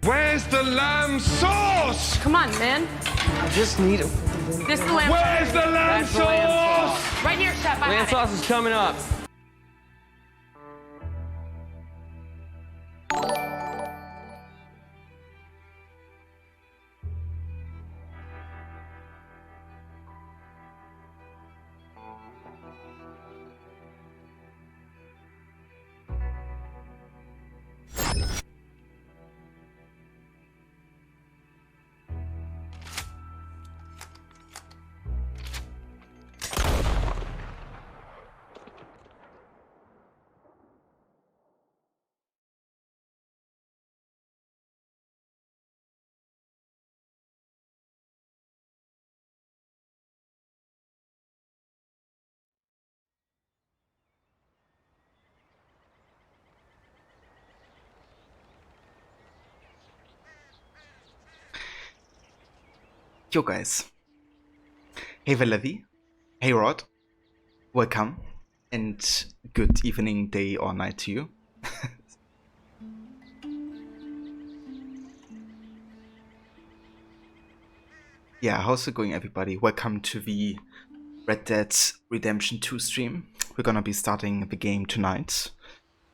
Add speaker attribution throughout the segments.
Speaker 1: Where's the lamb sauce?
Speaker 2: Come on, man.
Speaker 3: I just need it.
Speaker 2: This is the lamb
Speaker 1: Where's
Speaker 2: sauce.
Speaker 1: the lamb
Speaker 3: That's the lamb
Speaker 1: sauce?
Speaker 2: Right here, chef. I
Speaker 3: Lamb
Speaker 2: have it.
Speaker 3: sauce is coming up.
Speaker 4: Yo guys, hey Valevi, hey Rod, welcome, and good evening, day or night to you. Yeah, how's it going everybody? Welcome to the Red Dead Redemption 2 stream. We're gonna be starting the game tonight.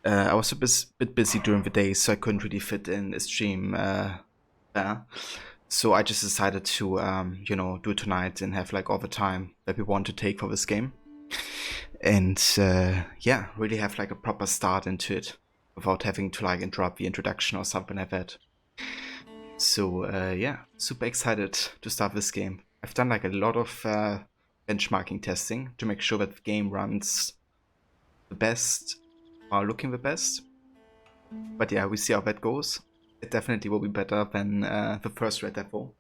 Speaker 4: I was a bit busy during the day, so I couldn't really fit in a stream there. So I just decided to, do it tonight and have like all the time that we want to take for this game. And yeah, really have like a proper start into it without having to like interrupt the introduction or something like that. So yeah, super excited to start this game. I've done like a lot of benchmarking testing to make sure that the game runs the best, or looking the best. But yeah, we see how that goes. It definitely will be better than the first Red Dead 4.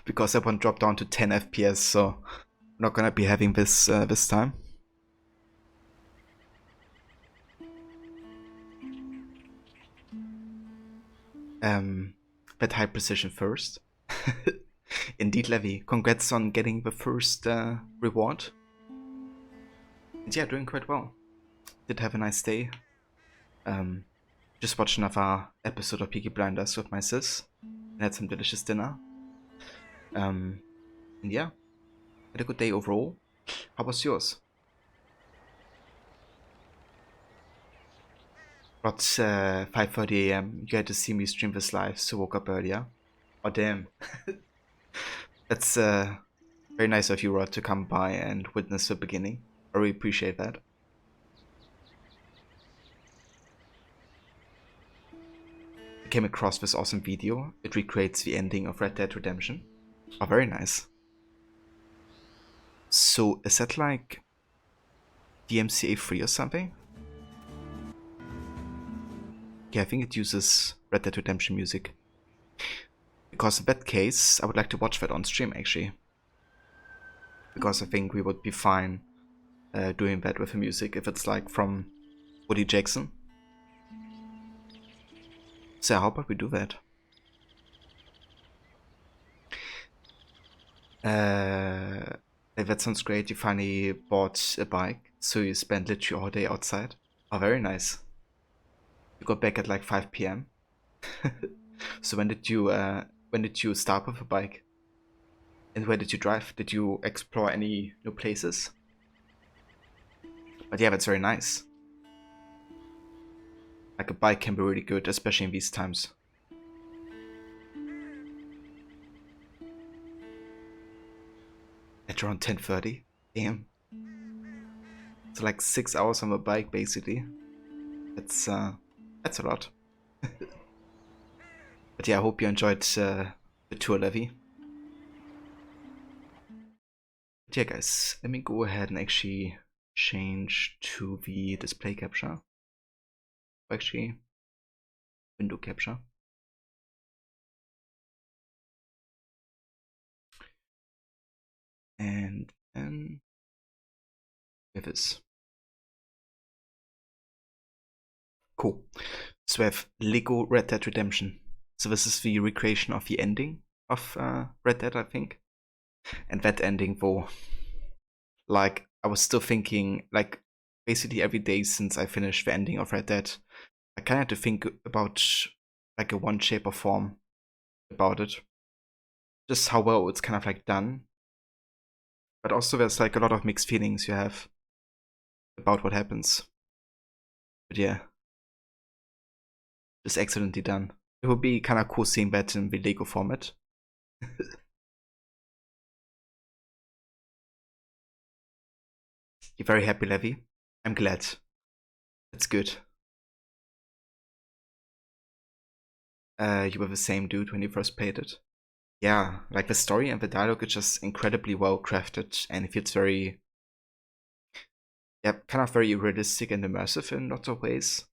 Speaker 4: Because that one dropped down to 10 FPS, so I'm not gonna be having this this time. But high precision first. Indeed, Levy, congrats on getting the first reward. And yeah, doing quite well. Did have a nice day. Just watched another episode of Peaky Blinders with my sis and had some delicious dinner. And yeah, had a good day overall. How was yours? About 5:30 AM, you had to see me stream this live, so woke up earlier. Oh damn. That's very nice of you, Rod, to come by and witness the beginning. I really appreciate that. I came across this awesome video. It recreates the ending of Red Dead Redemption. Oh, very nice. So, is that like DMCA free or something? Yeah, I think it uses Red Dead Redemption music. Because in that case, I would like to watch that on stream actually. Because I think we would be fine doing that with the music if it's like from Woody Jackson. So how about we do that? That sounds great. You finally bought a bike, so you spent literally all day outside. Oh, very nice. You got back at like 5 PM. So when did you start with a bike? And where did you drive? Did you explore any new places? But yeah, that's very nice. Like a bike can be really good, especially in these times. At around 10:30 AM. It's like 6 hours on a bike basically. That's a lot. But yeah, I hope you enjoyed the tour, Levy. But yeah, guys, let me go ahead and actually change to the display capture. Actually, window capture. And then with this. Cool. So we have Lego Red Dead Redemption. So this is the recreation of the ending of Red Dead, I think. And that ending, though, like, I was still thinking, like, basically every day since I finished the ending of Red Dead, I kind of had to think about like a one shape or form about it. Just how well it's kind of like done. But also there's like a lot of mixed feelings you have about what happens. But yeah. Just excellently done. It would be kind of cool seeing that in the Lego format. You're very happy, Levi? I'm glad. That's good. You were the same dude when you first played it. Yeah, like the story and the dialogue is just incredibly well crafted, and it feels very, yeah, kind of very realistic and immersive in lots of ways.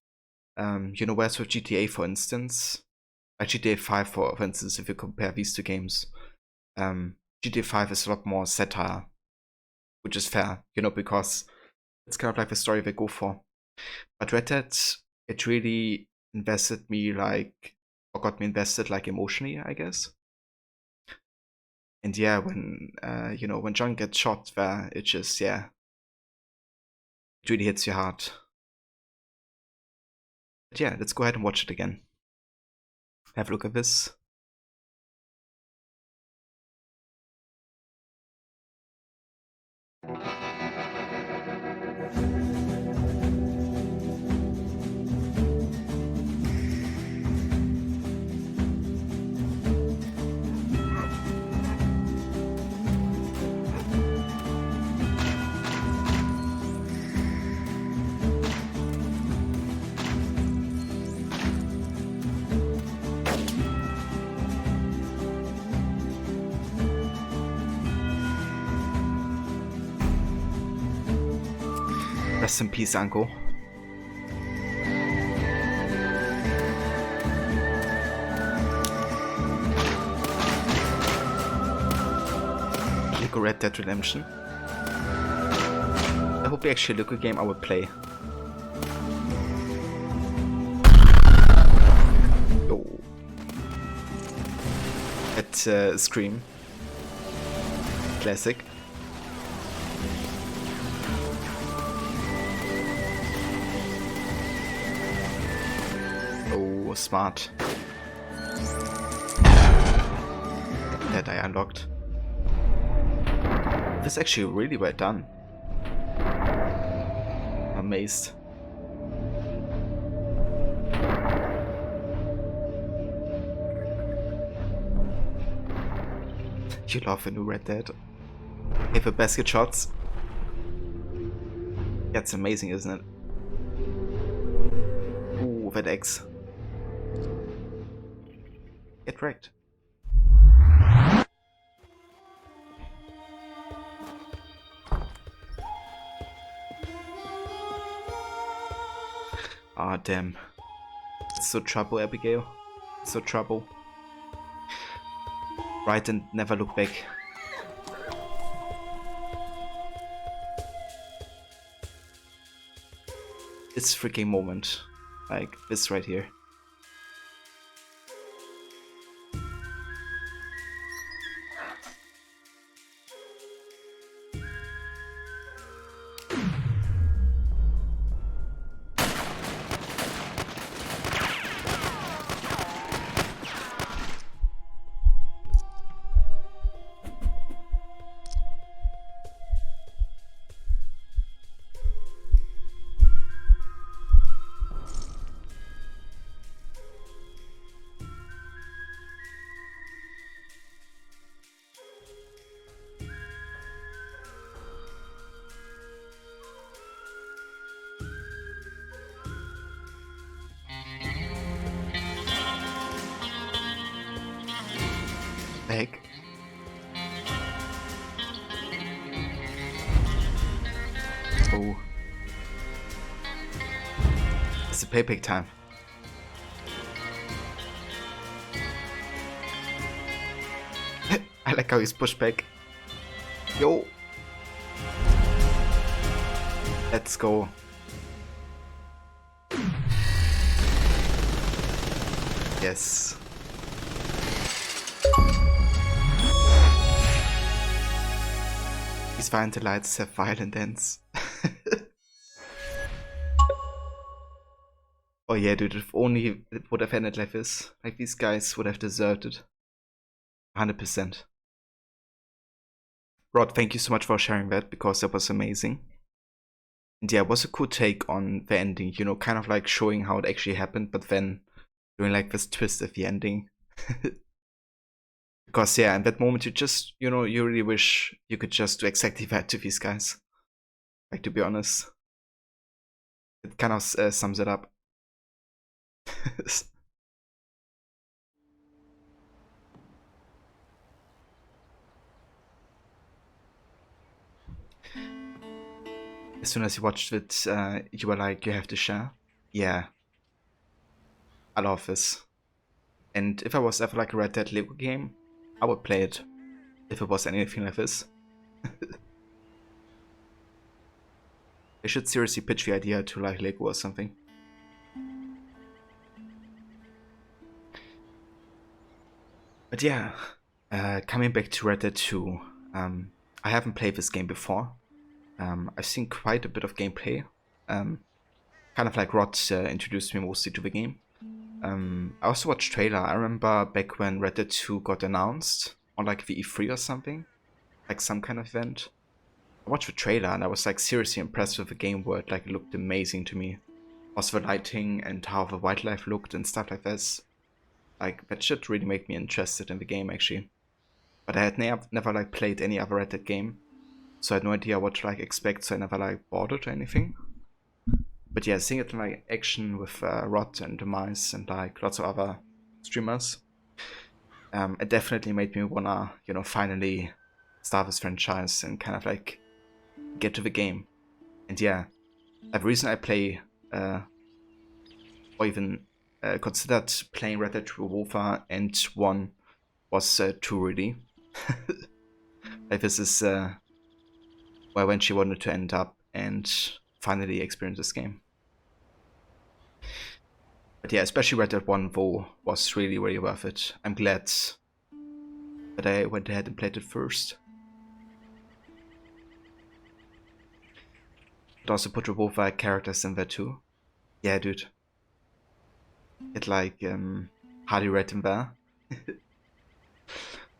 Speaker 4: You know, whereas with GTA, for instance, like GTA 5, for instance, if you compare these two games, GTA 5 is a lot more satire, which is fair, you know, because it's kind of like the story they go for. But Red Dead, it really invested me like, or got me invested like emotionally, I guess. And yeah, when you know, when John gets shot there, it just, yeah, it really hits you hard. But yeah, let's go ahead and watch it again. Have a look at this. Rest in peace, uncle. Lego Red Dead Redemption. I hope they actually look a game I would play. Yo. That scream. Classic. Oh, smart. That I unlocked. This is actually really well done. Amazed. You love the new Red Dead. Hey, the basket shots. That's amazing, isn't it? Ooh, that X. Get wrecked. Ah, damn. It's so trouble, Abigail. So trouble. Right, and never look back. This freaking moment. Like, this right here. Heck? Oh. It's a payback time. I like how he's pushed back. Yo! Let's go. Yes. These violent delights have violent ends. Oh yeah, dude, if only it would have ended like this. Like, these guys would have deserved it. 100%. Rod, thank you so much for sharing that, because that was amazing. And yeah, it was a cool take on the ending, you know, kind of like showing how it actually happened, but then doing like this twist at the ending. Because yeah, in that moment you just, you know, you really wish you could just do exactly that to these guys. Like, to be honest. It kind of sums it up. As soon as you watched it, you were like, you have to share. Yeah. I love this. And if I was ever like a Red Dead Lego game, I would play it. If it was anything like this. I should seriously pitch the idea to like Lego or something. But yeah, coming back to Red Dead 2, I haven't played this game before. I've seen quite a bit of gameplay. Kind of like Rod introduced me mostly to the game. I also watched trailer. I remember back when Red Dead 2 got announced on like the E3 or something, like some kind of event. I watched the trailer and I was like seriously impressed with the game world. Like, it looked amazing to me. Also the lighting and how the wildlife looked and stuff like this. Like, that shit really made me interested in the game actually. But I had never like played any other Red Dead game, so I had no idea what to like expect, so I never like bought it or anything. But yeah, seeing it in like action with Rod and Demise and like lots of other streamers, it definitely made me wanna, you know, finally start this franchise and kind of like get to the game. And yeah, the reason I play or even considered playing Red Dead Revolver and 1 was 2 really. Like, this is where I eventually wanted to end up and finally experience this game. But yeah, especially Red Dead 1 though was really, really worth it. I'm glad that I went ahead and played it first. But also put Revolver characters in there too. Yeah, dude. It like Hardy Red in there.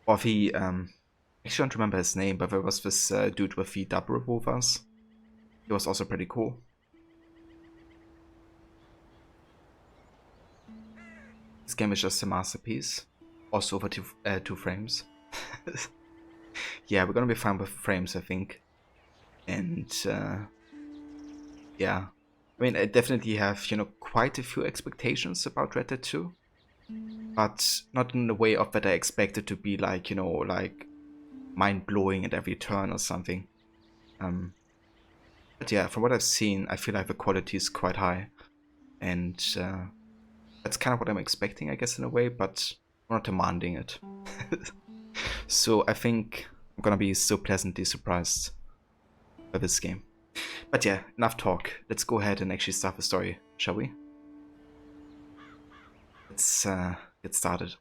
Speaker 4: Or the actually don't remember his name, but there was this dude with the double revolvers. He was also pretty cool. This game is just a masterpiece. Also over two frames. Yeah, we're gonna be fine with frames, I think. And yeah, I mean, I definitely have, you know, quite a few expectations about Red Dead 2. But not in the way of that I expect it to be like, you know, like mind-blowing at every turn or something. But yeah, from what I've seen, I feel like the quality is quite high. And that's kind of what I'm expecting, I guess, in a way, but I'm not demanding it. So I think I'm gonna be so pleasantly surprised by this game. But yeah, enough talk. Let's go ahead and actually start the story, shall we? Let's get started.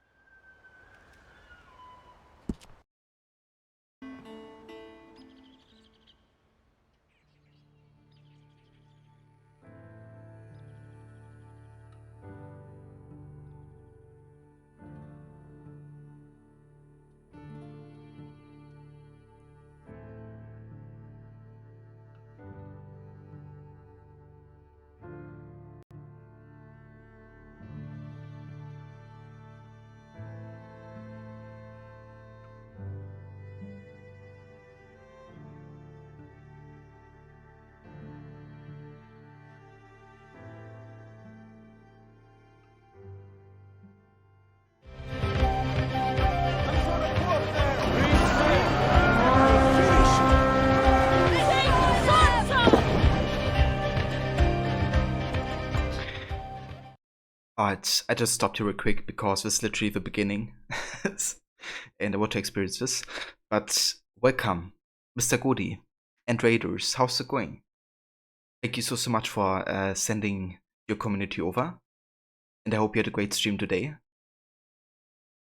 Speaker 4: Alright, I just stopped here real quick because this is literally the beginning. And I want to experience this. But welcome, Mr. Godi and Raiders. How's it going? Thank you so much for sending your community over. And I hope you had a great stream today.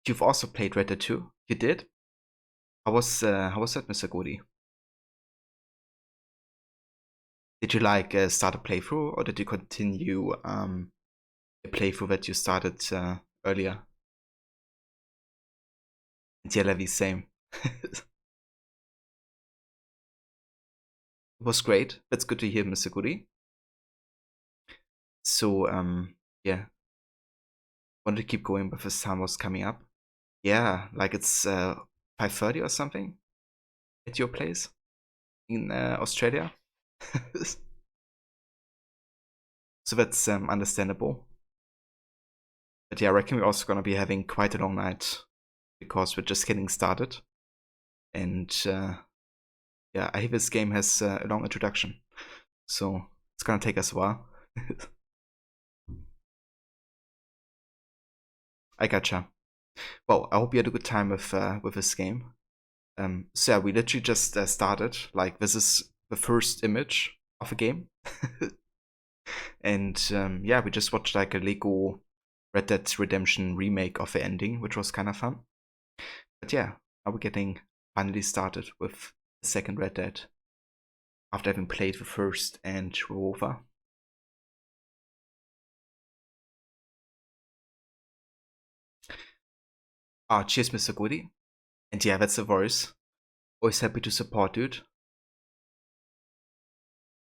Speaker 4: You've also played Red Dead 2. You did? How was that, Mr. Godi? Did you like start a playthrough, or did you continue a playthrough that you started earlier. And yeah, Levy, same. It was great. That's good to hear, Mr. Goody. So, yeah. Wanted to keep going, but the sun was coming up. Yeah, like it's 5:30 or something at your place in Australia. So that's understandable. But yeah, I reckon we're also gonna be having quite a long night because we're just getting started. And yeah, I hear this game has a long introduction, so it's gonna take us a while. I gotcha. Well, I hope you had a good time with this game. So yeah, we literally just started. Like, this is the first image of a game. And yeah, we just watched like a Lego Red Dead Redemption remake of the ending, which was kind of fun. But yeah, now we're getting finally started with the second Red Dead after having played the first and Revolver. Ah, cheers, Mr. Goody. And yeah, that's the voice. Always happy to support, dude.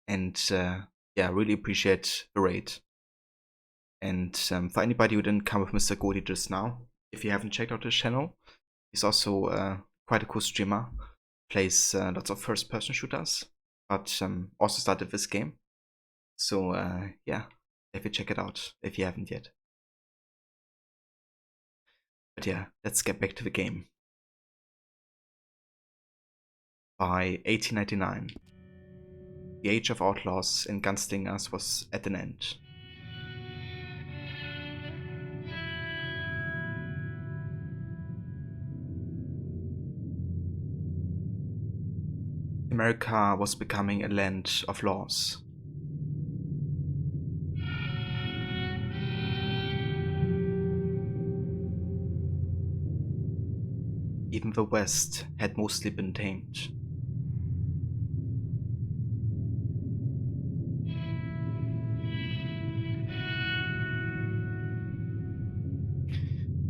Speaker 4: And yeah, really appreciate the raid. And for anybody who didn't come with Mr. Goody just now, if you haven't checked out his channel, he's also quite a cool streamer. Plays lots of first-person shooters, but also started this game. So yeah, if you check it out if you haven't yet. But yeah, let's get back to the game. By 1899, the age of outlaws and gunslingers was at an end. America was becoming a land of laws. Even the West had mostly been tamed.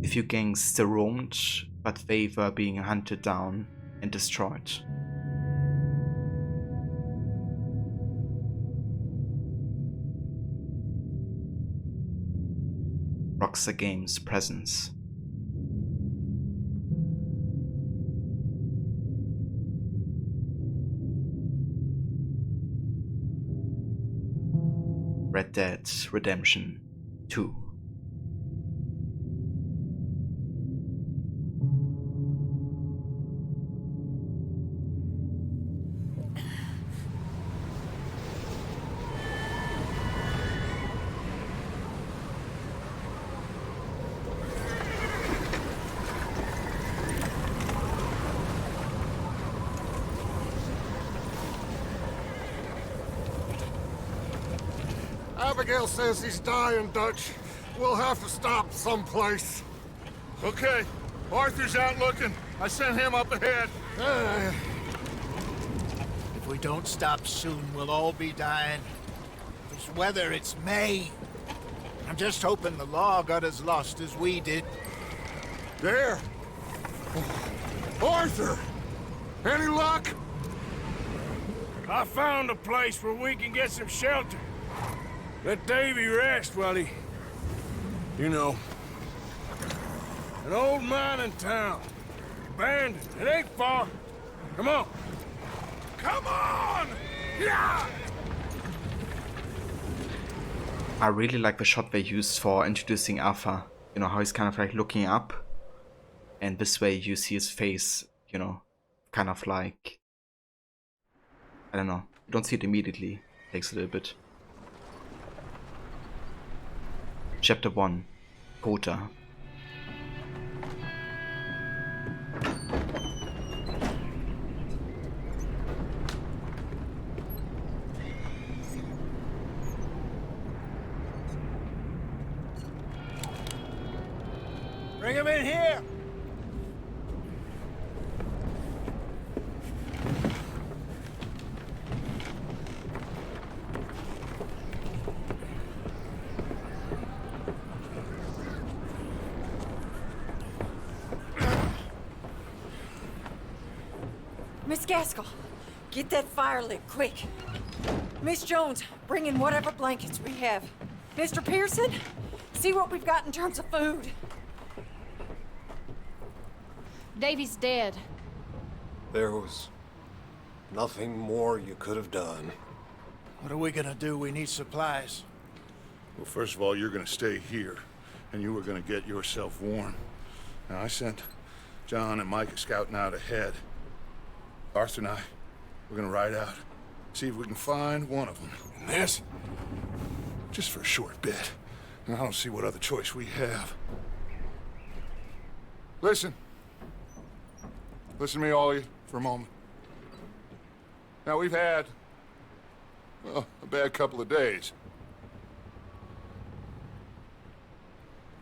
Speaker 4: A few gangs still roamed, but they were being hunted down and destroyed. Rockstar Games' presence. Red Dead Redemption 2.
Speaker 2: Abigail says he's dying, Dutch. We'll have to stop someplace.
Speaker 1: Okay, Arthur's out looking. I sent him up ahead.
Speaker 5: If we don't stop soon, we'll all be dying. This weather, it's May. I'm just hoping the law got as lost as we did.
Speaker 2: There. Arthur! Any luck?
Speaker 1: I found a place where we can get some shelter. Let Davy rest while he... You know. An old mining town. Abandoned. It ain't far. Come on. Come on! Yeah!
Speaker 4: I really like the shot they used for introducing Arthur. You know, how he's kind of like looking up. And this way you see his face, you know, kind of like... I don't know. You don't see it immediately. It takes a little bit. Chapter 1. Kota.
Speaker 5: Bring him in here!
Speaker 6: Miss Gaskell, get that fire lit, quick. Miss Jones, bring in whatever blankets we have. Mr. Pearson, see what we've got in terms of food.
Speaker 7: Davy's dead.
Speaker 3: There was nothing more you could have done.
Speaker 5: What are we gonna do? We need supplies.
Speaker 8: Well, first of all, you're gonna stay here, and you were gonna get yourself warm. Now, I sent John and Micah scouting out ahead. Arthur and I, we're gonna ride out, see if we can find one of them.
Speaker 1: And this?
Speaker 8: Just for a short bit. And I don't see what other choice we have. Listen. Listen to me, all of you, for a moment. Now, we've had, well, a bad couple of days.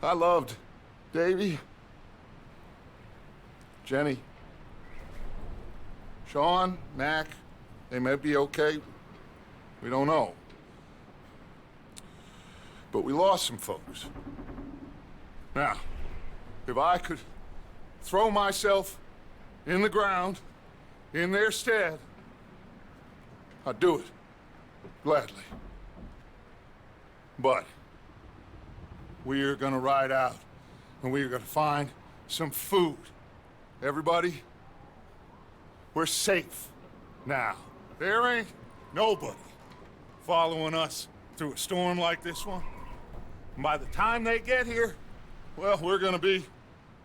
Speaker 8: I loved Davy, Jenny, Sean, Mac. They may be okay. We don't know. But we lost some folks. Now, if I could throw myself in the ground, in their stead, I'd do it, gladly. But we are gonna ride out, and we are gonna find some food. Everybody, we're safe now. There ain't nobody following us through a storm like this one. And by the time they get here, well, we're gonna be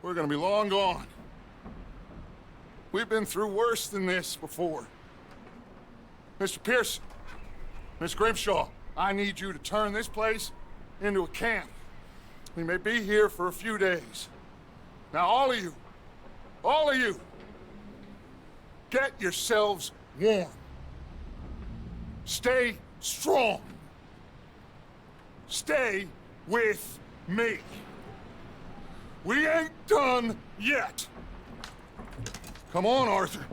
Speaker 8: long gone. We've been through worse than this before. Mr. Pearson, Miss Grimshaw, I need you to turn this place into a camp. We may be here for a few days. Now, all of you, get yourselves warm. Stay strong. Stay with me. We ain't done yet. Come on, Arthur.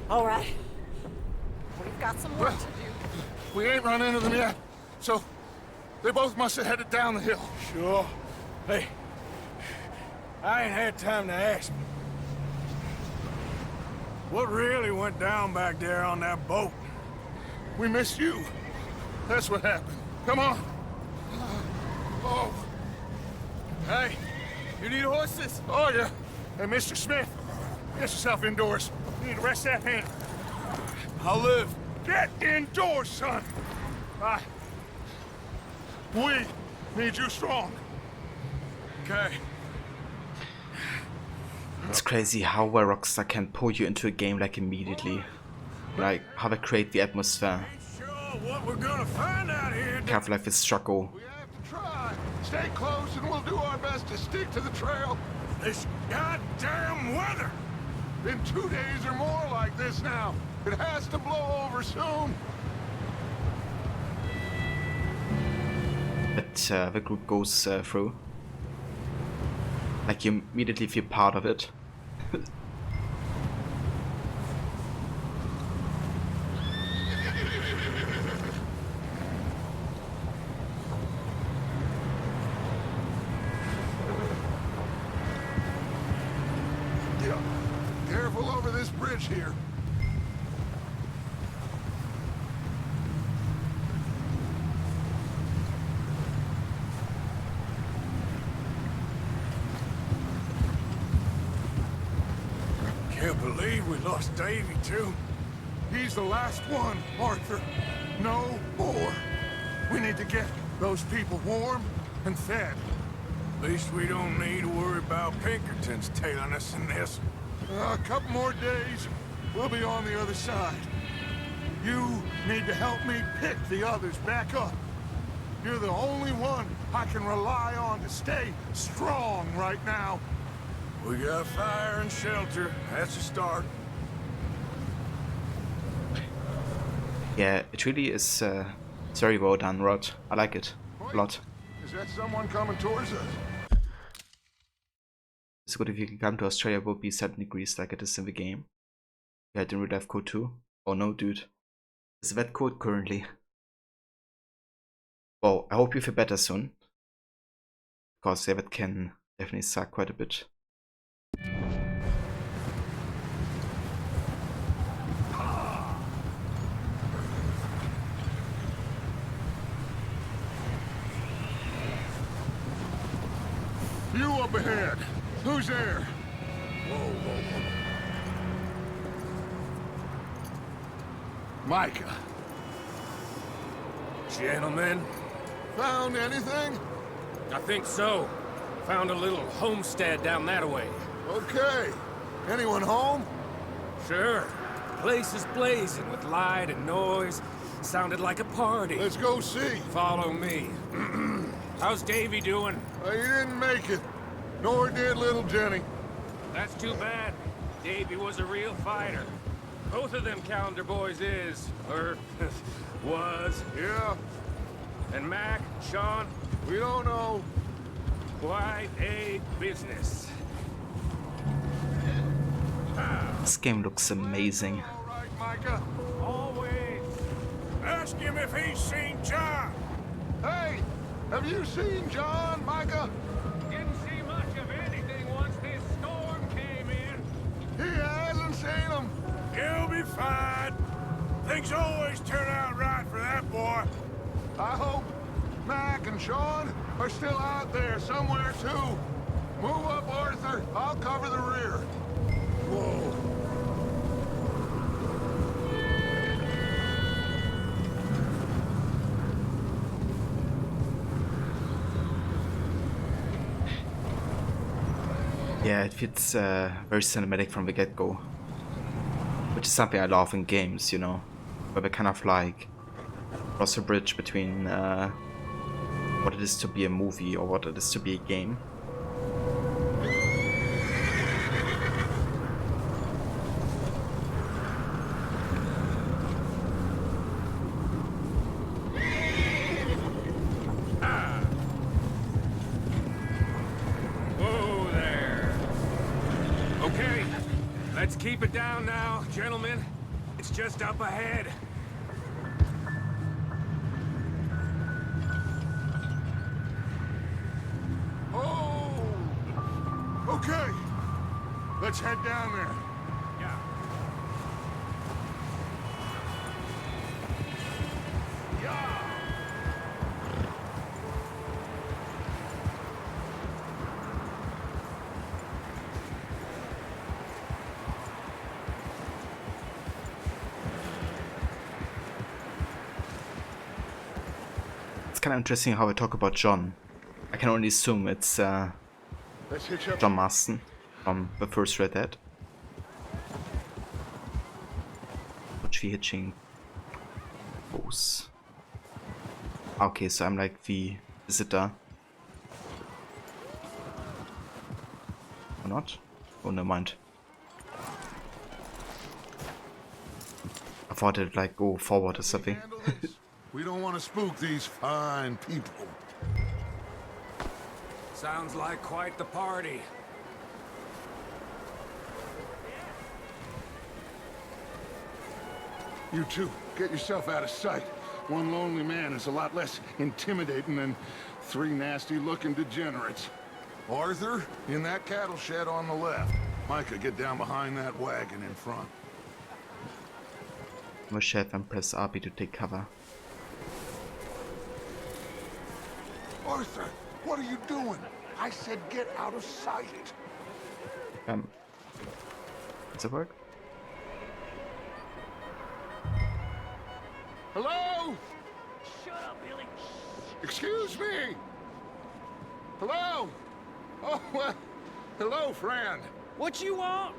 Speaker 6: All right. We've got some work to do.
Speaker 8: We ain't run into them yet, so they both must have headed down the hill.
Speaker 1: Sure. Hey, I ain't had time to ask. What really went down back there on that boat?
Speaker 8: We missed you. That's what happened. Come on. Oh.
Speaker 1: Hey, you need horses?
Speaker 8: Oh, yeah. Hey, Mr. Smith, get yourself indoors. You need to rest that hand.
Speaker 1: I'll live.
Speaker 8: Get indoors, son. We need you strong.
Speaker 1: Okay.
Speaker 4: It's crazy how well Rockstar can pull you into a game like immediately. Like how they create the atmosphere.
Speaker 1: Sure what we're gonna find out here.
Speaker 4: Half-Life is struggle.
Speaker 8: We have to try. Stay close and we'll do our best to stick to the trail.
Speaker 1: This goddamn weather.
Speaker 8: Been 2 days or more like this now. It has to blow over soon.
Speaker 4: But the group goes through. Like you immediately feel part of it.
Speaker 8: Careful over this bridge here.
Speaker 1: Can't believe we lost Davy, too.
Speaker 8: He's the last one, Arthur. No more. We need to get those people warm and fed.
Speaker 1: At least we don't need to worry about Pinkertons tailing us in this.
Speaker 8: A couple more days, we'll be on the other side. You need to help me pick the others back up. You're the only one I can rely on to stay strong right now.
Speaker 1: We got fire and shelter. That's a start.
Speaker 4: Yeah, it really is it's very well done, Rod. I like it a lot.
Speaker 8: Is that someone coming towards us?
Speaker 4: It's good if you can come to Australia, it will be 7 degrees like it is in the game. You had in real life code too? Oh no, dude. Is that code currently? Well, I hope you feel better soon. Because yeah, that can definitely suck quite a bit.
Speaker 8: You up ahead. Who's there? Whoa. Micah.
Speaker 1: Gentlemen,
Speaker 8: Found anything?
Speaker 1: I think so. Found a little homestead down that way.
Speaker 8: Okay. Anyone home?
Speaker 1: Sure. Place is blazing with light and noise. Sounded like a party.
Speaker 8: Let's go see.
Speaker 1: Follow me. How's Davy doing?
Speaker 8: He didn't make it. Nor did little Jenny.
Speaker 1: That's too bad. Davy was a real fighter. Both of them Calendar boys is, or was.
Speaker 8: Yeah,
Speaker 1: And Mac, Sean,
Speaker 8: we don't know.
Speaker 1: quite a business.
Speaker 4: This game looks amazing.
Speaker 8: All right, Micah.
Speaker 1: Always. Ask him if he's seen John.
Speaker 8: Hey, have you seen John, Micah?
Speaker 1: Didn't see much of anything once this storm came in.
Speaker 8: He hasn't seen him.
Speaker 1: He'll be fine. Things always turn out right for that boy.
Speaker 8: I hope Mac and Sean are still out there somewhere, too. Move up, Arthur. I'll cover the rear. Whoa.
Speaker 4: Yeah, it feels very cinematic from the get-go. Which is something I love in games, you know. Where we kind of like cross a bridge between what it is to be a movie or what it is to be a game.
Speaker 1: Whoa there. Okay, let's keep it down now, gentlemen. It's just up ahead.
Speaker 8: Oh! Okay. Let's head down there.
Speaker 1: Yeah.
Speaker 4: It's kind of interesting how I talk about John. I can only assume it's
Speaker 8: Let's hitch up.
Speaker 4: John Marston from the first Red Dead. Watch the hitching goes. Okay, so I'm like the visitor. Or not? Oh, never mind. I thought it'd like go forward or something.
Speaker 8: Handle this? We don't want to spook these fine people.
Speaker 1: Sounds like quite the party.
Speaker 8: You two, get yourself out of sight. One lonely man is a lot less intimidating than three nasty-looking degenerates. Arthur, in that cattle shed on the left. Micah, get down behind that wagon in front.
Speaker 4: I'm a chef and press RB to take cover.
Speaker 8: Arthur, what are you doing? I said get out of sight.
Speaker 4: Does it work?
Speaker 8: Hello? Shut up, Billy. Excuse me. Hello? Oh, well, hello, friend.
Speaker 9: What you want?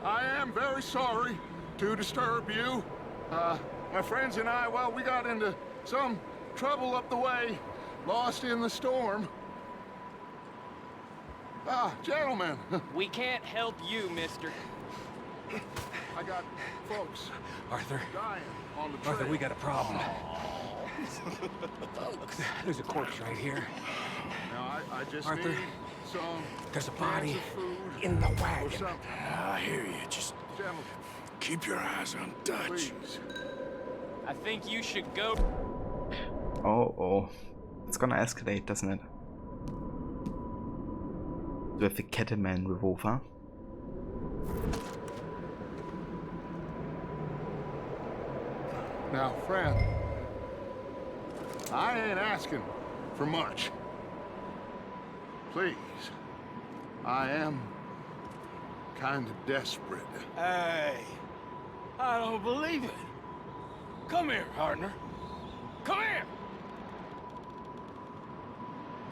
Speaker 8: I am very sorry to disturb you. My friends and I, well, we got into some trouble up the way, lost in the storm. Gentlemen,
Speaker 9: We can't help you, mister.
Speaker 8: I got folks
Speaker 1: Arthur,
Speaker 8: dying on the trail.
Speaker 1: Arthur, we got a problem. There's a corpse right here.
Speaker 8: Now, I just
Speaker 1: Arthur,
Speaker 8: need some
Speaker 1: there's a
Speaker 8: cans
Speaker 1: body
Speaker 8: of food
Speaker 1: in the
Speaker 8: or
Speaker 1: wagon.
Speaker 8: something.
Speaker 1: I hear you. Just
Speaker 8: Gentlemen,
Speaker 1: keep your eyes on Dutch.
Speaker 8: please.
Speaker 9: I think you should go.
Speaker 4: Oh. It's gonna escalate, doesn't it? With the Cattleman revolver.
Speaker 8: Now, friend, I ain't asking for much. Please. I am kind of desperate.
Speaker 1: Hey, I don't believe it. Come here, partner. Come here.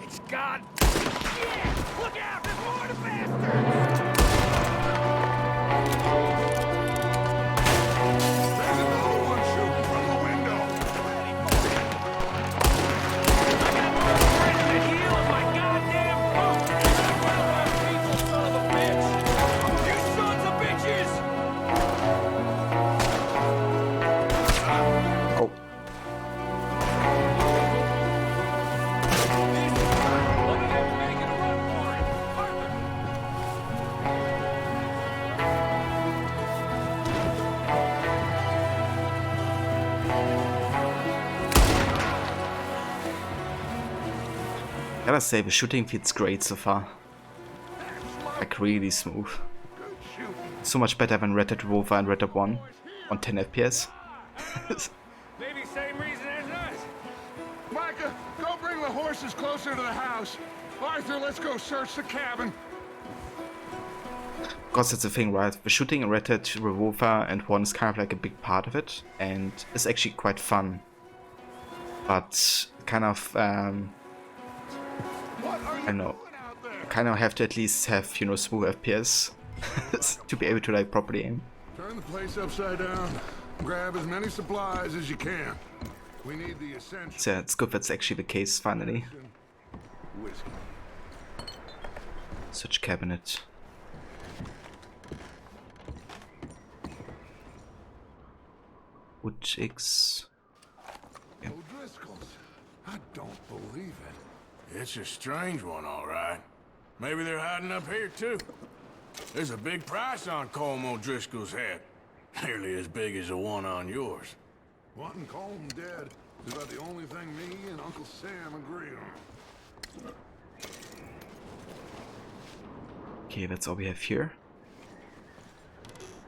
Speaker 1: It's God. Yeah! Look out! There's more of the bastards!
Speaker 8: There's another one shooting from the window.
Speaker 1: I got more friends than heel in my goddamn boot! People, son of a bitch! You sons of bitches!
Speaker 4: Oh.
Speaker 1: Look at them making a run for it!
Speaker 4: Gotta say, the shooting feels great so far. Like, really smooth. So much better than Red Dead Revolver and Red Dead 1 on 10 FPS.
Speaker 1: Maybe same reason as us.
Speaker 8: Micah, go bring the horses closer to the house. Arthur, let's go search the cabin.
Speaker 4: Because that's the thing, right? The shooting in Red Dead Revolver and 1 is kind of like a big part of it, and it's actually quite fun. But kind of, I don't know, kind of have to at least have, you know, smooth FPS to be able to like properly aim.
Speaker 8: Turn the place upside down. Grab as many supplies as you can. We need the essentials.
Speaker 4: So yeah, it's good that's actually the case finally.
Speaker 8: Whiskey.
Speaker 4: Search cabinet. Wood chicks.
Speaker 8: O'Driscoll's. I don't believe it.
Speaker 1: It's a strange one, all right. Maybe they're hiding up here, too. There's a big price on Colm O'Driscoll's head. Nearly as big as the one on yours.
Speaker 8: Wanting Colm dead is about the only thing me and Uncle Sam agree on.
Speaker 4: Okay, that's all we have here.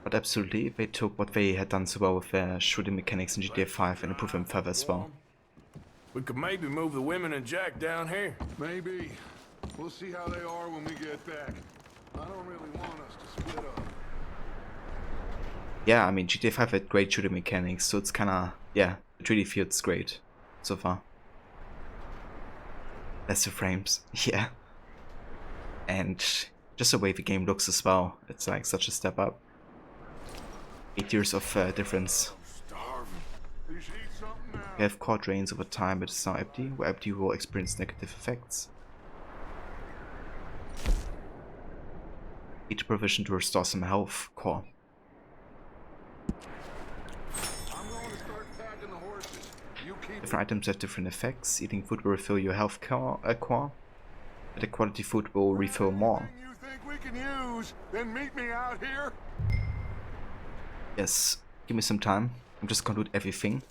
Speaker 4: But absolutely, they took what they had done so well with their shooting mechanics in GTA 5 and improved them further as well.
Speaker 1: We could maybe move the women and Jack down here.
Speaker 8: Maybe. We'll see how they are when we get back. I don't really want us to split up.
Speaker 4: Yeah, I mean, GTA 5 had great shooting mechanics, so it's kinda, yeah, it really feels great so far. That's the frames, yeah. And just the way the game looks as well, it's like such a step up. 8 years of difference.
Speaker 8: You should eat something now.
Speaker 4: We have core drains over time, but it's now empty. Where empty, you will experience negative effects. Each provision to restore some health core.
Speaker 8: I'm going to start packing the horses. You keep
Speaker 4: Different items have different effects. Eating food will refill your health core. Better quality food will refill more.
Speaker 8: you think we can use, then meet me out here.
Speaker 4: Yes, give me some time. I'm just gonna loot everything.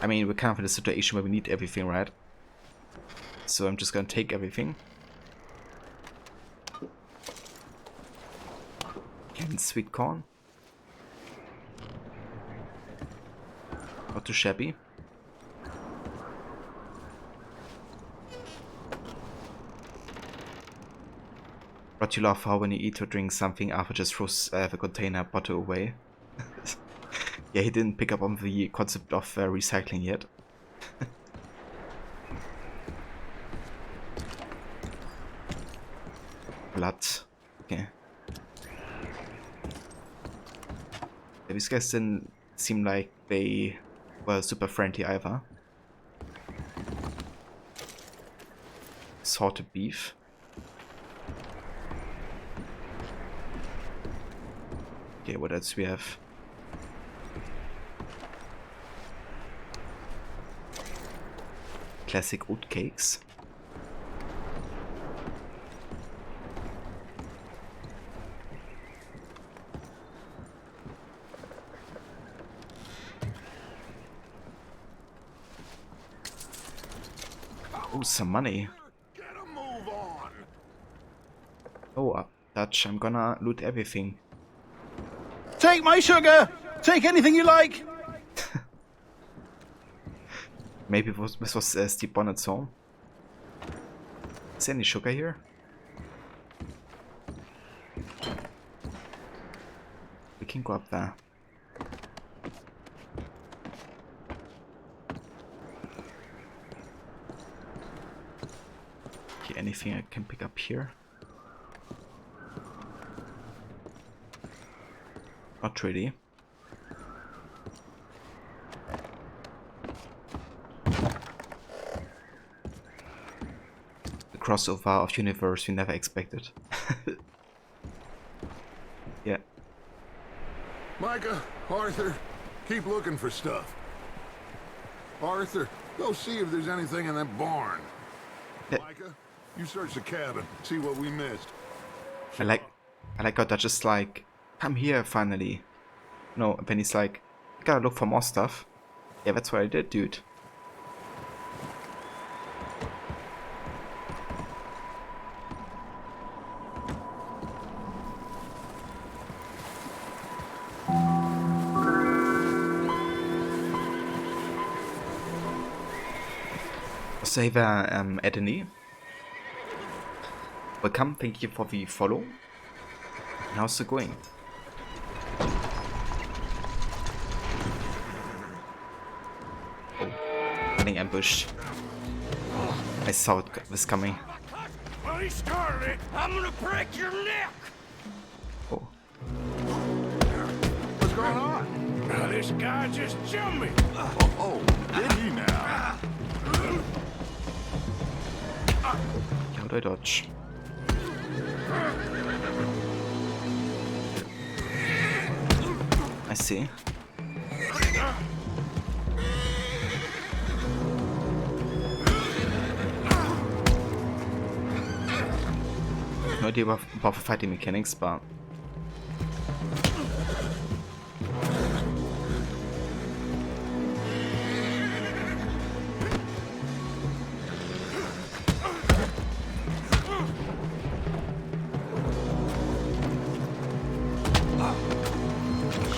Speaker 4: I mean, we're kind of in a situation where we need everything, right? So I'm just gonna take everything. And sweet corn. Not too shabby. But you laugh how when you eat or drink something, Arthur just throws the container bottle away. Yeah, he didn't pick up on the concept of recycling yet. Blood. Okay. Yeah, these guys didn't seem like they were super friendly either. Salted beef. Okay, what else we have? Classic oat cakes. Oh, some money.
Speaker 8: Get a move on.
Speaker 4: Oh, Dutch, I'm gonna loot everything.
Speaker 10: Take my sugar! Take anything you like!
Speaker 4: Maybe this was Steve Bonnet's home. Is there any sugar here? We can go up there. Okay, anything I can pick up here? Not really. The crossover of universe we never expected. Yeah.
Speaker 8: Micah, Arthur, keep looking for stuff. Arthur, go see if there's anything in that barn.
Speaker 4: Yeah.
Speaker 8: Micah, you search the cabin, see what we missed.
Speaker 4: I like how they're just like, come here finally. No, and then he's like, I gotta look for more stuff. Yeah, that's what I did, dude. Save Edney. Welcome, thank you for the follow. How's it going? Oh, getting ambushed. I saw this coming.
Speaker 1: Well, he started it. I'm gonna break your neck.
Speaker 4: Oh,
Speaker 8: What's going on?
Speaker 1: Now, this guy just jumped me.
Speaker 8: Oh, did he now?
Speaker 4: how do I dodge? I see. No idea about the fighting mechanics, but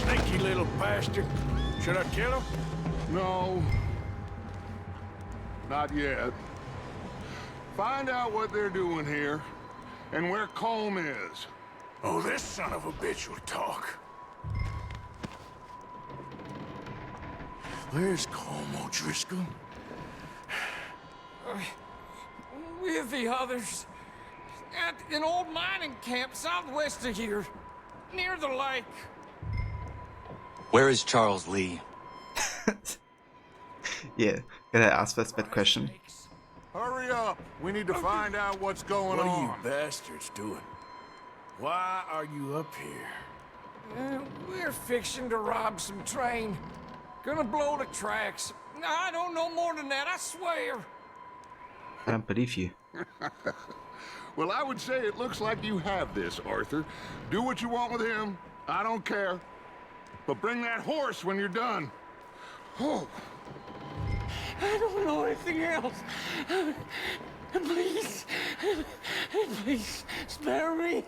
Speaker 1: Sneaky little bastard. Should I kill him?
Speaker 8: No. Not yet. Find out what they're doing here, and where Colm is.
Speaker 1: Oh, this son of a bitch will talk. Where's Colm O'Driscoll?
Speaker 10: With the others. At an old mining camp southwest of here. Near the lake.
Speaker 11: Where is Charles Lee?
Speaker 4: yeah, gotta ask that question.
Speaker 8: Hurry up. We need to find out what's going
Speaker 1: What
Speaker 8: on.
Speaker 1: are you bastards doing? Why are you up here?
Speaker 10: We're fixing to rob some train. Gonna blow the tracks. I don't know more than that, I swear.
Speaker 4: I don't believe you.
Speaker 8: Well, I would say it looks like you have this, Arthur. Do what you want with him. I don't care. But bring that horse when you're done. Oh.
Speaker 10: I don't know anything else. Please. Please, spare me.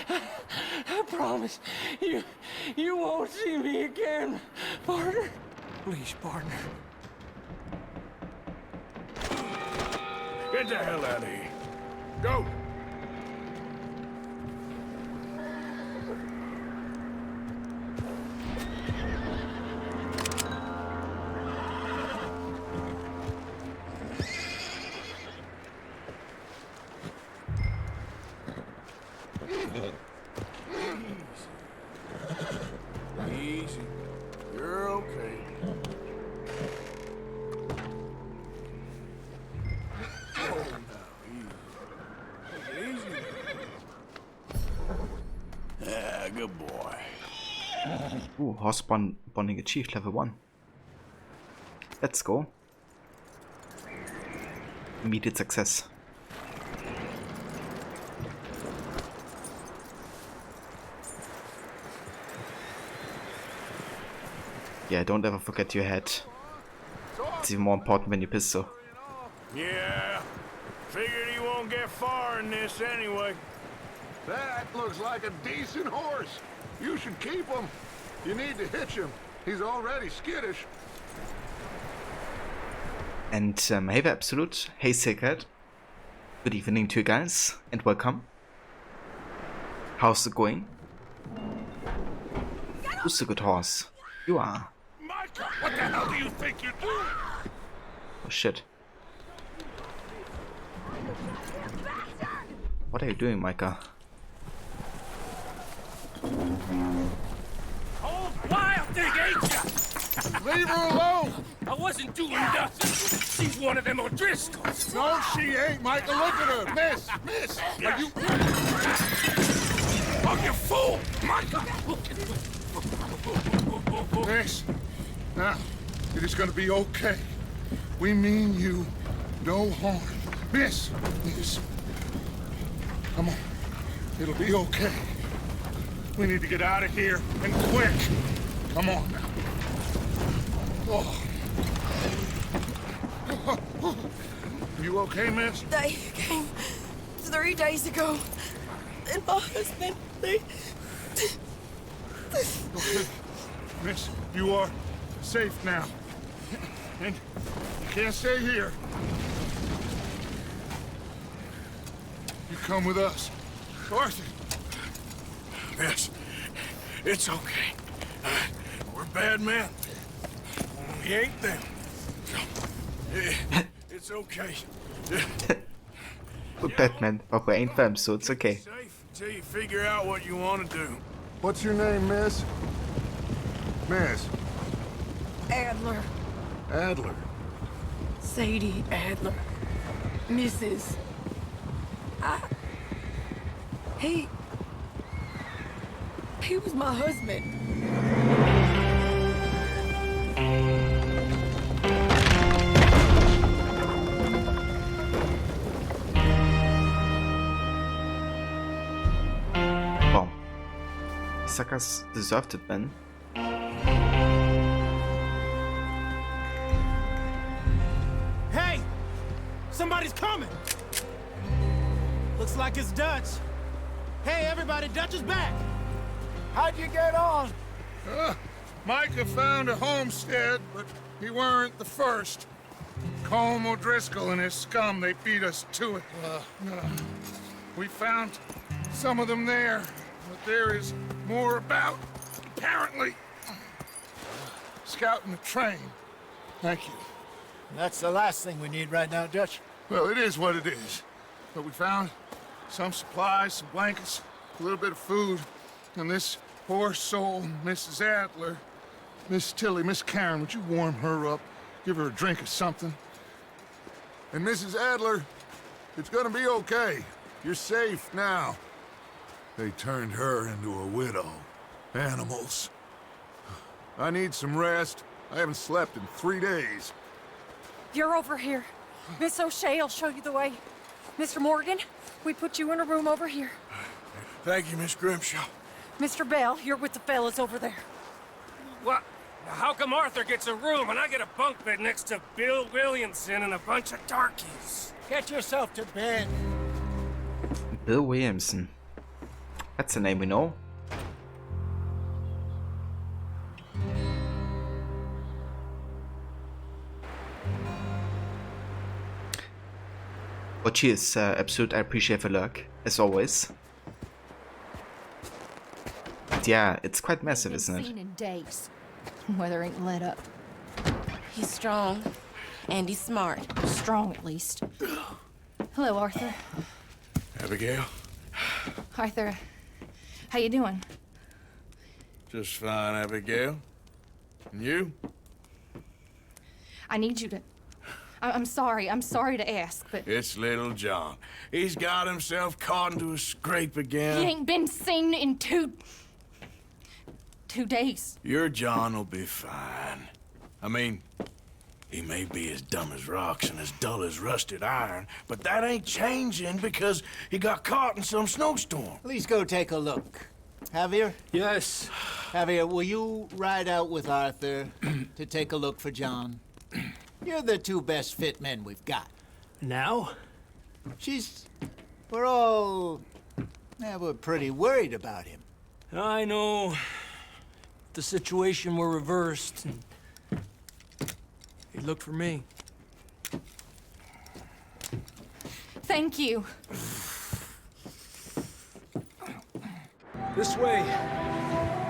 Speaker 10: I promise. You won't see me again, partner. Please, partner.
Speaker 1: Get the hell out of here. Go! Easy. You're okay. Oh, now, easy. Ah, good boy.
Speaker 4: Ooh, horse bonding achieved level 1. Let's go. Immediate success. Yeah, don't ever forget your head. It's even more important than your pistol.
Speaker 1: Yeah, figured he won't get far in this anyway.
Speaker 8: That looks like a decent horse. You should keep him. You need to hitch him. He's already skittish.
Speaker 4: And hey there, Absolute. Hey, Sacred. Good evening to you guys, and welcome. How's it going? Who's the good horse? You are.
Speaker 8: Micah, what the hell do you think you're doing?
Speaker 4: Oh shit. What are you doing, Micah?
Speaker 1: Old wild thing, ain't ya?
Speaker 8: Leave her alone!
Speaker 1: I wasn't doing nothing. She's one of them O'Driscolls.
Speaker 8: No, she ain't, Micah. Look at her. Miss, are you...
Speaker 1: Oh, you fool! Micah!
Speaker 8: Miss, now, it is gonna be okay. We mean you no harm. Miss, come on. It'll be okay. We need to get out of here, and quick. Come on now. Oh. You okay, miss?
Speaker 6: They came 3 days ago. And my husband, they...
Speaker 8: Okay. Miss, you are safe now. And you can't stay here. You come with us. Arthur.
Speaker 1: Miss, it's okay. We're bad men. We ain't them. It's okay.
Speaker 4: We're Batman, but we ain't them, so it's okay.
Speaker 1: Safe until you figure out what you want to do.
Speaker 2: What's your name, miss? Miss.
Speaker 6: Adler.
Speaker 2: Adler.
Speaker 6: Sadie Adler. Mrs. He was my husband.
Speaker 4: Wow. Suckers deserved it, man.
Speaker 12: Hey! Somebody's coming! Looks like it's Dutch. Hey, everybody, Dutch is back!
Speaker 5: How'd you get on?
Speaker 8: Micah found a homestead, but he weren't the first. Colm O'Driscoll and his scum, they beat us to it. We found some of them there, but there is more about, apparently. Scouting the train. Thank you.
Speaker 5: That's the last thing we need right now, Dutch.
Speaker 8: Well, it is what it is. But we found some supplies, some blankets, a little bit of food, and this poor soul, Mrs. Adler, Miss Tilly, Miss Karen, would you warm her up? Give her a drink or something?
Speaker 2: And Mrs. Adler, it's gonna be okay. You're safe now. They turned her into a widow. Animals. I need some rest. I haven't slept in 3 days.
Speaker 6: You're over here. Miss O'Shea will show you the way. Mr. Morgan, we put you in a room over here.
Speaker 1: Thank you, Miss Grimshaw.
Speaker 6: Mr. Bell, you're with the fellas over there.
Speaker 1: What? How come Arthur gets a room and I get a bunk bed next to Bill Williamson and a bunch of darkies?
Speaker 5: Get yourself to bed.
Speaker 4: Bill Williamson. That's a name we know. But cheers, Absolute. I appreciate the lurk, as always. But yeah, it's quite massive, isn't it?
Speaker 7: Seen in days. Weather ain't let up.
Speaker 13: He's strong, and he's smart.
Speaker 7: Strong, at least. Hello, Arthur.
Speaker 1: Abigail?
Speaker 7: Arthur, how you doing?
Speaker 1: Just fine, Abigail. And you?
Speaker 7: I need you to... I'm sorry to ask, but...
Speaker 1: It's little John. He's got himself caught into a scrape again.
Speaker 7: He ain't been seen in two days.
Speaker 1: Your John will be fine. I mean, he may be as dumb as rocks and as dull as rusted iron, but that ain't changing because he got caught in some snowstorm.
Speaker 5: Please go take a look. Javier?
Speaker 12: Yes.
Speaker 5: Javier, will you ride out with Arthur to take a look for John? You're the two best fit men we've got.
Speaker 12: Now?
Speaker 5: We're pretty worried about him.
Speaker 12: I know. If the situation were reversed, and he'd look for me.
Speaker 7: Thank you.
Speaker 12: This way.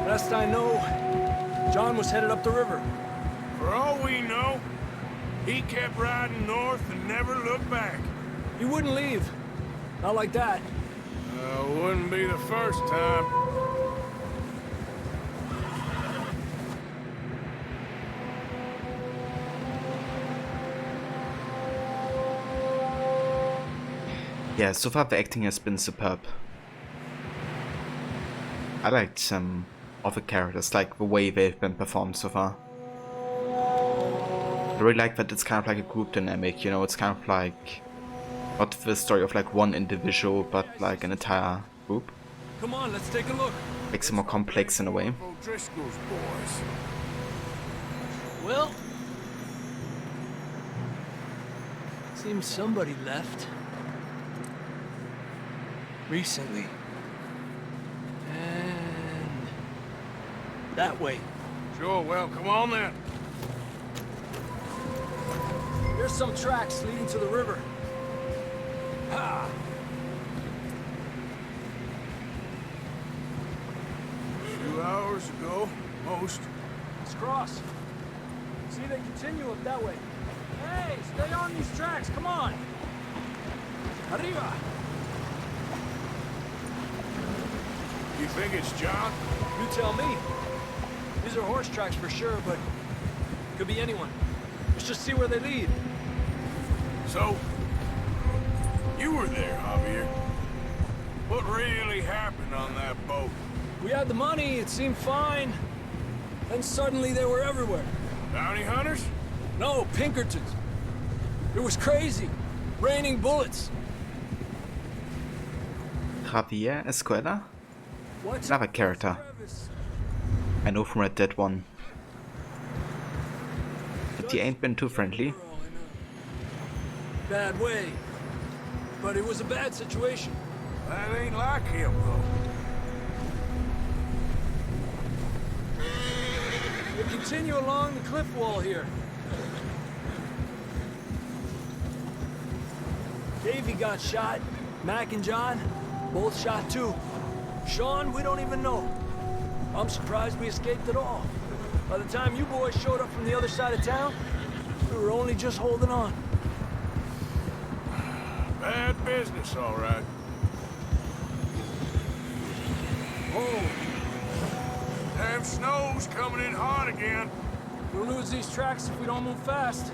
Speaker 12: Last I know, John was headed up the river.
Speaker 1: For all we know, he kept riding north and never looked back.
Speaker 12: He wouldn't leave. Not like that.
Speaker 1: Wouldn't be the first time.
Speaker 4: Yeah, so far the acting has been superb. I liked some of the characters, like the way they've been performed so far. I really like that it's kind of like a group dynamic, you know, it's kind of like not the story of like one individual, but like an entire group.
Speaker 12: Come on, let's take a look.
Speaker 4: Makes it more complex in a way.
Speaker 1: O'Driscoll's boys.
Speaker 12: Well, seems somebody left. Recently. And that way.
Speaker 1: Sure, well, come on then.
Speaker 12: There's some tracks leading to the river. Ha!
Speaker 1: 2 hours ago, most.
Speaker 12: Let's cross. See, they continue up that way. Hey, stay on these tracks, come on! Arriba!
Speaker 1: You think it's John?
Speaker 12: You tell me. These are horse tracks for sure, but could be anyone. Let's just see where they lead.
Speaker 1: So, you were there, Javier. What really happened on that boat?
Speaker 12: We had the money, it seemed fine. Then suddenly they were everywhere.
Speaker 1: Bounty hunters?
Speaker 12: No, Pinkertons. It was crazy. Raining bullets.
Speaker 4: Javier Escuela?
Speaker 12: What's
Speaker 4: Another character I know from Red Dead 1. But he ain't been too friendly.
Speaker 12: Bad way. But it was a bad situation.
Speaker 1: That ain't like him, though.
Speaker 12: We'll continue along the cliff wall here. Davey got shot. Mac and John, both shot too. Sean, we don't even know. I'm surprised we escaped at all. By the time you boys showed up from the other side of town, we were only just holding on.
Speaker 1: Bad business, all right.
Speaker 12: Oh,
Speaker 1: Damn snow's coming in hot again.
Speaker 12: we'll lose these tracks if we don't move fast.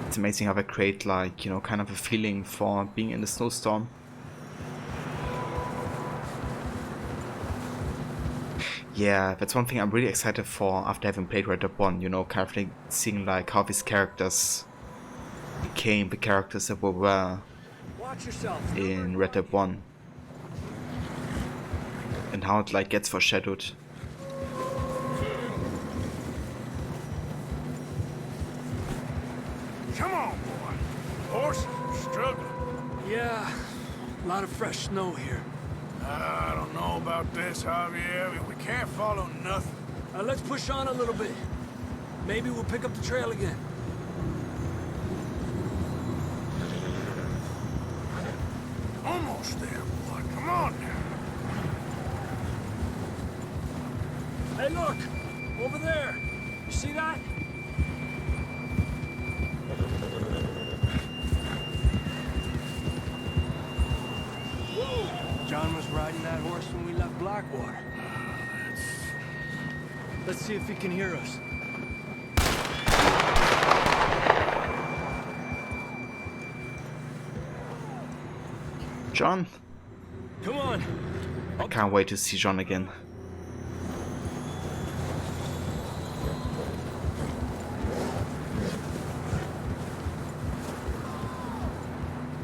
Speaker 4: It's amazing how they create, like, you know, kind of a feeling for being in the snowstorm. Yeah, that's one thing I'm really excited for after having played Red Dead 1, you know, kind of like seeing like how these characters became the characters that we were in Red Dead 1. And how it like gets foreshadowed.
Speaker 1: Come on, boy. Horses are struggling.
Speaker 12: Yeah, a lot of fresh snow here.
Speaker 1: I don't know about this, Javier. We can't follow nothing.
Speaker 12: Let's push on a little bit. Maybe we'll pick up the trail again.
Speaker 1: Almost there, boy. Come on now.
Speaker 12: Hey, look! Over there! You see that? Whoa! John was riding that horse when we left Blackwater. Let's see if he can hear us.
Speaker 4: John?
Speaker 12: Come on!
Speaker 4: I can't wait to see John again.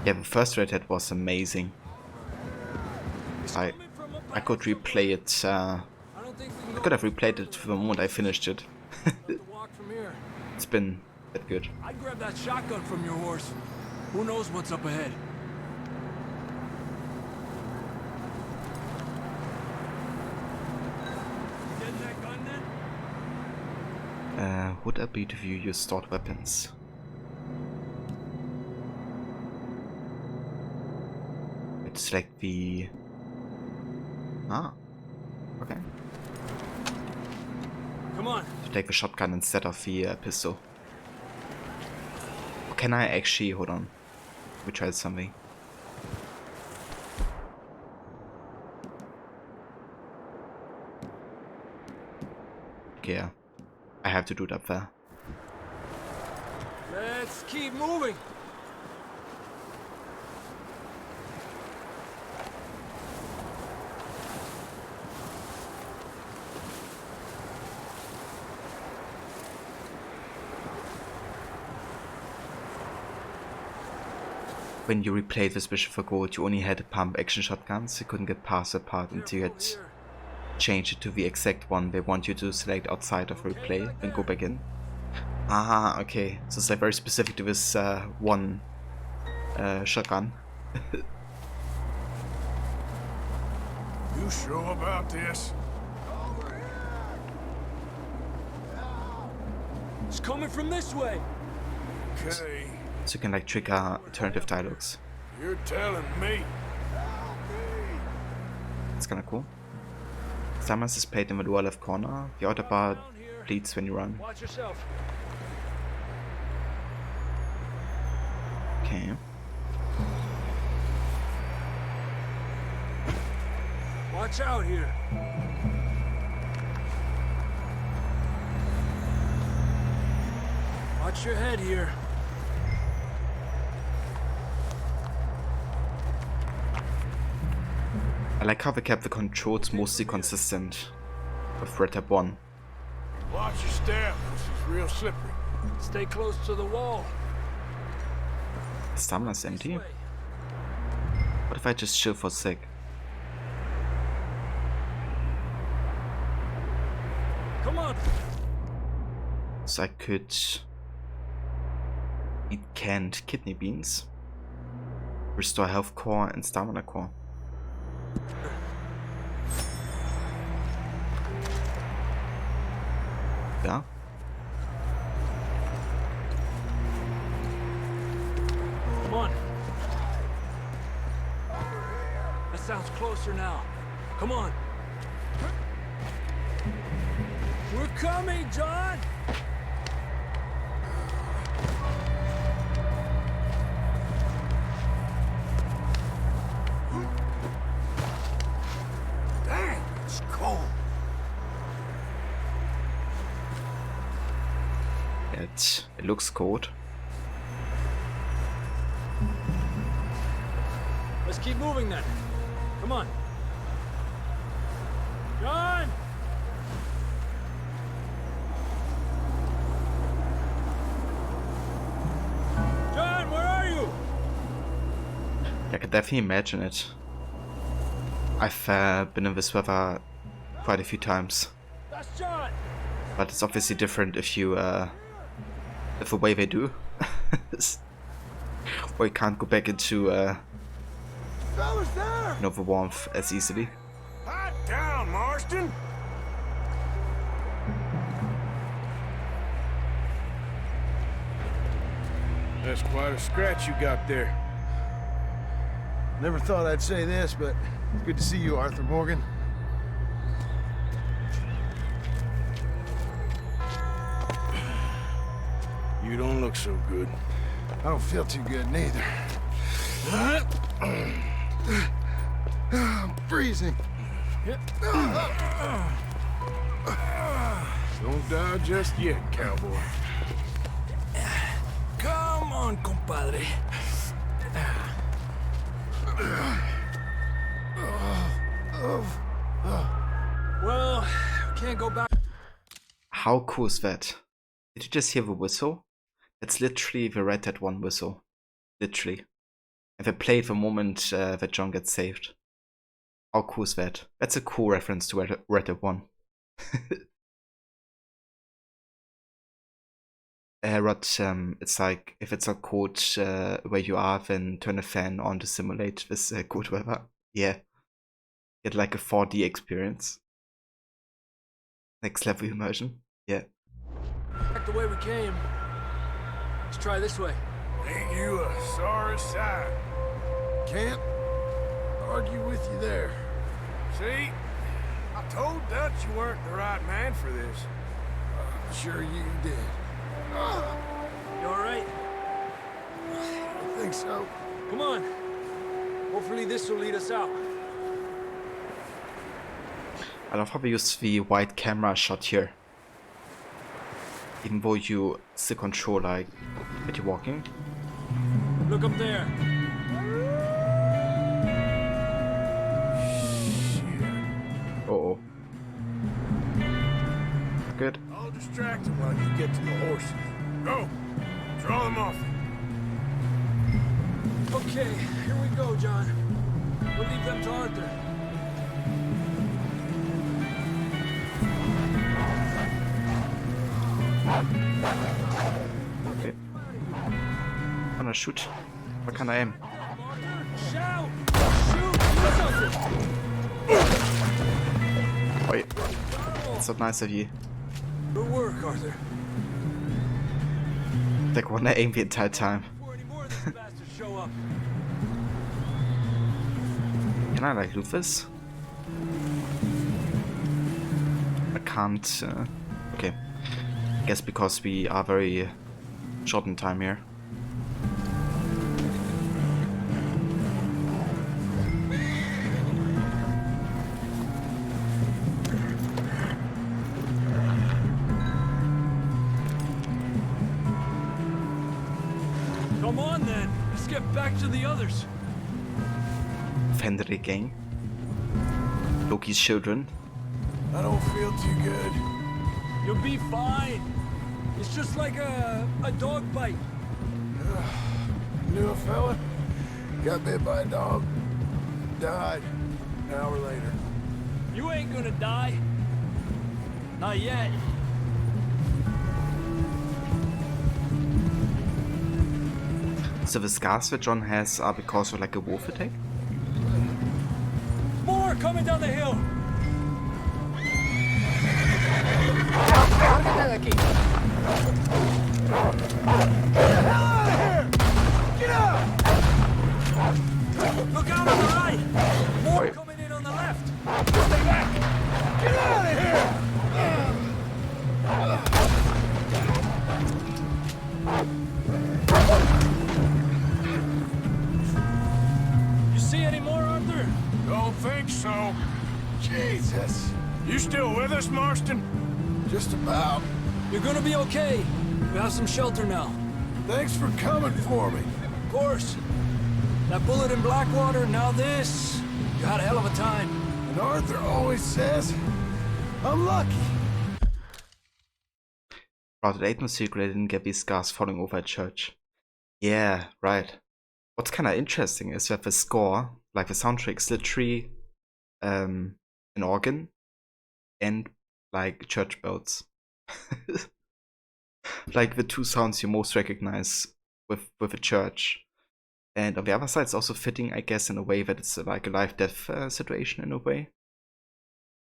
Speaker 4: Yeah, the first Red Dead was amazing. I could replay it. I could have replayed it the moment I finished it. It's been that good.
Speaker 12: I'd grab that shotgun from your horse. Who knows what's up ahead?
Speaker 4: Would I be to view your stored weapons? Let's select the... Ah, okay.
Speaker 12: Come on.
Speaker 4: To take the shotgun instead of the pistol. Or can I actually... Hold on. We tried something. Okay, yeah. I have to do that there.
Speaker 12: Let's keep moving.
Speaker 4: When you replayed this mission for gold, you only had pump action shotguns. You couldn't get past that part until you had changed it to the exact one they want you to select outside of replay and go back in. Ah, okay. So it's like very specific to this one shotgun.
Speaker 1: You sure about this?
Speaker 12: It's coming from this way.
Speaker 1: Okay.
Speaker 4: So you can like trigger alternative dialogues.
Speaker 1: You're telling me.
Speaker 4: It's kinda cool. Stamina is played in the lower left corner. The outer bar bleeds when you run.
Speaker 12: Watch yourself.
Speaker 4: Okay.
Speaker 12: Watch out here. Watch your head here.
Speaker 4: I like how they kept the controls mostly consistent with Red Dead 1.
Speaker 1: Watch your step. This is real slippery.
Speaker 12: Stay close to the wall.
Speaker 4: Stamina's empty. What if I just chill for a sec?
Speaker 12: Come on.
Speaker 4: So I could eat canned kidney beans, restore health core and stamina core. Yeah.
Speaker 12: Come on. That sounds closer now. Come on. We're coming, John!
Speaker 1: Dang, it's cold.
Speaker 4: It looks cold.
Speaker 12: Let's keep moving then. Come on. John! John, where are you?
Speaker 4: I can definitely imagine it. I've been in this weather quite a few times.
Speaker 12: That's John!
Speaker 4: But it's obviously different if you, if the way they do. Or you can't go back into, you know, the warmth as easily.
Speaker 1: Hot down, Marston. That's quite a scratch you got there.
Speaker 14: Never thought I'd say this, but it's good to see you, Arthur Morgan.
Speaker 1: You don't look so good.
Speaker 14: I don't feel too good, neither. I'm freezing.
Speaker 1: Don't die just yet, cowboy.
Speaker 12: Come on, compadre. Well, can't go back.
Speaker 4: How cool is that? Did you just hear the whistle? That's literally the Red Dead 1 whistle. Literally. And they played the moment that John gets saved. How cool is that? That's a cool reference to Red Dead 1. Rod, it's like, if it's a cold where you are, then turn a fan on to simulate this cold weather. Yeah. Get like a 4D experience. Next level immersion. Yeah.
Speaker 12: Back to way we came. Let's try this way.
Speaker 1: Ain't you a sorry sight?
Speaker 14: Can't argue with you there.
Speaker 1: See? I told Dutch you weren't the right man for this.
Speaker 14: I'm sure you did.
Speaker 12: You alright?
Speaker 14: I think so.
Speaker 12: Come on. Hopefully this will lead us out.
Speaker 4: I love how we use the wide camera shot here. Even though you still control like when you're walking.
Speaker 12: Look up there.
Speaker 4: Uh-oh. Good.
Speaker 1: I'll distract him while you get to the horses. Go! Draw them off.
Speaker 12: Okay, here we go, John. We'll leave them to Arthur.
Speaker 4: Okay. Wanna shoot? Where can I aim?
Speaker 12: Shout! Shoot! Do something!
Speaker 4: Wait. That's not nice of you.
Speaker 12: Good work, Arthur.
Speaker 4: Like, wanna aim the entire time.
Speaker 12: Before any more of these bastards show up.
Speaker 4: Can I like loot this? I can't. Okay. I guess because we are very short in time here.
Speaker 12: Come on then. Let's get back to the others.
Speaker 4: Fenrir gang. Loki's children.
Speaker 14: I don't feel too good.
Speaker 12: You'll be fine. It's just like a dog bite.
Speaker 14: Knew a fella, got bit by a dog, died an hour later.
Speaker 12: You ain't gonna die. Not yet.
Speaker 4: So the scars that John has are because of like a wolf attack?
Speaker 12: More coming down the hill. Look out on the right! More coming in on the left! Stay back! Get out of here! You see any more, Arthur?
Speaker 1: Don't think so.
Speaker 14: Jesus.
Speaker 1: You still with us, Marston?
Speaker 14: Just about.
Speaker 12: You're gonna be okay. We have some shelter now.
Speaker 14: Thanks for coming for me.
Speaker 12: Of course. That bullet in Blackwater, now this. You had a hell of a time.
Speaker 14: And Arthur always says, I'm lucky.
Speaker 4: Right, it ain't no secret I didn't get these scars falling over at church. Yeah, right. What's kinda interesting is that the score, like the soundtrack's literally an organ and like church bells. Like the two sounds you most recognize with a church. And on the other side, it's also fitting, I guess, in a way that it's like a life-death situation in a way.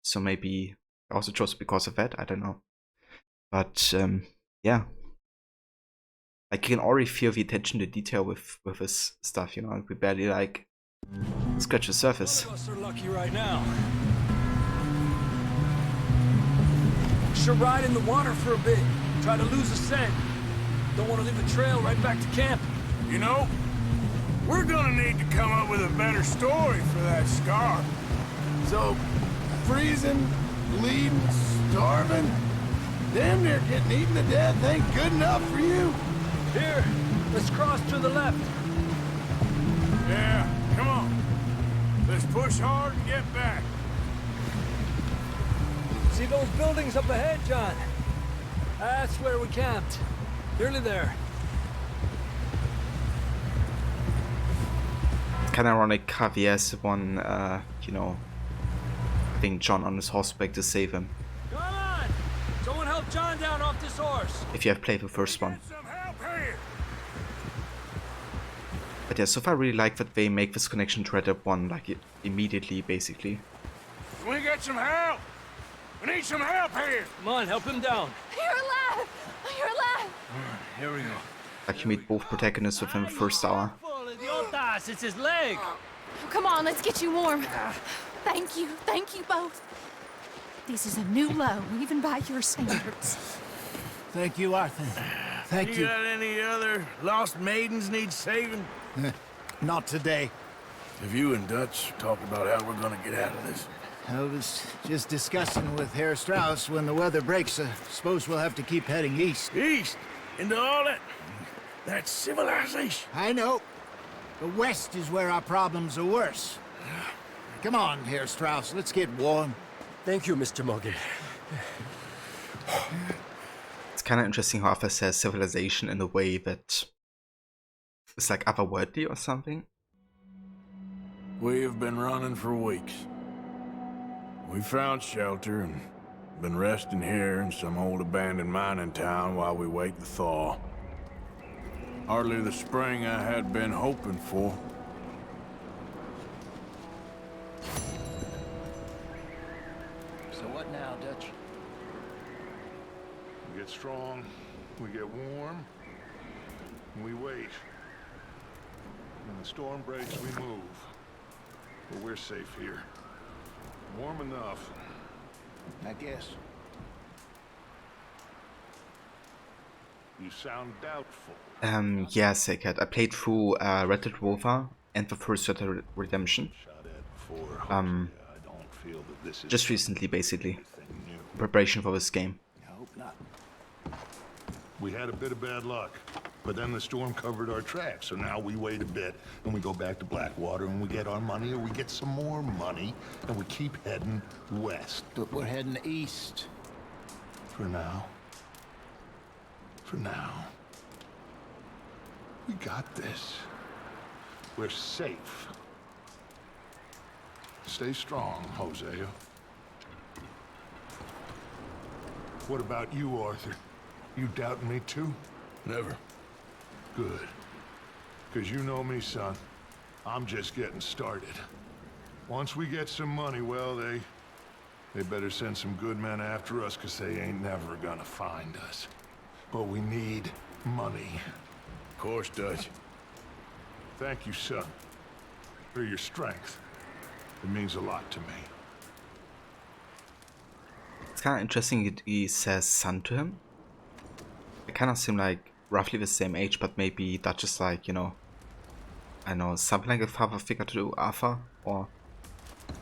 Speaker 4: So maybe I also chose because of that, I don't know. But yeah. Like you can already feel the attention to detail with this stuff, you know, we barely like scratch the surface.
Speaker 12: None of us are lucky right now. Should ride in the water for a bit. Try to lose a scent. Don't want to leave the trail right back to camp.
Speaker 1: You know, we're gonna need to come up with a better story for that scar.
Speaker 14: So, freezing, bleeding, starving, damn near getting eaten to death ain't good enough for you?
Speaker 12: Here, let's cross to the left.
Speaker 1: Yeah, come on. Let's push hard and get back.
Speaker 12: See those buildings up ahead, John? That's where we camped. Nearly there.
Speaker 4: It's kind of ironic Javier's the one, you know, putting John on his horseback to save him.
Speaker 12: Come on! Someone help John down off this horse.
Speaker 4: If you have played the first one.
Speaker 1: Some help here.
Speaker 4: But yeah, so far I really like that they make this connection to Red Dead 1 like immediately, basically.
Speaker 1: Can we get some help? We need some help here.
Speaker 12: Come on, help him down.
Speaker 6: You're alive! You're alive!
Speaker 12: Here we go.
Speaker 4: Like you meet both protagonists within the first hour.
Speaker 12: It's his leg.
Speaker 7: Come on, let's get you warm. Thank you both. This is a new low, even by your standards.
Speaker 5: Thank you, Arthur. Thank you.
Speaker 1: Got any other lost maidens need saving?
Speaker 5: Not today.
Speaker 1: Have you and Dutch talked about how we're gonna get out of this?
Speaker 5: I was just discussing with Herr Strauss when the weather breaks. I suppose we'll have to keep heading east.
Speaker 1: East? Into all that civilization?
Speaker 5: I know. The west is where our problems are worse. Come on, Herr Strauss, let's get warm.
Speaker 12: Thank you, Mr. Morgan.
Speaker 4: It's kind of interesting how Arthur says civilization in a way that is like otherworldly or something.
Speaker 1: We have been running for weeks. We found shelter and been resting here in some old abandoned mining town while we wait the thaw. Hardly the spring I had been hoping for.
Speaker 5: So what now, Dutch?
Speaker 2: We get strong, we get warm, and we wait. When the storm breaks, we move. But we're safe here. Warm enough.
Speaker 5: I guess.
Speaker 2: You sound doubtful.
Speaker 4: Yeah, Sacred. I played through Red Dead Revolver and the first Red Dead Redemption. Just recently, basically. In preparation for this game.
Speaker 5: I hope not.
Speaker 2: We had a bit of bad luck, but then the storm covered our tracks, so now we wait a bit, and we go back to Blackwater, and we get our money, or we get some more money, and we keep heading west.
Speaker 5: But we're heading east.
Speaker 2: For now. For now. We got this. We're safe. Stay strong, Hosea. What about you, Arthur? You doubting me too?
Speaker 1: Never.
Speaker 2: Good. Because you know me, son. I'm just getting started. Once we get some money, well, they better send some good men after us, because they ain't never gonna find us. But we need money.
Speaker 1: Of course, Dutch.
Speaker 2: Thank you, son, for your strength. It means a lot to me.
Speaker 4: It's kind of interesting he says son to him. They kind of seem like roughly the same age, but maybe Dutch is like, you know, I don't know, something like a father figure to Arthur, or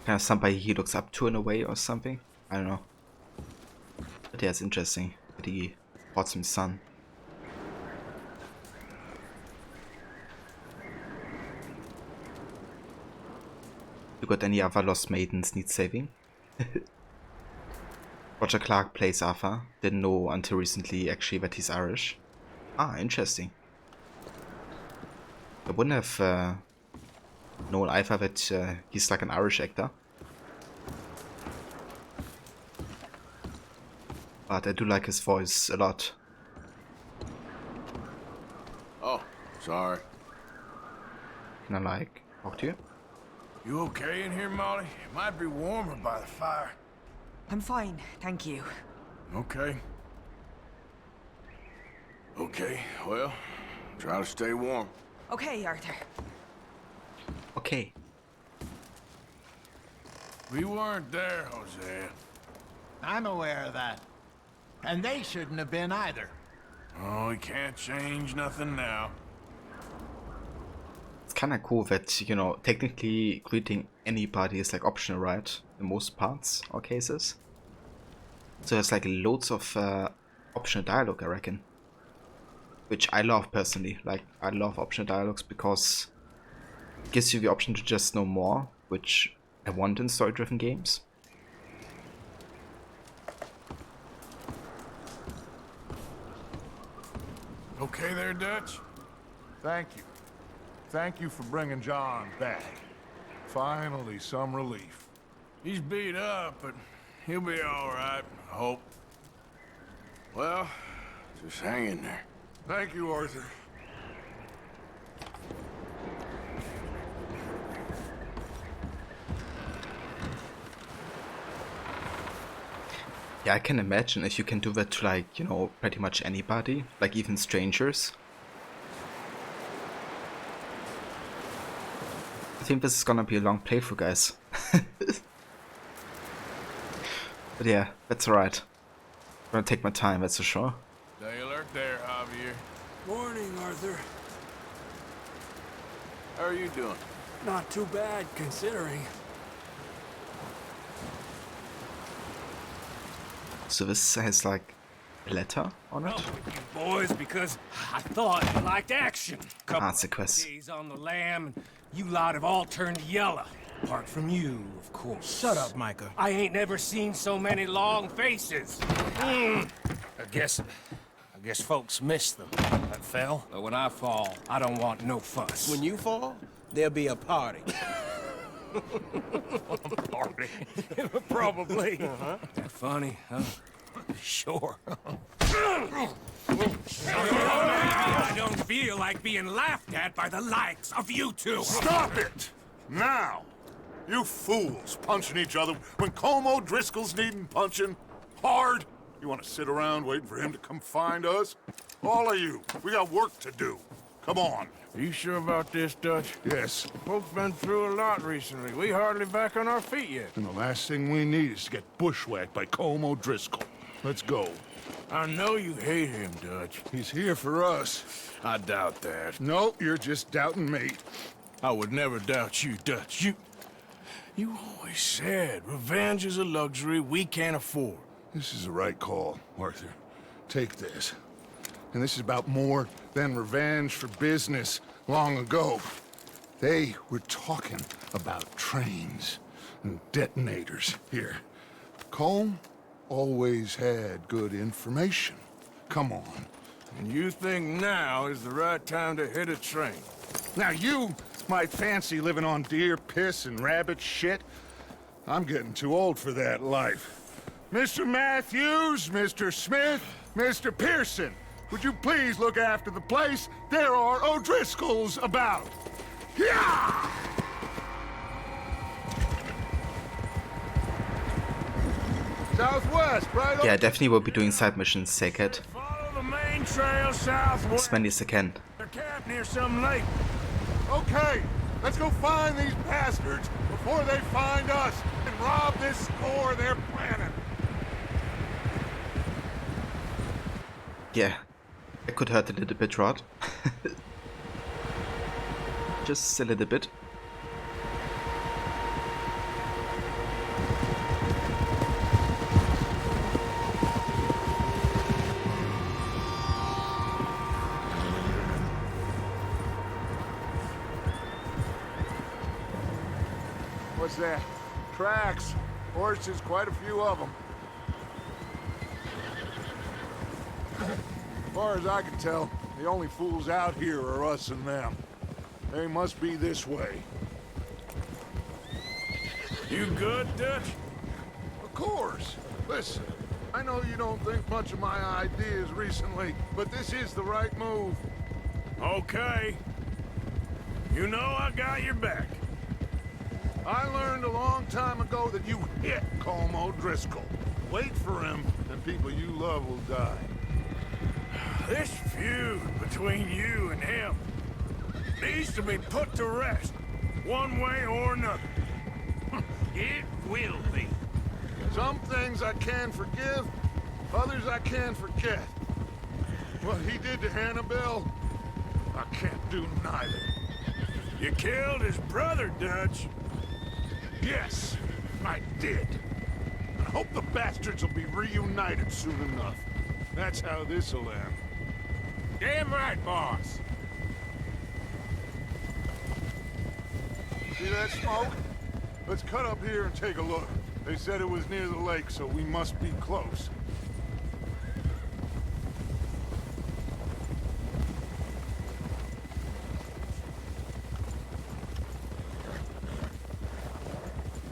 Speaker 4: kind of somebody he looks up to in a way or something. I don't know. But yeah, it's interesting that he calls him son. You got any other lost maidens need saving? Roger Clark plays Arthur. Didn't know until recently actually that he's Irish. Ah, interesting. I wouldn't have known either that he's like an Irish actor. But I do like his voice a lot.
Speaker 1: Oh, sorry.
Speaker 4: Can I like talk to you?
Speaker 1: You okay in here, Molly? It might be warmer by the fire.
Speaker 6: I'm fine, thank you.
Speaker 1: Okay. Okay, well, try to stay warm.
Speaker 6: Okay, Arthur.
Speaker 4: Okay.
Speaker 1: We weren't there, Hosea.
Speaker 5: I'm aware of that. And they shouldn't have been either.
Speaker 1: Oh, we can't change nothing now.
Speaker 4: It's kind of cool that, you know, technically greeting anybody is like optional, right? In most parts or cases. So there's like loads of optional dialogue, I reckon. Which I love personally. Like, I love optional dialogues because it gives you the option to just know more, which I want in story-driven games.
Speaker 1: Okay there, Dutch?
Speaker 2: Thank you. Thank you for bringing John back. Finally, some relief.
Speaker 1: He's beat up, but he'll be all right, I hope. Well, just hang in there.
Speaker 2: Thank you, Arthur.
Speaker 4: Yeah, I can imagine if you can do that to, like, you know, pretty much anybody, like even strangers. I think this is gonna be a long playthrough, guys. But yeah, that's alright. I'm gonna take my time, that's for sure.
Speaker 1: Stay alert there, Javier.
Speaker 12: Morning, Arthur.
Speaker 1: How are you doing?
Speaker 12: Not too bad, considering.
Speaker 4: So this has like a letter on it.
Speaker 15: Boys, because I thought you liked action.
Speaker 4: Ah, it's a quest.
Speaker 15: Days on the lam, and you lot have all turned yellow. Apart from you, of course.
Speaker 5: Shut up, Micah.
Speaker 15: I ain't never seen so many long faces. I guess folks miss them. That fell. But when I fall, I don't want no fuss.
Speaker 5: When you fall, there'll be a party.
Speaker 15: Party? Probably. That funny, huh? Sure. I don't feel like being laughed at by the likes of you two.
Speaker 8: Stop it! Now! You fools punching each other when Colm O'Driscoll's needing punching hard. You want to sit around waiting for him to come find us? All of you, we got work to do. Come on.
Speaker 1: Are you sure about this, Dutch?
Speaker 8: Yes.
Speaker 1: Folks been through a lot recently. We hardly back on our feet yet.
Speaker 8: And the last thing we need is to get bushwhacked by Colm O'Driscoll. Let's go.
Speaker 1: I know you hate him, Dutch.
Speaker 8: He's here for us.
Speaker 1: I doubt that.
Speaker 8: No, you're just doubting me.
Speaker 1: I would never doubt you, Dutch. You always said revenge is a luxury we can't afford.
Speaker 8: This is the right call, Arthur. Take this. And this is about more than revenge for business long ago. They were talking about trains and detonators here. Colm always had good information. Come on.
Speaker 1: And you think now is the right time to hit a train?
Speaker 8: Now you might fancy living on deer piss and rabbit shit. I'm getting too old for that life. Mr. Matthews, Mr. Smith, Mr. Pearson, would you please look after the place? There are O'Driscolls about. Yeah! Southwest, right?
Speaker 4: Yeah, definitely will be doing side missions, Sackhead.
Speaker 1: Follow the main trail southwest.
Speaker 4: As many as I can.
Speaker 1: They're camped near some lake.
Speaker 8: Okay, let's go find these bastards before they find us and rob this store they're planning.
Speaker 4: Yeah, it could hurt a little bit, Rod. Just a little bit.
Speaker 8: What's that? Tracks. Horses, quite a few of them. As far as I can tell, the only fools out here are us and them. They must be this way.
Speaker 1: You good, Dutch?
Speaker 8: Of course. Listen, I know you don't think much of my ideas recently, but this is the right move.
Speaker 1: Okay. You know I got your back.
Speaker 8: I learned a long time ago that you hit Colm O'Driscoll. Wait for him, and people you love will die.
Speaker 1: This feud between you and him needs to be put to rest, one way or another. It will be.
Speaker 8: Some things I can forgive, others I can forget. What he did to Annabelle, I can't do neither.
Speaker 1: You killed his brother, Dutch.
Speaker 8: Yes, I did. I hope the bastards will be reunited soon enough. That's how this'll end.
Speaker 1: Damn right, boss.
Speaker 8: See that smoke? Let's cut up here and take a look. They said it was near the lake, so we must be close.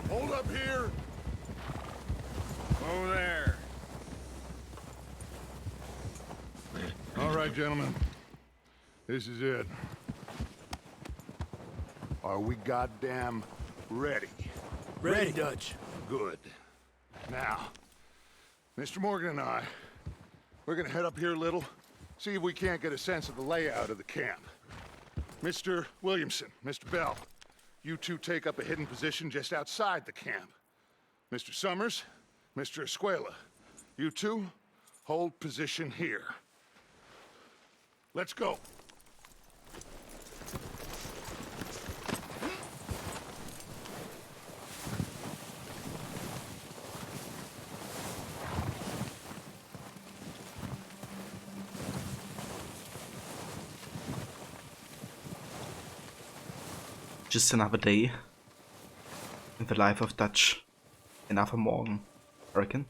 Speaker 8: Hold up here.
Speaker 1: Over there.
Speaker 8: All right, gentlemen. This is it. Are we goddamn ready?
Speaker 5: Ready, Dutch.
Speaker 8: Good. Now, Mr. Morgan and I, we're gonna head up here a little, see if we can't get a sense of the layout of the camp. Mr. Williamson, Mr. Bell, you two take up a hidden position just outside the camp. Mr. Summers, Mr. Escuela, you two hold position here. Let's go.
Speaker 4: Just another day in the life of Dutch. Another morgen, I reckon.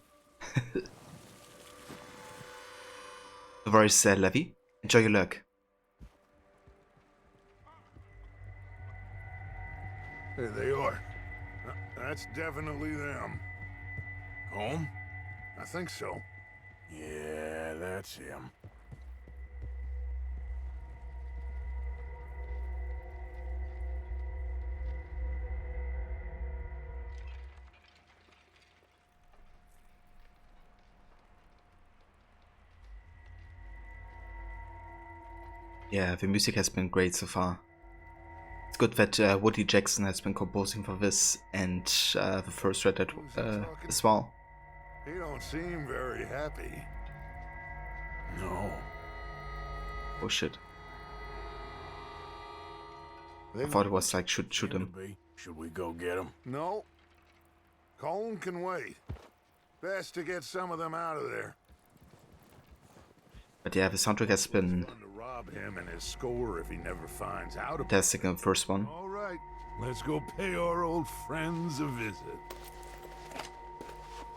Speaker 4: Very sad, Levy. Enjoy your luck.
Speaker 8: There they are. That's definitely them.
Speaker 1: Home?
Speaker 8: I think so.
Speaker 1: Yeah, that's him.
Speaker 4: Yeah, the music has been great so far. It's good that Woody Jackson has been composing for this and the first Red Dead as well.
Speaker 8: He don't seem very happy.
Speaker 1: No.
Speaker 4: Oh shit. I thought it was like shoot him.
Speaker 1: Should we go get him?
Speaker 8: No. Colin can wait. Best to get some of them out of there.
Speaker 4: But yeah, the soundtrack has been
Speaker 8: Rob him and his score if he never finds out about
Speaker 4: fantastic in the first one.
Speaker 8: All right, let's go pay our old friends a visit.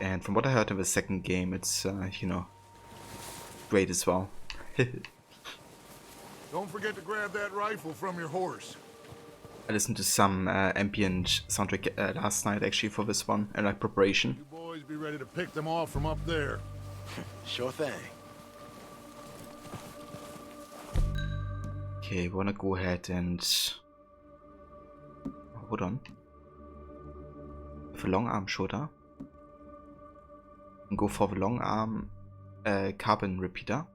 Speaker 4: And from what I heard in the second game, it's, you know, great as well.
Speaker 8: Don't forget to grab that rifle from your horse.
Speaker 4: I listened to some ambient soundtrack last night actually for this one, and like preparation.
Speaker 8: You boys be ready to pick them off from up there.
Speaker 14: Sure thing.
Speaker 4: Okay, we wanna go ahead and hold on. For long arm shooter. And go for the long arm carbon repeater.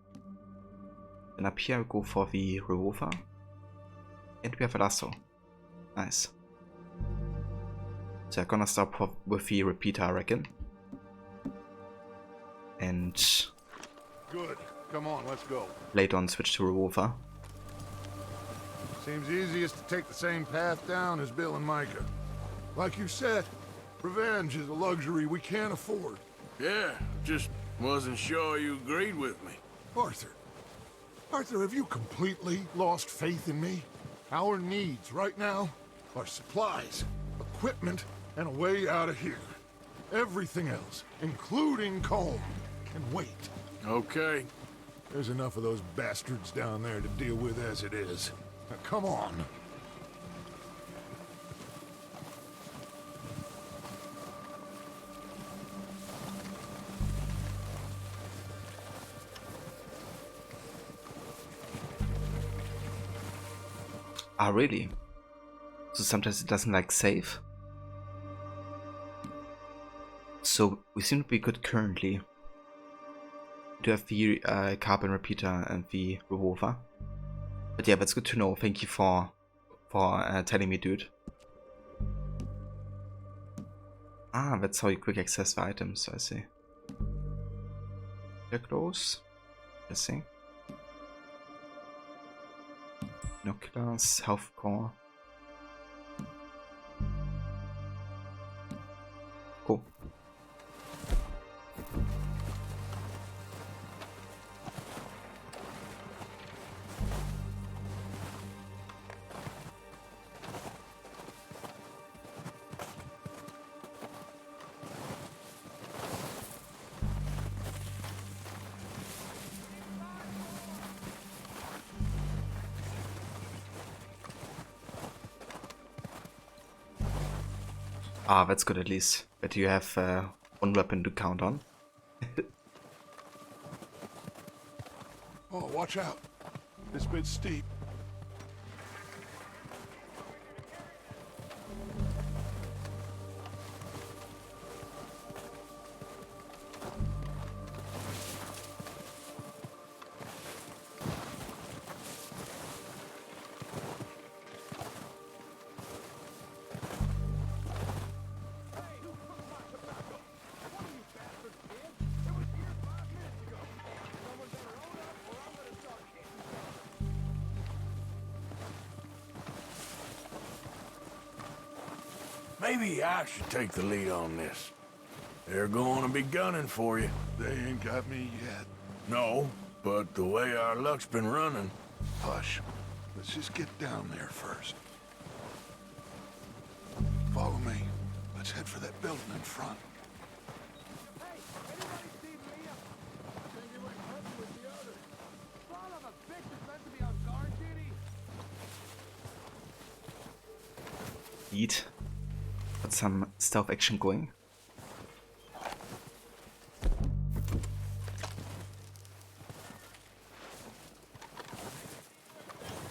Speaker 4: Then up here go for the revolver. And we have a lasso. Nice. So I'm gonna start with the repeater, I reckon. And
Speaker 8: good. Come on, let's go.
Speaker 4: Later on switch to revolver.
Speaker 8: Seems easiest to take the same path down as Bill and Micah. Like you said, revenge is a luxury we can't afford.
Speaker 1: Yeah, just wasn't sure you agreed with me.
Speaker 8: Arthur. Arthur, have you completely lost faith in me? Our needs right now are supplies, equipment, and a way out of here. Everything else, including Colm, can wait.
Speaker 1: Okay.
Speaker 8: There's enough of those bastards down there to deal with as it is. Now, come on.
Speaker 4: Ah, really? So sometimes it doesn't like save? So we seem to be good currently. We do have the carbon repeater and the revolver. But yeah, that's good to know. Thank you for telling me, dude. Ah, that's how you quick access the items, I see. They're close. I see. Binoculars, health core. Cool. Ah, that's good at least. But you have one weapon to count on.
Speaker 8: Oh, watch out. This bit's steep.
Speaker 1: Maybe I should take the lead on this. They're going to be gunning for you.
Speaker 2: They ain't got me yet.
Speaker 1: No, but the way our luck's been running...
Speaker 2: Hush. Let's just get down there first. Follow me. Let's head for that building in front.
Speaker 4: Eat. Got some stealth action going.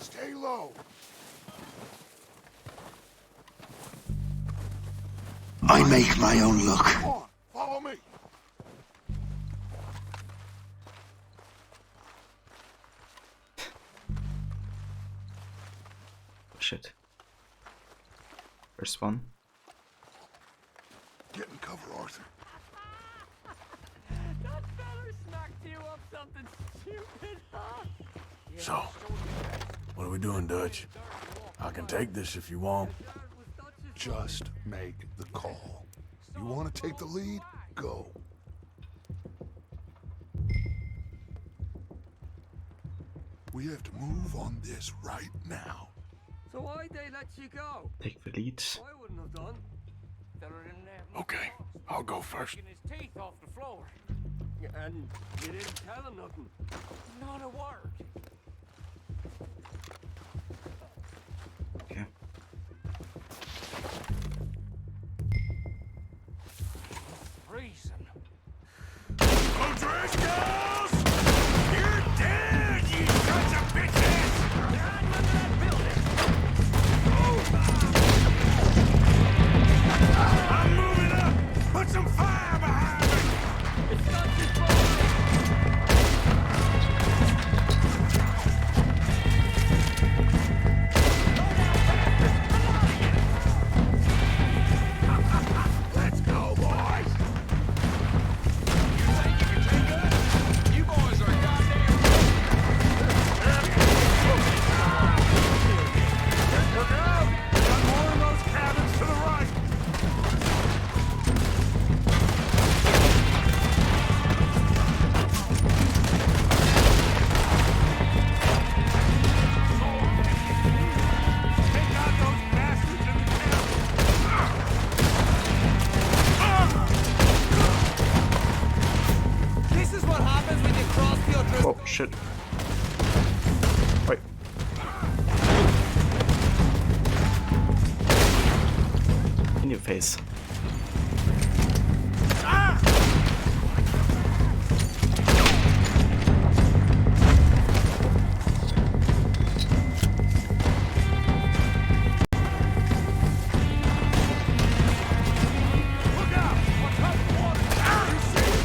Speaker 2: Stay low.
Speaker 14: I make my own luck.
Speaker 2: Come on, follow me.
Speaker 4: Shit. First one.
Speaker 2: Get in cover, Arthur.
Speaker 10: That feller smacked you up something stupid, huh?
Speaker 1: So, what are we doing, Dutch? I can take this if you want.
Speaker 2: Just make the call. You want to take the lead? Go. We have to move on this right now.
Speaker 10: So why'd they let you go?
Speaker 4: Take the lead.
Speaker 10: I wouldn't have done. Feller in there.
Speaker 1: Okay, I'll go first.
Speaker 10: Taking his teeth off the floor. And you didn't tell him nothing. Not a word.
Speaker 4: Okay.
Speaker 10: Freezing.
Speaker 1: O'Driscolls! You're dead, you sons of bitches!
Speaker 10: Get under that building!
Speaker 1: I'm moving up! Put some fire behind me!
Speaker 10: It's not too far!
Speaker 1: Let's go, boys!
Speaker 10: You boys are goddamn...
Speaker 1: Look out! Got more of those cabins to the right! Take out those bastards in the
Speaker 10: This is what happens when you cross the O'Driscoll.
Speaker 4: Oh shit. Wait. In your face.
Speaker 1: Look out! What's up, water? You see it?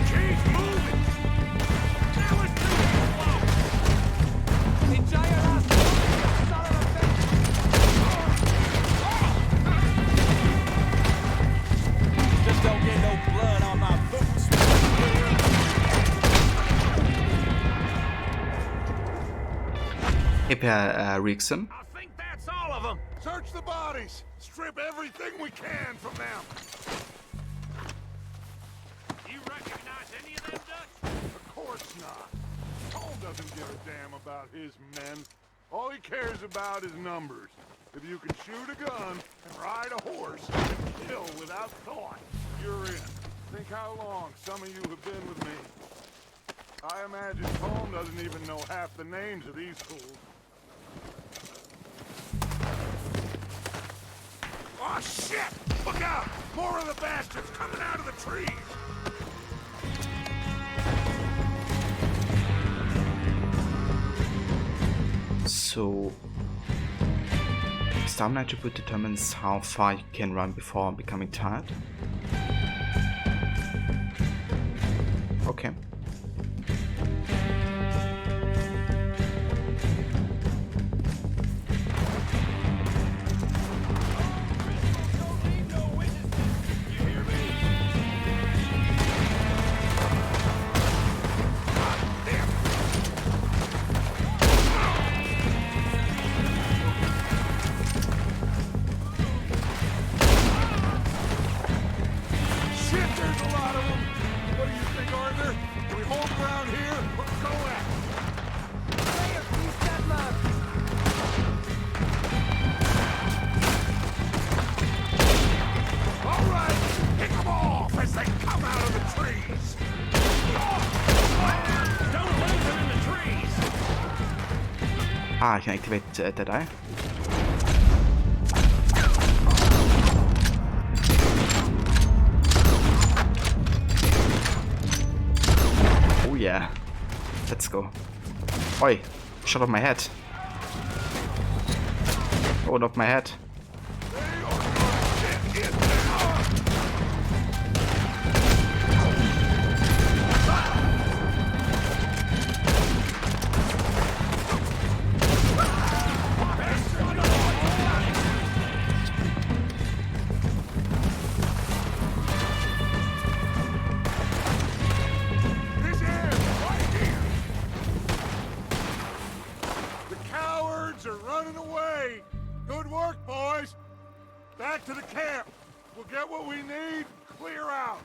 Speaker 1: Keep moving! Now it's too slow!
Speaker 10: Enjoy your last bullet, son of a bitch! Just don't get no blood on my boots.
Speaker 4: Hey, Per Rickson.
Speaker 1: I think that's all of them!
Speaker 2: Search the bodies. Strip everything we can from them.
Speaker 1: You recognize any of them, Dutch?
Speaker 2: Of course not. Paul doesn't give a damn about his men. All he cares about is numbers. If you can shoot a gun and ride a horse and kill without thought, you're in. Think how long some of you have been with me. I imagine Paul doesn't even know half the names of these fools.
Speaker 1: Oh, shit! Look out! More of the bastards coming out of the trees!
Speaker 4: So, stamina attribute determines how far you can run before becoming tired. Okay. Ah, I can activate Deadeye. Oh yeah. Let's go. Oi! Shot off my head. Hold off my head.
Speaker 8: Back to the camp. We'll get what we need. Clear out.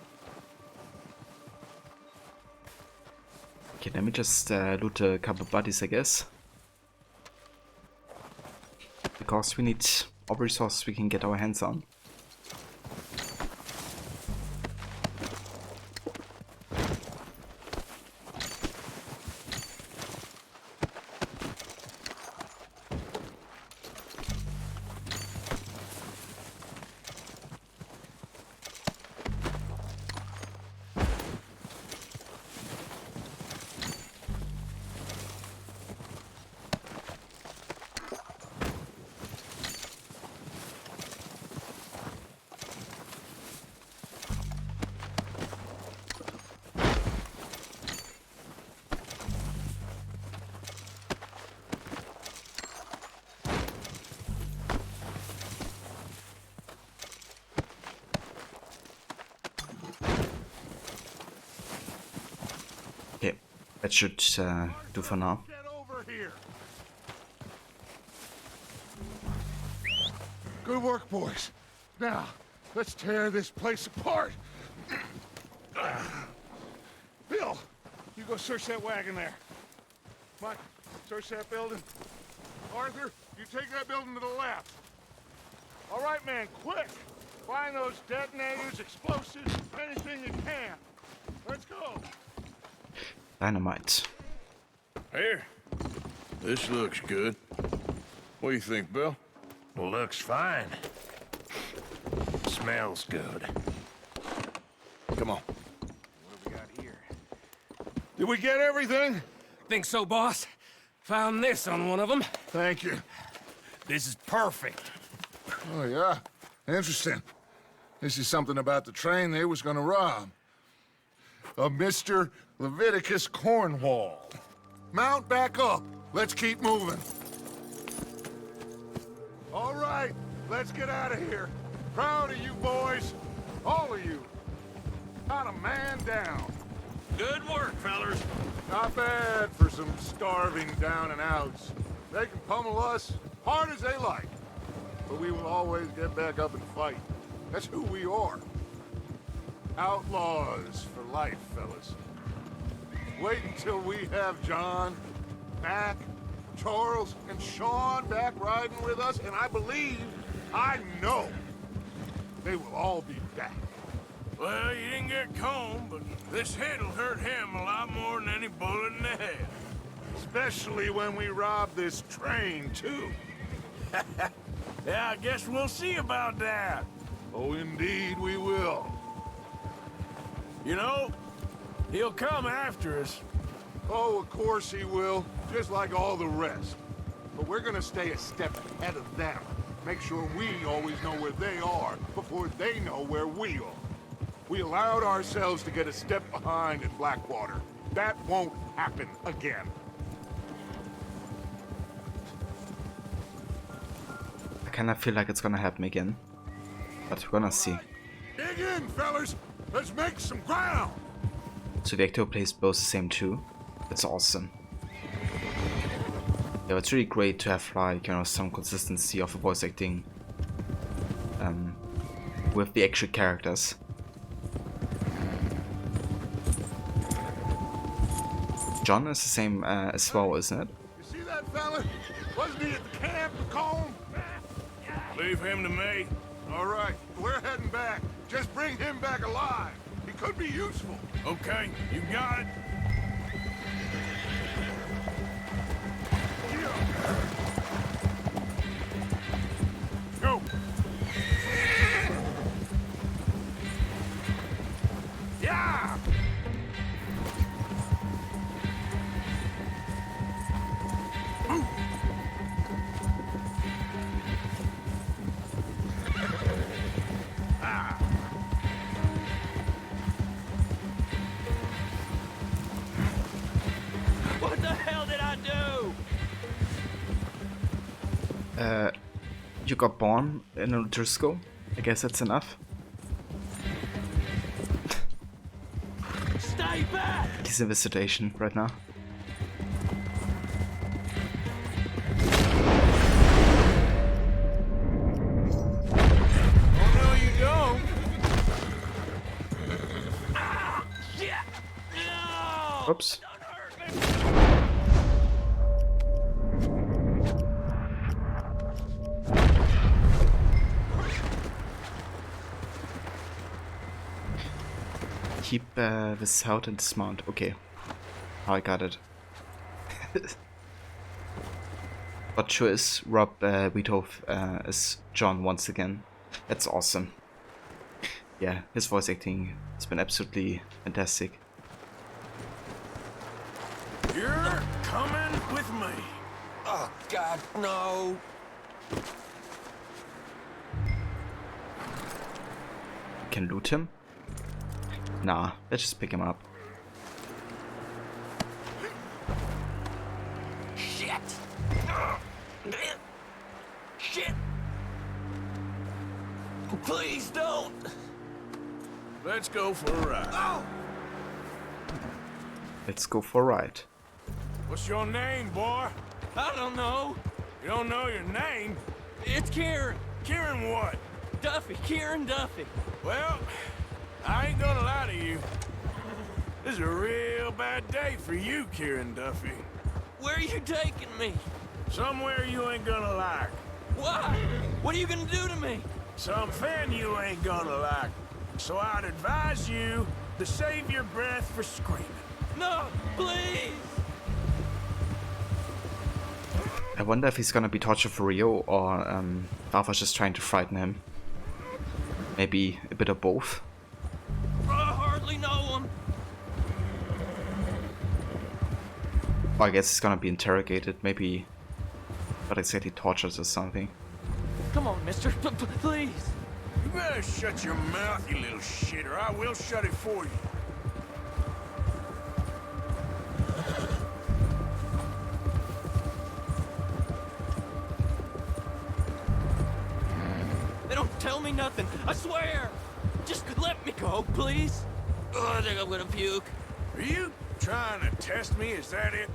Speaker 4: Okay, let me just loot a couple bodies, I guess. Because we need all resources we can get our hands on. Okay, that should do for now.
Speaker 8: Get over here. Good work, boys. Now, let's tear this place apart. Bill, you go search that wagon there. Mike, search that building. Arthur, you take that building to the left. All right, man, quick. Find those detonators, explosives, anything you can. Let's go.
Speaker 4: Dynamite.
Speaker 1: Here. This looks good. What do you think, Bill?
Speaker 15: Looks fine. Smells good.
Speaker 1: Come on.
Speaker 15: What do we got here?
Speaker 8: Did we get everything?
Speaker 15: Think so, boss. Found this on one of them.
Speaker 8: Thank you.
Speaker 15: This is perfect.
Speaker 8: Oh, yeah? Interesting. This is something about the train they was gonna rob. A Mr. Leviticus Cornwall. Mount back up. Let's keep moving. All right, let's get out of here. Proud of you boys. All of you. Not a man down.
Speaker 15: Good work, fellers.
Speaker 8: Not bad for some starving down and outs. They can pummel us hard as they like. But we will always get back up and fight. That's who we are. Outlaws for life, fellas. Wait until we have John back, Charles and Sean back riding with us, and I know, they will all be back.
Speaker 1: Well, you didn't get Combe, but this hit'll hurt him a lot more than any bullet in the head.
Speaker 8: Especially when we rob this train, too.
Speaker 1: Yeah, I guess we'll see about that.
Speaker 8: Oh, indeed we will.
Speaker 1: You know, he'll come after us.
Speaker 8: Oh, of course he will, just like all the rest. But we're gonna stay a step ahead of them. Make sure we always know where they are before they know where we are. We allowed ourselves to get a step behind in Blackwater. That won't happen again.
Speaker 4: I kinda feel like it's gonna happen again. But we're gonna see.
Speaker 8: Dig in, fellas! Let's make some ground!
Speaker 4: So the actor plays both the same too. That's awesome. Yeah, it's really great to have like, you know, some consistency of the voice acting with the actual characters. John is the same as well, isn't it?
Speaker 8: You see that fella? Wasn't he at the camp, Combe?
Speaker 1: Leave him to me.
Speaker 8: All right, we're heading back. Just bring him back alive. He could be useful.
Speaker 1: Okay, you got it.
Speaker 8: Yeah.
Speaker 4: You got born in Driscoll. I guess that's enough.
Speaker 12: Stay back!
Speaker 4: He's in visitation right now.
Speaker 1: Oh no, you don't.
Speaker 4: Oops. Keep this out and dismount. Okay. I got it. But sure is Rob Wiedhoff as John once again. That's awesome. Yeah, his voice acting has been absolutely fantastic.
Speaker 1: You're coming with me.
Speaker 12: Oh, God, no.
Speaker 4: Can loot him? Nah, let's just pick him up.
Speaker 12: Shit! Shit! Please don't!
Speaker 1: Let's go for a ride.
Speaker 12: Oh.
Speaker 4: Let's go for a ride.
Speaker 1: What's your name, boy?
Speaker 9: I don't know.
Speaker 1: You don't know your name?
Speaker 9: It's Kieran.
Speaker 1: Kieran what?
Speaker 9: Duffy. Kieran Duffy.
Speaker 1: Well, I ain't gonna lie to you. This is a real bad day for you, Kieran Duffy.
Speaker 9: Where are you taking me?
Speaker 1: Somewhere you ain't gonna like.
Speaker 9: Why? What are you gonna do to me?
Speaker 1: Something you ain't gonna like. So I'd advise you to save your breath for screaming.
Speaker 9: No, please!
Speaker 4: I wonder if he's gonna be tortured for Rio or Rafa's just trying to frighten him. Maybe a bit of both.
Speaker 9: I hardly know him.
Speaker 4: Or I guess he's gonna be interrogated, maybe not exactly tortured or something.
Speaker 9: Come on, mister, please.
Speaker 1: You better shut your mouth, you little shit, or I will shut it for you.
Speaker 9: They don't tell me nothing, I swear. Just let me go, please. Oh, I think I'm gonna puke.
Speaker 1: Are you trying to test me, is that it?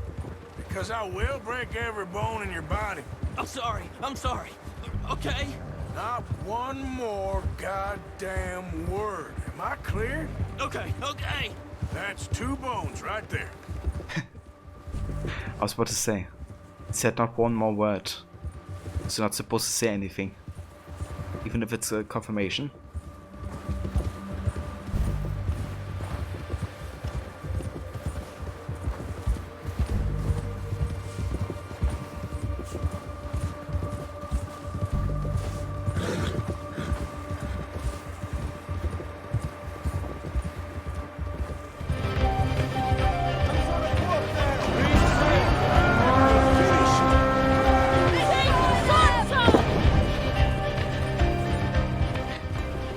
Speaker 1: Because I will break every bone in your body.
Speaker 9: I'm sorry, okay?
Speaker 1: Not one more goddamn word. Am I clear?
Speaker 9: Okay.
Speaker 1: That's 2 bones right there.
Speaker 4: I was about to say, he said not one more word. So not supposed to say anything. Even if it's a confirmation.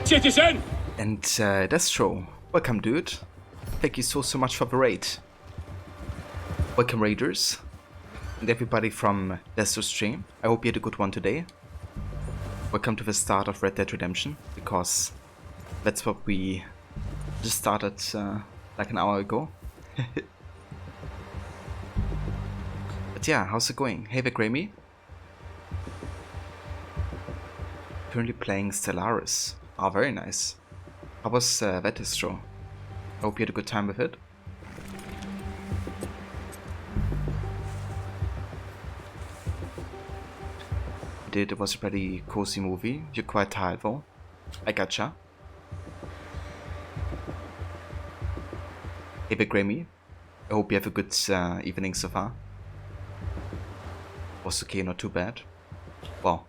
Speaker 1: Citizen!
Speaker 4: And Destro, welcome dude. Thank you so much for the raid. Welcome raiders. And everybody from Destro's stream. I hope you had a good one today. Welcome to the start of Red Dead Redemption, because that's what we just started like an hour ago. But yeah, how's it going? Hey there, Grammy. Currently playing Stellaris. Ah, very nice. How was that distro? I hope you had a good time with it. It was a pretty cozy movie. You're quite tired though. I gotcha. Hey there, Grammy. I hope you have a good evening so far. Was okay, not too bad. Well,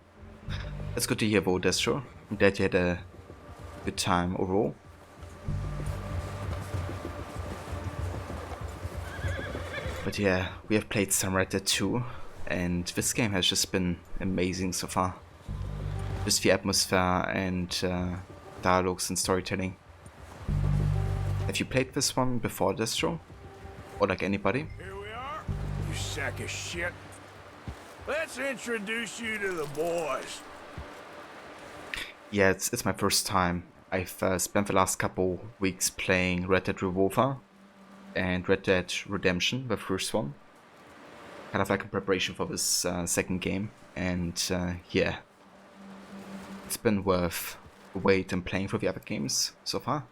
Speaker 4: that's good to hear though, Destro. I'm glad you had a good time overall. But yeah, we have played some Red Dead 2, and this game has just been amazing so far. Just the atmosphere and dialogues and storytelling. Have you played this one before, Destro? Or like anybody?
Speaker 1: Here we are, you sack of shit. Let's introduce you to the boys.
Speaker 4: Yeah, it's my first time. I've spent the last couple weeks playing Red Dead Revolver and Red Dead Redemption, the first one. Kind of like in preparation for this second game. And yeah, it's been worth the wait and playing for the other games so far.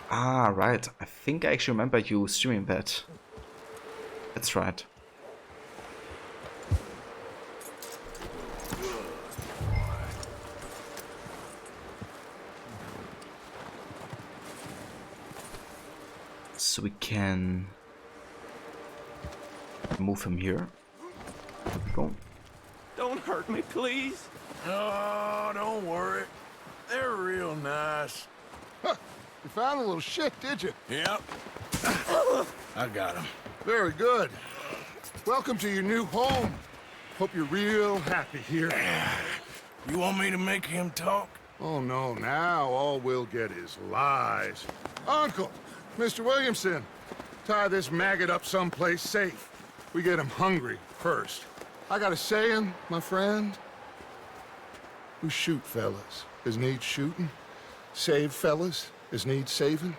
Speaker 4: Ah, right. I think I actually remember you streaming that. That's right. So we can move him here. There we go.
Speaker 9: Don't hurt me, please.
Speaker 14: Oh, don't worry. They're real nice.
Speaker 2: Huh. You found a little shit, did you?
Speaker 14: Yep. I got him.
Speaker 2: Very good. Welcome to your new home. Hope you're real happy here.
Speaker 1: You want me to make him talk?
Speaker 2: Oh, no. Now all we'll get is lies. Uncle, Mr. Williamson, tie this maggot up someplace safe. We get him hungry first. I got a saying, my friend. We shoot fellas as need shooting, save fellas as need saving,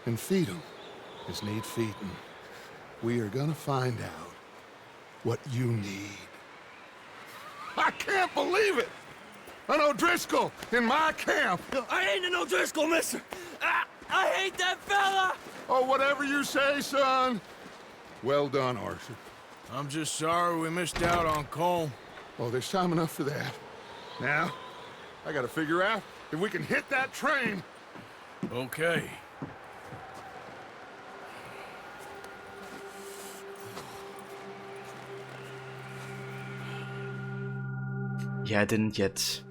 Speaker 2: and feed them as need feeding. We are gonna find out what you need. I can't believe it! An O'Driscoll in my camp!
Speaker 9: I ain't an O'Driscoll, mister! I hate that fella!
Speaker 2: Oh, whatever you say, son. Well done, Arthur.
Speaker 1: I'm just sorry we missed out on Colm.
Speaker 2: Oh, there's time enough for that. Now, I gotta figure out if we can hit that train.
Speaker 1: Okay.
Speaker 4: Yeah, I didn't yet.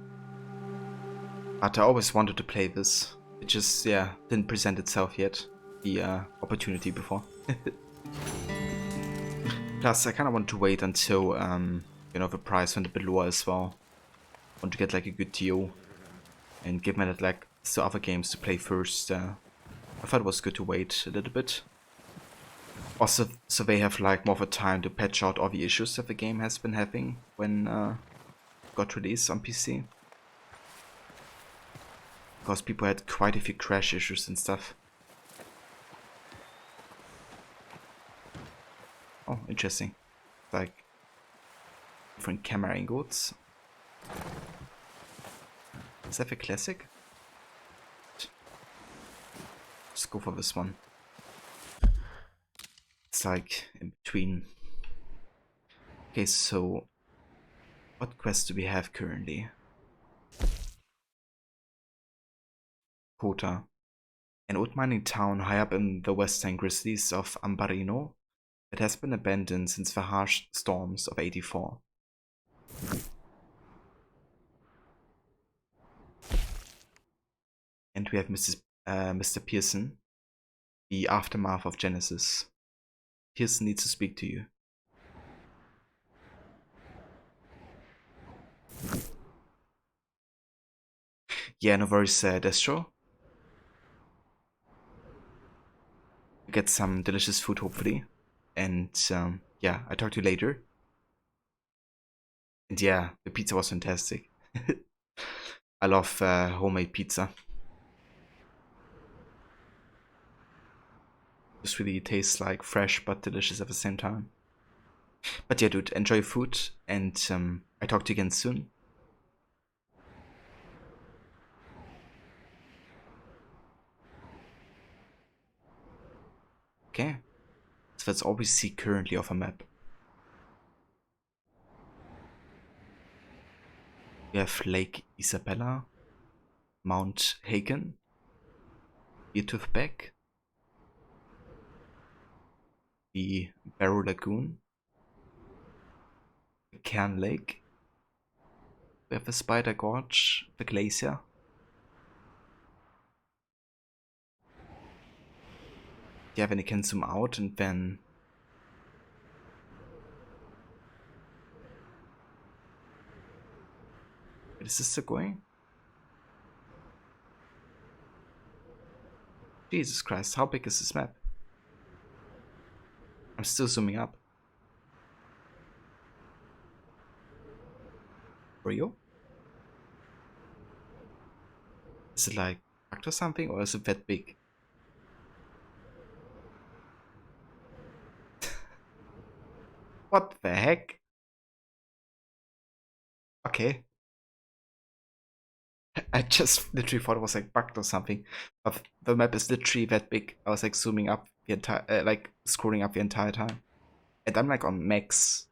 Speaker 4: But I always wanted to play this. It just, yeah, didn't present itself yet. The opportunity before. Plus, I kind of want to wait until, you know, the price went a bit lower as well. Want to get like a good deal. And give me that like the other games to play first. I thought it was good to wait a little bit. Also, so they have like more of a time to patch out all the issues that the game has been having when got released on PC. Because people had quite a few crash issues and stuff. Oh, interesting. Like different camera angles. Is that a classic? Let's go for this one. It's like in between. Okay, so what quests do we have currently? Kota, an old mining town high up in the western Grizzlies of Ambarino that has been abandoned since the harsh storms of '84. And we have Mr. Pearson, the aftermath of Genesis. Pearson needs to speak to you. Yeah, no worries, Destro. Get some delicious food, hopefully. And yeah, I'll talk to you later. And yeah, the pizza was fantastic. I love homemade pizza. Just really tastes like fresh but delicious at the same time. But yeah, dude, enjoy food, and I talk to you again soon. Okay, so that's all we see currently off a map. We have Lake Isabella, Mount Hagen, Beartooth Beck, the Barrow Lagoon, the Cairn Lake, we have the Spider Gorge, the glacier, yeah, then you can zoom out and then where is this still going? Jesus Christ, how big is this map? I'm still zooming up. Brio? Is it like or something, or is it that big? What the heck? Okay. I just literally thought it was like bugged or something. But the map is literally that big. I was like zooming up the entire, like scrolling up the entire time. And I'm like on max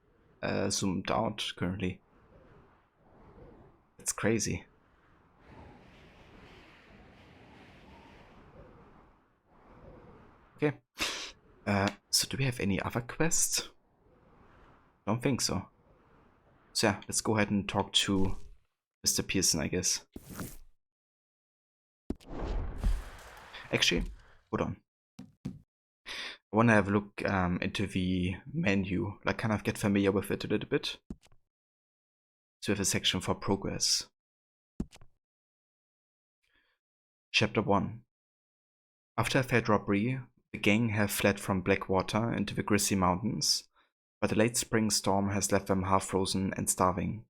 Speaker 4: zoomed out currently. It's crazy. Okay. So do we have any other quests? Don't think so. So yeah, let's go ahead and talk to Mr. Pearson, I guess. Actually, hold on. I want to have a look into the menu, like kind of get familiar with it a little bit. So we have a section for progress. Chapter 1. After a failed robbery, the gang have fled from Blackwater into the Grisly Mountains, but a late spring storm has left them half-frozen and starving.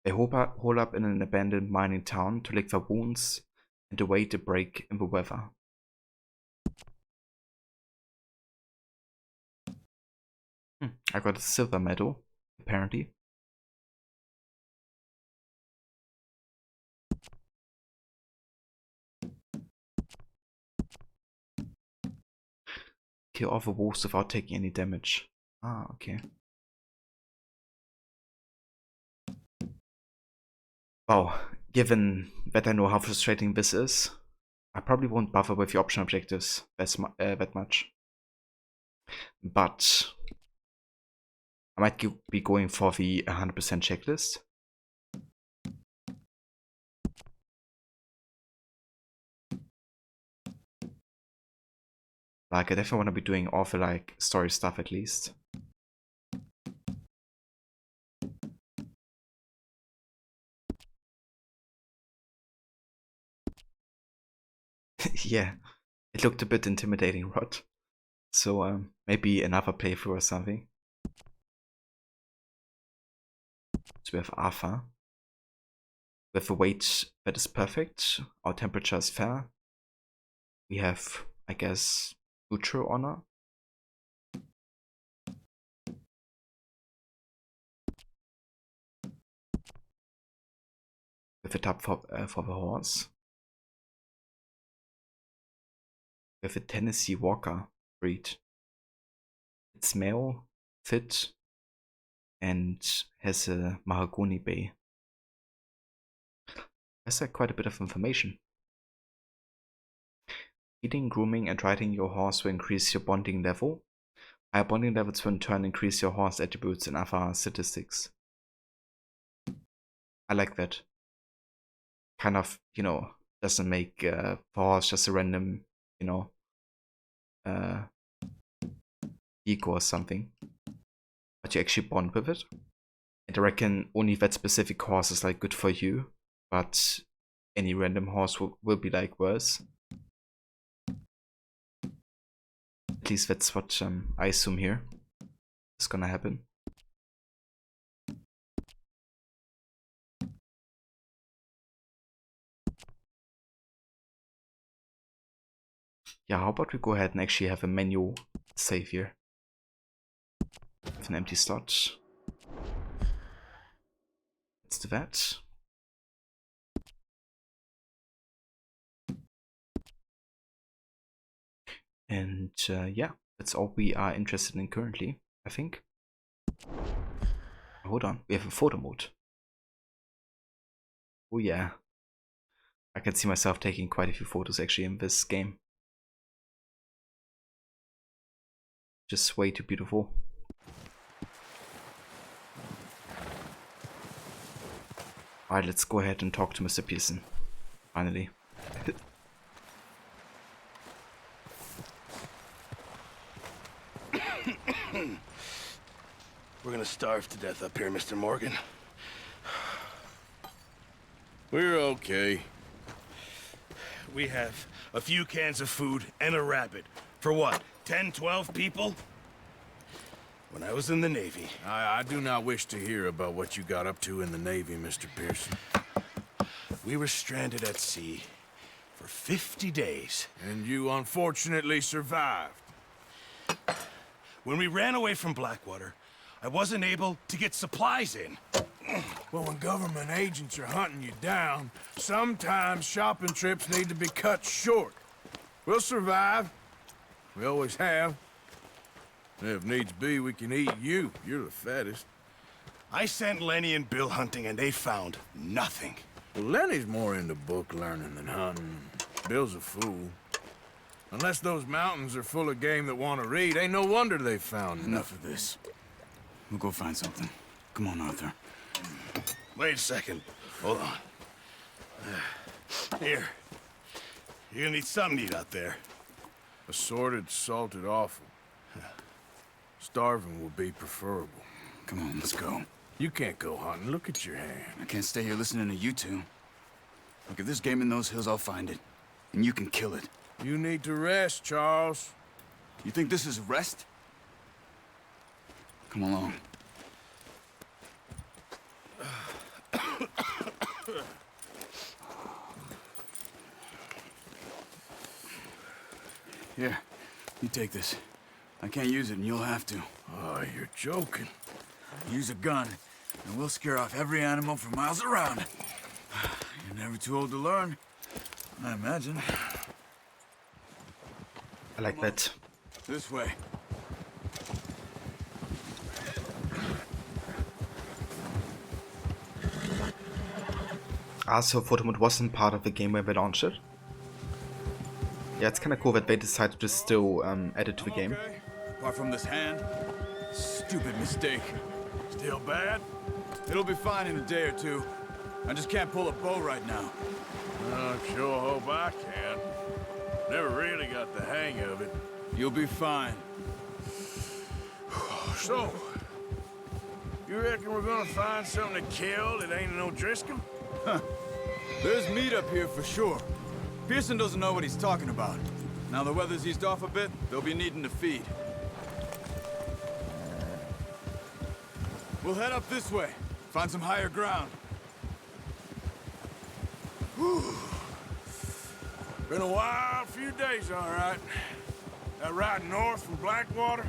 Speaker 4: They hole up in an abandoned mining town to lick their wounds and await a break in the weather. I got a silver medal, apparently. Kill all the wolves without taking any damage. Ah, okay. Wow, given that I know how frustrating this is, I probably won't bother with the option objectives that much. But I might be going for the 100% checklist. Like, I definitely want to be doing all the like story stuff at least. Yeah, it looked a bit intimidating, Rod. So maybe another playthrough or something. So we have Arthur. With a weight that is perfect, our temperature is fair. We have, I guess, neutral honor. With a tap for the horse. With a Tennessee Walker breed. It's male, fit, and has a mahogany bay. That's like quite a bit of information. Feeding, grooming, and riding your horse will increase your bonding level. Higher bonding levels will in turn increase your horse attributes and other statistics. I like that. Kind of, you know, doesn't make the horse just a random, you know, eco or something. But you actually bond with it. And I reckon only that specific horse is like good for you, but any random horse will be like worse. At least that's what I assume here is gonna happen. Yeah, how about we go ahead and actually have a manual save here. With an empty slot. Let's do that. And yeah, that's all we are interested in currently, I think. Hold on, we have a photo mode. Oh yeah. I can see myself taking quite a few photos actually in this game. Just way too beautiful. Alright, let's go ahead and talk to Mr. Pearson. Finally.
Speaker 14: We're gonna starve to death up here, Mr. Morgan.
Speaker 1: We're okay. We have a few cans of food and a rabbit. For what, 10, 12 people?
Speaker 16: when I was in the Navy.
Speaker 1: I do not wish to hear about what you got up to in the Navy, Mr. Pearson.
Speaker 16: We were stranded at sea for 50 days.
Speaker 1: And you unfortunately survived.
Speaker 16: When we ran away from Blackwater, I wasn't able to get supplies in.
Speaker 1: Well, when government agents are hunting you down, sometimes shopping trips need to be cut short. We'll survive. We always have. And if needs be, we can eat you. You're the fattest.
Speaker 16: I sent Lenny and Bill hunting, and they found nothing.
Speaker 1: Well, Lenny's more into book learning than hunting. Bill's a fool. Unless those mountains are full of game that want to read, ain't no wonder they found
Speaker 17: Enough of this. We'll go find something. Come on, Arthur.
Speaker 16: Wait a second. Hold on. Here. You're gonna need something to eat out there.
Speaker 1: Assorted, salted offal. Starving will be preferable.
Speaker 17: Come on, let's go.
Speaker 1: You can't go hunting. Look at your hand.
Speaker 17: I can't stay here listening to you two. Look, if there's game in those hills, I'll find it. And you can kill it.
Speaker 1: You need to rest, Charles.
Speaker 17: You think this is rest? Come along. Here, you take this. I can't use it, and you'll have to.
Speaker 1: Oh, you're joking.
Speaker 17: Use a gun, and we'll scare off every animal for miles around. You're never too old to learn, I imagine.
Speaker 4: I like that.
Speaker 17: This way.
Speaker 4: So Photomode wasn't part of the game when they launched it. Yeah, it's kind of cool that they decided to still add it to the game.
Speaker 17: Okay. Apart from this hand, stupid mistake.
Speaker 1: Still bad?
Speaker 17: It'll be fine in a day or two. I just can't pull a bow right now.
Speaker 1: I sure hope I can. Never really got the hang of it.
Speaker 17: You'll be fine.
Speaker 1: So, you reckon we're gonna find something to kill that ain't an O'Driscoll?
Speaker 17: Huh. There's meat up here for sure. Pearson doesn't know what he's talking about. Now the weather's eased off a bit, they'll be needing to feed. We'll head up this way. Find some higher ground.
Speaker 1: Whew. Been a wild few days, all right. That ride north from Blackwater,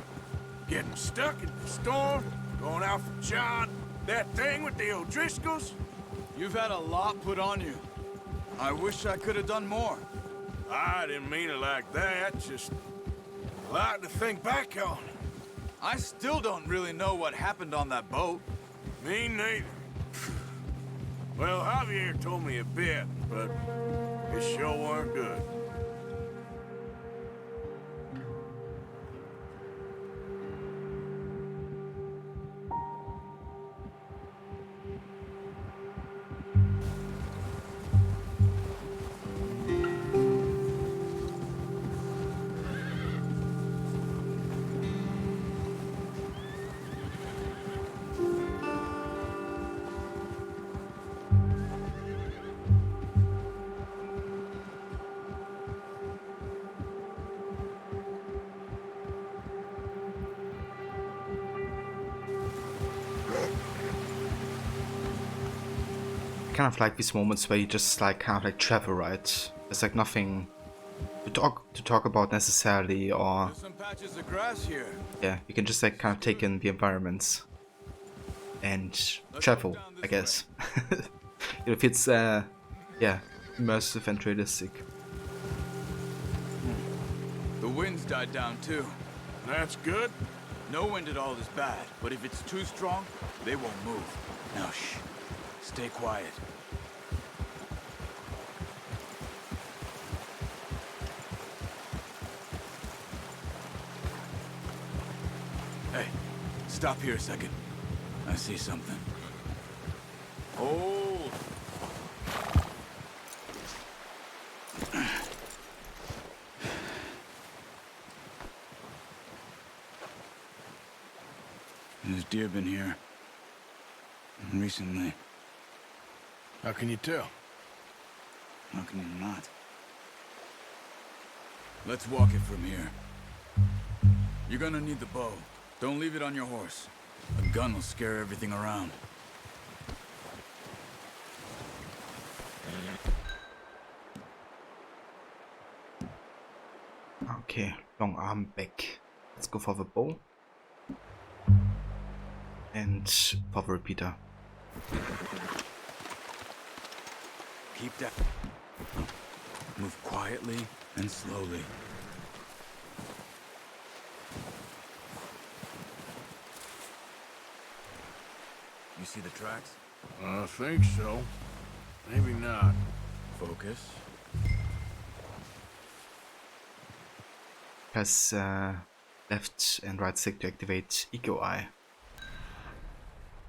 Speaker 1: getting stuck in the storm, going out for John, that thing with the O'Driscolls.
Speaker 17: You've had a lot put on you. I wish I could have done more.
Speaker 1: I didn't mean it like that, just a lot to think back on.
Speaker 17: I still don't really know what happened on that boat.
Speaker 1: Me neither. Well, Javier told me a bit, but it sure weren't good.
Speaker 4: Kind of like these moments where you just like kind of like travel, right? There's like nothing to talk about necessarily, or
Speaker 17: There's some patches of grass here.
Speaker 4: yeah, you can just like kind of take in the environments and travel, I guess. If it's yeah, immersive and realistic.
Speaker 17: The wind's died down too.
Speaker 1: That's good.
Speaker 17: No wind at all is bad, but if it's too strong, they won't move. Now shh. Stay quiet. Hey, stop here a second. I see something. Oh! There's deer been here. Recently.
Speaker 1: How can you tell?
Speaker 17: How can you not? Let's walk it from here. You're gonna need the bow. Don't leave it on your horse. A gun will scare everything around.
Speaker 4: Okay, long arm back. Let's go for the bow. And for the repeater.
Speaker 17: Keep that. Move quietly and slowly. You see the tracks?
Speaker 1: I think so. Maybe not.
Speaker 17: Focus.
Speaker 4: Press left and right stick to activate Eagle Eye.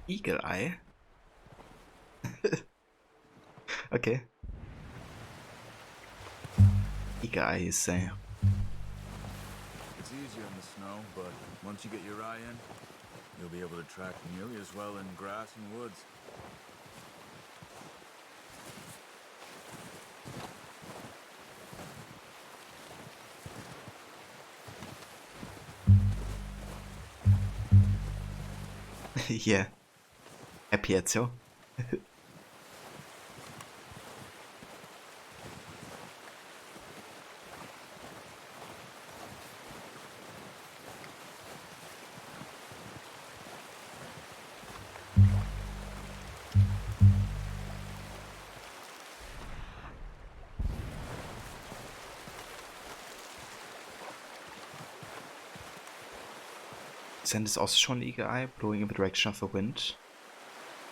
Speaker 4: Eagle Eye? Okay. Eagle Eye, you say.
Speaker 17: It's easier in the snow, but once you get your eye in, you'll be able to track nearly as well in grass and woods.
Speaker 4: Yeah. Happy Ezio. Sand is also shown Eagle Eye, blowing in the direction of the wind.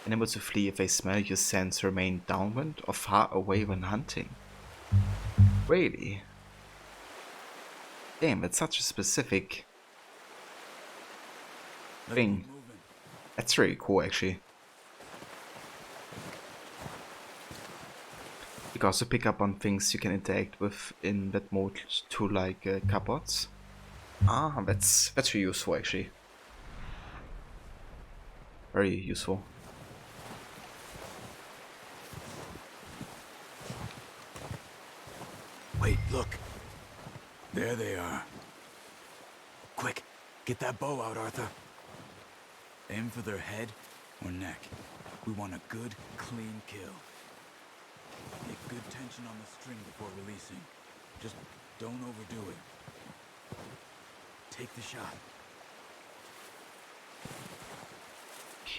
Speaker 4: Animals will flee if they smell your scents remain downwind or far away when hunting. Really? Damn, it's such a specific thing. That's really cool, actually. You can also pick up on things you can interact with in that mode too, like cupboards. Ah, that's really useful, actually. Very useful.
Speaker 17: Wait, look. There they are. Quick, get that bow out, Arthur. Aim for their head or neck. We want a good, clean kill. Make good tension on the string before releasing. Just don't overdo it. Take the shot.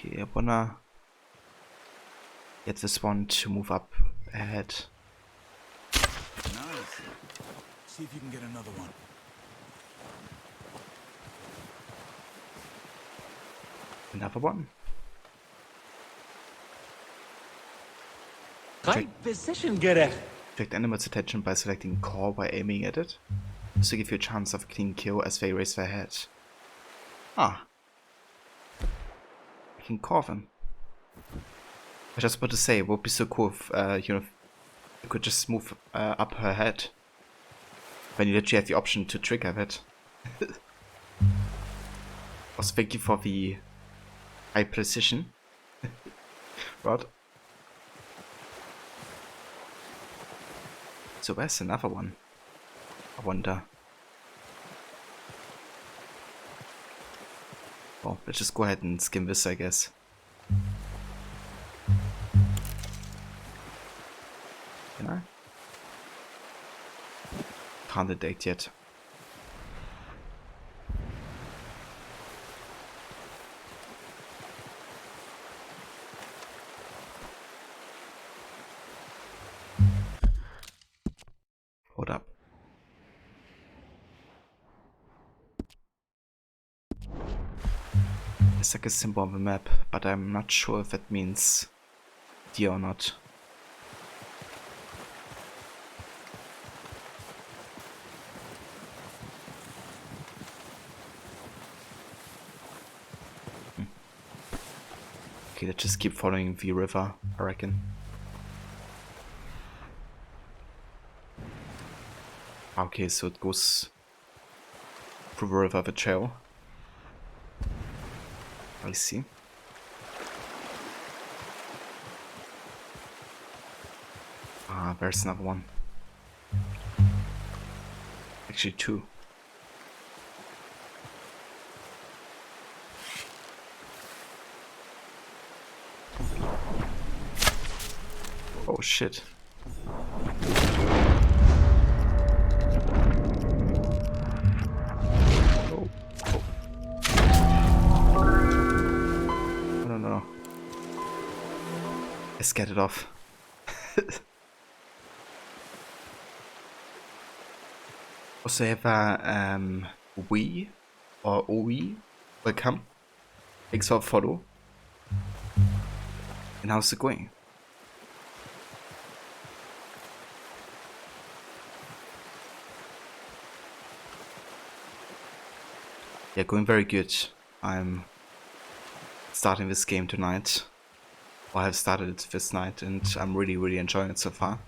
Speaker 4: Okay, I wanna get this one to move up ahead.
Speaker 17: Nice. See if you can get another one.
Speaker 4: Another one.
Speaker 18: Right position, get it.
Speaker 4: Attract animals' attention by selecting core while aiming at it. This will give you a chance of a clean kill as they raise their head. Ah. I can core them. I was just about to say, it would be so cool if, you know, you could just move up her head. When you literally have the option to trigger that. Also, thank you for the high precision. Rod. So where's another one? I wonder. Oh, let's just go ahead and skim this, I guess. Can I? Can't detect yet. Hold up. There's like a symbol on the map, but I'm not sure if that means deer or not. Okay, let's just keep following the river, I reckon. Okay, so it goes through the river, the trail. I see. Ah, there's another one. Actually, two. Oh shit. Oh. Oh no. Let's get it off. Also have a we or OE. Welcome. Thanks for a follow. And how's it going? Yeah, going very good. I'm starting this game tonight. Or I have started it this night and I'm really enjoying it so far.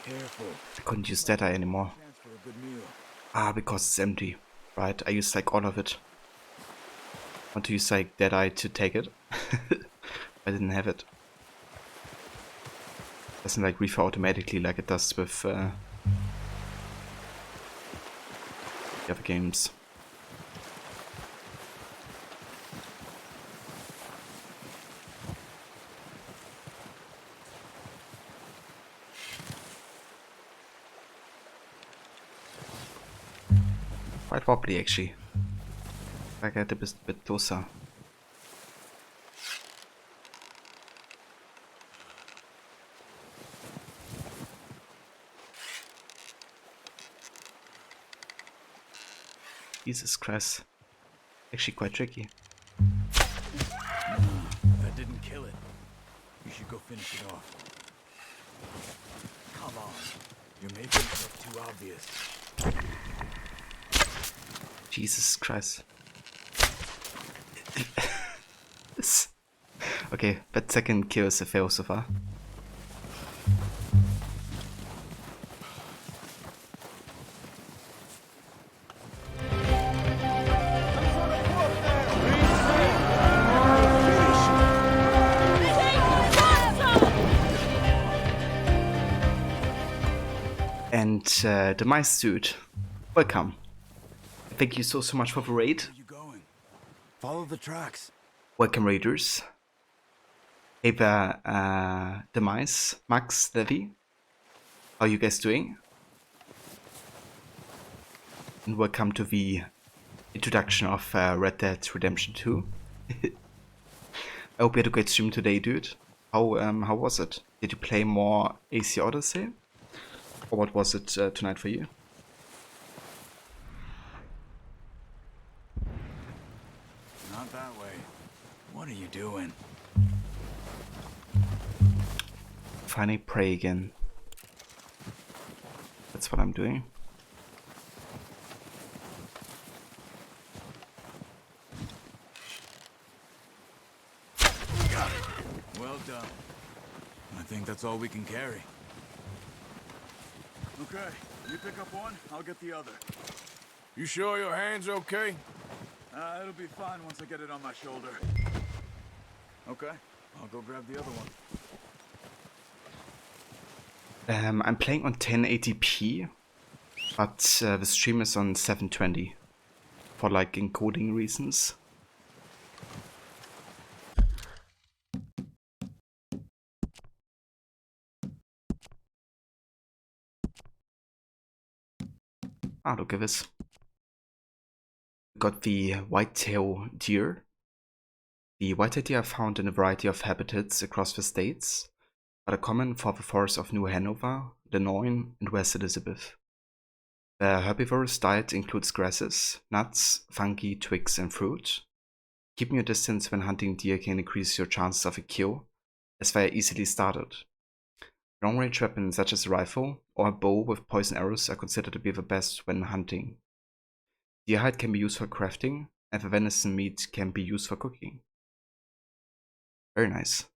Speaker 17: Careful.
Speaker 4: I couldn't use Deadeye anymore. Ah, because it's empty. Right, I used like all of it. Want to use like Deadeye to take it? I didn't have it. Doesn't like refill automatically like it does with the other games. Quite wobbly actually. If I get a bit closer. Jesus Christ. Actually quite tricky.
Speaker 17: That didn't kill it. You should go finish it off. Come on. You're making yourself too obvious.
Speaker 4: Jesus Christ. Okay, that second kill is a fail so far. And the mice dude, welcome. Thank you so much for the raid.
Speaker 17: Where are you going? Follow the tracks.
Speaker 4: Welcome raiders. Hey there, the mice, Max, Levi. How are you guys doing? And welcome to the introduction of Red Dead Redemption 2. I hope you had a great stream today, dude. How was it? Did you play more AC Odyssey? Or what was it tonight for you?
Speaker 17: Not that way. What are you doing?
Speaker 4: Finally pray again. That's what I'm doing.
Speaker 17: Well done. I think that's all we can carry. Okay, you pick up one, I'll get the other.
Speaker 1: You sure your hand's okay?
Speaker 17: It'll be fine once I get it on my shoulder. Okay, I'll go grab the other one.
Speaker 4: I'm playing on 1080p, but the stream is on 720 for like encoding reasons. Ah, look at this. Got the white-tail deer. The white-tailed deer are found in a variety of habitats across the states, but are common for the forests of New Hanover, Illinois, and West Elizabeth. Their herbivorous diet includes grasses, nuts, fungi, twigs, and fruit. Keeping your distance when hunting deer can increase your chances of a kill, as they are easily started. Long-range weapons such as a rifle or a bow with poison arrows are considered to be the best when hunting. Deer hide can be used for crafting, and the venison meat can be used for cooking. Very nice.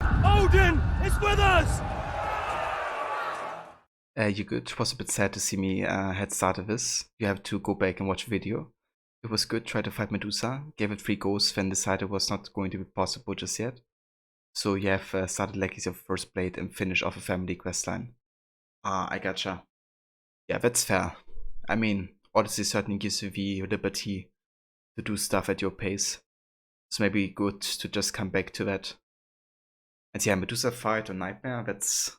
Speaker 9: Odin is with us!
Speaker 4: You good? It was a bit sad to see me had started this. You have to go back and watch the video. It was good. Tried to fight Medusa. Gave it 3 goes, then decided it was not going to be possible just yet. So you have started Legacy of First Blade and finish off a family questline. Ah, I gotcha. Yeah, that's fair. I mean, Odyssey certainly gives you the liberty to do stuff at your pace. So maybe good to just come back to that. And yeah, Medusa fight or Nightmare, that's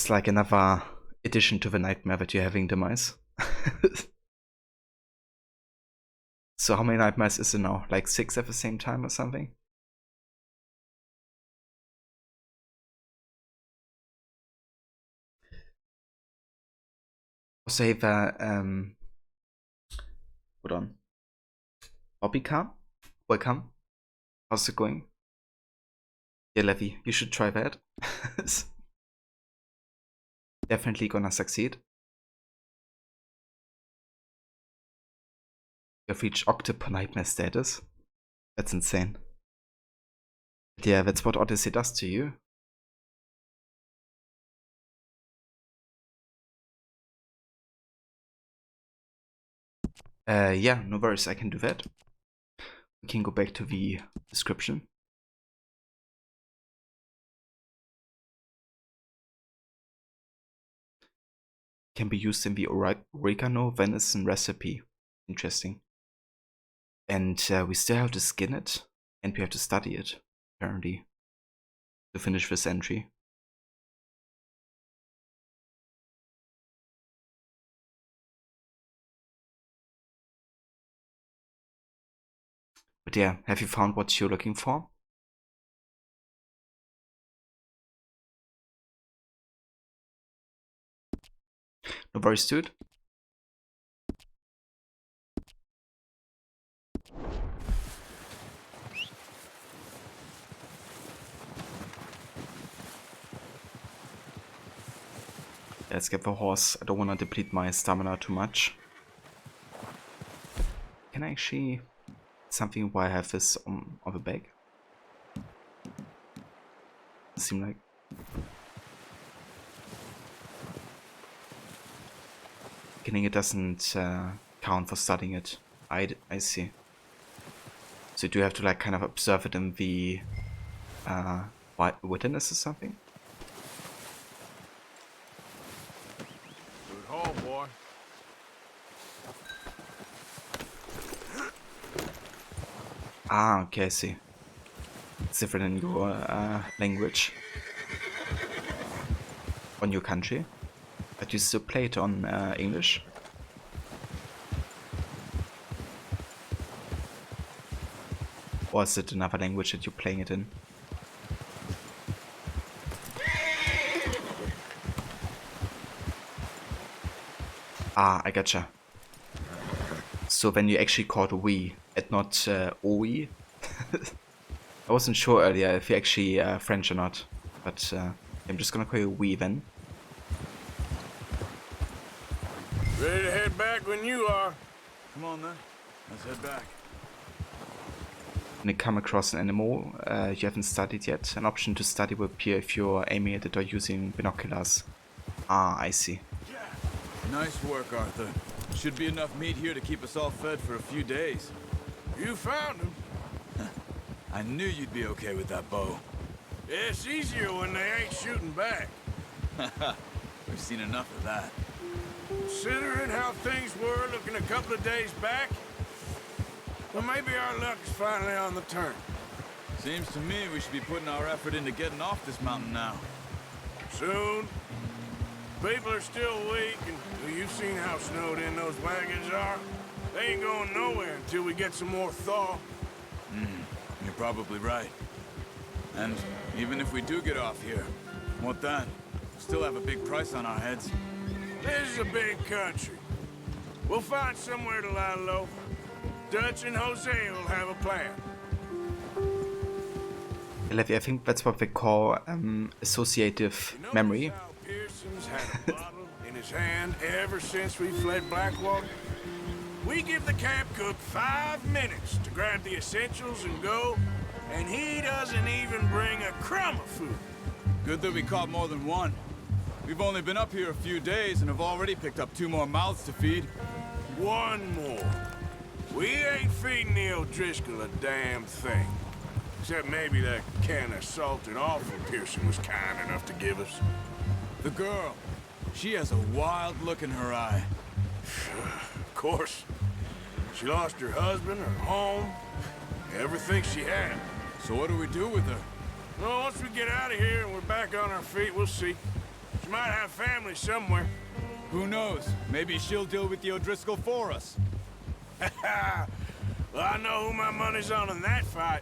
Speaker 4: like another addition to the nightmare that you're having, Demise. So how many nightmares is it now? Like 6 at the same time or something? Also have hold on. Bobbycar? Welcome. How's it going? Yeah, Levy, you should try that. Definitely gonna succeed. You've reached Octopus Nightmare status. That's insane. But yeah, that's what Odyssey does to you. Yeah, no worries, I can do that. We can go back to the description. Can be used in the oregano venison recipe. Interesting. And we still have to skin it, and we have to study it, apparently, to finish this entry. But yeah, have you found what you're looking for? No worries, dude. Let's get the horse. I don't want to deplete my stamina too much. Can I actually... something why I have this on the bag? Seem like... Killing it doesn't count for studying it. I see. So you do have to like kind of observe it in the witness or something?
Speaker 1: Good haul, boy.
Speaker 4: Ah, okay, I see. It's different in your language. On your country. But you still play it on English? Or is it another language that you're playing it in? Ah, I gotcha. So then you actually called we and not OE? I wasn't sure earlier if you're actually French or not, but I'm just gonna call you we then.
Speaker 1: Ready to head back when you are.
Speaker 17: Come on then, let's head back.
Speaker 4: When you come across an animal you haven't studied yet, an option to study will appear if you're aiming at it or using binoculars. Ah, I see.
Speaker 17: Nice work, Arthur. Should be enough meat here to keep us all fed for a few days.
Speaker 1: You found him.
Speaker 17: I knew you'd be okay with that bow.
Speaker 1: Yeah, it's easier when they ain't shooting back.
Speaker 17: We've seen enough of that.
Speaker 1: Considering how things were looking a couple of days back, well, maybe our luck is finally on the turn.
Speaker 17: Seems to me we should be putting our effort into getting off this mountain now.
Speaker 1: Soon. People are still weak, and well, you've seen how snowed in those wagons are. They ain't going nowhere until we get some more thaw.
Speaker 17: You're probably right. And even if we do get off here, what then? Still have a big price on our heads.
Speaker 1: This is a big country. We'll find somewhere to lie low. Dutch and Jose will have a plan.
Speaker 4: Levy, I think that's what they call associative memory.
Speaker 1: Pearson's had a bottle in his hand ever since we fled Blackwater. We give the camp cook 5 minutes to grab the essentials and go, and he doesn't even bring a crumb of food.
Speaker 17: Good that we caught more than one. We've only been up here a few days and have already picked up 2 more mouths to feed.
Speaker 1: One more. We ain't feeding the O'Driscoll a damn thing. Except maybe that can of salted offal Pearson was kind enough to give us.
Speaker 17: The girl. She has a wild look in her eye.
Speaker 1: Of course. She lost her husband, her home, everything she had.
Speaker 17: So what do we do with her?
Speaker 1: Well, once we get out of here and we're back on our feet, we'll see. She might have family somewhere.
Speaker 17: Who knows? Maybe she'll deal with the O'Driscoll for us.
Speaker 1: Well, I know who my money's on in that fight.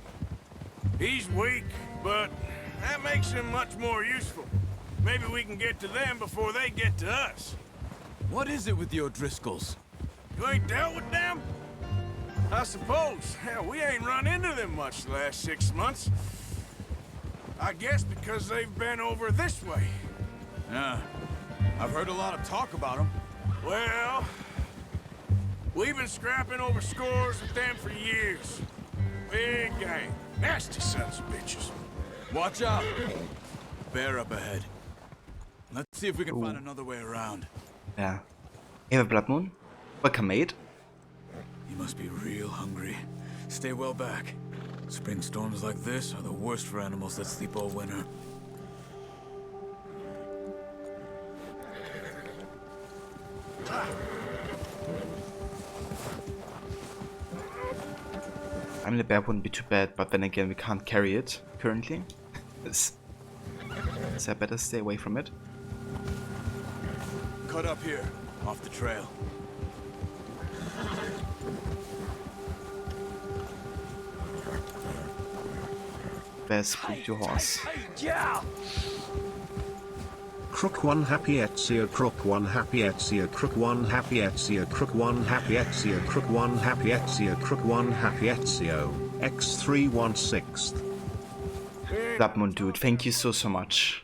Speaker 1: He's weak, but that makes him much more useful. Maybe we can get to them before they get to us.
Speaker 17: What is it with the O'Driscolls?
Speaker 1: You ain't dealt with them? I suppose. Hell, we ain't run into them much the last 6 months. I guess because they've been over this way.
Speaker 17: Yeah, I've heard a lot of talk about them.
Speaker 1: Well, we've been scrapping over scores with them for years. Big gang. Nasty sons of bitches.
Speaker 17: Watch out! Bear up ahead. Let's see if we can find another way around.
Speaker 4: Yeah. Eva Blood Moon. Welcome, mate.
Speaker 17: You must be real hungry. Stay well back. Spring storms like this are the worst for animals that sleep all winter.
Speaker 4: I mean, the bear wouldn't be too bad, but then again, we can't carry it currently. So I better stay away from it.
Speaker 17: Cut up here, off the trail.
Speaker 4: Bear spooked your horse.
Speaker 17: Yeah!
Speaker 19: Crook 1 happy Ezio, Crook 1 happy Ezio, Crook 1 happy Ezio, Crook 1 happy Ezio, Crook 1 happy Ezio, Crook 1 happy Ezio, X316.
Speaker 4: Blood Moon dude, thank you so much.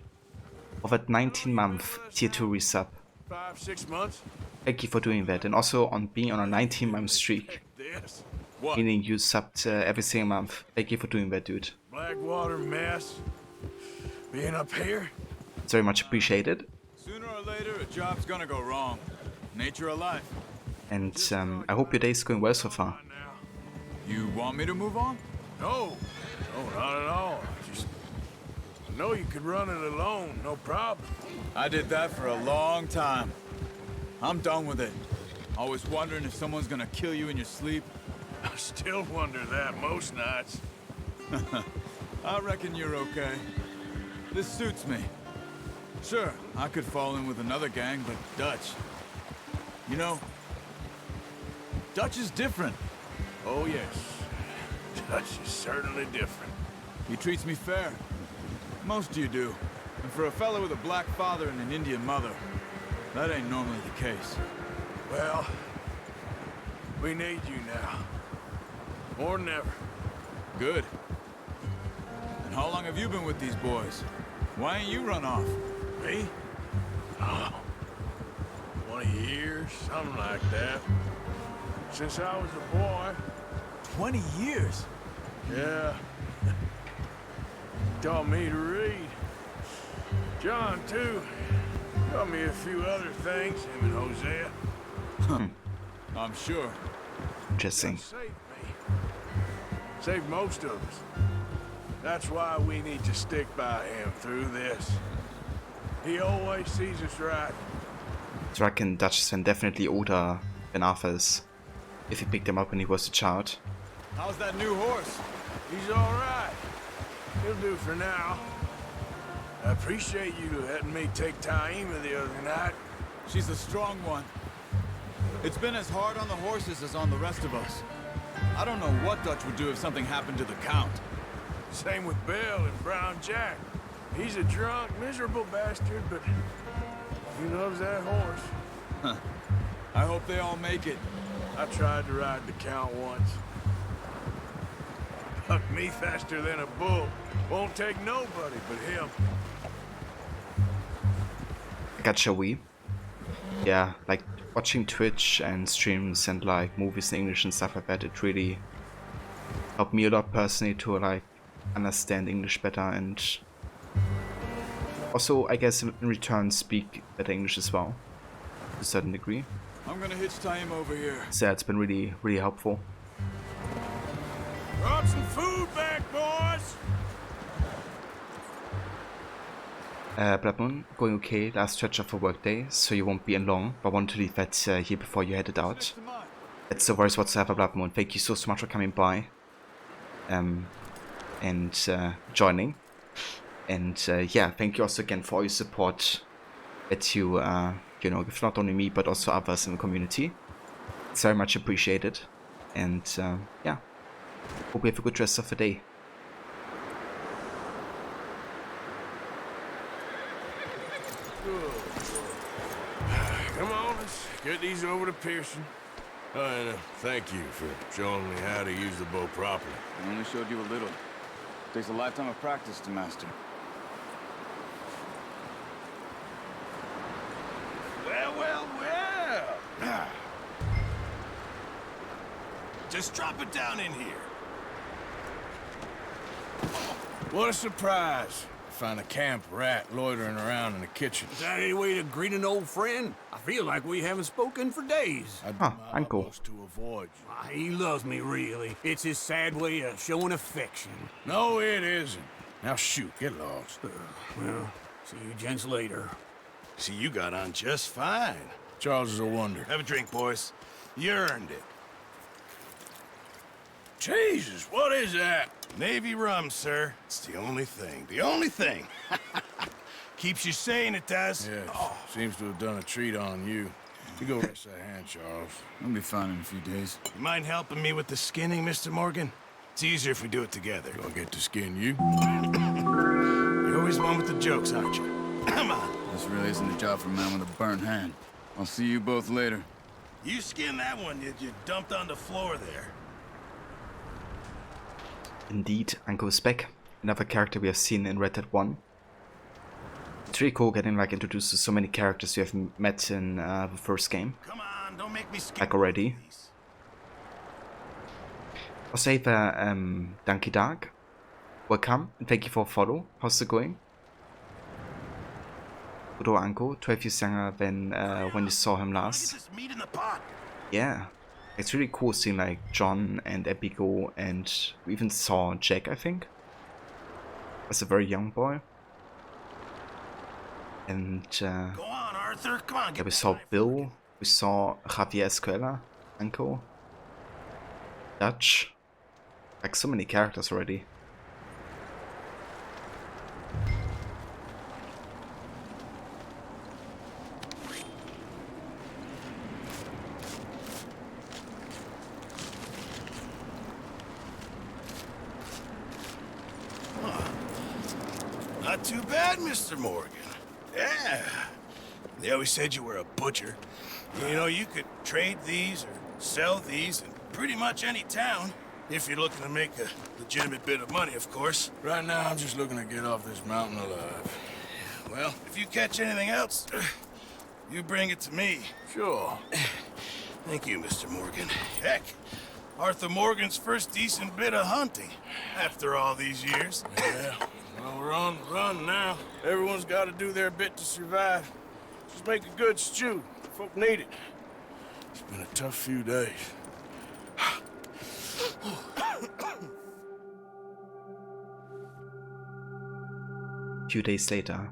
Speaker 4: For that 19-month tier 2 resub.
Speaker 1: 5-6 months?
Speaker 4: Thank you for doing that, and also on being on a 19-month streak.
Speaker 1: What?
Speaker 4: Meaning you subbed every single month. Thank you for doing that, dude.
Speaker 1: Blackwater mess. Being up here?
Speaker 4: It's very much appreciated.
Speaker 17: Sooner or later, a job's gonna go wrong. Nature of life.
Speaker 4: And I hope your day's going well so far.
Speaker 17: You want me to move on?
Speaker 1: No. No, not at all. Just know you could run it alone, no problem.
Speaker 17: I did that for a long time. I'm done with it. Always wondering if someone's gonna kill you in your sleep.
Speaker 1: I still wonder that most nights.
Speaker 17: I reckon you're okay. This suits me. Sure, I could fall in with another gang, but Dutch... You know, Dutch is different.
Speaker 1: Oh, yes. Dutch is certainly different.
Speaker 17: He treats me fair. Most of you do. And for a fellow with a black father and an Indian mother, that ain't normally the case.
Speaker 1: Well, we need you now. More than ever.
Speaker 17: Good. And how long have you been with these boys? Why ain't you run off?
Speaker 1: Me? Oh, 20 years, something like that. Since I was a boy.
Speaker 17: 20 years?
Speaker 1: Yeah. Taught me to read. John, too. Taught me a few other things, him and Hosea.
Speaker 17: I'm sure.
Speaker 4: Interesting.
Speaker 1: Saved me. Saved most of us. That's why we need to stick by him through this. He always sees us right.
Speaker 4: So I reckon Dutch is then definitely older than Arthur's, if he picked him up when he was a child.
Speaker 17: How's that new horse?
Speaker 1: He's all right. He'll do for now. I appreciate you letting me take Taima the other night.
Speaker 17: She's a strong one. It's been as hard on the horses as on the rest of us. I don't know what Dutch would do if something happened to the Count.
Speaker 1: Same with Bill and Brown Jack. He's a drunk, miserable bastard, but he loves that horse.
Speaker 17: Huh. I hope they all make it.
Speaker 1: I tried to ride the Count once. Bucked me faster than a bull. Won't take nobody but him.
Speaker 4: Gotcha, we. Yeah, like watching Twitch and streams and like movies in English and stuff like that, it really helped me a lot personally to like understand English better and Also, I guess in return speak better English as well, to a certain degree.
Speaker 17: I'm gonna hitch tie him over here.
Speaker 4: So it's been really, really helpful.
Speaker 1: Brought some food back, boys!
Speaker 4: Blood Moon, going okay, last stretch of a workday, so you won't be in long, but want to leave that here before you headed out. That's no worries whatsoever, Blood Moon. Thank you so much for coming by and joining. And yeah, thank you also again for all your support that you, you know, give not only me but also others in the community. It's very much appreciated. And yeah, hope you have a good rest of the day.
Speaker 1: Come on, let's get these over to Pearson. Oh, and thank you for showing me how to use the bow properly.
Speaker 17: I only showed you a little. Takes a lifetime of practice to master.
Speaker 1: Well. Just drop it down in here. What a surprise. Find a camp rat loitering around in the kitchen.
Speaker 15: Is that any way to greet an old friend? I feel like we haven't spoken for days.
Speaker 4: Uncle.
Speaker 1: To avoid you.
Speaker 15: He loves me, really. It's his sad way of showing affection.
Speaker 1: No, it isn't. Now shoot, get lost.
Speaker 15: Well, see you gents later.
Speaker 16: See, you got on just fine.
Speaker 1: Charles is a wonder.
Speaker 16: Have a drink, boys. You earned it.
Speaker 1: Jesus, what is that?
Speaker 16: Navy rum, sir. It's the only thing. The only thing. Keeps you sane, it does.
Speaker 1: Yeah, seems to have done a treat on you. You go rest that hand, Charles.
Speaker 17: I'll be fine in a few days.
Speaker 16: You mind helping me with the skinning, Mr. Morgan? It's easier if we do it together.
Speaker 1: Do I get to skin you?
Speaker 16: You're always one with the jokes, aren't you? Come on.
Speaker 17: This really isn't a job for a man with a burnt hand. I'll see you both later.
Speaker 16: You skinned that one you dumped on the floor there.
Speaker 4: Indeed, Uncle is back. Another character we have seen in Red Dead 1. It's really cool getting like introduced to so many characters we have met in the first game.
Speaker 16: Come on, don't make me
Speaker 4: like already. Also, Donkey Dark. Welcome and thank you for a follow. How's it going? Good old Uncle, 12 years younger than when you saw him last. Yeah. It's really cool seeing like John and Abigail, and we even saw Jack, I think, as a very young boy. And
Speaker 16: Go on, Arthur. Come on,
Speaker 4: yeah, we saw Bill, we saw Javier Escuela, Uncle, Dutch, like so many characters already.
Speaker 16: Not too bad, Mr. Morgan. Yeah. They always said you were a butcher. You know, you could trade these or sell these in pretty much any town. If you're looking to make a legitimate bit of money, of course.
Speaker 1: Right now, I'm just looking to get off this mountain alive.
Speaker 16: Well, if you catch anything else, you bring it to me.
Speaker 1: Sure.
Speaker 16: Thank you, Mr. Morgan. Heck, Arthur Morgan's first decent bit of hunting after all these years.
Speaker 1: Yeah. Well, we're on the run now. Everyone's got to do their bit to survive. Just make a good stew. Folk need it. It's been a tough few days.
Speaker 4: A few days later.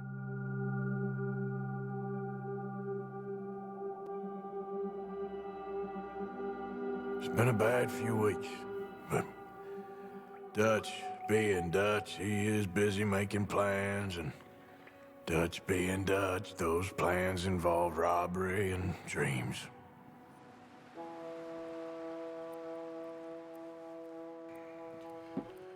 Speaker 1: It's been a bad few weeks, but Dutch being Dutch, he is busy making plans, and Dutch being Dutch, those plans involve robbery and dreams.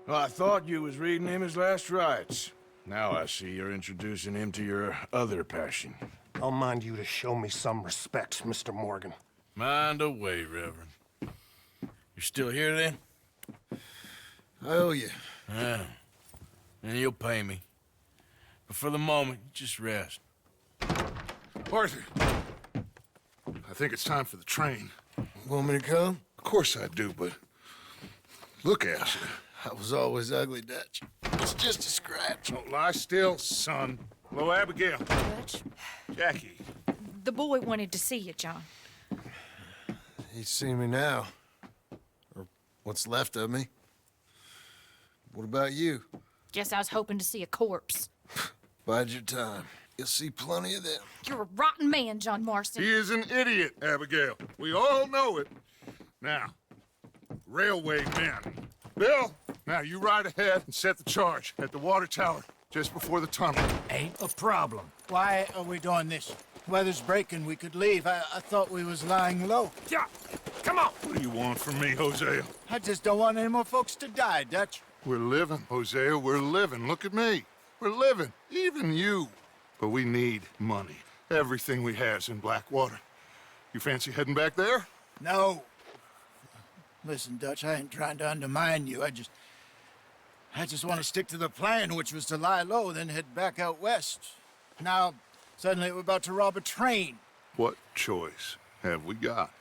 Speaker 1: Well, I thought you was reading him his last rites. Now I see you're introducing him to your other passion.
Speaker 20: I'll mind you to show me some respect, Mr. Morgan.
Speaker 1: Mind away, Reverend. You're still here, then?
Speaker 20: I owe you.
Speaker 1: Yeah. And you'll pay me. But for the moment, just rest.
Speaker 8: Arthur, I think it's time for the train.
Speaker 20: Want me to come?
Speaker 8: Of course I do, but look at you.
Speaker 20: I was always ugly, Dutch. It's just a scratch.
Speaker 8: Don't lie still, son. Hello, Abigail.
Speaker 7: Dutch,
Speaker 16: Jackie.
Speaker 7: the boy wanted to see you, John.
Speaker 20: He's seen me now. Or what's left of me. What about you?
Speaker 7: Guess I was hoping to see a corpse.
Speaker 20: Bide your time. You'll see plenty of them.
Speaker 7: You're a rotten man, John Marston.
Speaker 8: He is an idiot, Abigail. We all know it. Now, railway men. Bill, now you ride ahead and set the charge at the water tower just before the tunnel.
Speaker 5: Ain't a problem. Why are we doing this? Weather's breaking, we could leave. I thought we was lying low.
Speaker 8: Yeah, come on. What do you want from me, Hosea?
Speaker 5: I just don't want any more folks to die, Dutch.
Speaker 8: We're living, Hosea, we're living. Look at me. We're living, even you. But we need money. Everything we have's in Blackwater. You fancy heading back there?
Speaker 5: No. Listen, Dutch, I ain't trying to undermine you. I just want to stick to the plan, which was to lie low, then head back out west. Now, suddenly we're about to rob a train.
Speaker 8: What choice have we got?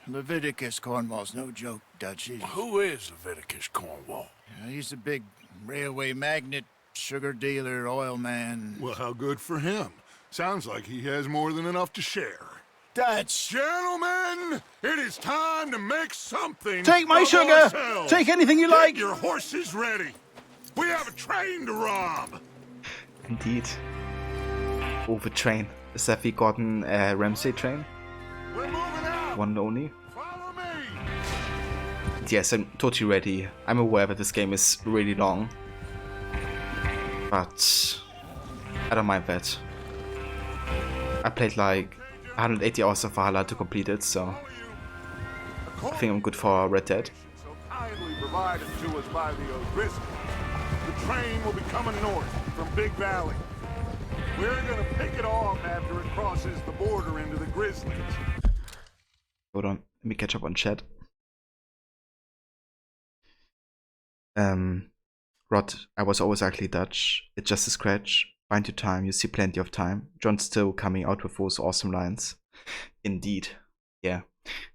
Speaker 5: Leviticus Cornwall's no joke, Dutch.
Speaker 1: Who is Leviticus Cornwall?
Speaker 5: He's a big railway magnate, sugar dealer, oil man.
Speaker 8: Well, how good for him. Sounds like he has more than enough to share.
Speaker 5: Dutch!
Speaker 8: Gentlemen, it is time to make something.
Speaker 4: Take my
Speaker 8: of
Speaker 4: sugar!
Speaker 8: ourselves.
Speaker 4: Take anything you
Speaker 8: Get
Speaker 4: like!
Speaker 8: your horses ready. We have a train to rob.
Speaker 4: Indeed. Oh, the train. Is that the Gordon Ramsay train?
Speaker 8: We're moving out.
Speaker 4: One and only?
Speaker 8: Follow me.
Speaker 4: Yes, I'm totally ready. I'm aware that this game is really long. But I don't mind that. I played like 180 hours of Valhalla to complete it, so I think I'm good for Red Dead.
Speaker 8: So kindly provided to us by the O'Driscolls. The train will be coming north from Big Valley. We're gonna pick it off after it crosses the border into the Grizzlies.
Speaker 4: Hold on, let me catch up on chat. Rod, I was always ugly, Dutch. It's just a scratch. Find your time, you see plenty of time. John's still coming out with those awesome lines. Indeed. Yeah.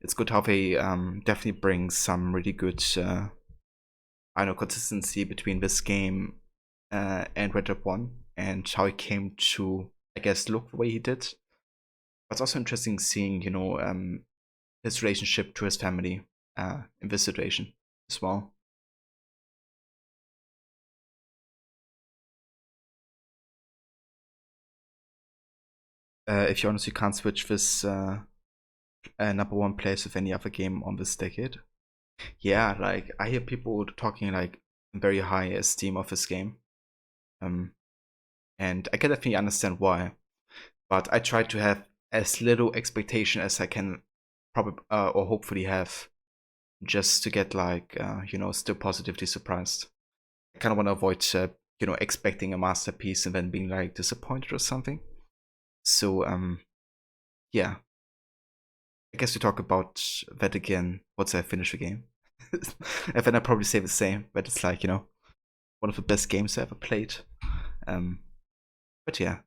Speaker 4: It's good how they definitely bring some really good consistency between this game and Red Dead 1 and how he came to, I guess, look the way he did. But it's also interesting seeing, you know, his relationship to his family in this situation as well. If you honestly can't switch this #1 place with any other game on this decade. Yeah, like I hear people talking like very high esteem of this game. And I can definitely understand why. But I try to have as little expectation as I can probably or hopefully have, just to get like you know, still positively surprised. I kind of want to avoid you know, expecting a masterpiece and then being like disappointed or something. So yeah, I guess we talk about that again once I finish the game. And then I probably say the same, but it's like, you know, one of the best games I ever played. But yeah,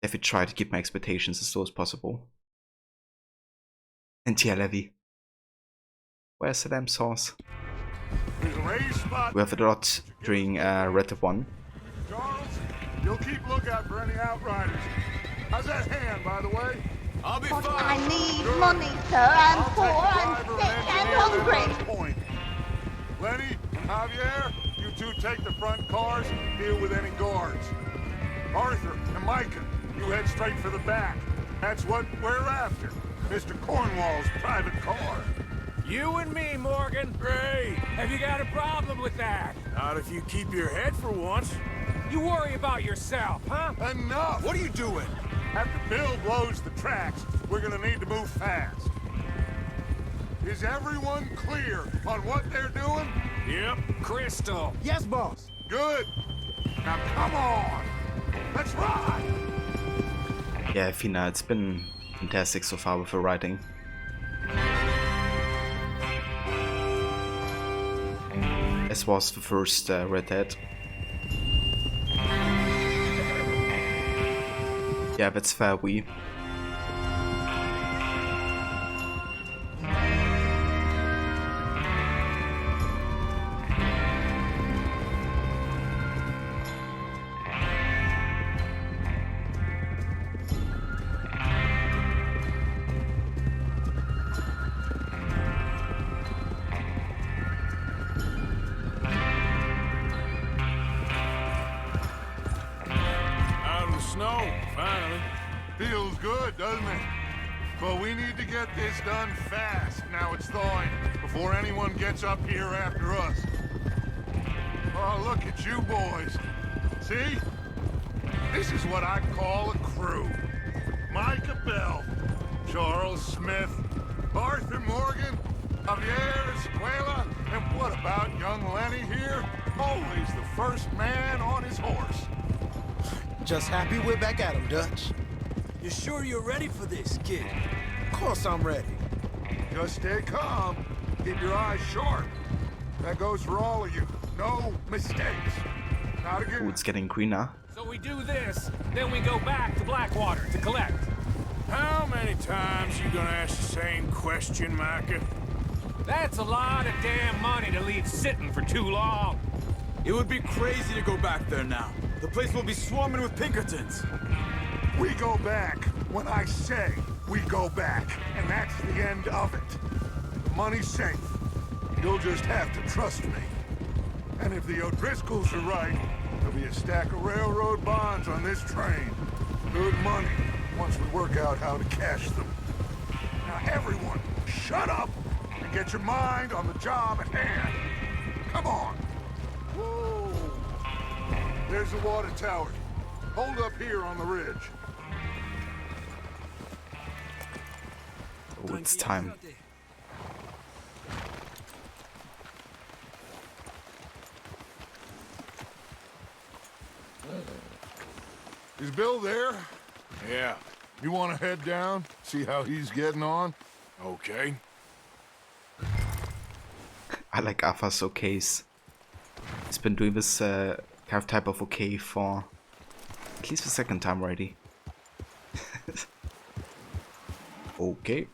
Speaker 4: if I try to keep my expectations as low as possible. And yeah, Levy, where's the damn sauce? We have a lot during Red Dead 1.
Speaker 8: Charles, you'll keep lookout for any outriders. How's that hand, by the way? I'll be fine.
Speaker 21: I need money, sir. I'm poor, I'm sick, and hungry.
Speaker 8: Lenny, Javier, you two take the front cars and deal with any guards. Arthur and Micah, you head straight for the back. That's what we're after. Mr. Cornwall's private car.
Speaker 15: You and me, Morgan. Great. Have you got a problem with that?
Speaker 1: Not if you keep your head for once.
Speaker 15: You worry about yourself, huh?
Speaker 8: Enough! What are you doing? After Bill blows the tracks, we're gonna need to move fast. Is everyone clear on what they're doing?
Speaker 15: Yep. Crystal.
Speaker 5: Yes, boss.
Speaker 8: Good. Now come on. Let's ride.
Speaker 4: Yeah, Fina, it's been fantastic so far with the writing. As was the first Red Dead. Yeah, that's fair, we.
Speaker 1: finally.
Speaker 8: Feels good, doesn't it? But we need to get this done fast. Now it's thawing, before anyone gets up here after us. Oh, look at you boys. See? This is what I call a crew. Micah Bell, Charles Smith, Arthur Morgan, Javier Escuela, and what about young Lenny here? Always the first man on his horse.
Speaker 14: Just happy we're back at him, Dutch.
Speaker 12: You sure you're ready for this, kid?
Speaker 14: Of course I'm ready.
Speaker 8: Just stay calm. Keep your eyes sharp. That goes for all of you. No mistakes. Not again.
Speaker 4: Ooh, it's getting greener.
Speaker 15: So we do this, then we go back to Blackwater to collect.
Speaker 1: How many times you gonna ask the same question, Micah?
Speaker 15: That's a lot of damn money to leave sitting for too long.
Speaker 17: It would be crazy to go back there now. The place will be swarming with Pinkertons.
Speaker 8: We go back when I say we go back, and that's the end of it. The money's safe. You'll just have to trust me. And if the O'Driscolls are right, there'll be a stack of railroad bonds on this train. Good money, once we work out how to cash them. Now everyone, shut up and get your mind on the job at hand. Come on. Whoa. There's the water tower. Hold up here on the ridge.
Speaker 4: Oh, it's time.
Speaker 8: Is Bill there?
Speaker 1: Yeah.
Speaker 8: You want to head down, see how he's getting on?
Speaker 1: Okay.
Speaker 4: I like Arthur's okays. He's been doing this type of okay for at least the second time already. Okay.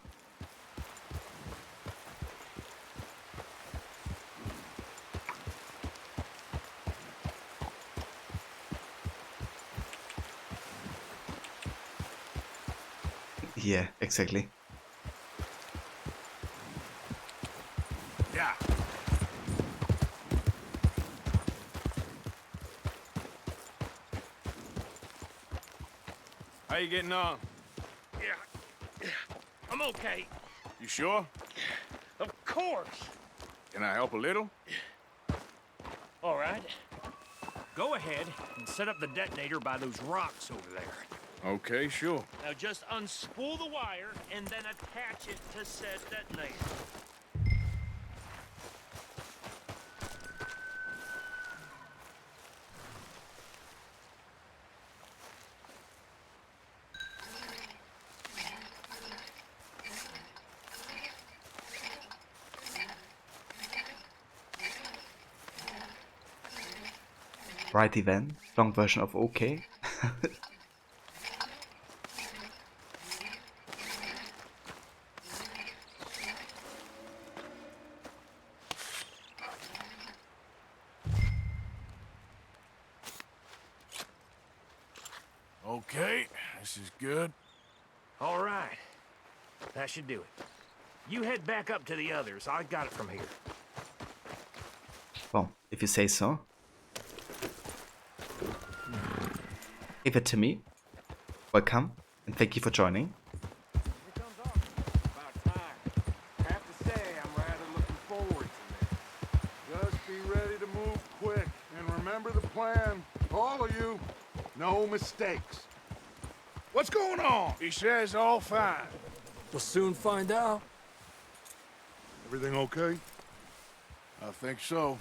Speaker 4: Yeah, exactly.
Speaker 1: Yeah. How you getting on?
Speaker 15: Yeah, I'm okay.
Speaker 1: You sure?
Speaker 15: Of course.
Speaker 1: Can I help a little?
Speaker 15: All right. Go ahead and set up the detonator by those rocks over there.
Speaker 1: Okay, sure.
Speaker 15: Now just unspool the wire and then attach it to said detonator.
Speaker 4: Righty then, long version of okay.
Speaker 1: Okay, this is good.
Speaker 15: All right. That should do it. You head back up to the others. I got it from here.
Speaker 4: Well, if you say so. Give it to me. Welcome, and thank you for joining.
Speaker 8: Just be ready to move quick, and remember the plan. All of you, no mistakes. What's going on?
Speaker 1: He says all fine.
Speaker 12: We'll soon find out.
Speaker 8: Everything okay?
Speaker 1: I think so.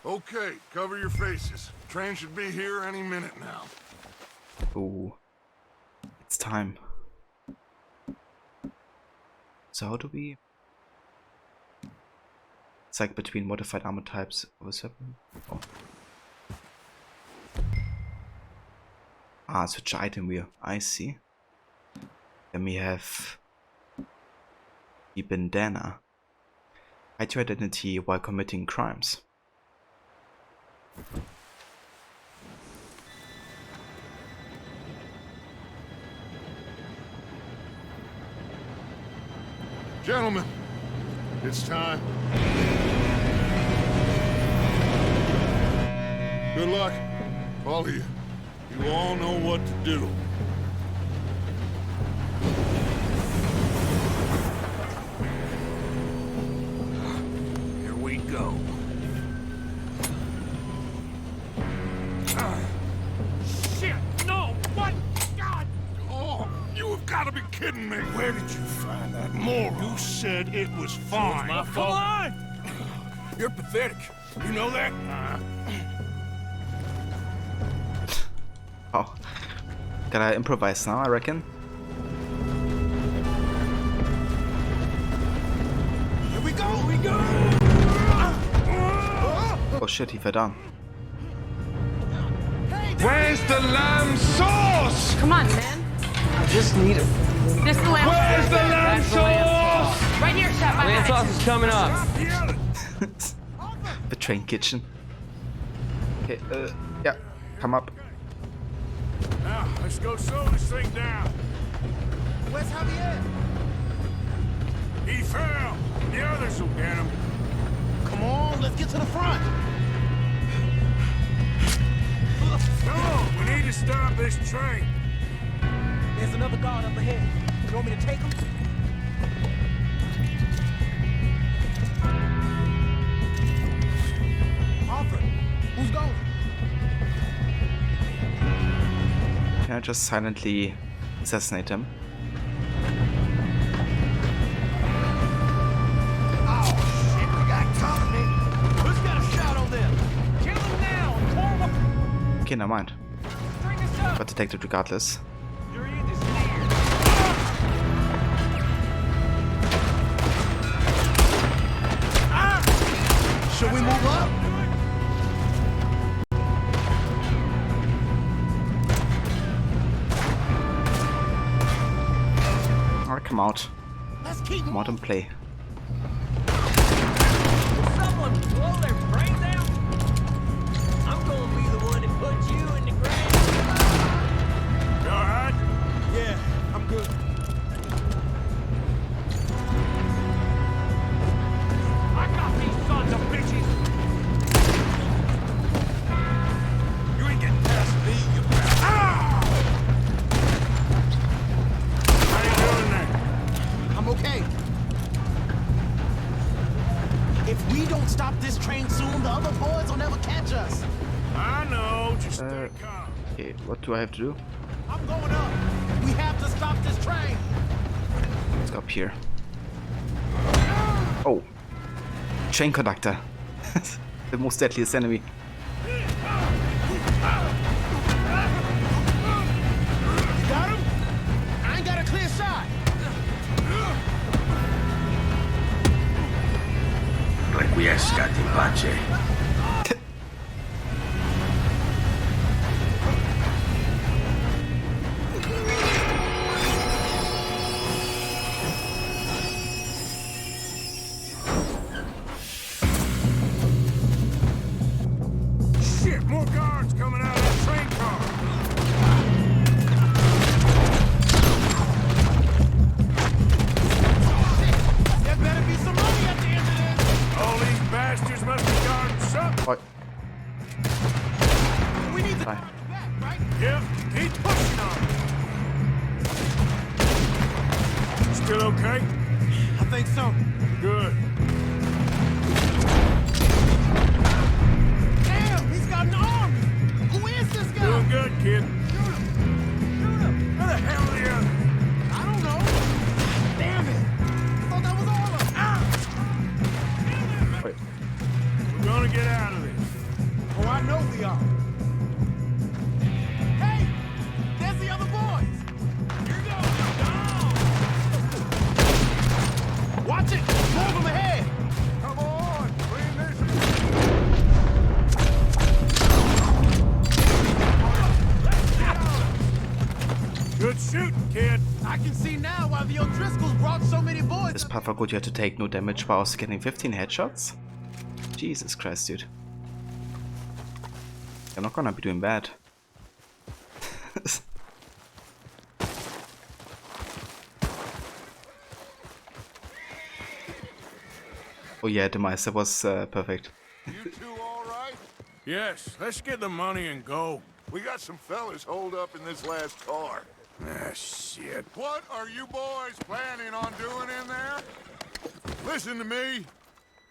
Speaker 8: Okay, cover your faces. Train should be here any minute now.
Speaker 4: Ooh. It's time. So how do we... It's like between modified armor types of a weapon. Oh. Ah, switch item wheel. I see. Then we have the bandana. Hide your identity while committing crimes.
Speaker 8: Gentlemen, it's time. Good luck, all of you. You all know what to do. be kidding me.
Speaker 1: Where did you find that moron?
Speaker 8: You said it was fine.
Speaker 15: my
Speaker 1: Come
Speaker 15: fault.
Speaker 1: on! You're pathetic. You know that?
Speaker 4: Oh. Gotta improvise now, I reckon.
Speaker 16: Here we go! We go!
Speaker 4: Oh shit, he fell down.
Speaker 10: Where's the lamb sauce?
Speaker 7: Come on, man.
Speaker 10: I just need it.
Speaker 7: This the lamb
Speaker 10: Where's the lamb
Speaker 7: That's the lamb
Speaker 10: sauce?
Speaker 7: Right here, chef.
Speaker 9: Lamb sauce is coming up.
Speaker 4: The train kitchen. Okay, yeah, come up.
Speaker 1: Now, let's go slow this thing down.
Speaker 16: Where's Javier?
Speaker 1: He fell. The others will get him.
Speaker 16: Come on, let's get to the front.
Speaker 1: No, we need to stop this train.
Speaker 16: There's another guard up ahead. You want me to take him? Alfred, who's going?
Speaker 4: Can I just silently assassinate him?
Speaker 16: Oh, shit, we got company. Who's got a shot on them? Kill him now, pour him up.
Speaker 4: Okay, never mind. Got detected regardless.
Speaker 16: Your end is clear. Should we move up?
Speaker 4: Alright, come out.
Speaker 16: Let's keep
Speaker 4: Come out and play.
Speaker 9: Someone blow their brains out? I'm gonna be the one that puts you in the ground.
Speaker 1: You alright?
Speaker 16: Yeah, I'm good.
Speaker 10: I got these sons of bitches.
Speaker 16: You ain't getting past me, you bastard.
Speaker 1: How you doing there?
Speaker 16: I'm okay. If we don't stop this train soon, the other boys will never catch us.
Speaker 1: I know, just stay calm.
Speaker 4: Okay, what do I have to do?
Speaker 16: I'm going up. We have to stop this train.
Speaker 4: Let's go up here. Oh. Chain conductor. The most deadliest enemy.
Speaker 16: You got him? I ain't got a clear shot.
Speaker 3: Requiescat in pace.
Speaker 1: Shit, more guards coming out of that train car.
Speaker 16: There better be some money at the end of this.
Speaker 1: All these bastards must be guarding something.
Speaker 4: Oi.
Speaker 16: We need to
Speaker 4: Bye.
Speaker 16: guard the back, right?
Speaker 1: Yep, keep pushing on. Still okay?
Speaker 16: I think so.
Speaker 1: Good.
Speaker 16: Damn, he's got an army. Who is this guy?
Speaker 1: Doing good, kid.
Speaker 16: Shoot him. Shoot him.
Speaker 1: Where the hell are the others?
Speaker 16: I don't know. Damn it. I thought that was all of them.
Speaker 4: Wait.
Speaker 1: We're gonna get out of this.
Speaker 16: Oh, I know we are. Hey, there's the other boys. Here we go. Watch it. Move them ahead.
Speaker 8: Come on, clean this.
Speaker 1: Good shooting, kid.
Speaker 16: I can see now why the O'Driscolls brought so many boys.
Speaker 4: This part forgot you had to take no damage while I was getting 15 headshots? Jesus Christ, dude. You're not gonna be doing bad. Oh yeah, the Meister was perfect.
Speaker 8: You two all right?
Speaker 1: Yes, let's get the money and go.
Speaker 8: We got some fellas holed up in this last car.
Speaker 1: Ah, shit.
Speaker 8: What are you boys planning on doing in there? Listen to me.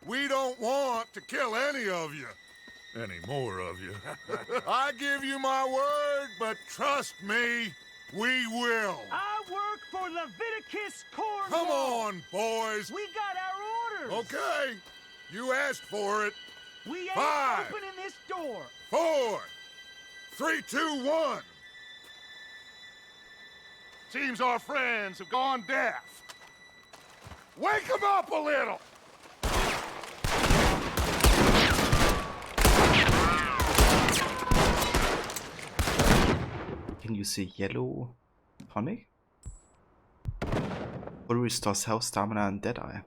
Speaker 8: We don't want to kill any of you. Any more of you. I give you my word, but trust me,
Speaker 2: We will.
Speaker 18: I work for Leviticus Cornwall.
Speaker 2: Come on, boys.
Speaker 18: We got our orders.
Speaker 2: Okay. You asked for it.
Speaker 18: We ain't
Speaker 2: 5,
Speaker 18: opening this door.
Speaker 2: 4, 3, 2, 1.
Speaker 8: Seems our friends have gone deaf. Wake them up a little!
Speaker 4: Can you see yellow tonic? Will restores health, stamina, and deadeye.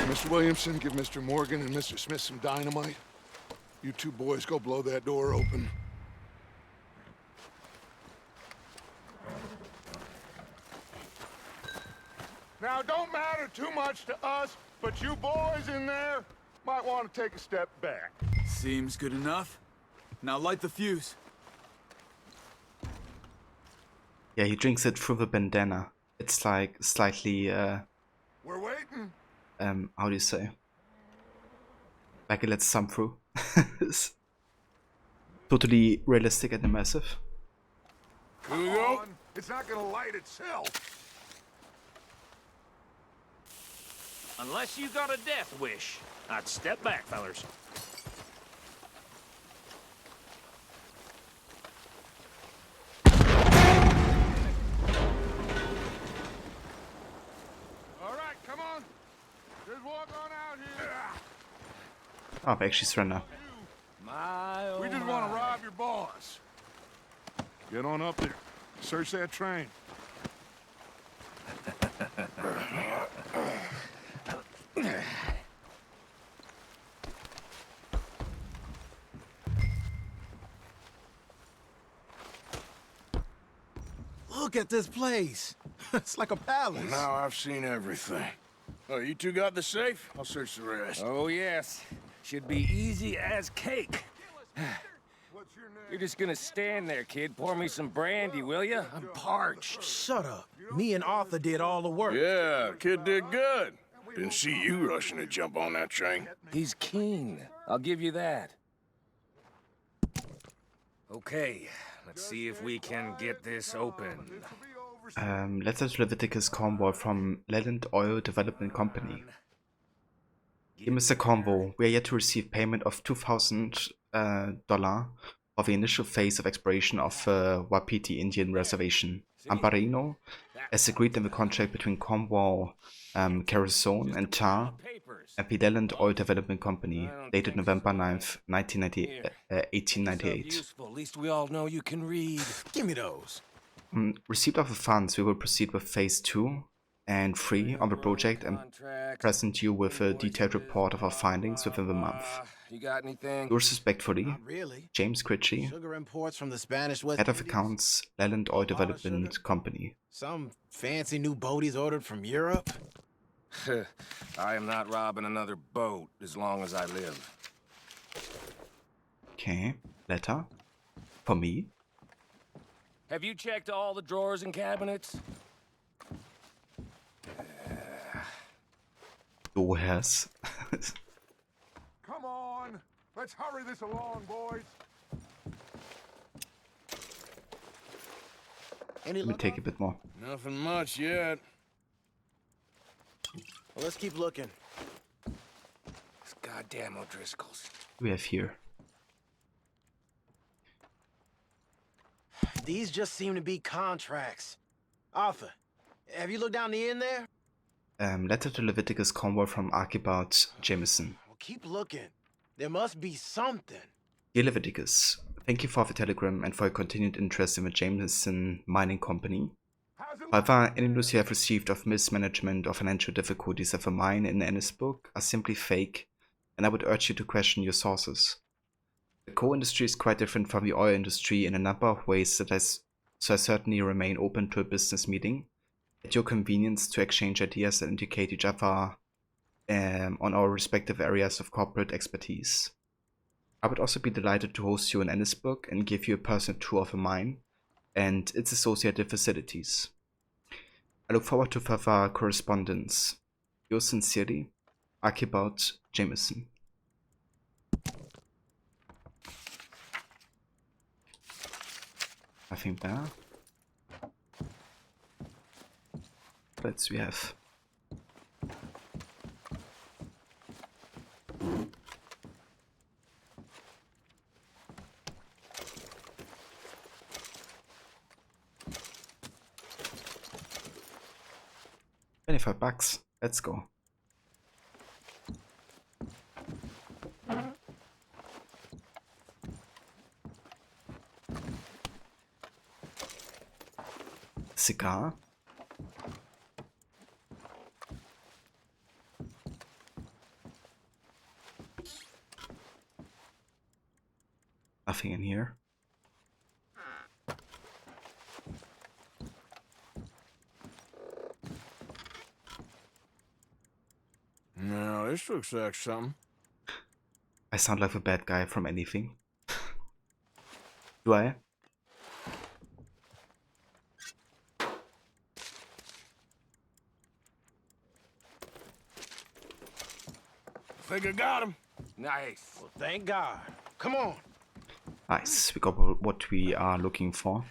Speaker 8: Mr. Williamson, give Mr. Morgan and Mr. Smith some dynamite. You two boys go blow that door open. Now, it don't matter too much to us, but you boys in there might want to take a step back.
Speaker 17: Seems good enough. Now light the fuse.
Speaker 4: Yeah, he drinks it through the bandana. It's like slightly,
Speaker 8: We're waiting.
Speaker 4: how do you say? Like it lets some through. It's totally realistic and immersive.
Speaker 8: Here we go. It's not gonna light itself.
Speaker 15: Unless you got a death wish, I'd step back, fellers.
Speaker 8: All right, come on. Just walk on out here.
Speaker 4: Oh, but actually surrender.
Speaker 8: We just want to rob your boss. Get on up there. Search that train.
Speaker 14: Look at this place. It's like a palace.
Speaker 1: Now I've seen everything. Oh, you two got the safe? I'll search the rest.
Speaker 15: Oh, yes. Should be easy as cake. You're just gonna stand there, kid. Pour me some brandy, will you? I'm parched.
Speaker 14: Shut up. Me and Arthur did all the work.
Speaker 1: Yeah, kid did good. Didn't see you rushing to jump on that train.
Speaker 15: He's keen. I'll give you that. Okay, let's see if we can get this open.
Speaker 4: Letter to Leviticus Cornwall from Leland Oil Development Company. Dear Mr. Cornwall, we are yet to receive payment of $2,000 for the initial phase of exploration of Wapiti Indian Reservation, Amparino, as agreed in the contract between Cornwall, Carcassonne and Tar, and the Leland Oil Development Company, dated November 9th, 1898.
Speaker 15: Useful. At least we all know you can read.
Speaker 14: Give me those.
Speaker 4: Receipt of the funds, we will proceed with phase 2 and 3 on the project and present you with a detailed report of our findings within the month.
Speaker 15: You got anything?
Speaker 4: Yours respectfully,
Speaker 14: Really?
Speaker 4: James Critchie,
Speaker 14: Sugar imports from the Spanish West
Speaker 4: Head of
Speaker 14: Indies.
Speaker 4: Accounts, Leland Oil Development Company.
Speaker 14: Some fancy new boat he's ordered from Europe.
Speaker 15: I am not robbing another boat as long as I live.
Speaker 4: Okay, letter. For me.
Speaker 15: Have you checked all the drawers and cabinets?
Speaker 4: Du has.
Speaker 8: Come on. Let's hurry this along, boys.
Speaker 4: Let me take a bit more.
Speaker 1: Nothing much yet.
Speaker 14: Well, let's keep looking.
Speaker 15: It's goddamn O'Driscoll's.
Speaker 4: We have here.
Speaker 14: These just seem to be contracts. Arthur, have you looked down the end there?
Speaker 4: Letter to Leviticus Cornwall from Archibald Jameson.
Speaker 14: Well, keep looking. There must be something.
Speaker 4: Dear Leviticus, thank you for the telegram and for your continued interest in the Jameson Mining Company. However, any news you have received of mismanagement or financial difficulties of a mine in Ennisbrook are simply fake, and I would urge you to question your sources. The coal industry is quite different from the oil industry in a number of ways, so I certainly remain open to a business meeting at your convenience to exchange ideas and educate each other on our respective areas of corporate expertise. I would also be delighted to host you in Ennisbrook and give you a personal tour of the mine and its associated facilities. I look forward to further correspondence. Yours sincerely, Archibald Jameson. Nothing there. Let's we have. $25. Let's go. Cigar. Nothing in here.
Speaker 1: No, this looks like something.
Speaker 4: I sound like a bad guy from anything. Do I?
Speaker 1: Think I got him. Nice. Well, thank God. Come on.
Speaker 4: Nice. We got what we are looking for.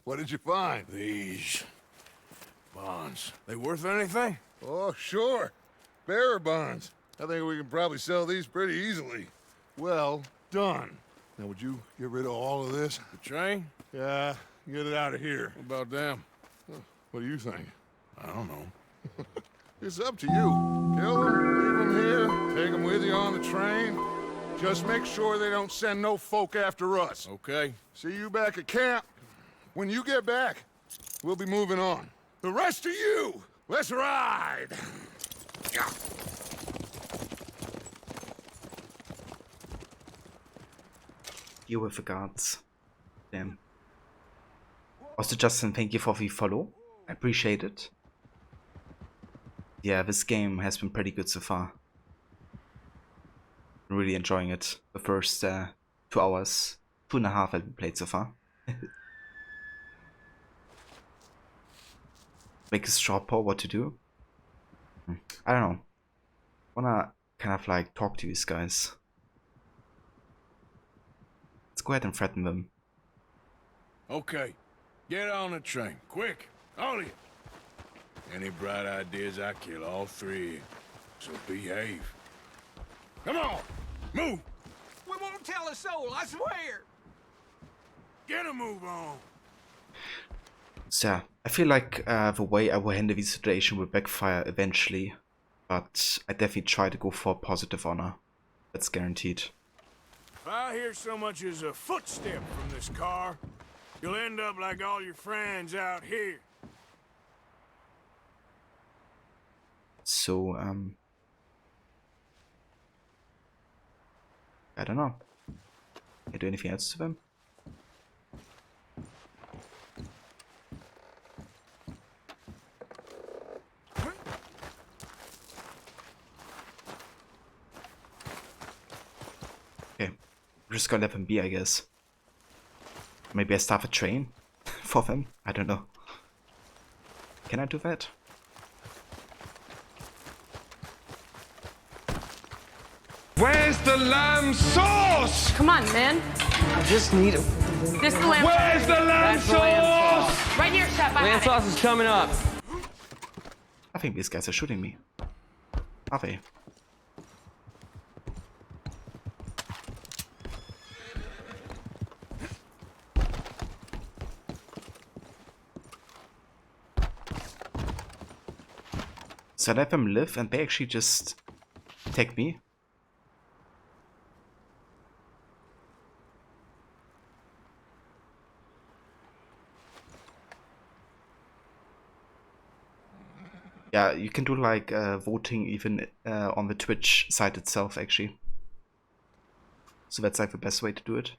Speaker 2: What did you find?
Speaker 1: These bonds. They worth anything?
Speaker 2: Oh, sure. Bearer bonds. I think we can probably sell these pretty easily. Well done. Now, would you get rid of all of this?
Speaker 1: The train?
Speaker 2: Yeah, get it out of here.
Speaker 1: What about them?
Speaker 2: What do you think?
Speaker 1: I don't know.
Speaker 2: It's up to you. Kill them, leave them here, take them with you on the train. Just make sure they don't send no folk after us.
Speaker 1: Okay.
Speaker 2: See you back at camp. When you get back, we'll be moving on. The rest of you, let's ride!
Speaker 4: Deal with the guards. Damn. Also, Justin, thank you for the follow. I appreciate it. Yeah, this game has been pretty good so far. I'm really enjoying it. The first 2 hours, 2.5 I've played so far. Make a straw poll, what to do? I don't know. Wanna kind of like talk to these guys. Let's go ahead and threaten them.
Speaker 1: Okay. Get on the train. Quick. All of you. Any bright ideas, I kill all three of you. So behave. Come on. Move.
Speaker 10: We won't tell a soul, I swear.
Speaker 1: Get a move on.
Speaker 4: So yeah, I feel like the way I will handle this situation will backfire eventually, but I definitely try to go for positive honor. That's guaranteed.
Speaker 1: If I hear so much as a footstep from this car, you'll end up like all your friends out here.
Speaker 4: So, I don't know. Can I do anything else to them? Okay, we're just gonna let them be, I guess. Maybe I start a train for them? I don't know. Can I do that?
Speaker 10: Where's the lamb sauce?
Speaker 11: Come on, man.
Speaker 10: I just need it.
Speaker 11: This is the lamb
Speaker 10: Where's the lamb sauce?
Speaker 11: Right here, chef. I
Speaker 10: Lamb
Speaker 11: have it.
Speaker 10: sauce is coming up.
Speaker 4: I think these guys are shooting me. Are they? So I let them live and they actually just take me. Yeah, you can do like voting even on the Twitch site itself actually. So that's like the best way to do it.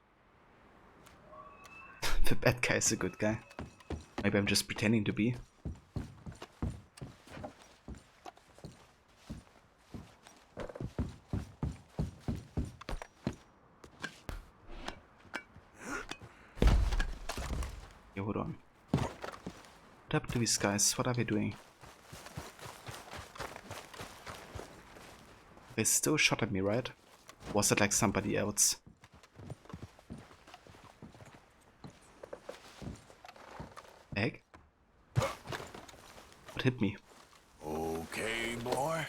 Speaker 4: The bad guy is a good guy. Maybe I'm just pretending to be. Yeah, hold on. What happened to these guys? What are they doing? They still shot at me, right? Was it like somebody else? Egg? What hit me?
Speaker 16: Okay, boy.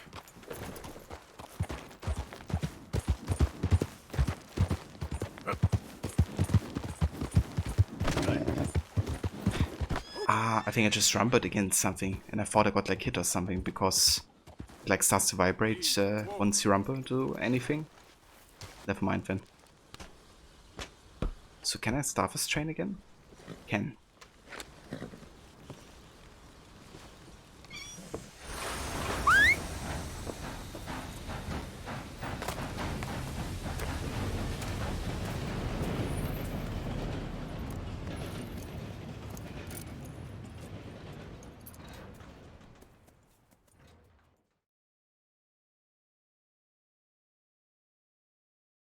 Speaker 4: Ah, I think I just rumbled against something and I thought I got like hit or something because it like starts to vibrate once you rumble into anything. Never mind then. So can I start this train again? Can.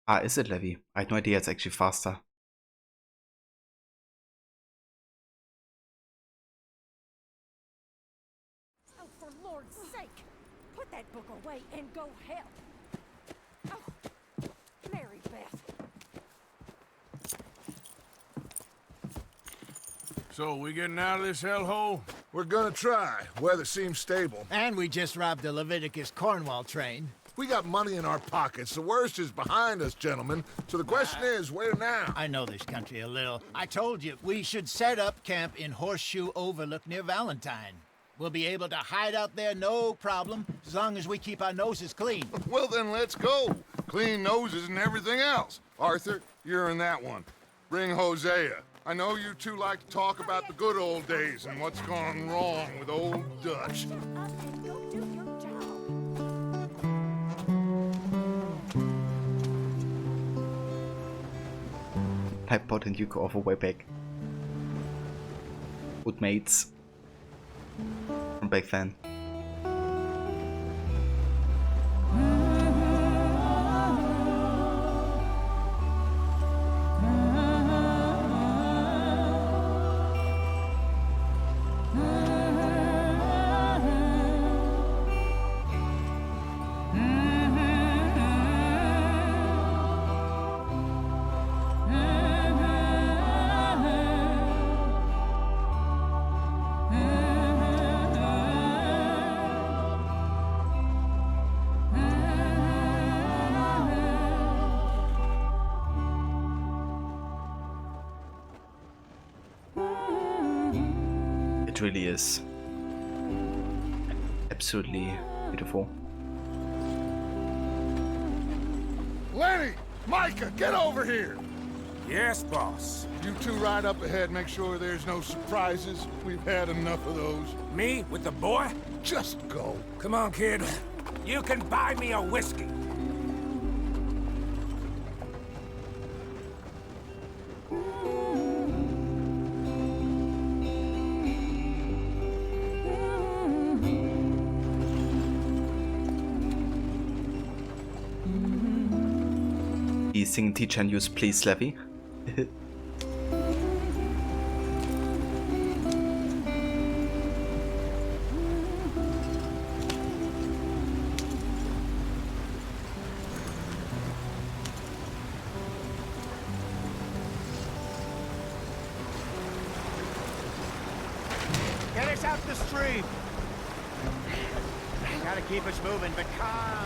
Speaker 4: Ah, is it Levy? I had no idea it's actually faster.
Speaker 6: Oh, for Lord's sake! Put that book away and go help! Oh, Mary Beth.
Speaker 1: So, we getting out of this hellhole?
Speaker 2: We're gonna try. Weather seems stable.
Speaker 5: And we just robbed the Leviticus Cornwall train.
Speaker 2: We got money in our pockets. The worst is behind us, gentlemen. So the question is, where now?
Speaker 5: I know this country a little. I told you, we should set up camp in Horseshoe Overlook near Valentine. We'll be able to hide out there no problem, as long as we keep our noses clean.
Speaker 8: Well, then let's go. Clean noses and everything else. Arthur, you're in that one. Bring Hosea. I know you two like to talk about the good old days and what's gone wrong with old Dutch.
Speaker 4: Pipebot and Yuko offer way back. Good mates from back then. It really is absolutely beautiful.
Speaker 8: Lenny! Micah, get over here!
Speaker 15: Yes, boss.
Speaker 8: You two ride up ahead, make sure there's no surprises. We've had enough of those.
Speaker 15: Me with the boy?
Speaker 8: Just go.
Speaker 15: Come on, kid. You can buy me a whiskey.
Speaker 4: The singing teacher and use please Levy.
Speaker 5: Get us out the stream. Gotta keep us moving, but calm.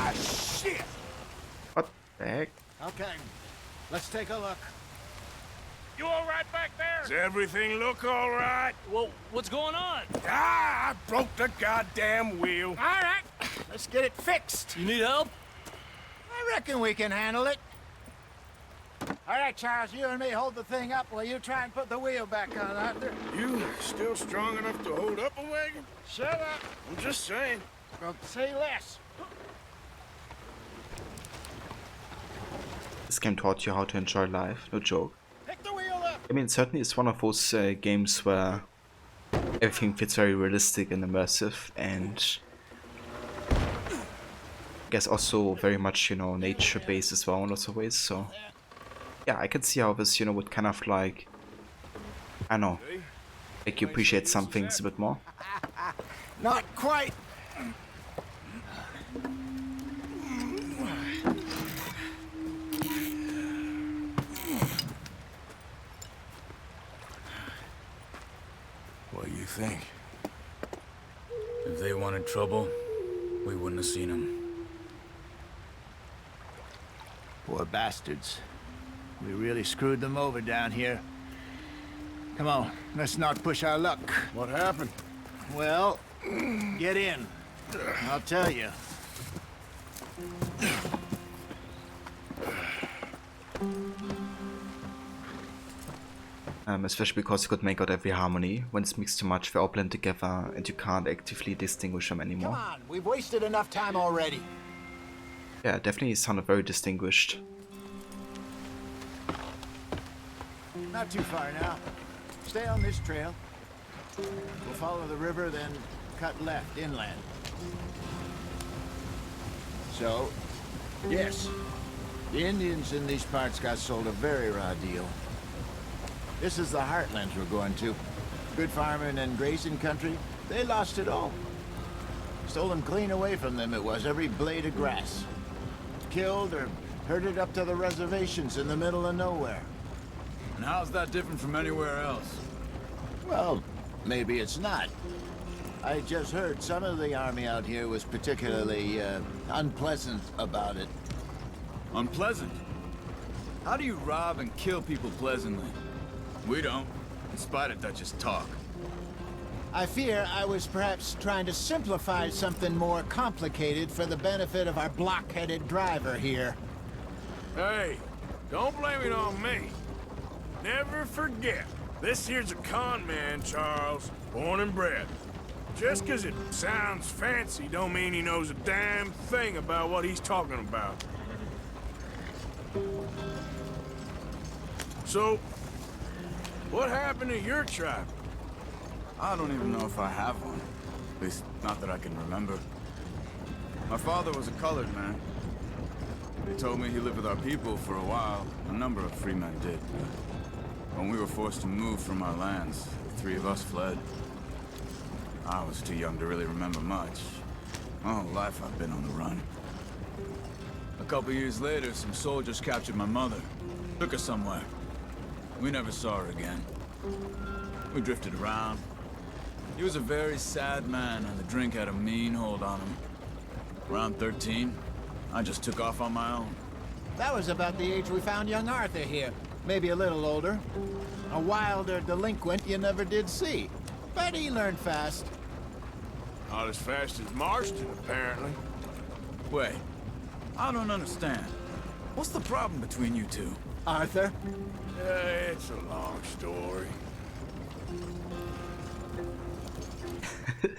Speaker 15: Ah, shit!
Speaker 4: What the heck?
Speaker 5: Okay, let's take a look.
Speaker 15: You all right back there?
Speaker 1: Does everything look all right?
Speaker 12: Well, what's going on?
Speaker 1: Ah, I broke the goddamn wheel.
Speaker 5: All right, let's get it fixed.
Speaker 12: You need help?
Speaker 5: I reckon we can handle it. All right, Charles, you and me hold the thing up while you try and put the wheel back on, Arthur.
Speaker 1: You still strong enough to hold up a wagon?
Speaker 5: Shut up.
Speaker 1: I'm just saying.
Speaker 5: Well, say less.
Speaker 4: This game taught you how to enjoy life, no joke.
Speaker 5: Pick the wheel up.
Speaker 4: I mean, certainly it's one of those games where everything feels very realistic and immersive, and I guess also very much, you know, nature-based as well in lots of ways, so yeah, I can see how this, you know, would kind of like, I don't know, make you appreciate some things a bit more.
Speaker 5: Not quite.
Speaker 1: What do you think?
Speaker 17: If they wanted trouble, we wouldn't have seen them.
Speaker 5: Poor bastards. We really screwed them over down here. Come on, let's not push our luck.
Speaker 1: What happened?
Speaker 5: Well, get in. I'll tell you.
Speaker 4: Especially because you could make out every harmony. When it's mixed too much, they all blend together and you can't actively distinguish them anymore.
Speaker 5: Come on, we've wasted enough time already.
Speaker 4: Yeah, definitely sounded very distinguished.
Speaker 5: Not too far now. Stay on this trail. We'll follow the river, then cut left inland. So, yes, the Indians in these parts got sold a very raw deal. This is the heartlands we're going to. Good farming and grazing country, they lost it all. Stolen clean away from them it was, every blade of grass. Killed or herded up to the reservations in the middle of nowhere.
Speaker 17: And how's that different from anywhere else?
Speaker 5: Well, maybe it's not. I just heard some of the army out here was particularly unpleasant about it.
Speaker 17: Unpleasant? How do you rob and kill people pleasantly? We don't, in spite of Dutch's talk.
Speaker 5: I fear I was perhaps trying to simplify something more complicated for the benefit of our block-headed driver here.
Speaker 1: Hey, don't blame it on me. Never forget, this here's a con man, Charles, born and bred. Just 'cause it sounds fancy don't mean he knows a damn thing about what he's talking about. So, what happened to your tribe?
Speaker 17: I don't even know if I have one. At least, not that I can remember. My father was a colored man. They told me he lived with our people for a while. A number of free men did. When we were forced to move from our lands, the three of us fled. I was too young to really remember much. My whole life I've been on the run. A couple years later, some soldiers captured my mother. Took her somewhere. We never saw her again. We drifted around. He was a very sad man, and the drink had a mean hold on him. Around 13, I just took off on my own.
Speaker 5: That was about the age we found young Arthur here. Maybe a little older. A wilder delinquent you never did see. But he learned fast.
Speaker 1: Not as fast as Marston, apparently.
Speaker 17: Wait, I don't understand. What's the problem between you two?
Speaker 5: Arthur?
Speaker 1: It's a long story.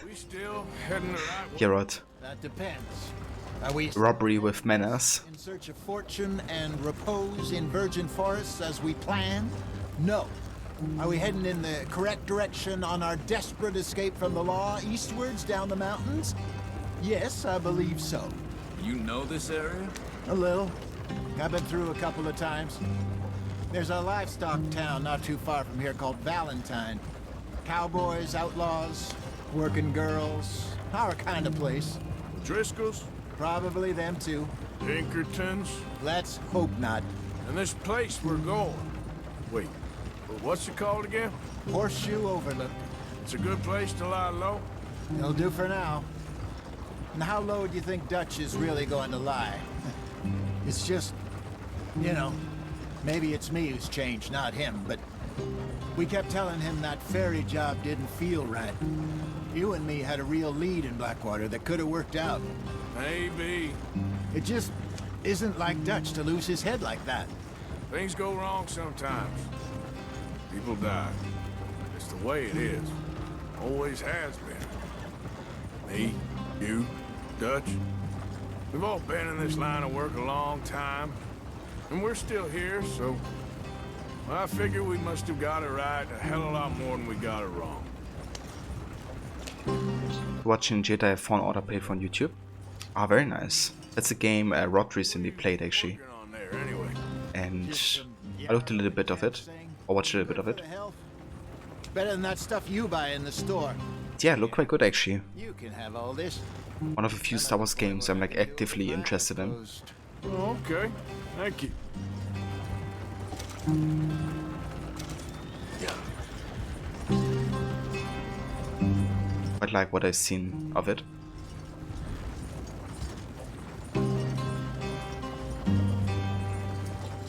Speaker 1: We still heading the right way?
Speaker 4: Geralt.
Speaker 5: That depends. Are we
Speaker 4: Robbery with manners.
Speaker 5: in search of fortune and repose in virgin forests as we planned? No. Are we heading in the correct direction on our desperate escape from the law eastwards down the mountains? Yes, I believe so.
Speaker 17: You know this area?
Speaker 5: A little. I've been through a couple of times. There's a livestock town not too far from here called Valentine. Cowboys, outlaws, working girls, our kind of place.
Speaker 1: Driscoll's?
Speaker 5: Probably them too.
Speaker 1: Pinkertons?
Speaker 5: Let's hope not.
Speaker 1: And this place we're going. Wait, what's it called again?
Speaker 5: Horseshoe Overlook.
Speaker 1: It's a good place to lie low?
Speaker 5: It'll do for now. And how low do you think Dutch is really going to lie? It's just, you know, maybe it's me who's changed, not him, but we kept telling him that ferry job didn't feel right. You and me had a real lead in Blackwater that could have worked out.
Speaker 1: Maybe.
Speaker 5: It just isn't like Dutch to lose his head like that.
Speaker 1: Things go wrong sometimes. People die. It's the way it is. Always has been. Me, you, Dutch. We've all been in this line of work a long time. And we're still here, so... I figure we must have got it right a hell of a lot more than we got it wrong.
Speaker 4: Watching Jedi Fallen Order play on YouTube. Ah, very nice. That's a game Rod recently played, actually. And I looked a little bit of it. Or watched a little bit of it.
Speaker 5: Better than that stuff you buy in the store.
Speaker 4: yeah, look quite good actually.
Speaker 5: You can have all this.
Speaker 4: One of a few Star Wars games I'm like actively interested in.
Speaker 1: Oh, okay. Thank you.
Speaker 4: Quite like what I've seen of it.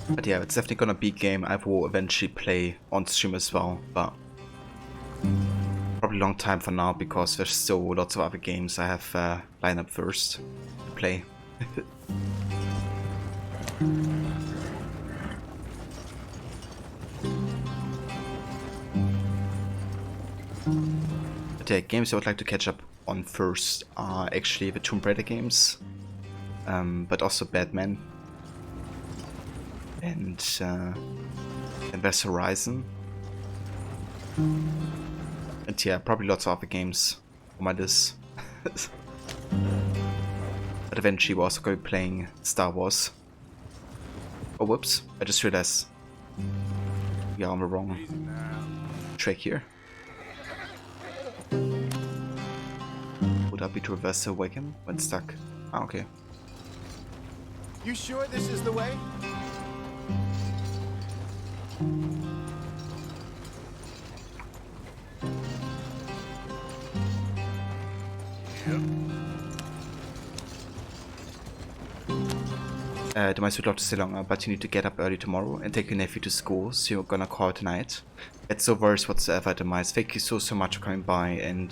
Speaker 4: But yeah, it's definitely gonna be a game I will eventually play on stream as well, but probably a long time for now because there's still lots of other games I have lined up first to play. But yeah, games I would like to catch up on first are actually the Tomb Raider games, but also Batman. And there's Horizon. And yeah, probably lots of other games on my list. But eventually we're also going to be playing Star Wars. Oh whoops, I just realized we are on the wrong track here. Would I be to reverse the wagon when stuck? Ah, okay.
Speaker 5: You sure this is the way?
Speaker 4: Demise would love to stay longer, but you need to get up early tomorrow and take your nephew to school, so you're gonna call tonight. It's no worries whatsoever, Demise. Thank you so much for coming by and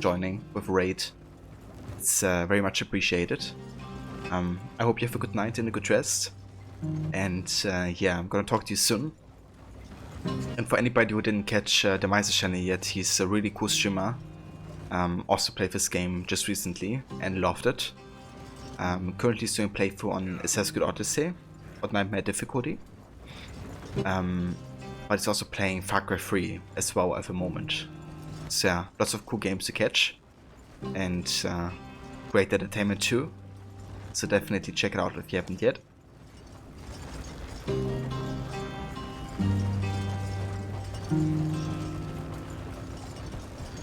Speaker 4: joining with Raid. It's very much appreciated. I hope you have a good night and a good rest. And yeah, I'm gonna talk to you soon. And for anybody who didn't catch Demise's channel yet, he's a really cool streamer. Also played this game just recently and loved it. Currently doing a playthrough on Assassin's Creed Odyssey on Nightmare difficulty. But he's also playing Far Cry 3 as well at the moment. So yeah, lots of cool games to catch. And great entertainment too. So definitely check it out if you haven't yet.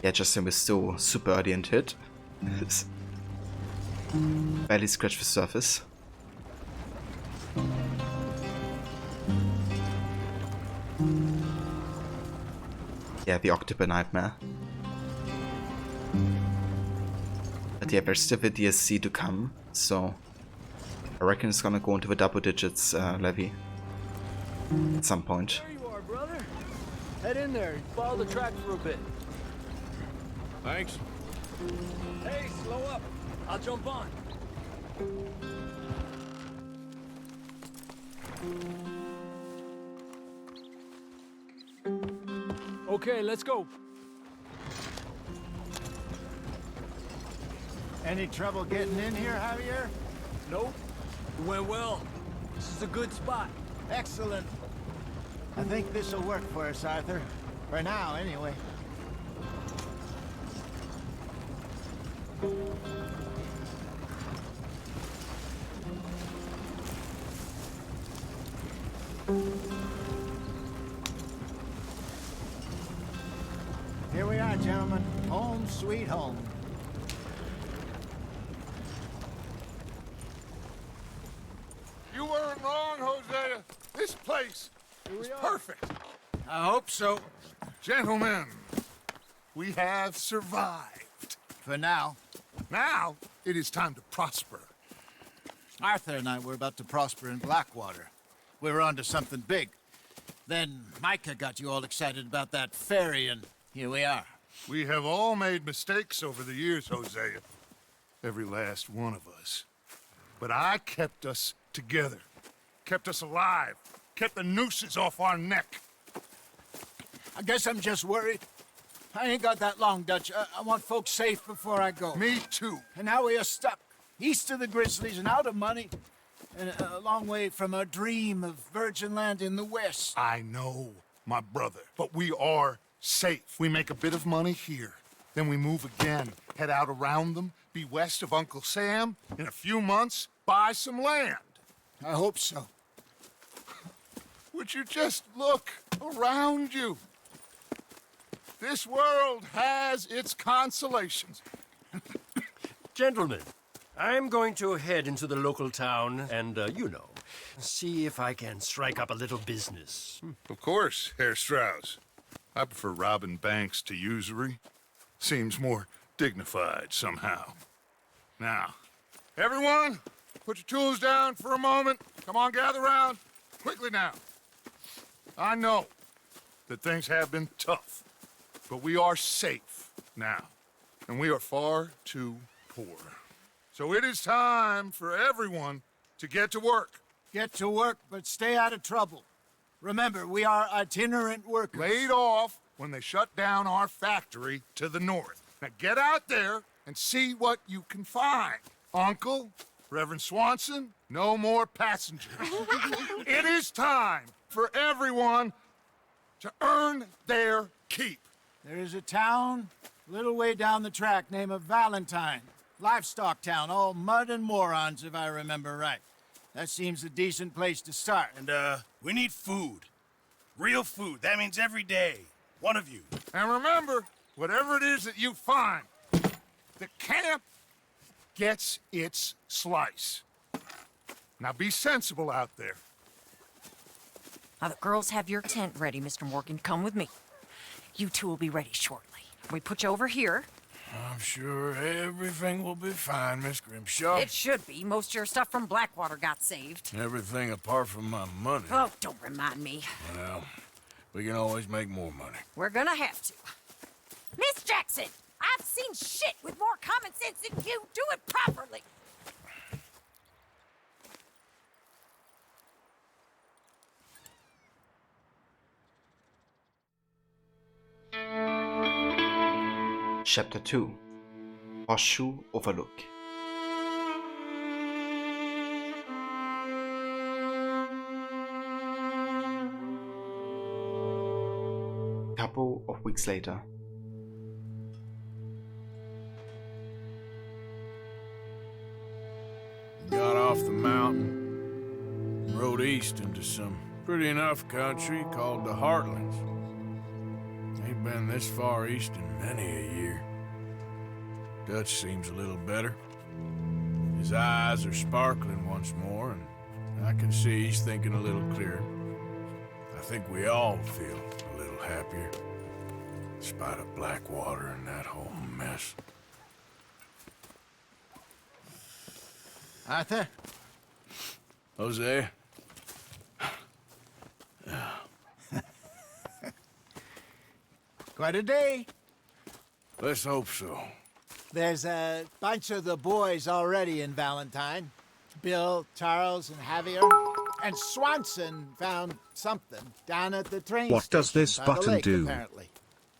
Speaker 4: Yeah, Justin was still super early into it. Barely scratched the surface. Yeah, the October Nightmare. But yeah, there's still the DSC to come, so I reckon it's gonna go into the double digits, Levy, at some point.
Speaker 12: There you are, brother. Head in there and follow the track for a bit.
Speaker 1: Thanks.
Speaker 12: Hey, slow up. I'll jump on. Okay, let's go.
Speaker 5: Any trouble getting in here, Javier?
Speaker 12: Nope. It went well. This is a good spot.
Speaker 5: Excellent. I think this'll work for us, Arthur. For now, anyway. Here we are, gentlemen. Home sweet home.
Speaker 8: You weren't wrong, Hosea. This place is perfect.
Speaker 5: I hope so.
Speaker 8: Gentlemen, we have survived.
Speaker 5: For now.
Speaker 8: Now, it is time to prosper.
Speaker 5: Arthur and I were about to prosper in Blackwater. We were onto something big. Then Micah got you all excited about that ferry, and here we are.
Speaker 8: We have all made mistakes over the years, Hosea. Every last one of us. But I kept us together. Kept us alive. Kept the nooses off our neck.
Speaker 5: I guess I'm just worried. I ain't got that long, Dutch. I want folks safe before I go.
Speaker 8: Me too.
Speaker 5: And now we are stuck. East of the Grizzlies and out of money. And a long way from our dream of virgin land in the west.
Speaker 8: I know, my brother. But we are safe. We make a bit of money here. Then we move again. Head out around them. Be west of Uncle Sam. In a few months, buy some land.
Speaker 5: I hope so.
Speaker 8: Would you just look around you? This world has its consolations.
Speaker 15: Gentlemen, I'm going to head into the local town and, see if I can strike up a little business.
Speaker 8: Of course, Herr Strauss. I prefer robbing banks to usury. Seems more dignified somehow. Now, everyone, put your tools down for a moment. Come on, gather round. Quickly now. I know that things have been tough, but we are safe now, and we are far too poor. So it is time for everyone to get to work.
Speaker 5: Get to work, but stay out of trouble. Remember, we are itinerant workers.
Speaker 8: Laid off when they shut down our factory to the north. Now get out there and see what you can find. Uncle, Reverend Swanson, no more passengers. It is time for everyone to earn their keep.
Speaker 5: There is a town a little way down the track named Valentine. Livestock town, all mud and morons, if I remember right. That seems a decent place to start.
Speaker 16: And, we need food. Real food. That means every day. One of you.
Speaker 8: And remember, whatever it is that you find, the camp gets its slice. Now be sensible out there.
Speaker 6: Now, the girls have your tent ready, Mr. Morgan. Come with me. You two will be ready shortly. We put you over here.
Speaker 1: I'm sure everything will be fine, Miss Grimshaw.
Speaker 6: It should be. Most of your stuff from Blackwater got saved.
Speaker 1: Everything apart from my money.
Speaker 6: Oh, don't remind me.
Speaker 1: Well, we can always make more money.
Speaker 6: We're gonna have to. Miss Jackson, I've seen shit with more common sense than you. Do it properly.
Speaker 4: Chapter 2 Horseshoe Overlook. Couple of weeks later.
Speaker 1: Got off the mountain, rode east into some pretty enough country called the Heartlands. Ain't been this far east in many a year. Dutch seems a little better. His eyes are sparkling once more, and I can see he's thinking a little clearer. I think we all feel a little happier, in spite of Blackwater and that whole mess.
Speaker 5: Arthur?
Speaker 1: Hosea?
Speaker 5: Quite a day.
Speaker 1: Let's hope so.
Speaker 5: There's a bunch of the boys already in Valentine. Bill, Charles, and Javier. And Swanson found something down at the train
Speaker 19: What does
Speaker 5: station
Speaker 19: this
Speaker 5: by the
Speaker 19: button
Speaker 5: lake,
Speaker 19: do?
Speaker 5: apparently.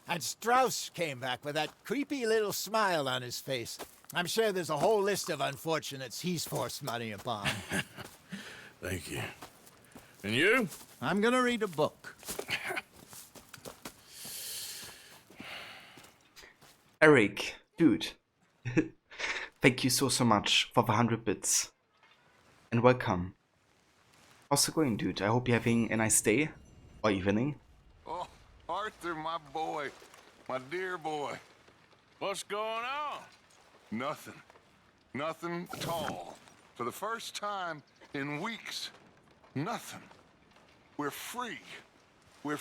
Speaker 5: And Strauss came back with that creepy little smile on his face. I'm sure there's a whole list of unfortunates he's forced money upon.
Speaker 1: Thank you. And you?
Speaker 5: I'm gonna read a book.
Speaker 4: Eric, dude, thank you so much for the 100 bits. And welcome. How's it going, dude? I hope you're having a nice day or evening.
Speaker 8: Oh, Arthur, my boy. My dear boy.
Speaker 1: What's going on?
Speaker 8: Nothing. Nothing at all. For the first time in weeks, nothing. We're free. We're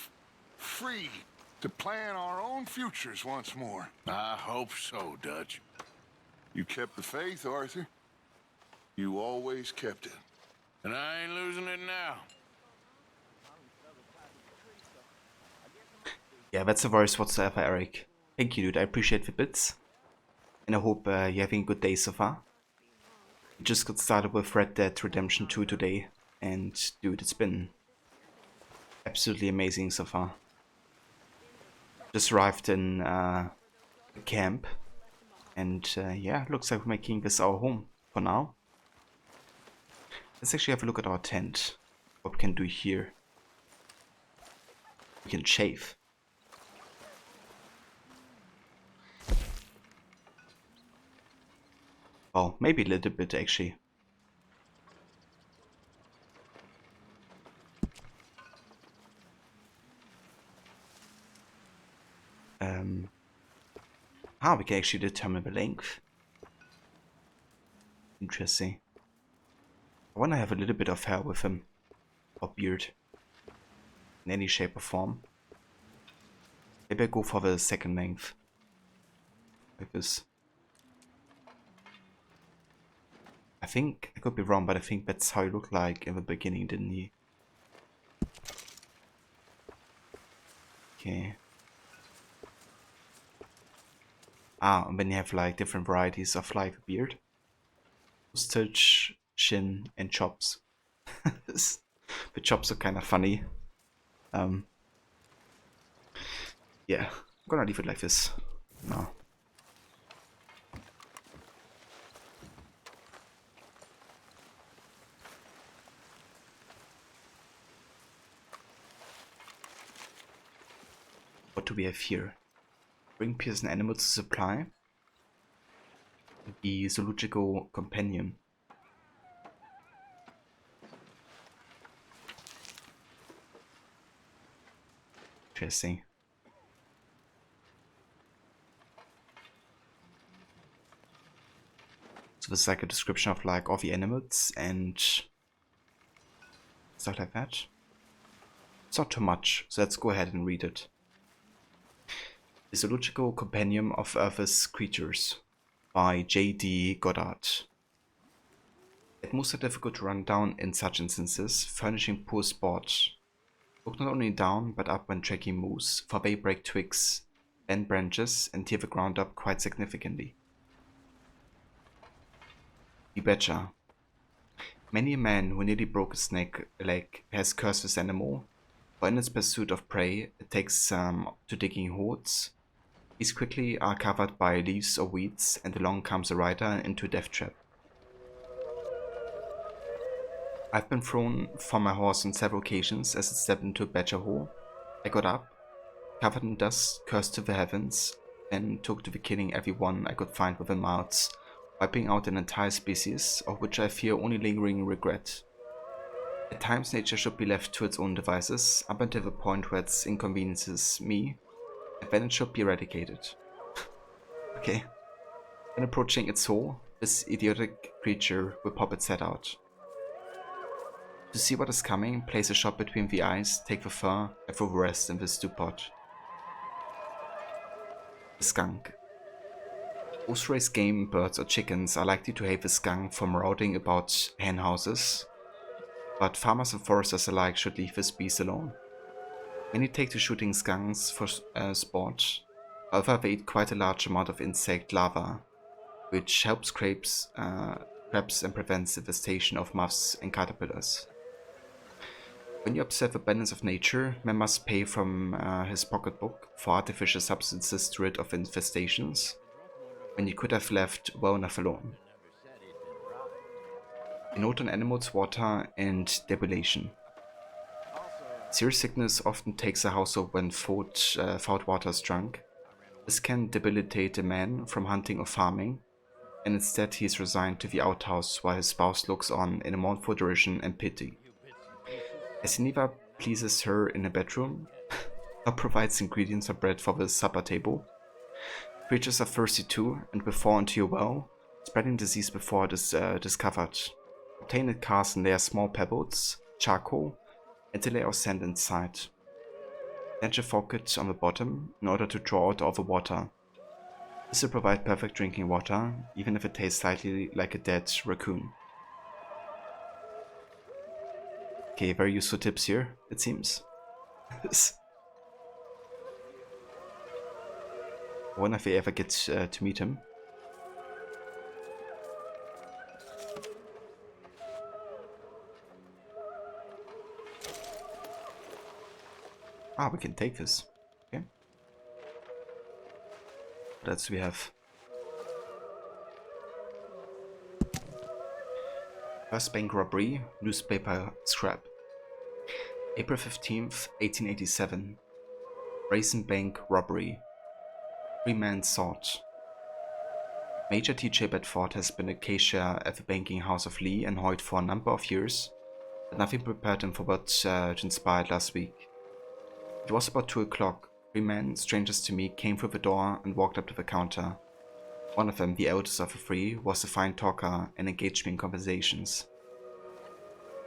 Speaker 8: free to plan our own futures once more.
Speaker 1: I hope so, Dutch.
Speaker 8: You kept the faith, Arthur. You always kept it.
Speaker 1: And I ain't losing it now.
Speaker 4: Yeah, that's a voice whatsoever, Eric. Thank you, dude. I appreciate the bits. And I hope you're having a good day so far. We just got started with Red Dead Redemption 2 today. And, dude, it's been absolutely amazing so far. Just arrived in a camp. And, yeah, looks like we're making this our home for now. Let's actually have a look at our tent. What we can do here. We can shave. Well, maybe a little bit actually. We can actually determine the length. Interesting. I want to have a little bit of hair with him. Or beard. In any shape or form. Maybe I go for the second length. Like this. I think, I could be wrong, but I think that's how he looked like in the beginning, didn't he? Okay. And then you have like different varieties of like beard. Mustache, chin, and chops. The chops are kind of funny. Yeah, I'm gonna leave it like this. No. What do we have here? Bring Pearson animals to supply. The zoological companion. Interesting. So this is like a description of like all the animals and stuff like that. It's not too much, so let's go ahead and read it. The Zoological Compendium of Earth's Creatures by J.D. Goddard. Moose are difficult to run down in such instances, furnishing poor sport. Look not only down but up when tracking moose, for they break twigs, bend branches, and tear the ground up quite significantly. The Badger. Many a man who nearly broke his leg has cursed this animal, for in its pursuit of prey it takes to digging holes. These quickly are covered by leaves or weeds, and along comes a rider into a death trap. I've been thrown from my horse on several occasions as it stepped into a badger hole. I got up, covered in dust, cursed to the heavens, and took to the killing every one I could find within miles, wiping out an entire species, of which I fear only lingering regret. At times nature should be left to its own devices, up until the point where it inconveniences me, and then it should be eradicated. Okay. When approaching its hole, this idiotic creature will pop its head out. To see what is coming, place a shot between the eyes, take the fur, and throw the rest in the stew pot. The skunk. Most raised game, birds or chickens are likely to hate the skunk for marauding about hen houses, but farmers and foresters alike should leave this beast alone. Many take to shooting skunks for sport, however they eat quite a large amount of insect larvae, which helps crabs and prevents the infestation of moths and caterpillars. When you observe the balance of nature, man must pay from his pocketbook for artificial substances to rid of infestations, when you could have left well enough alone. A note on animals, water, and debulation. Serious sickness often takes a household when foul water is drunk. This can debilitate a man from hunting or farming, and instead he is resigned to the outhouse while his spouse looks on in a mournful derision and pity. As he neither pleases her in a bedroom, nor provides ingredients or bread for the supper table, creatures are thirsty too, and will fall into your well, spreading disease before it is discovered. Obtain a cast and layer small pebbles, charcoal, and a layer of sand inside. Ledge a faucet on the bottom in order to draw out all the water. This will provide perfect drinking water, even if it tastes slightly like a dead raccoon. Okay, very useful tips here, it seems. I wonder if we ever get to meet him. Ah, we can take this. Okay. What else do we have? First bank robbery, newspaper scrap. April 15th, 1887. Raisin Bank robbery. 3 men sought. Major T.J. Bedford has been a cashier at the banking house of Lee and Hoyt for a number of years, but nothing prepared him for what transpired last week. It was about 2 o'clock. 3 men, strangers to me, came through the door and walked up to the counter. One of them, the eldest of the 3, was a fine talker and engaged me in conversations.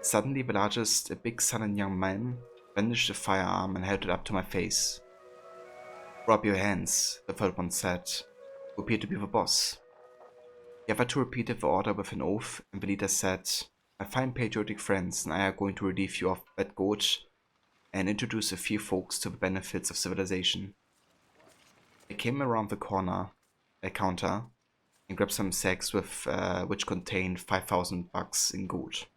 Speaker 4: Suddenly, the largest, a big sullen young man, brandished a firearm and held it up to my face. "Drop your hands," the third one said, who appeared to be the boss. The other 2 repeated the order with an oath, and the leader said, "My fine patriotic friends and I are going to relieve you of that goat and introduce a few folks to the benefits of civilization." I came around the corner, a counter, and grabbed some sacks with which contained $5,000 in gold.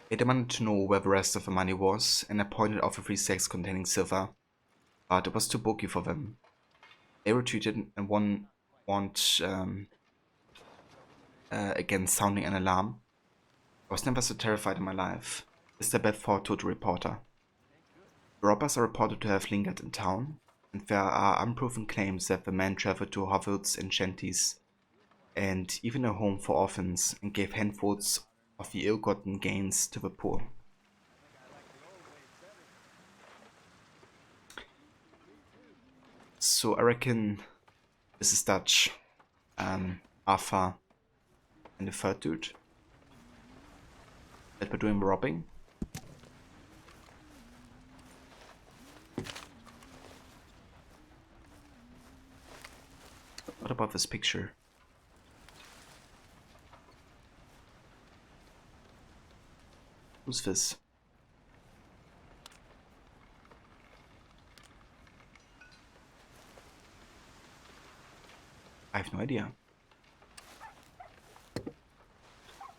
Speaker 4: They demanded to know where the rest of the money was, and I pointed out the 3 sacks containing silver, but it was too bulky for them. They retreated and one warned against sounding an alarm. I was never so terrified in my life, Mr. Bedford told the reporter. The robbers are reported to have lingered in town, and there are unproven claims that the men traveled to hovels and shanties, and even a home for orphans, and gave handfuls of the ill-gotten gains to the poor. So I reckon this is Dutch, Arthur, and the third dude that we're doing the robbing. What about this picture? Who's this? I have no idea.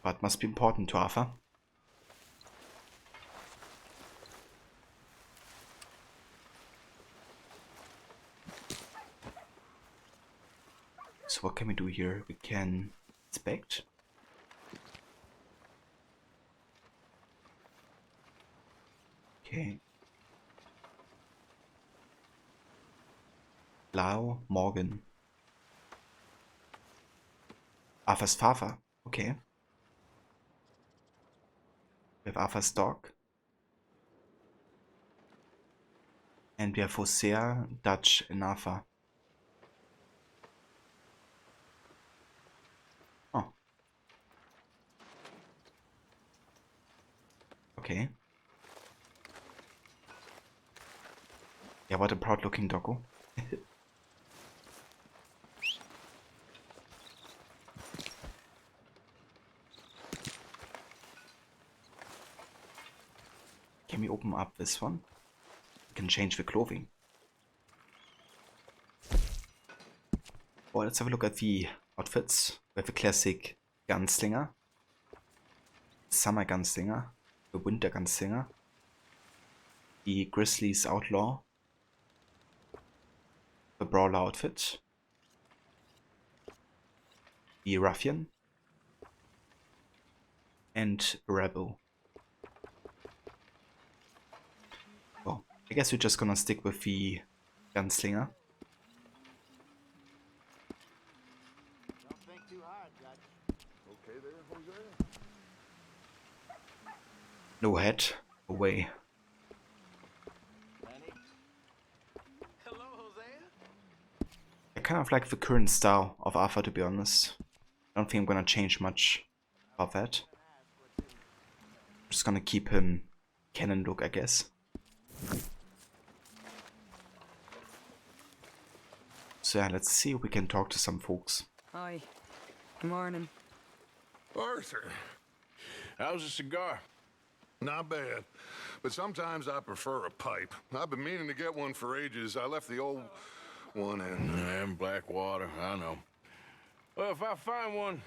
Speaker 4: But must be important to Arthur. So what can we do here? We can inspect. Okay. Lau Morgan. Arthur's father. Okay. We have Arthur's dog. And we have Hosea, Dutch, and Arthur. Oh. Okay. Yeah, what a proud looking doggo. Can we open up this one? We can change the clothing. Well, let's have a look at the outfits. We have a classic gunslinger, summer gunslinger, the winter gunslinger, the Grizzlies outlaw, the brawler outfit, the ruffian, and the rebel. Well, I guess we're just gonna stick with the gunslinger. No head, away. I kind of like the current style of Arthur, to be honest. I don't think I'm gonna change much about that. I'm just gonna keep him canon look, I guess. So yeah, let's see if we can talk to some folks.
Speaker 11: Hi. Good morning.
Speaker 8: Arthur, how's a cigar? Not bad, but sometimes I prefer a pipe. I've been meaning to get one for ages. I left the old one in Blackwater, I know. Well, if I find one,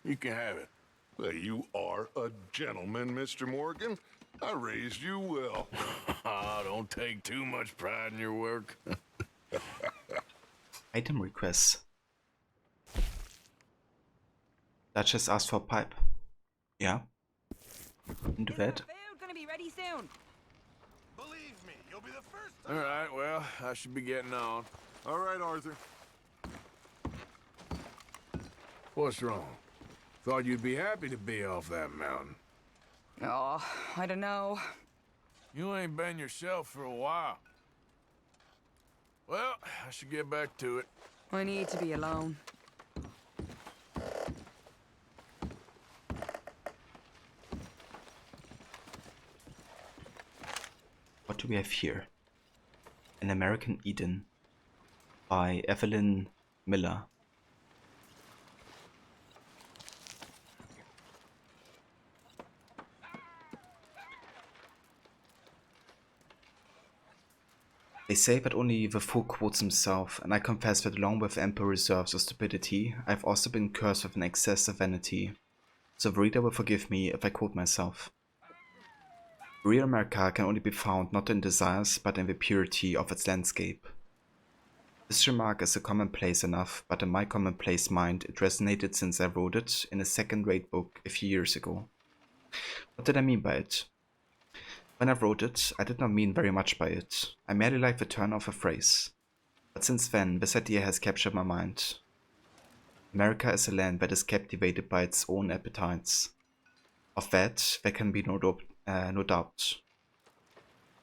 Speaker 8: you can have it. Well, you are a gentleman, Mr. Morgan. I raised you well. Don't take too much pride in your work.
Speaker 4: Item requests. Duchess asked for a pipe. Yeah. Into that.
Speaker 11: Food gonna be ready soon.
Speaker 16: Believe me, you'll be the first.
Speaker 8: All right, well, I should be getting on. All right, Arthur. What's wrong? Thought you'd be happy to be off that mountain.
Speaker 11: Oh, I don't know.
Speaker 8: You ain't been yourself for a while.
Speaker 1: Well, I should get back to it.
Speaker 11: I need to be alone.
Speaker 4: What do we have here? An American Eden by Evelyn Miller. They say that only the fool quotes himself, and I confess that along with ample reserves of stupidity, I've also been cursed with an excess of vanity. So the reader will forgive me if I quote myself. Real America can only be found not in desires, but in the purity of its landscape. This remark is a commonplace enough, but in my commonplace mind it resonated since I wrote it in a second-rate book a few years ago. What did I mean by it? When I wrote it, I did not mean very much by it. I merely liked the turn of a phrase. But since then, this idea has captured my mind. America is a land that is captivated by its own appetites. Of that, there can be no doubt.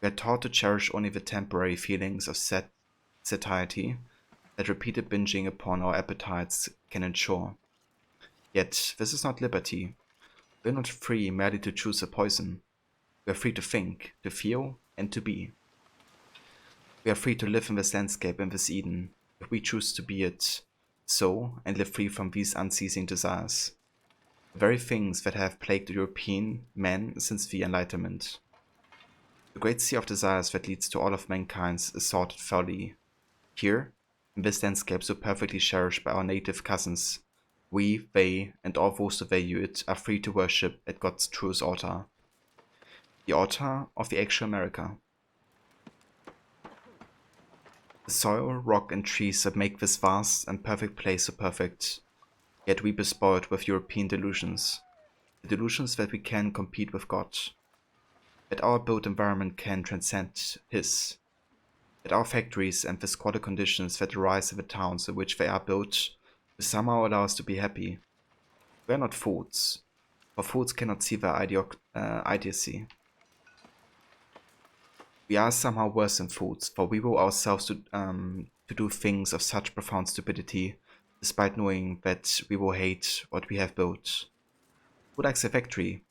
Speaker 4: We are taught to cherish only the temporary feelings of satiety that repeated binging upon our appetites can ensure. Yet, this is not liberty. We are not free merely to choose a poison. We are free to think, to feel, and to be. We are free to live in this landscape, in this Eden, if we choose to be it so and live free from these unceasing desires. The very things that have plagued European men since the Enlightenment. The great sea of desires that leads to all of mankind's assorted folly. Here, in this landscape so perfectly cherished by our native cousins, we, they, and all those who value it are free to worship at God's truest altar. The altar of the actual America. The soil, rock, and trees that make this vast and perfect place so perfect, yet we bespoiled with European delusions. The delusions that we can compete with God. That our built environment can transcend His. That our factories and the squalid conditions that arise in the towns in which they are built will somehow allow us to be happy. We are not fools, for fools cannot see their idiocy. We are somehow worse than fools, for we will ourselves to do things of such profound stupidity, despite knowing that we will hate what we have built. Who likes a factory?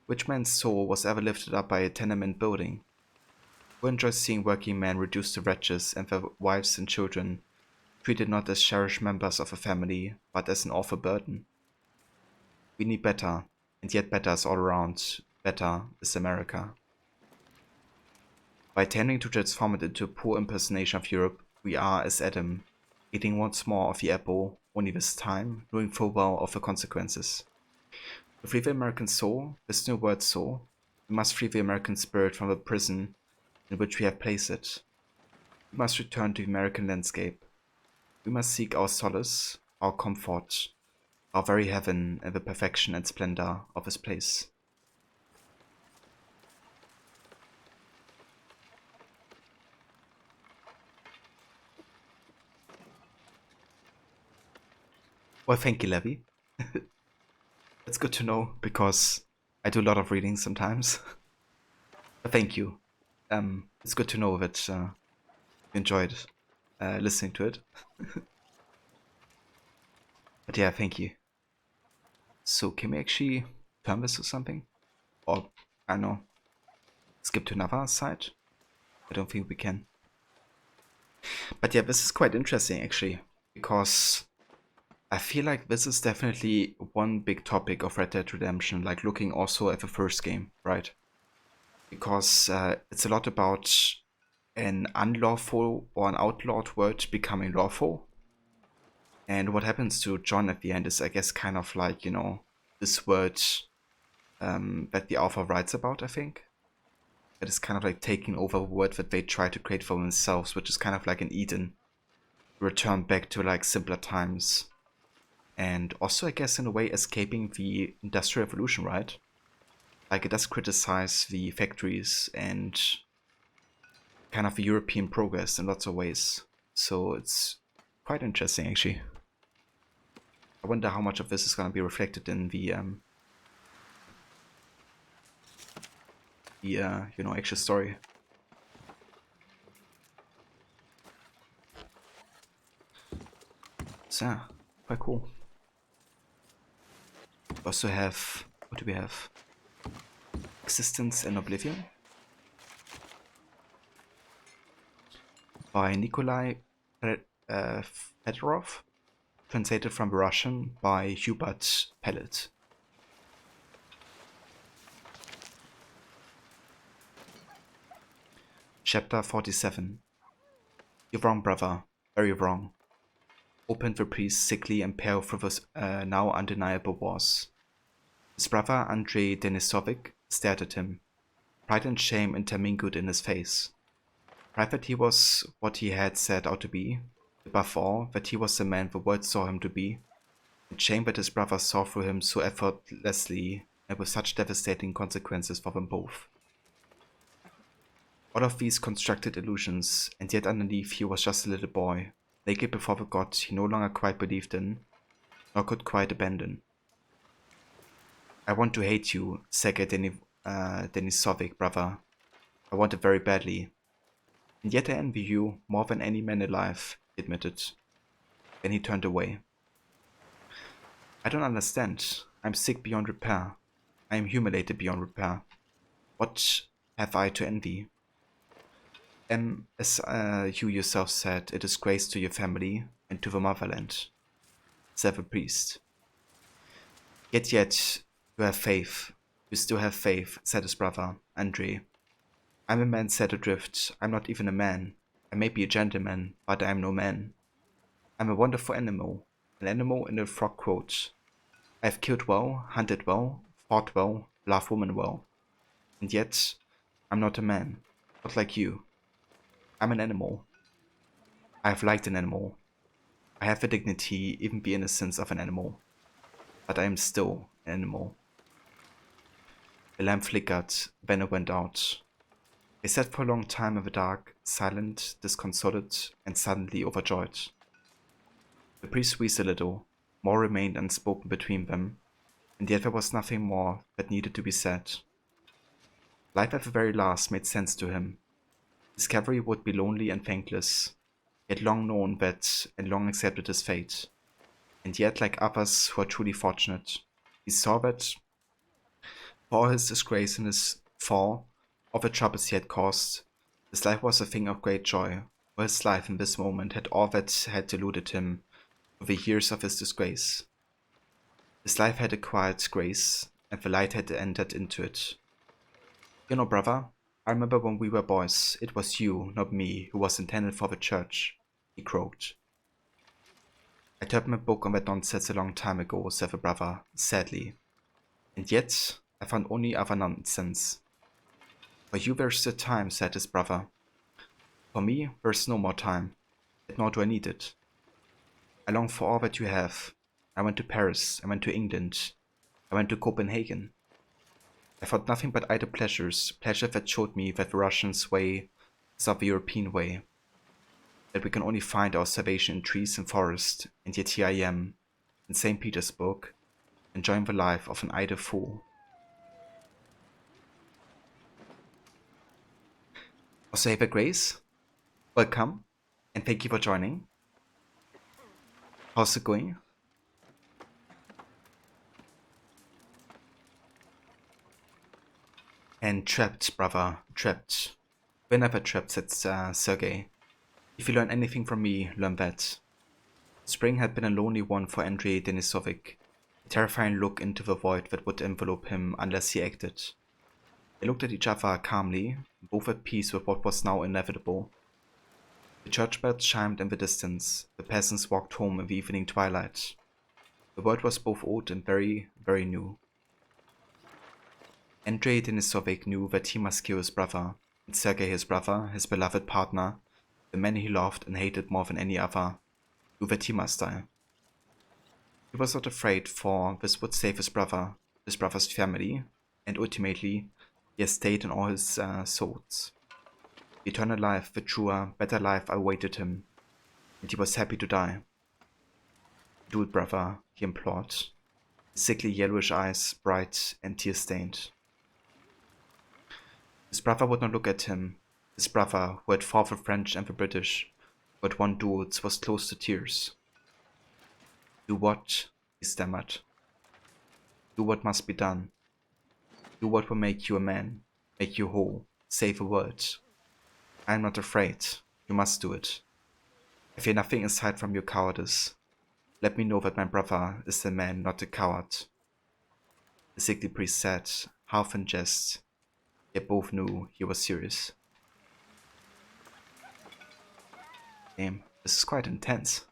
Speaker 4: Which man's soul was ever lifted up by a tenement building? Who enjoys seeing working men reduced to wretches and their wives and children, treated not as cherished members of a family, but as an awful burden? We need better, and yet better is all around. Better is America. By tending to transform it into a poor impersonation of Europe, we are, as Adam, eating once more of the apple, only this time, knowing full well of the consequences. To free the American soul, this new word soul, we must free the American spirit from the prison in which we have placed it. We must return to the American landscape. We must seek our solace, our comfort, our very heaven in the perfection and splendor of this place. Well, thank you, Levy. It's good to know, because I do a lot of reading sometimes. But thank you. It's good to know that you enjoyed listening to it. But yeah, thank you. So, can we actually turn this to something? Or, I don't know, skip to another side? I don't think we can. But yeah, this is quite interesting, actually, because I feel like this is definitely one big topic of Red Dead Redemption, like looking also at the first game, right? Because it's a lot about an unlawful or an outlawed world becoming lawful. And what happens to John at the end is, I guess, kind of like, you know, this word that the author writes about, I think. That is kind of like taking over a word that they try to create for themselves, which is kind of like an Eden. Return back to like simpler times. And also, I guess, in a way, escaping the Industrial Revolution, right? Like, it does criticize the factories and kind of the European progress in lots of ways. So it's quite interesting, actually. I wonder how much of this is going to be reflected in the you know, actual story. So yeah, quite cool. We also have, what do we have? Existence and Oblivion by Nikolai Fedorov, translated from Russian by Hubert Pellet. Chapter 47. You're wrong, brother. Very wrong. Opened the priest's sickly and pale through the now undeniable was. His brother Andrei Denisovich stared at him. Pride and shame intermingled in his face. Pride that he was what he had set out to be, above all, that he was the man the world saw him to be, and shame that his brother saw through him so effortlessly and with such devastating consequences for them both. All of these constructed illusions, and yet underneath he was just a little boy, naked before the god he no longer quite believed in, nor could quite abandon. I want to hate you, Sergei Denisovich, brother. I want it very badly. And yet I envy you more than any man alive, he admitted. Then he turned away. I don't understand. I'm sick beyond repair. I am humiliated beyond repair. What have I to envy? As you yourself said, it is grace to your family and to the motherland, said the priest. Yet, you have faith. You still have faith, said his brother, Andrei. I'm a man set adrift. I'm not even a man. I may be a gentleman, but I am no man. I'm a wonderful animal, an animal in a frock coat. I have killed well, hunted well, fought well, loved women well. And yet, I'm not a man, not like you. I'm an animal. I have liked an animal. I have the dignity, even the innocence of an animal. But I am still an animal. The lamp flickered, then it went out. They sat for a long time in the dark, silent, disconsolate, and suddenly overjoyed. The priest wheezed a little. More remained unspoken between them, and yet there was nothing more that needed to be said. Life at the very last made sense to him. Discovery would be lonely and thankless. He had long known that and long accepted his fate. And yet, like others who are truly fortunate, he saw that for all his disgrace and his fall, all the troubles he had caused, his life was a thing of great joy, for his life in this moment had all that had deluded him for the years of his disgrace. His life had acquired grace, and the light had entered into it. You know, brother, I remember when we were boys, it was you, not me, who was intended for the church, he croaked. I turned my book on that nonsense a long time ago, said the brother, sadly. And yet, I found only other nonsense. For you there's still time, said his brother. For me, there's no more time, yet nor do I need it. I long for all that you have. I went to Paris, I went to England, I went to Copenhagen. I found nothing but idle pleasures, pleasure that showed me that the Russian's way is not the European way, that we can only find our salvation in trees and forest, and yet here I am, in St. Petersburg, enjoying the life of an idle fool. Also, Ava Grace, welcome, and thank you for joining. How's it going? And trapped, brother, trapped. We're never trapped, said Sergei. If you learn anything from me, learn that. Spring had been a lonely one for Andrei Denisovich, a terrifying look into the void that would envelope him unless he acted. They looked at each other calmly, both at peace with what was now inevitable. The church bells chimed in the distance, the peasants walked home in the evening twilight. The world was both old and very, very new. Andrei Denisovich knew that he must kill his brother, and Sergei, his brother, his beloved partner, the man he loved and hated more than any other, knew that he must die. He was not afraid, for this would save his brother's family, and ultimately, the estate and all his souls. The eternal life, the truer, better life awaited him, and he was happy to die. Do it, brother, he implored, his sickly yellowish eyes bright and tear-stained. His brother would not look at him. His brother, who had fought the French and the British, who had won duels, was close to tears. Do what? He stammered. Do what must be done. Do what will make you a man, make you whole, save a world. I am not afraid. You must do it. I fear nothing aside from your cowardice. Let me know that my brother is the man, not the coward. The sickly priest said, half in jest, yet both knew he was serious. Damn, this is quite intense.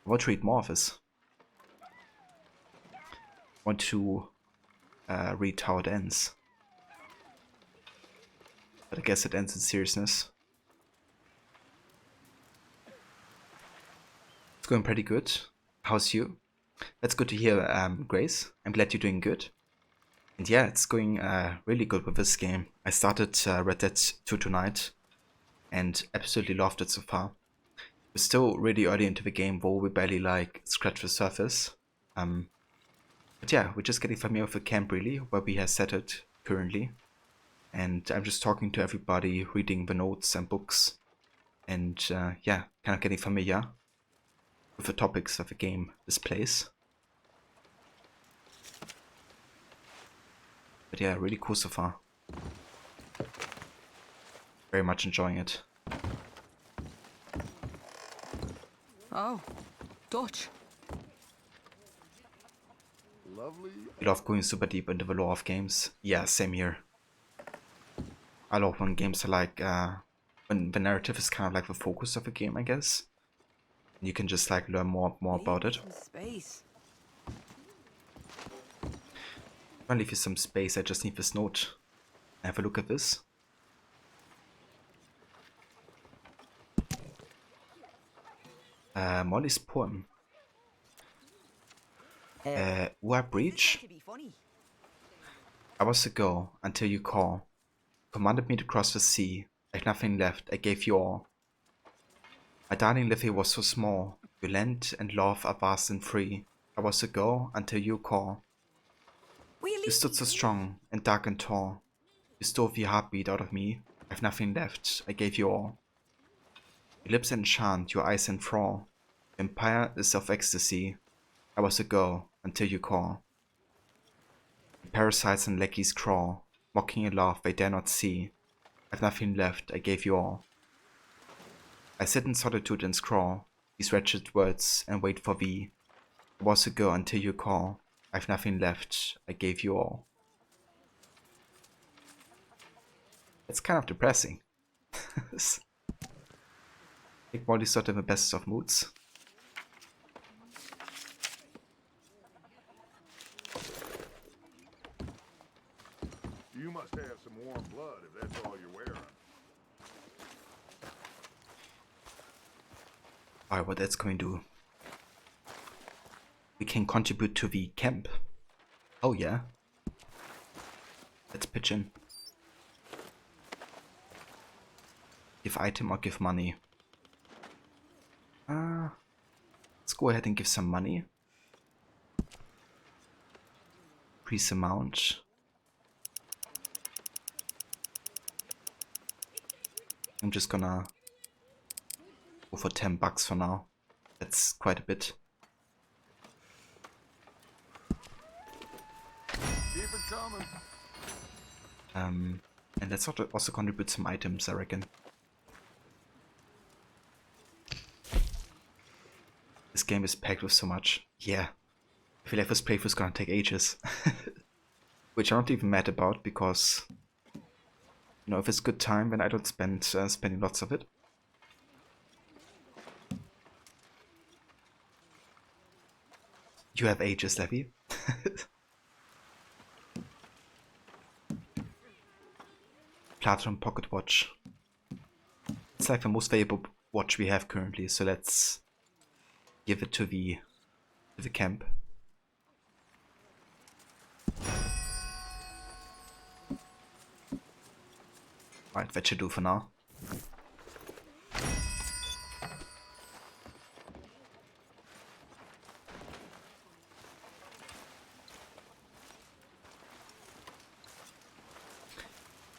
Speaker 4: I want to read more of this. I want to read how it ends. But I guess it ends in seriousness. It's going pretty good. How's you? That's good to hear, Grace. I'm glad you're doing good. And yeah, it's going really good with this game. I started Red Dead 2 tonight and absolutely loved it so far. We're still really early into the game, though we barely like scratch the surface. But yeah, we're just getting familiar with the camp really, where we have set it currently. And I'm just talking to everybody, reading the notes and books. And yeah, kind of getting familiar with the topics that the game displays. But yeah, really cool so far. Very much enjoying it.
Speaker 11: Oh, Dutch.
Speaker 2: Lovely.
Speaker 4: I love going super deep into the lore of games. Yeah, same here. I love when games are like, when the narrative is kind of like the focus of a game, I guess. And you can just like learn more about it.
Speaker 11: Space.
Speaker 4: I'll leave you some space, I just need this note. Have a look at this. Molly's poem. Ua Breach. I was a girl until you call. Commanded me to cross the sea. I had nothing left, I gave you all. My darling Livy was so small. Your land and love are vast and free. I was a girl until you call. You stood so strong and dark and tall. You stole the heartbeat out of me. I have nothing left, I gave you all. Your lips enchant, your eyes enthrall. Your empire is of ecstasy. I was a girl until you call. Your parasites and lackeys crawl, mocking a love they dare not see. I have nothing left, I gave you all. I sit in solitude and scrawl these wretched words and wait for thee. I was a girl until you call. I have nothing left, I gave you all. It's kind of depressing. I think Molly's not in the best of moods.
Speaker 2: You must have some warm blood if that's all you're wearing.
Speaker 4: Alright, what that's going to do. We can contribute to the camp. Oh yeah. Let's pitch in. Give item or give money. Let's go ahead and give some money. Increase amount. I'm just gonna go for 10 bucks for now. That's quite a bit.
Speaker 2: Keep it coming.
Speaker 4: And let's also contribute some items, I reckon. This game is packed with so much. Yeah. I feel like this playthrough is gonna take ages. Which I'm not even mad about, because you know, if it's good time, then I don't spend spending lots of it. You have ages, Levy. Platinum pocket watch. It's like the most valuable watch we have currently, so let's give it to the camp. Right, that should do for now.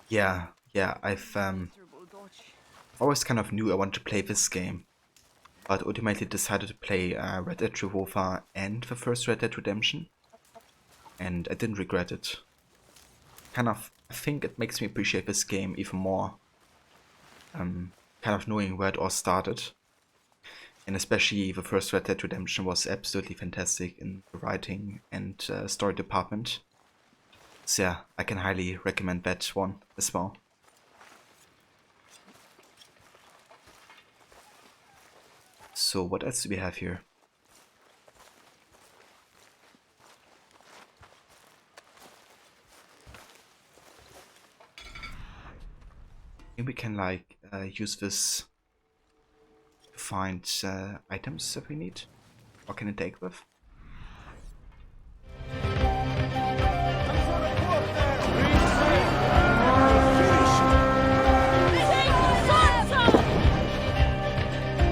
Speaker 4: Yeah, I've always kind of knew I wanted to play this game. but ultimately decided to play Red Dead Revolver and the first Red Dead Redemption, and I didn't regret it. I think it makes me appreciate this game even more, kind of knowing where it all started, and especially the first Red Dead Redemption was absolutely fantastic in the writing and story department. So yeah, I can highly recommend that one as well. So what else do we have here? Maybe we can like use this to find items that we need. What can it take with?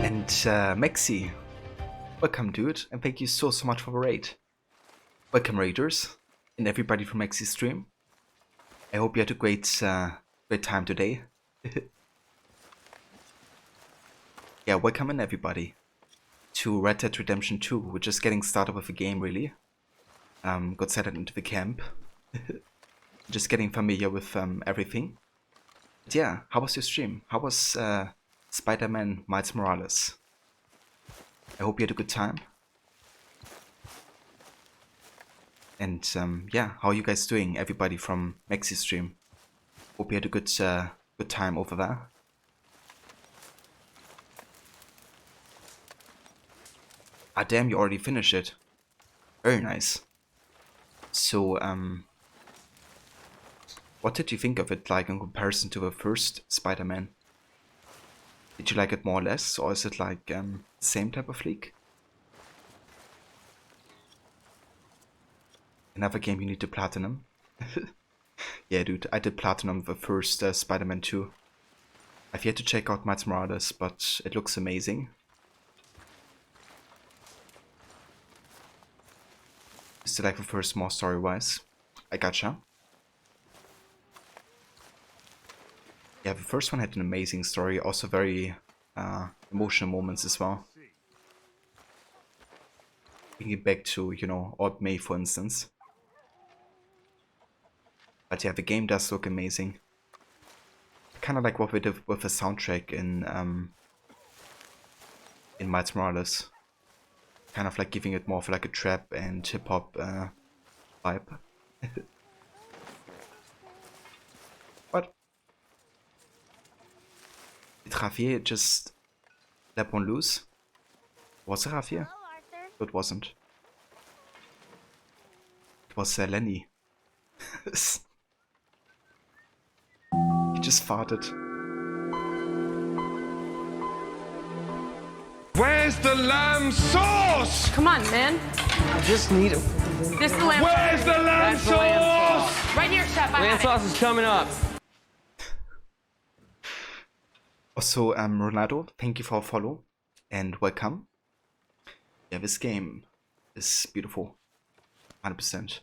Speaker 4: And Maxi, welcome dude, and thank you so much for the raid. Welcome raiders and everybody from Maxi's stream. I hope you had a great time today. Yeah, welcome in everybody to Red Dead Redemption 2. We're just getting started with the game really. Got settled into the camp. Just getting familiar with everything. But yeah, how was your stream? How was Spider-Man Miles Morales? I hope you had a good time. And yeah, how are you guys doing, everybody from Maxi's stream? Hope you had a good time over there. Ah damn, you already finished it. Very nice. So what did you think of it like in comparison to the first Spider-Man? Did you like it more or less, or is it like same type of leak? Another game you need to platinum. Yeah dude, I did platinum the first Spider-Man 2. I've yet to check out Miles Morales, but it looks amazing. Still like the first more story-wise. I gotcha. Yeah, the first one had an amazing story, also very emotional moments as well. Thinking back to, you know, Old May for instance. But yeah, the game does look amazing. Kind of like what we did with the soundtrack in Miles Morales. Kind of like giving it more of like a trap and hip hop vibe. What? Did Javier just let one loose? Was it Javier? It wasn't. It was Lenny. He just farted.
Speaker 18: Where's the lamb sauce?
Speaker 13: Come on, man.
Speaker 18: I just need it.
Speaker 13: This is the lamb.
Speaker 18: Where's the lamb
Speaker 13: That's the lamb
Speaker 18: sauce?
Speaker 13: Right here, chef.
Speaker 9: Lamb sauce is coming up.
Speaker 4: Also, Ronaldo, thank you for a follow and welcome. Yeah, this game is beautiful. 100%.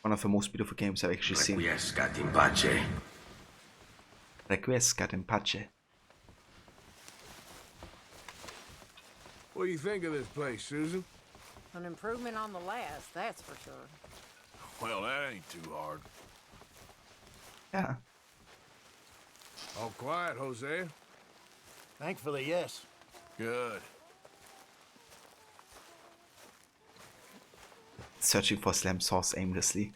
Speaker 4: One of the most beautiful games I've actually seen.
Speaker 3: Requiescat in pace.
Speaker 4: Requiescat in pace.
Speaker 1: What do you think of this place, Susan?
Speaker 6: An improvement on the last, that's for sure.
Speaker 2: Well, that ain't too hard.
Speaker 4: Yeah.
Speaker 1: All quiet, Hosea?
Speaker 5: Thankfully, yes.
Speaker 2: Good.
Speaker 4: Searching for slam sauce aimlessly.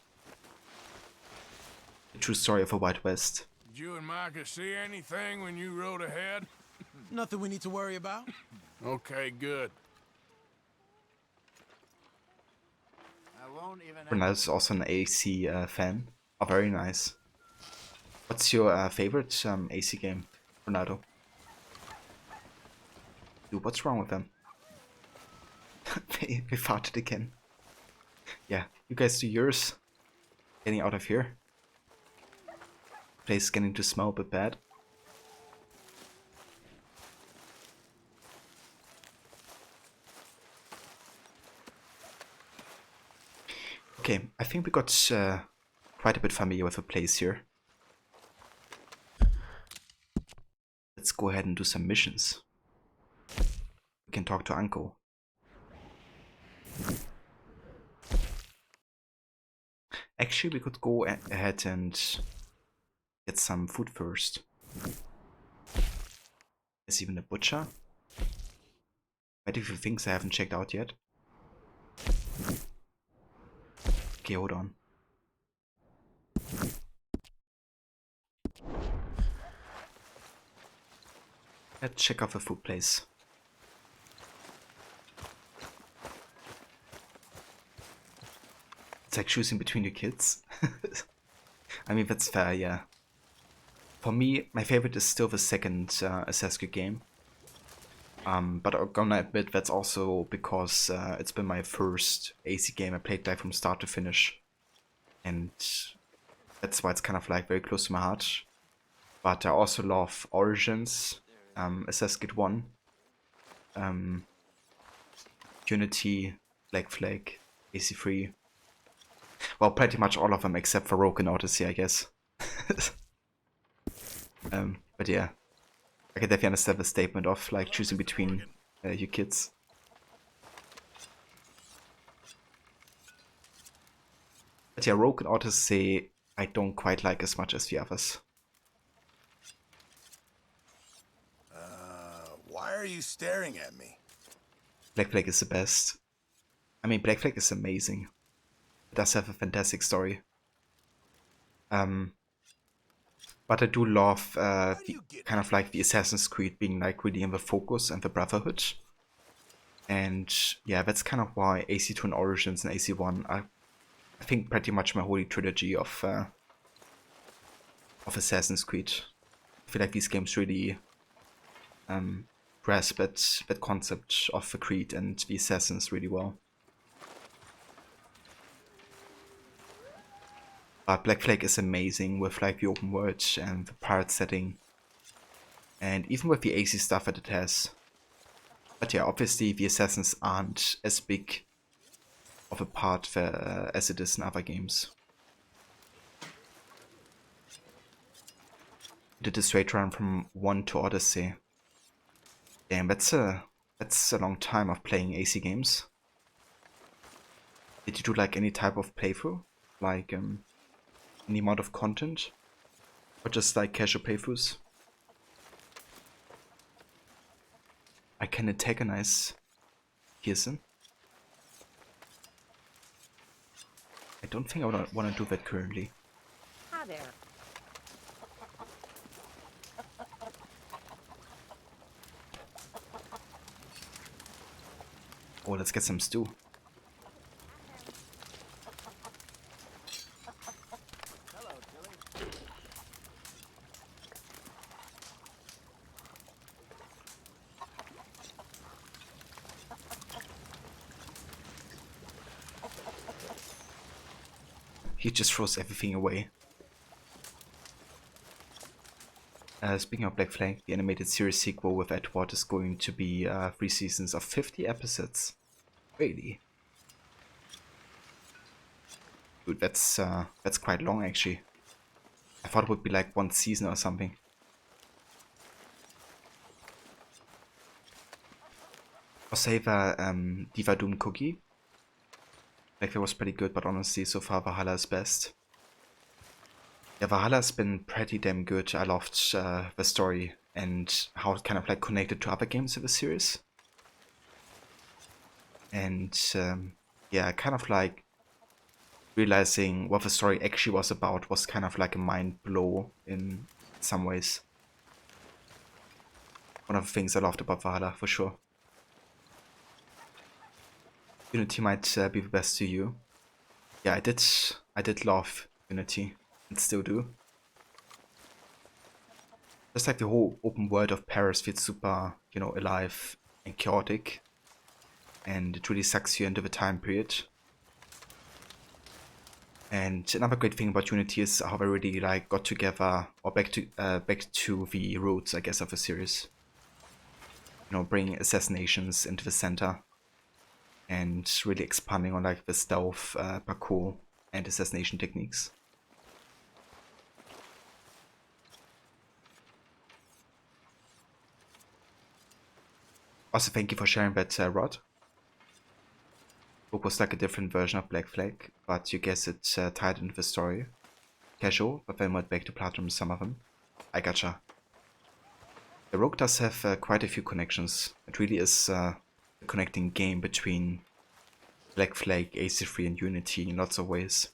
Speaker 4: The true story of a Wild West.
Speaker 1: Did you and Micah see anything when you rode ahead?
Speaker 14: Nothing we need to worry about.
Speaker 1: Okay, good.
Speaker 5: I won't even.
Speaker 4: Ronaldo's also an AC fan. Oh, very nice. What's your favorite AC game, Ronaldo? Dude, what's wrong with them? they farted again. Yeah, you guys do yours. Getting out of here. Place getting to smell a bit bad. Okay, I think we got quite a bit familiar with the place here. Let's go ahead and do some missions. can talk to Uncle. Actually, we could go ahead and get some food first. There's even a butcher. Quite a few things I haven't checked out yet. Okay, hold on. Let's check out the food place. It's like choosing between your kids. I mean, that's fair, yeah. For me, my favorite is still the second Assassin's Creed game. But I'm gonna admit that's also because it's been my first AC game I played like from start to finish. And that's why it's kind of like very close to my heart. But I also love Origins, Assassin's Creed 1, Unity, Black Flag, AC3. Well, pretty much all of them except for Rogue and Odyssey, I guess. But yeah, I can definitely understand the statement of like choosing between your kids. But yeah, Rogue and Odyssey I don't quite like as much as the others.
Speaker 16: Why are you staring at me?
Speaker 4: Black Flag is the best. I mean, Black Flag is amazing. It does have a fantastic story. But I do love kind of like the Assassin's Creed being like really in the focus and the Brotherhood. And yeah, that's kind of why AC2 and Origins and AC1 are, I think, pretty much my holy trilogy of Assassin's Creed. I feel like these games really grasp that concept of the Creed and the Assassins really well. But Black Flag is amazing with like the open world and the pirate setting. And even with the AC stuff that it has. But yeah, obviously the Assassins aren't as big of a part as it is in other games. Did a straight run from 1 to Odyssey. Damn, that's a long time of playing AC games. Did you do like any type of playthrough? Like any amount of content? Or just like casual playthroughs? I can antagonize Pearson. I don't think I want to do that currently.
Speaker 21: Hi there.
Speaker 4: Oh, let's get some stew. He just throws everything away. Speaking of Black Flag, the animated series sequel with Edward is going to be 3 seasons of 50 episodes. Really? Dude, that's quite long actually. I thought it would be like 1 season or something. I'll say the Diva Doom Cookie. Like, that was pretty good, but honestly, so far Valhalla is best. Yeah, Valhalla's been pretty damn good. I loved the story and how it kind of like connected to other games of the series. And yeah, kind of like realizing what the story actually was about was kind of like a mind blow in some ways. One of the things I loved about Valhalla, for sure. Unity might be the best to you. Yeah, I did love Unity, and still do. Just like the whole open world of Paris feels super, you know, alive and chaotic, and it really sucks you into the time period. And another great thing about Unity is how they really like got together, or back to the roots, I guess, of the series. You know, bringing assassinations into the center. And really expanding on like the stealth, parkour, and assassination techniques. Also, thank you for sharing that, Rod. Book was like a different version of Black Flag, but you guess it tied into the story. Casual, but then went back to Platinum with some of them. I gotcha. The Rogue does have quite a few connections. It really is a connecting game between Black Flag, AC3 and Unity in lots of ways.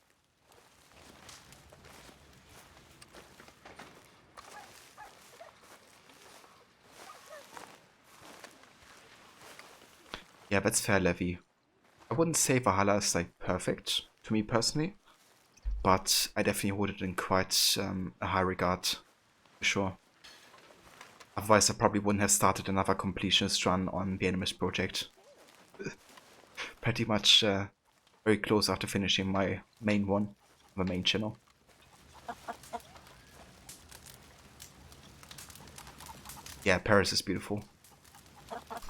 Speaker 4: Yeah, that's fair, Levy. I wouldn't say Valhalla is like perfect to me personally, but I definitely hold it in quite a high regard, for sure. Otherwise I probably wouldn't have started another completionist run on the Animus project. Pretty much very close after finishing my main one, my main channel. Yeah, Paris is beautiful,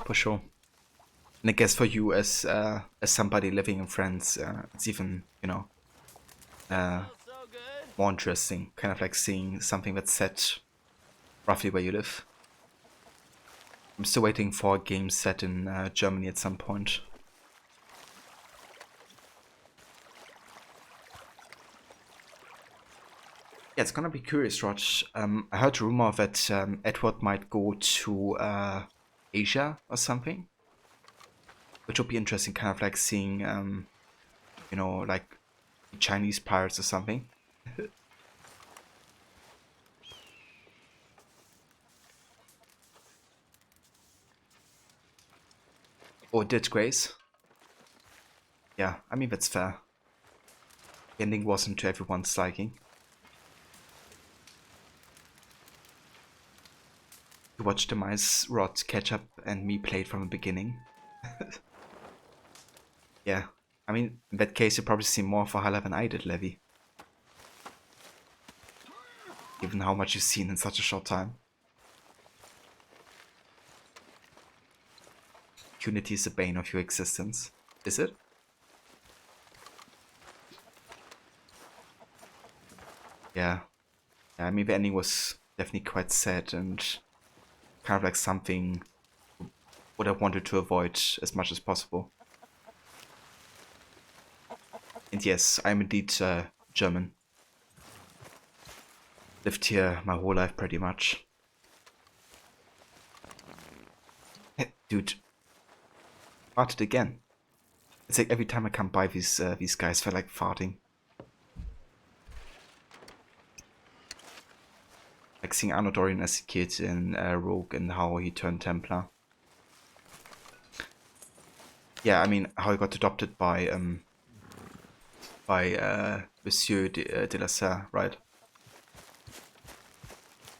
Speaker 4: for sure. And I guess for you as somebody living in France, it's even, you know, more interesting, kind of like seeing something that's set roughly where you live. I'm still waiting for a game set in Germany at some point. Yeah, it's gonna be curious, Rod. I heard a rumor that Edward might go to Asia or something. Which would be interesting, kind of like seeing, you know, like Chinese pirates or something. Or did Grace? Yeah, I mean, that's fair. The ending wasn't to everyone's liking. You watched the mice Rod catch up and me played from the beginning. Yeah, I mean, in that case you probably see more of Valhalla than I did, Levy. Given how much you've seen in such a short time. Unity is the bane of your existence, is it? Yeah. I mean, the ending was definitely quite sad and kind of like something what I wanted to avoid as much as possible. And yes, I'm indeed German. Lived here my whole life pretty much. Dude, farted again. It's like every time I come by these guys feel like farting. Like seeing Arno Dorian as a kid in Rogue and how he turned Templar. Yeah, I mean how he got adopted by Monsieur de la Serre, right?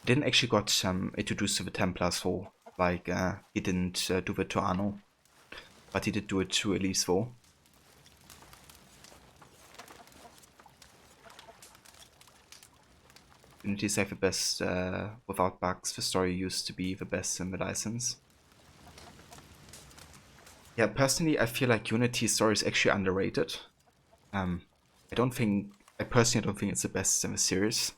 Speaker 4: Didn't actually got introduced to the Templars though. Like he didn't do it to Arno, but he did do it to Elise though. Unity is like the best without bugs. The story used to be the best in the license. Yeah, personally, I feel like Unity's story is actually underrated. I personally don't think it's the best in the series,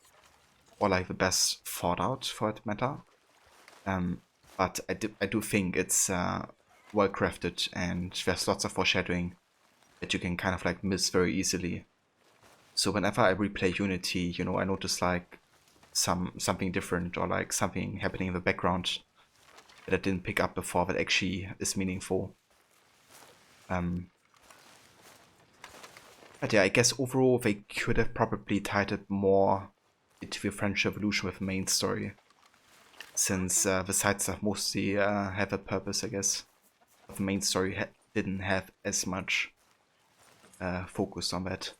Speaker 4: or like the best thought out for that matter. But I do think it's well crafted, and there's lots of foreshadowing that you can kind of like miss very easily. So whenever I replay Unity, you know, I notice like something different or like something happening in the background that I didn't pick up before that actually is meaningful. But yeah, I guess overall they could have probably tied it more into the French Revolution with the main story, since the side stuff mostly have a purpose, I guess. But the main story didn't have as much focus on that.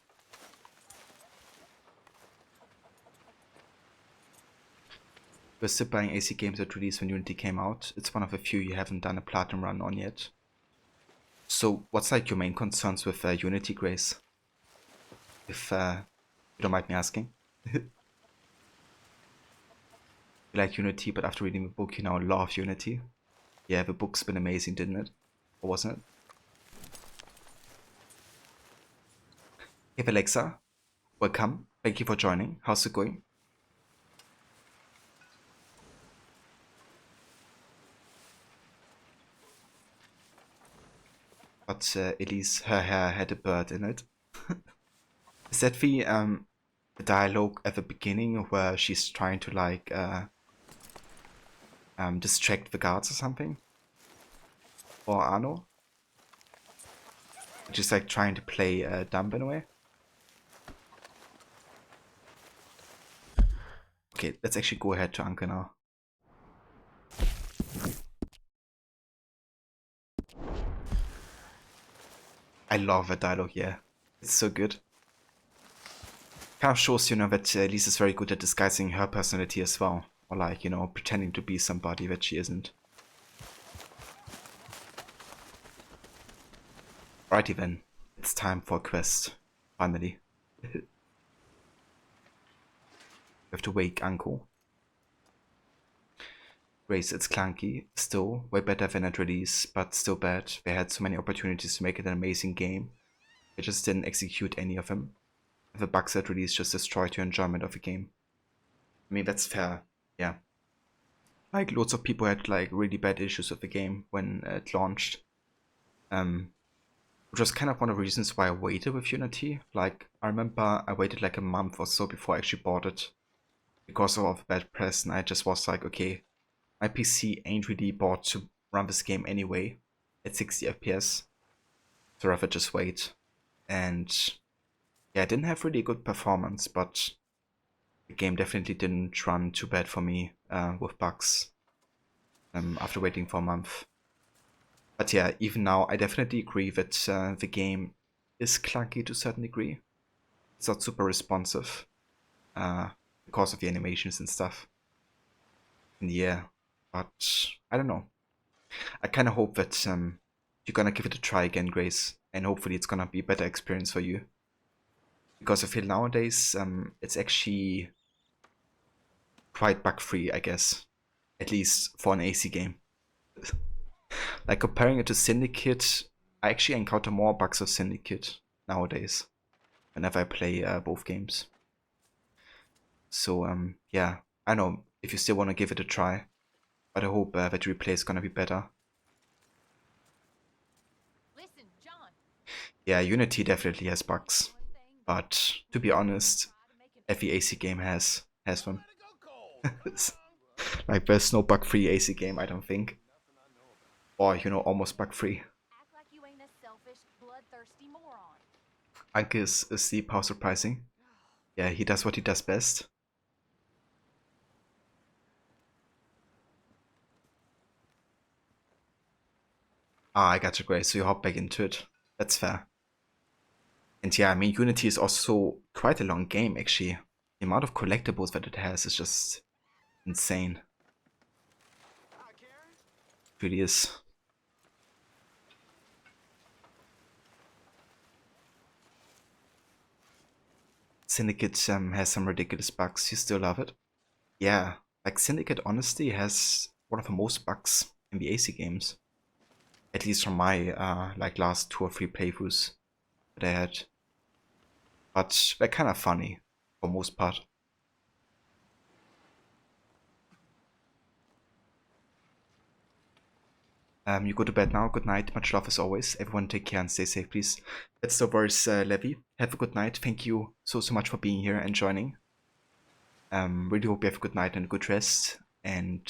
Speaker 4: We're still buying AC games that released when Unity came out. It's one of the few you haven't done a platinum run on yet. So what's like your main concerns with Unity, Grace? If you don't mind me asking. You like Unity, but after reading the book you now love Unity. Yeah, the book's been amazing, didn't it? Or wasn't it? Hey Alexa, welcome. Thank you for joining. How's it going? but Elise, her hair had a bird in it. Is that the dialogue at the beginning where she's trying to like distract the guards or something? Or Arno? Just like trying to play dumb in a way? Okay, let's actually go ahead to Anke now. I love that dialogue, yeah. It's so good. Kind of shows, you know, that Elise is very good at disguising her personality as well. Or like, you know, pretending to be somebody that she isn't. Righty then, it's time for a quest, finally. We have to wake Anko. Grace, it's clunky, still way better than at release, but still bad. They had so many opportunities to make it an amazing game. They just didn't execute any of them. The bugs at release just destroyed your enjoyment of the game. I mean, that's fair, yeah. Like, loads of people had like really bad issues with the game when it launched. Which was kind of one of the reasons why I waited with Unity. Like, I remember I waited like a month or so before I actually bought it. Because of bad press, and I just was like, okay, my PC ain't really bought to run this game anyway at 60 FPS. So rather just wait. And yeah, it didn't have really good performance, but the game definitely didn't run too bad for me with bugs after waiting for a month. But yeah, even now, I definitely agree that the game is clunky to a certain degree. It's not super responsive because of the animations and stuff. And yeah, but I don't know. I kind of hope that you're gonna give it a try again, Grace, and hopefully it's gonna be a better experience for you. Because I feel nowadays it's actually quite bug-free, I guess. At least for an AC game. Like comparing it to Syndicate, I actually encounter more bugs of Syndicate nowadays whenever I play both games. So yeah, I know if you still want to give it a try, but I hope that replay is gonna be better.
Speaker 7: Listen, John.
Speaker 4: Yeah, Unity definitely has bugs, but to be honest, every AC game has them. Like there's no bug-free AC game, I don't think. Or, you know, almost bug-free.
Speaker 7: Act like you ain't a selfish, bloodthirsty moron.
Speaker 4: Anke is asleep, how surprising. Yeah, he does what he does best. Ah, I got you, Grace, so you hop back into it. That's fair. And yeah, I mean, Unity is also quite a long game, actually. The amount of collectibles that it has is just insane. It really is. Syndicate has some ridiculous bugs. You still love it? Yeah, like Syndicate honestly has one of the most bugs in the AC games. At least from my like last 2 or 3 playthroughs that I had. But they're kind of funny for most part. You go to bed now. Good night. Much love as always. Everyone take care and stay safe, please. That's the verse, Levi. Have a good night. Thank you so much for being here and joining. Really hope you have a good night and a good rest. And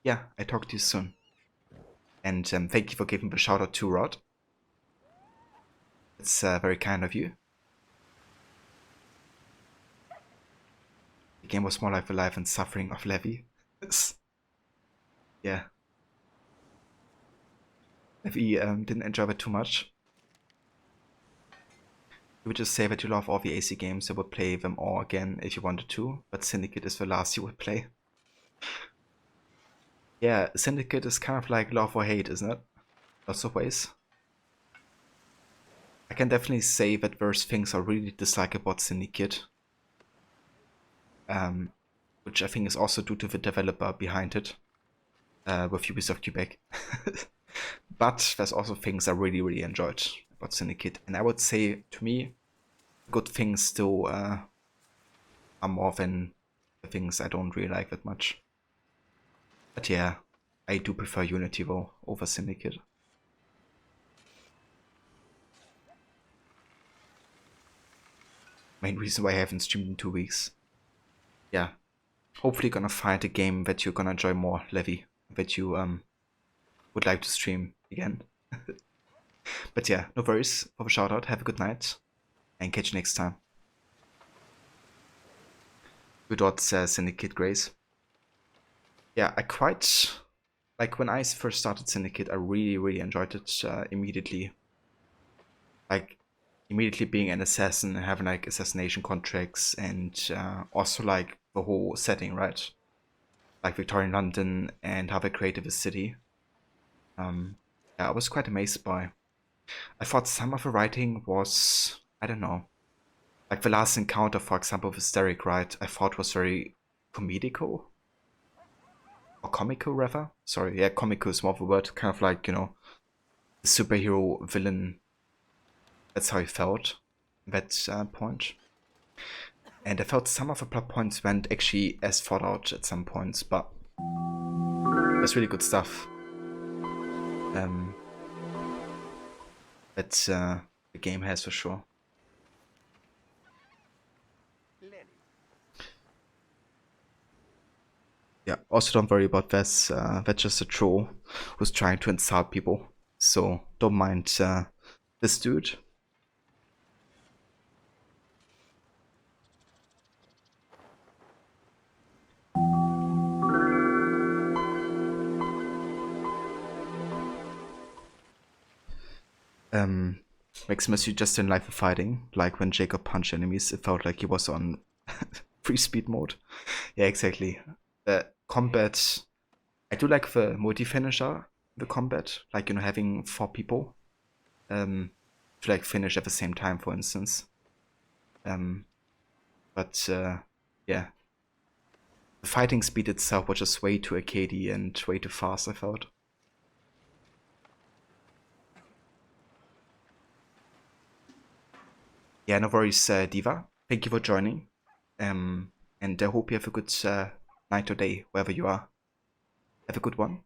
Speaker 4: yeah, I talk to you soon. And thank you for giving the shout out to Rod. It's very kind of you. The game was more like the life and suffering of Levi. Yeah. Levi didn't enjoy it too much. You would just say that you love all the AC games and would play them all again if you wanted to, but Syndicate is the last you would play. Yeah, Syndicate is kind of like love or hate, isn't it? Lots of ways. I can definitely say that there's things I really dislike about Syndicate. Which I think is also due to the developer behind it. With Ubisoft Quebec. But there's also things I really enjoyed about Syndicate. And I would say, to me, good things still are more than the things I don't really like that much. But yeah, I do prefer Unity though over Syndicate. main reason why I haven't streamed in 2 weeks. Yeah, hopefully gonna find a game that you're gonna enjoy more, Levi, that you would like to stream again. But yeah, no worries for the shout out. Have a good night and catch you next time. Good odds, Syndicate Grace. Yeah, I quite like when I first started Syndicate. I really enjoyed it immediately. Like immediately being an assassin and having like assassination contracts, and also like the whole setting, right? Like Victorian London and how they created the city. Yeah, I was quite amazed by. I thought some of the writing was, I don't know, like the last encounter, for example, with Derek, right? I thought was very comedical. Or comical, rather. Sorry, yeah, comical is more of a word. Kind of like, you know, the superhero villain. That's how I felt at that point. And I felt some of the plot points went actually as thought out at some points, but that's really good stuff. That the game has for sure. Yeah, also don't worry about this. That's just a troll who's trying to insult people. So don't mind this dude. Maximus, you just didn't like the fighting. Like when Jacob punched enemies, it felt like he was on free speed mode. Yeah, exactly. The combat, I do like the multi-finisher, the combat, like, you know, having 4 people to like finish at the same time, for instance. But yeah, the fighting speed itself was just way too arcadey and way too fast, I felt. Yeah, no worries, Diva. Thank you for joining. And I hope you have a good night or day, wherever you are. Have a good one.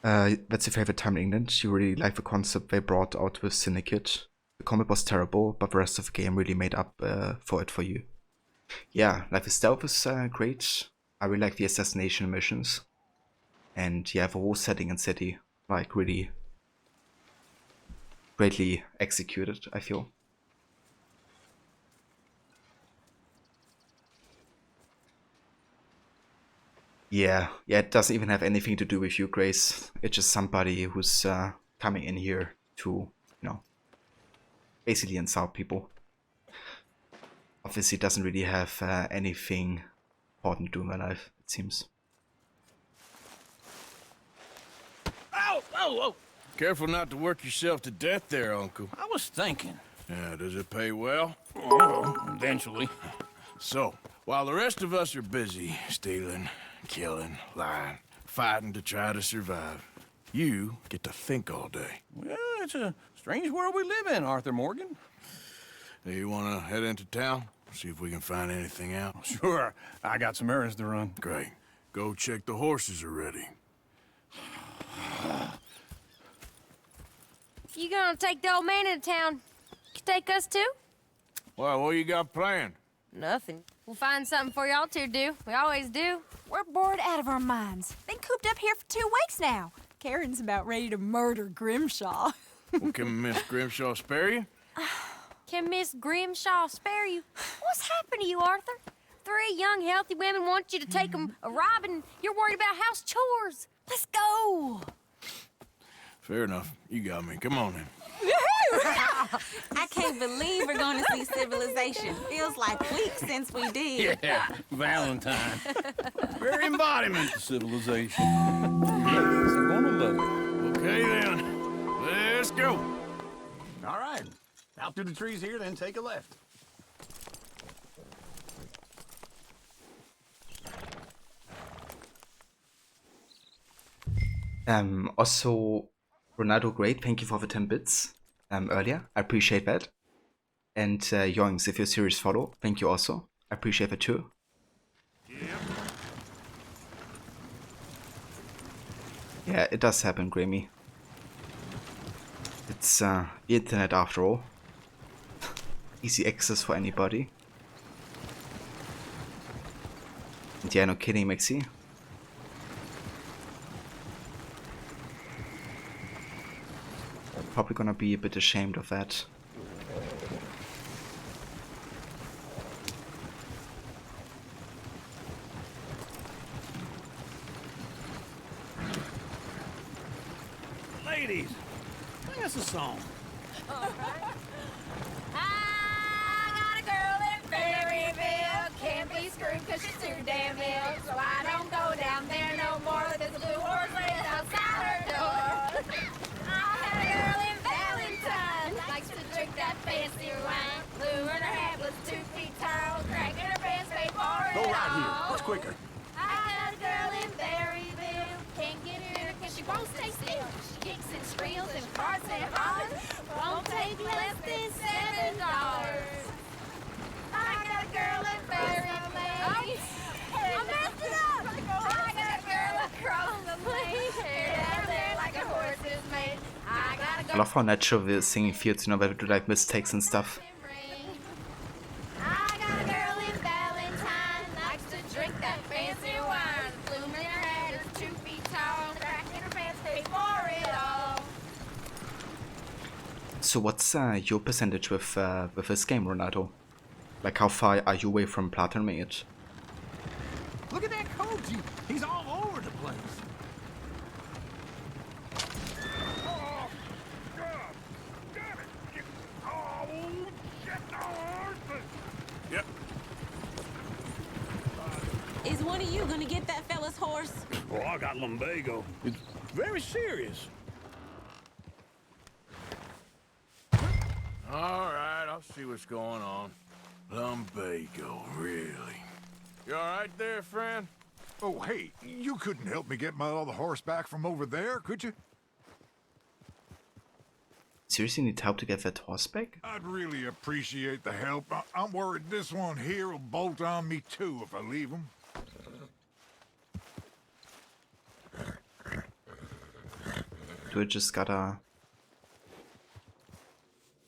Speaker 4: That's your favorite time in England. You really like the concept they brought out with Syndicate. The combat was terrible, but the rest of the game really made up for it for you. Yeah, like the stealth is great. I really like the assassination missions. And yeah, the whole setting and city, like, really greatly executed, I feel. Yeah, it doesn't even have anything to do with you, Grace. It's just somebody who's coming in here to, you know, basically insult people. Obviously doesn't really have anything important to do in my life, it seems.
Speaker 15: Ow! Oh, oh!
Speaker 1: Careful not to work yourself to death there, Uncle.
Speaker 15: I was thinking.
Speaker 1: Yeah, does it pay well?
Speaker 15: Oh, eventually.
Speaker 1: So, while the rest of us are busy stealing, killing, lying, fighting to try to survive, you get to think all day.
Speaker 15: Well, it's a strange world we live in, Arthur Morgan.
Speaker 1: Hey, you want to head into town? See if we can find anything out?
Speaker 15: Sure. I got some errands to run.
Speaker 1: Great. Go check the horses are ready.
Speaker 13: You gonna take the old man into town? You take us too?
Speaker 1: Well, what you got planned?
Speaker 13: Nothing. We'll find something for y'all to do. We always do.
Speaker 7: We're bored out of our minds. Been cooped up here for 2 weeks now. Karen's about ready to murder Grimshaw.
Speaker 1: Well, can Miss Grimshaw spare you?
Speaker 13: Can Miss Grimshaw spare you? What's happened to you, Arthur? 3 young, healthy women want you to take them a robbing. You're worried about house chores. Let's go.
Speaker 1: Fair enough. You got me. Come on then.
Speaker 11: I can't believe we're going to see Civilization. Feels like weeks since we did.
Speaker 15: Yeah, Valentine. Very embodiment of civilization. They're gonna love it.
Speaker 1: Okay then. Let's go.
Speaker 22: All right. Out through the trees here, then take a left.
Speaker 4: Also, Ronaldo, great. Thank you for the 10 bits earlier. I appreciate that. And Yoings, if you're a serious follow, thank you also. I appreciate that too. Yeah, it does happen, Grammy. It's the internet after all. Easy access for anybody. And yeah, no kidding, Mixie. Probably gonna be a bit ashamed of that.
Speaker 15: Ladies, sing us a song.
Speaker 7: I got a girl in Berryville, can't be screwed 'cause she's too damn ill. So I don't go down there no more. There's a blue horse laying outside her door. I had a girl in Valentine, likes to drink that fancy wine. Blue and her hat was 2 feet tall, cracking her pants paid for it
Speaker 22: Go right
Speaker 7: all.
Speaker 22: here. What's quicker?
Speaker 7: I got a girl in Berryville, can't get her in 'cause she won't stay still. She kicks and squeals and farts and hollers, won't take less than $7. I got a girl in Berryville. I messed it up. I got a girl across the plain, hair down there like a horse is made. I got a
Speaker 4: I love how natural the singing feels, you know, where we do like mistakes and stuff.
Speaker 7: I got a girl in Valentine, likes to drink that fancy wine. Bloom in her hat is 2 feet tall, cracking her pants paid for it all.
Speaker 4: So what's your percentage with this game, Ronaldo? Like how far are you away from platinuming it?
Speaker 22: Look at that Koji. He's all over the place.
Speaker 16: Yep.
Speaker 11: Is one of you gonna get that fella's horse?
Speaker 15: Oh, I got lumbago. It's very serious.
Speaker 1: All right, I'll see what's going on. Lumbago, really? You all right there, friend?
Speaker 2: Oh, hey, you couldn't help me get my other horse back from over there, could you?
Speaker 4: Seriously need help to get that horse back?
Speaker 2: I'd really appreciate the help. I'm worried this one here will bolt on me too if I leave him.
Speaker 4: Do I just gotta...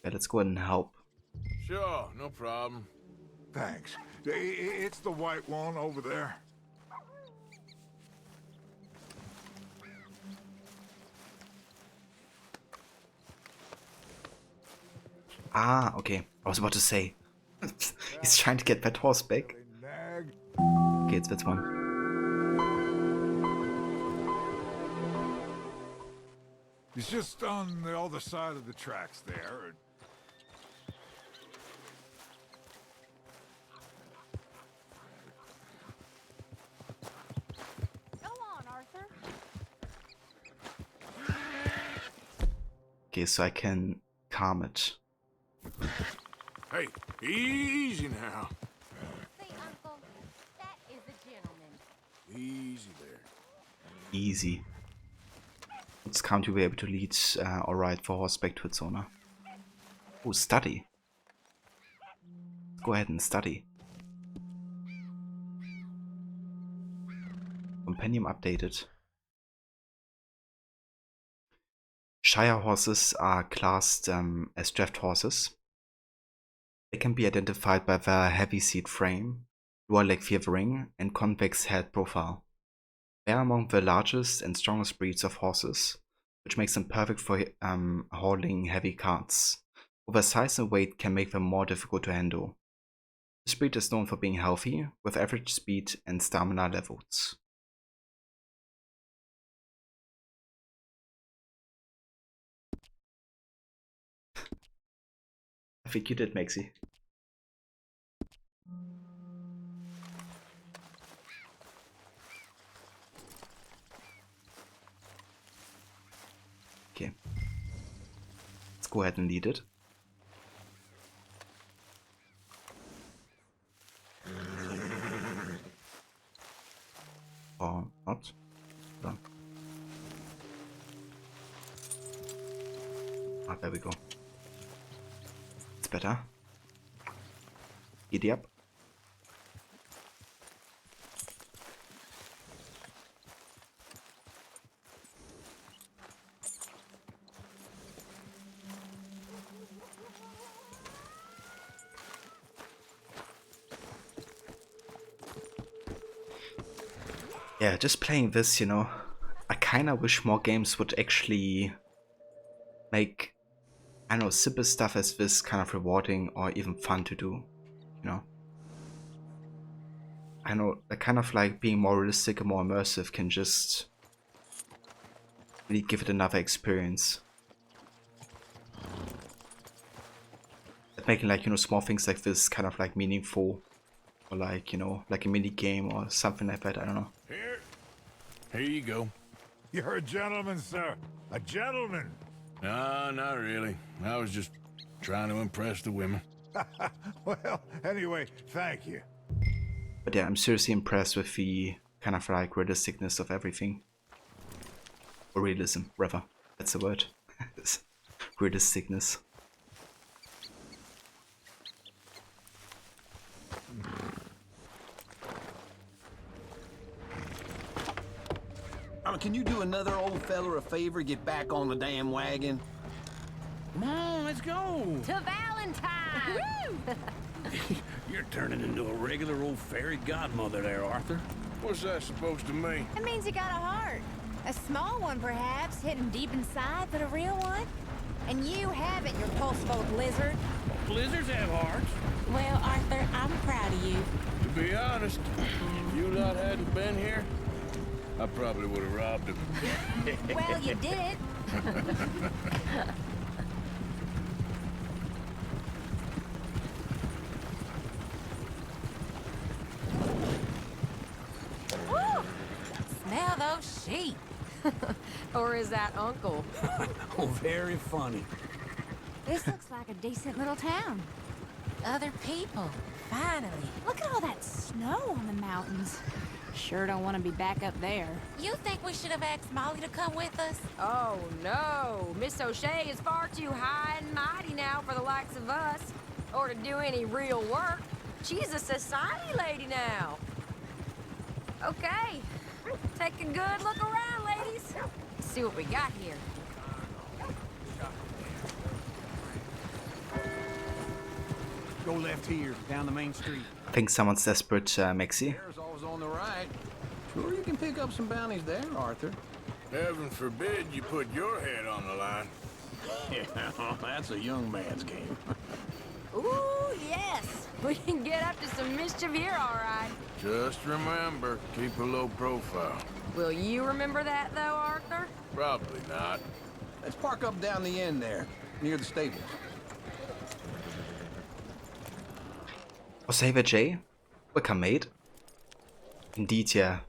Speaker 4: Yeah, let's go ahead and help.
Speaker 1: Sure, no problem.
Speaker 2: Thanks. It's the white one over there.
Speaker 4: Ah, okay. I was about to say. He's trying to get that horse back. Okay, it's that one.
Speaker 2: It's just on the other side of the tracks there.
Speaker 7: Go on, Arthur.
Speaker 4: Okay, so I can calm it.
Speaker 1: Hey, easy now.
Speaker 13: See, Uncle, that is a gentleman.
Speaker 1: Easy there.
Speaker 4: Easy. Let's calm to be able to lead or ride for horseback to its owner. Oh, study. Go ahead and study. Compendium updated. Shire horses are classed as draft horses. They can be identified by their heavy seat frame, lower leg favoring, and convex head profile. They are among the largest and strongest breeds of horses, which makes them perfect for hauling heavy carts. Over size and weight can make them more difficult to handle. This breed is known for being healthy, with average speed and stamina levels. I think you did, Maxie. Okay. Let's go ahead and lead it. Or not. Done. Ah, there we go. It's better. Giddy up. Yeah, just playing this, you know, I kind of wish more games would actually make, I don't know, simple stuff as this kind of rewarding or even fun to do, you know. I know, I kind of like being more realistic and more immersive can just really give it another experience. Making, like, you know, small things like this kind of like meaningful, or like, you know, like a mini game or something like that. I don't know.
Speaker 1: Here you go.
Speaker 2: You're a gentleman, sir. A gentleman.
Speaker 1: No, not really. I was just trying to impress the women.
Speaker 2: Well, anyway, thank you.
Speaker 4: But yeah, I'm seriously impressed with the kind of like realisticness of everything. Or realism, rather. That's the word. Realisticness.
Speaker 22: Can you do another old feller a favor? Get back on the damn wagon.
Speaker 15: Come on, let's go.
Speaker 13: To Valentine!
Speaker 15: You're turning into a regular old fairy godmother there, Arthur.
Speaker 1: What's that supposed to mean?
Speaker 7: It means you got a heart. A small one, perhaps, hidden deep inside, but a real one. And you have it, your pulse-bolt lizard.
Speaker 15: Blizzards have hearts.
Speaker 11: Well, Arthur, I'm proud of you.
Speaker 1: To be honest, if you lot hadn't been here, I probably would have robbed him.
Speaker 7: Well, you did.
Speaker 13: Woo! Smell those sheep. Or is that Uncle?
Speaker 15: Oh, very funny.
Speaker 7: This looks like a decent little town.
Speaker 13: Other people, finally.
Speaker 7: Look at all that snow on the mountains. Sure don't want to be back up there.
Speaker 11: You think we should have asked Molly to come with us?
Speaker 13: Oh, no. Miss O'Shea is far too high and mighty now for the likes of us. Or to do any real work. She's a society lady now. Okay. Take a good look around, ladies. See what we got here.
Speaker 22: Go left here, down the main street.
Speaker 4: I think someone's desperate, Maxie.
Speaker 22: There's always on the right. Sure, you can pick up some bounties there, Arthur.
Speaker 1: Heaven forbid you put your head on the line.
Speaker 22: Yeah, that's a young man's game.
Speaker 13: Ooh, yes. We can get up to some mischief here, all right.
Speaker 1: Just remember, keep a low profile.
Speaker 13: Will you remember that, though, Arthur?
Speaker 1: Probably not.
Speaker 22: Let's park up down the end there, near the stables.
Speaker 4: Oh, Saver J? Welcome, mate. Indeed, yeah.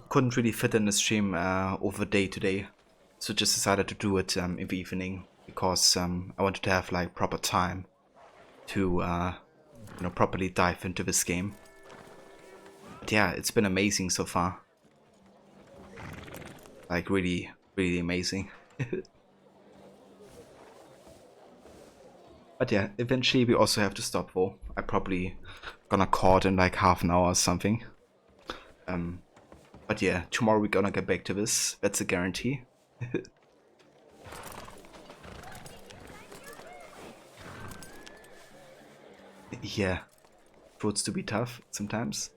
Speaker 4: Couldn't really fit in the stream over the day today. So just decided to do it in the evening. Because I wanted to have like proper time to you know, properly dive into this game. But yeah, it's been amazing so far. Like really, really amazing. But yeah, eventually we also have to stop though. I probably gonna call it in like half an hour or something. But yeah, tomorrow we're gonna get back to this. That's a guarantee. Yeah, fruits to be tough sometimes.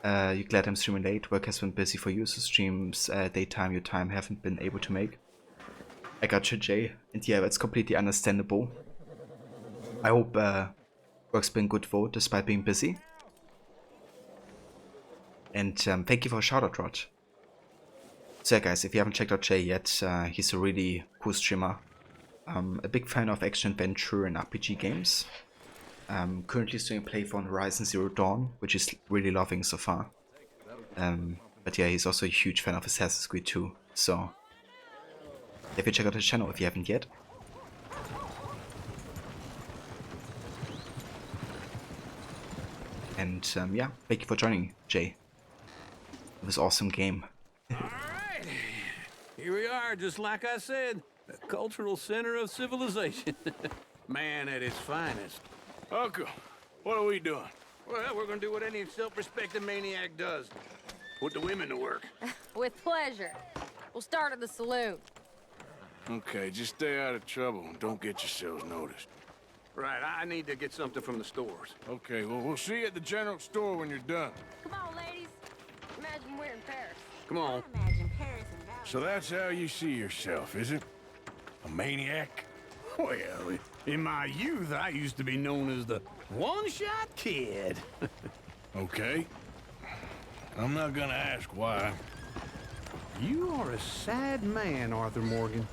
Speaker 4: You glad I'm streaming late? Work has been busy for you, so streams daytime your time haven't been able to make. I got you, Jay, and yeah, that's completely understandable. I hope work's been good though, despite being busy. And thank you for a shoutout, Rod. So yeah, guys, if you haven't checked out Jay yet, he's a really cool streamer. A big fan of action-adventure and RPG games. Currently doing a playthrough on Horizon Zero Dawn, which is really loving so far. But yeah, he's also a huge fan of Assassin's Creed 2, so if you check out his channel if you haven't yet. And yeah, thank you for joining, Jay. It was an awesome game.
Speaker 15: Alright, here we are, just like I said. The cultural center of civilization. Man at its finest.
Speaker 1: Uncle, what are we doing?
Speaker 15: Well, we're gonna do what any self-respecting maniac does. Put the women to work.
Speaker 13: With pleasure. We'll start at the saloon.
Speaker 1: Okay, just stay out of trouble and don't get yourselves noticed.
Speaker 14: Right, I need to get something from the stores.
Speaker 1: Okay, well, we'll see you at the general store when you're done.
Speaker 13: Come on, ladies. Imagine we're in Paris.
Speaker 14: Come on.
Speaker 11: Imagine Paris and Valley.
Speaker 1: So that's how you see yourself, is it? A maniac?
Speaker 22: Well, in my youth, I used to be known as the one-shot kid.
Speaker 1: Okay. I'm not gonna ask why.
Speaker 22: You are a sad man, Arthur Morgan.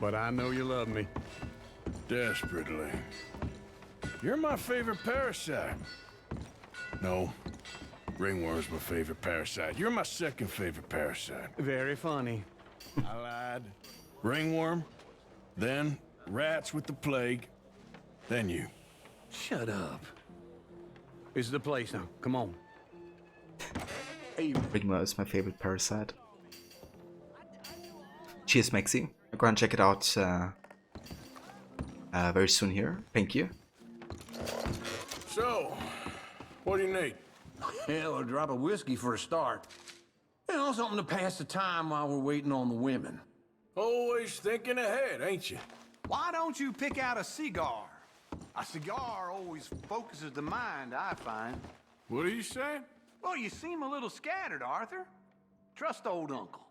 Speaker 22: But I know you love me.
Speaker 1: Desperately. You're my favorite parasite. No. Ringworm's my favorite parasite. You're my second favorite parasite.
Speaker 22: Very funny.
Speaker 1: I lied. Ringworm, then rats with the plague, then you.
Speaker 22: Shut up. This is the place now. Come on. Hey.
Speaker 4: Ringworm is my favorite parasite. Cheers, Maxi. I'm gonna check it out very soon here. Thank you.
Speaker 1: So, what do you need?
Speaker 22: Hell, a drop of whiskey for a start. You know, something to pass the time while we're waiting on the women.
Speaker 1: Always thinking ahead, ain't you?
Speaker 22: Why don't you pick out a cigar? A cigar always focuses the mind, I find.
Speaker 1: What are you saying?
Speaker 22: Well, you seem a little scattered, Arthur. Trust old uncle.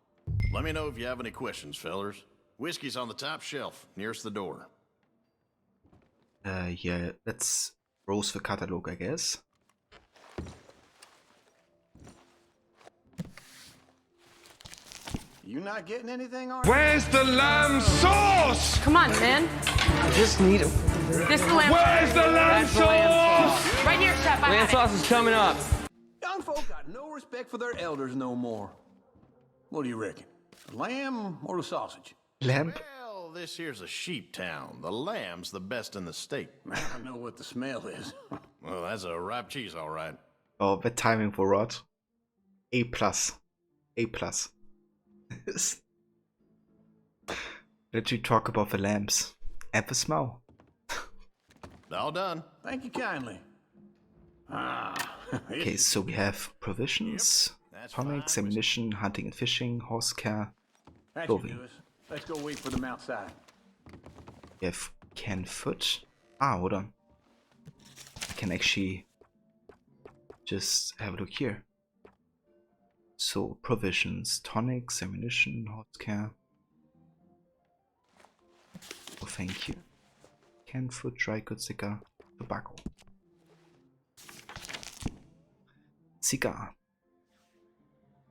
Speaker 10: Let me know if you have any questions, fellers. Whiskey's on the top shelf, nearest the door.
Speaker 4: Yeah, let's browse the catalog, I guess.
Speaker 22: You not getting anything, Arthur?
Speaker 18: Where's the lamb sauce?
Speaker 13: Come on, man.
Speaker 18: I just need it.
Speaker 13: This is the lamb.
Speaker 18: Where's the lamb sauce?
Speaker 13: Right here, chef.
Speaker 9: Lamb sauce is coming up.
Speaker 22: Young folk got no respect for their elders no more. What do you reckon? The lamb or the sausage?
Speaker 4: Lamb?
Speaker 10: Well, this here's a sheep town. The lamb's the best in the state.
Speaker 22: I know what the smell is.
Speaker 10: Well, that's a ripe cheese, all right.
Speaker 4: Oh, bad timing for Rod. A+. A+. Let you talk about the lambs and the smell.
Speaker 10: All done.
Speaker 22: Thank you kindly.
Speaker 4: Okay, so we have provisions, tonics, ammunition, hunting and fishing, horse care,
Speaker 22: That should
Speaker 4: clothing.
Speaker 22: do us. Let's go wait for them outside.
Speaker 4: We have canned food. Hold on. I can actually just have a look here. So, provisions, tonics, ammunition, horse care. Oh, thank you. Canned food, dry goods, cigar, tobacco. Cigar.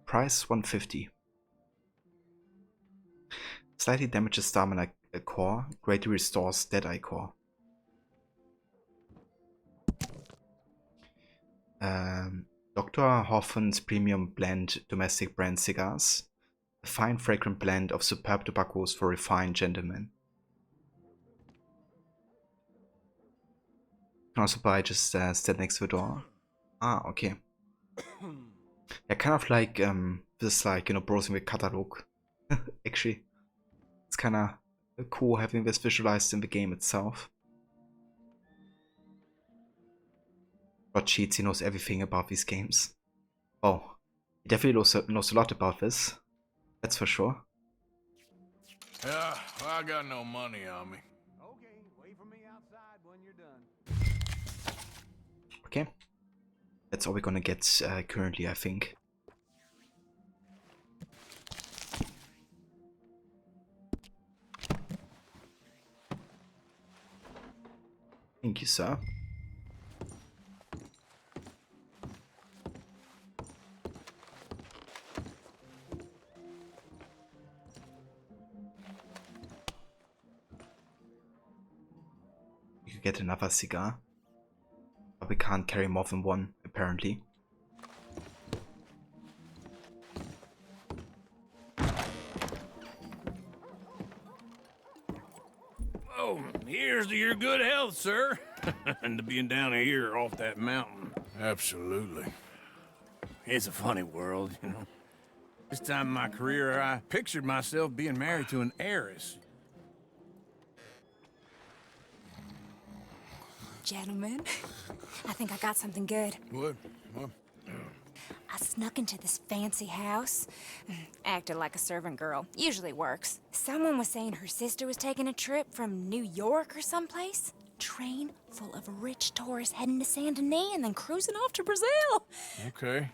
Speaker 4: Price 150. Slightly damages stamina core, greatly restores Deadeye core. Dr. Hoffman's Premium Blend Domestic Brand Cigars. A fine fragrant blend of superb tobaccos for refined gentlemen. You can also buy just stand next to the door. Okay. Yeah, kind of like this, like, you know, browsing the catalog. Actually, it's kind of cool having this visualized in the game itself. Rod cheats, he knows everything about these games. Oh, he definitely knows a lot about this. That's for sure.
Speaker 1: Yeah, well, I got no money on me.
Speaker 22: Okay, wait for me outside when you're done.
Speaker 4: Okay. That's all we're gonna get currently, I think. Thank you, sir. You could get another cigar. But we can't carry more than one, apparently.
Speaker 15: Oh, here's to your good health, sir. And to being down here off that mountain.
Speaker 1: Absolutely.
Speaker 15: It's a funny world, you know. This time in my career, I pictured myself being married to an heiress.
Speaker 20: Gentlemen, I think I got something good.
Speaker 1: What?
Speaker 20: I snuck into this fancy house, acted like a servant girl. Usually works. Someone was saying her sister was taking a trip from New York or someplace. train full of rich tourists heading to Saint Denis and then cruising off to Brazil.
Speaker 1: Okay.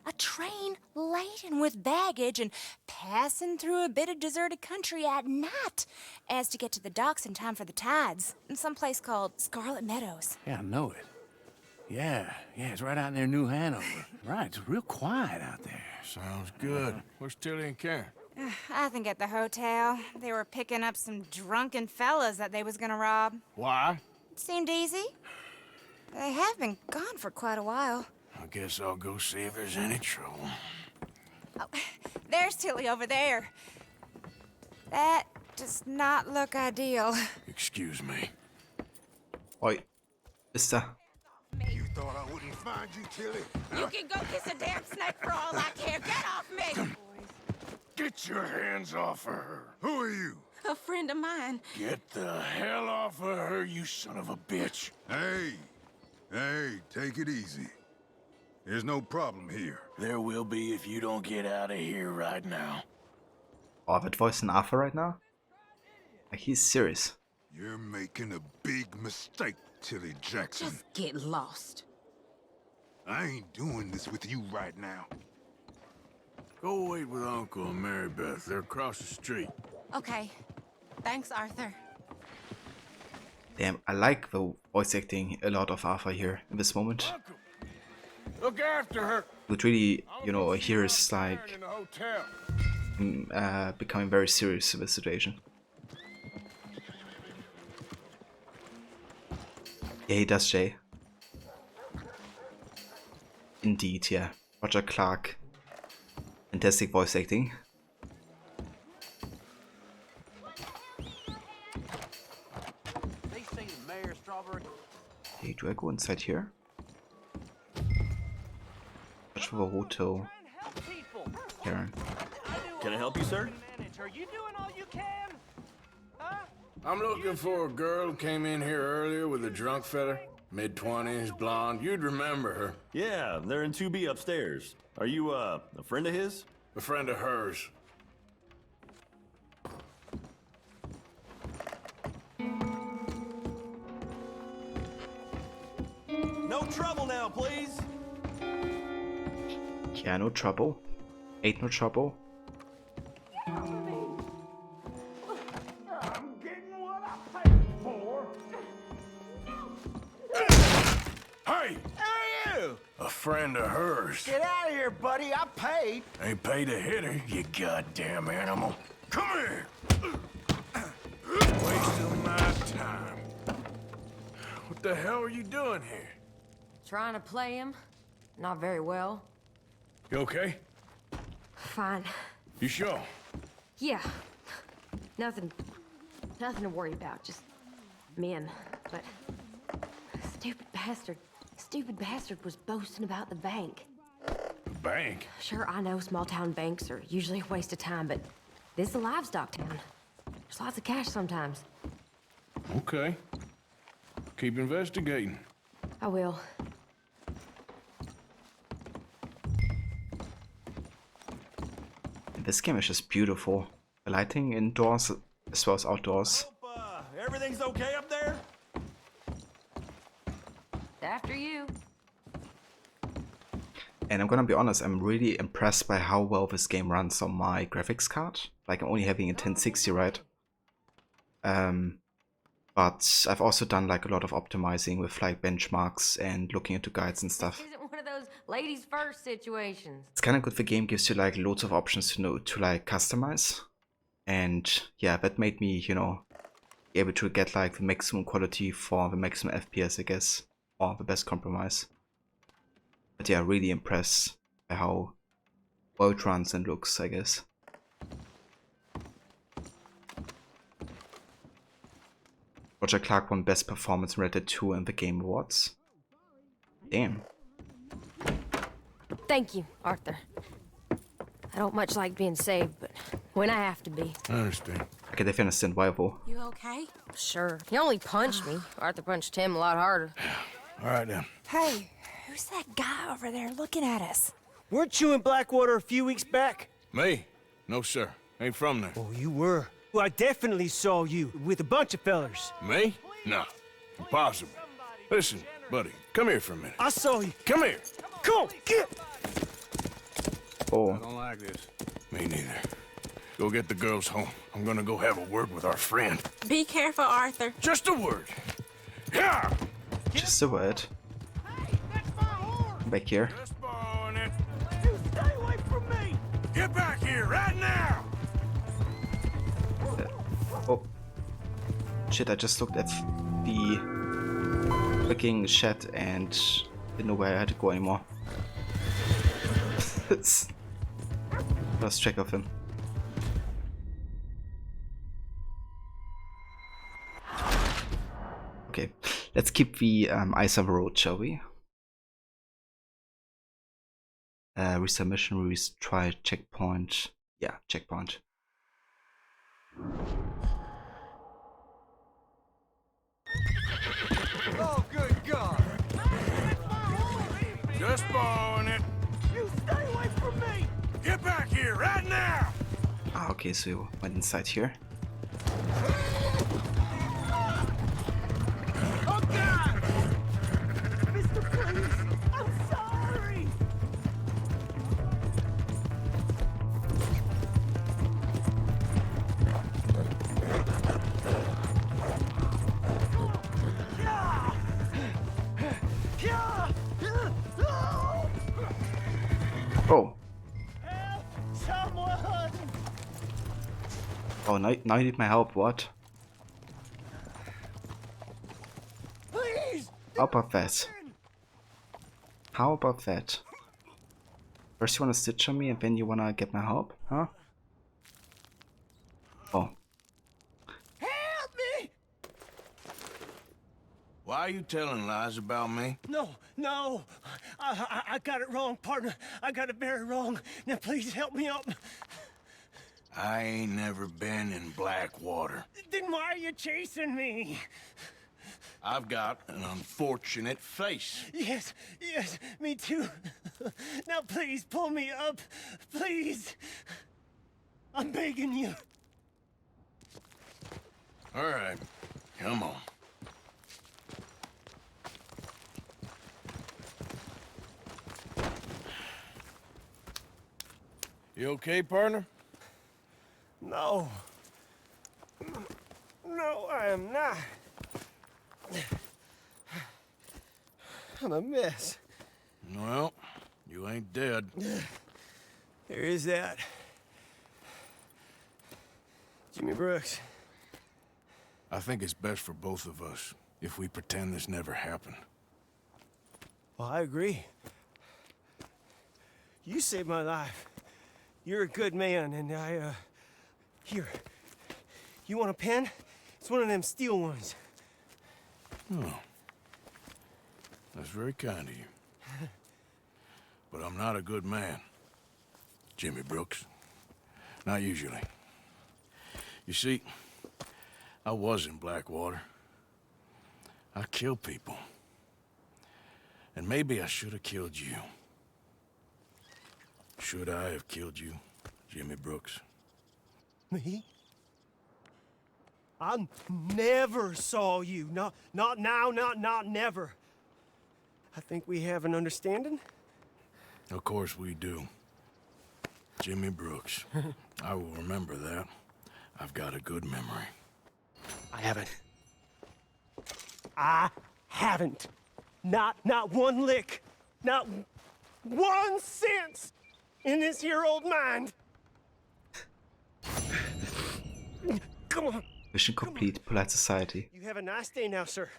Speaker 20: A train laden with baggage and passing through a bit of deserted country at night as to get to the docks in time for the tides in some place called Scarlet Meadows.
Speaker 16: Yeah, I know it. Yeah, it's right out near New Hanover. Right, it's real quiet out there.
Speaker 1: Sounds good. Where's Tilly and Karen?
Speaker 20: I think at the hotel. They were picking up some drunken fellas that they was gonna rob.
Speaker 1: Why?
Speaker 20: It seemed easy. They have been gone for quite a while.
Speaker 1: I guess I'll go see if there's any trouble.
Speaker 20: Oh, there's Tilly over there. That does not look ideal.
Speaker 1: Excuse me.
Speaker 4: Oi, mister.
Speaker 2: You thought I wouldn't find you, Tilly?
Speaker 20: You can go kiss a damn snake for all I care. Get off me!
Speaker 1: Get your hands off of her.
Speaker 2: Who are you?
Speaker 20: A friend of mine.
Speaker 1: Get the hell off of her, you son of a bitch.
Speaker 2: Hey, take it easy. There's no problem here.
Speaker 1: There will be if you don't get out of here right now.
Speaker 4: Oh, that voice in Arthur right now? Like, he's serious.
Speaker 2: You're making a big mistake, Tilly Jackson.
Speaker 13: Just get lost.
Speaker 2: I ain't doing this with you right now.
Speaker 1: Go wait with Uncle and Mary Beth. They're across the street.
Speaker 20: Okay. Thanks, Arthur.
Speaker 4: Damn, I like the voice acting a lot of Arthur here in this moment.
Speaker 1: Uncle, look after her.
Speaker 4: It really, you know, here is like
Speaker 1: In the hotel.
Speaker 4: becoming very serious in this situation. Yeah, he does, Jay. Indeed, yeah. Roger Clark. Fantastic voice acting. Hey, do I go inside here? Search for the hotel. Karen.
Speaker 10: Can I help you, sir?
Speaker 18: Are you doing all you can? Huh?
Speaker 1: I'm looking for a girl who came in here earlier with a drunk fella. Mid-20s, blonde. You'd remember her.
Speaker 10: Yeah, they're in 2B upstairs. Are you, a friend of his?
Speaker 1: A friend of hers.
Speaker 10: No trouble now, please.
Speaker 4: Yeah, no trouble. Ain't no trouble.
Speaker 18: I'm getting what I paid for.
Speaker 1: Hey!
Speaker 16: Who are you?
Speaker 1: A friend of hers.
Speaker 16: Get out of here, buddy. I paid.
Speaker 1: Ain't paid to hit her, you goddamn animal. Come here! Wasting my time. What the hell are you doing here?
Speaker 13: Trying to play him. Not very well.
Speaker 1: You okay?
Speaker 13: Fine.
Speaker 1: You sure?
Speaker 13: Yeah. Nothing to worry about. Just men. But stupid bastard was boasting about the bank.
Speaker 1: The bank?
Speaker 13: Sure, I know small town banks are usually a waste of time, but this is a livestock town. There's lots of cash sometimes.
Speaker 1: Okay. Keep investigating.
Speaker 13: I will.
Speaker 4: This game is just beautiful. The lighting indoors as well as outdoors.
Speaker 10: Everything's okay up there?
Speaker 13: After you.
Speaker 4: And I'm gonna be honest, I'm really impressed by how well this game runs on my graphics card. Like, I'm only having a 1060, right? But I've also done like a lot of optimizing with like benchmarks and looking into guides and stuff.
Speaker 13: This isn't one of those ladies first situations.
Speaker 4: It's kind of good. The game gives you like loads of options to like customize, and yeah, that made me, you know, be able to get like the maximum quality for the maximum FPS, I guess, or the best compromise. But yeah, really impressed by how well it runs and looks, I guess. Roger Clark won Best Performance in Red Dead 2 in the Game Awards. Damn.
Speaker 13: Thank you, Arthur. I don't much like being saved, but when I have to be.
Speaker 1: I understand.
Speaker 4: Okay, definitely understand why though.
Speaker 20: You okay?
Speaker 13: Sure. He only punched me. Arthur punched him a lot harder.
Speaker 1: All right, then.
Speaker 20: Hey, who's that guy over there looking at us?
Speaker 9: Weren't you in Blackwater a few weeks back?
Speaker 1: Me? No, sir. Ain't from there.
Speaker 9: Oh, you were. Well, I definitely saw you with a bunch of fellers.
Speaker 1: Me? No. Impossible. Listen, buddy, come here for a minute.
Speaker 18: I saw you.
Speaker 1: Come here.
Speaker 18: Come on, get.
Speaker 4: Oh.
Speaker 1: I don't like this. Me neither. Go get the girls home. I'm gonna go have a word with our friend.
Speaker 11: Be careful, Arthur.
Speaker 1: Just a word. Yeah.
Speaker 4: Just a word. Back here.
Speaker 1: Just borrowing it.
Speaker 18: You stay away from me.
Speaker 1: Get back here right now.
Speaker 4: Oh. Shit, I just looked at the freaking chat and didn't know where I had to go anymore. Lost track of him. Okay, let's keep the eyes on the road, shall we? Restart mission, try checkpoint. Yeah, checkpoint.
Speaker 18: Oh, good God.
Speaker 1: Just borrowing it.
Speaker 18: You stay away from me.
Speaker 1: Get back here right now.
Speaker 4: Ah, okay, so you went inside here.
Speaker 18: Oh, God. Mister, please. I'm sorry.
Speaker 4: Oh.
Speaker 18: Help someone.
Speaker 4: Oh, now you need my help, what?
Speaker 18: Please.
Speaker 4: How about that? How about that? First you wanna stitch on me and then you wanna get my help, huh? Oh.
Speaker 18: Help me.
Speaker 1: Why are you telling lies about me?
Speaker 18: No. I got it wrong, partner. I got it very wrong. Now please help me up.
Speaker 1: I ain't never been in Blackwater.
Speaker 18: Then why are you chasing me?
Speaker 1: I've got an unfortunate face.
Speaker 18: Yes, me too. Now please pull me up. Please. I'm begging you.
Speaker 1: All right, come on. You okay, partner?
Speaker 18: No, I am not. I'm a mess.
Speaker 1: Well, you ain't dead.
Speaker 18: There is that. Jimmy Brooks.
Speaker 1: I think it's best for both of us if we pretend this never happened.
Speaker 18: Well, I agree. You saved my life. You're a good man, and here. You want a pen? It's one of them steel ones.
Speaker 1: Oh. That's very kind of you. But I'm not a good man, Jimmy Brooks. Not usually. You see, I was in Blackwater. I killed people. And maybe I should have killed you. Should I have killed you, Jimmy Brooks?
Speaker 18: Me? I never saw you. Not now, not never. I think we have an understanding.
Speaker 1: Of course we do. Jimmy Brooks. I will remember that. I've got a good memory.
Speaker 18: I haven't. Not one lick. Not 1 cent in this here old mind. Come on.
Speaker 4: Mission complete. Polite society.
Speaker 18: You have a nice day now, sir.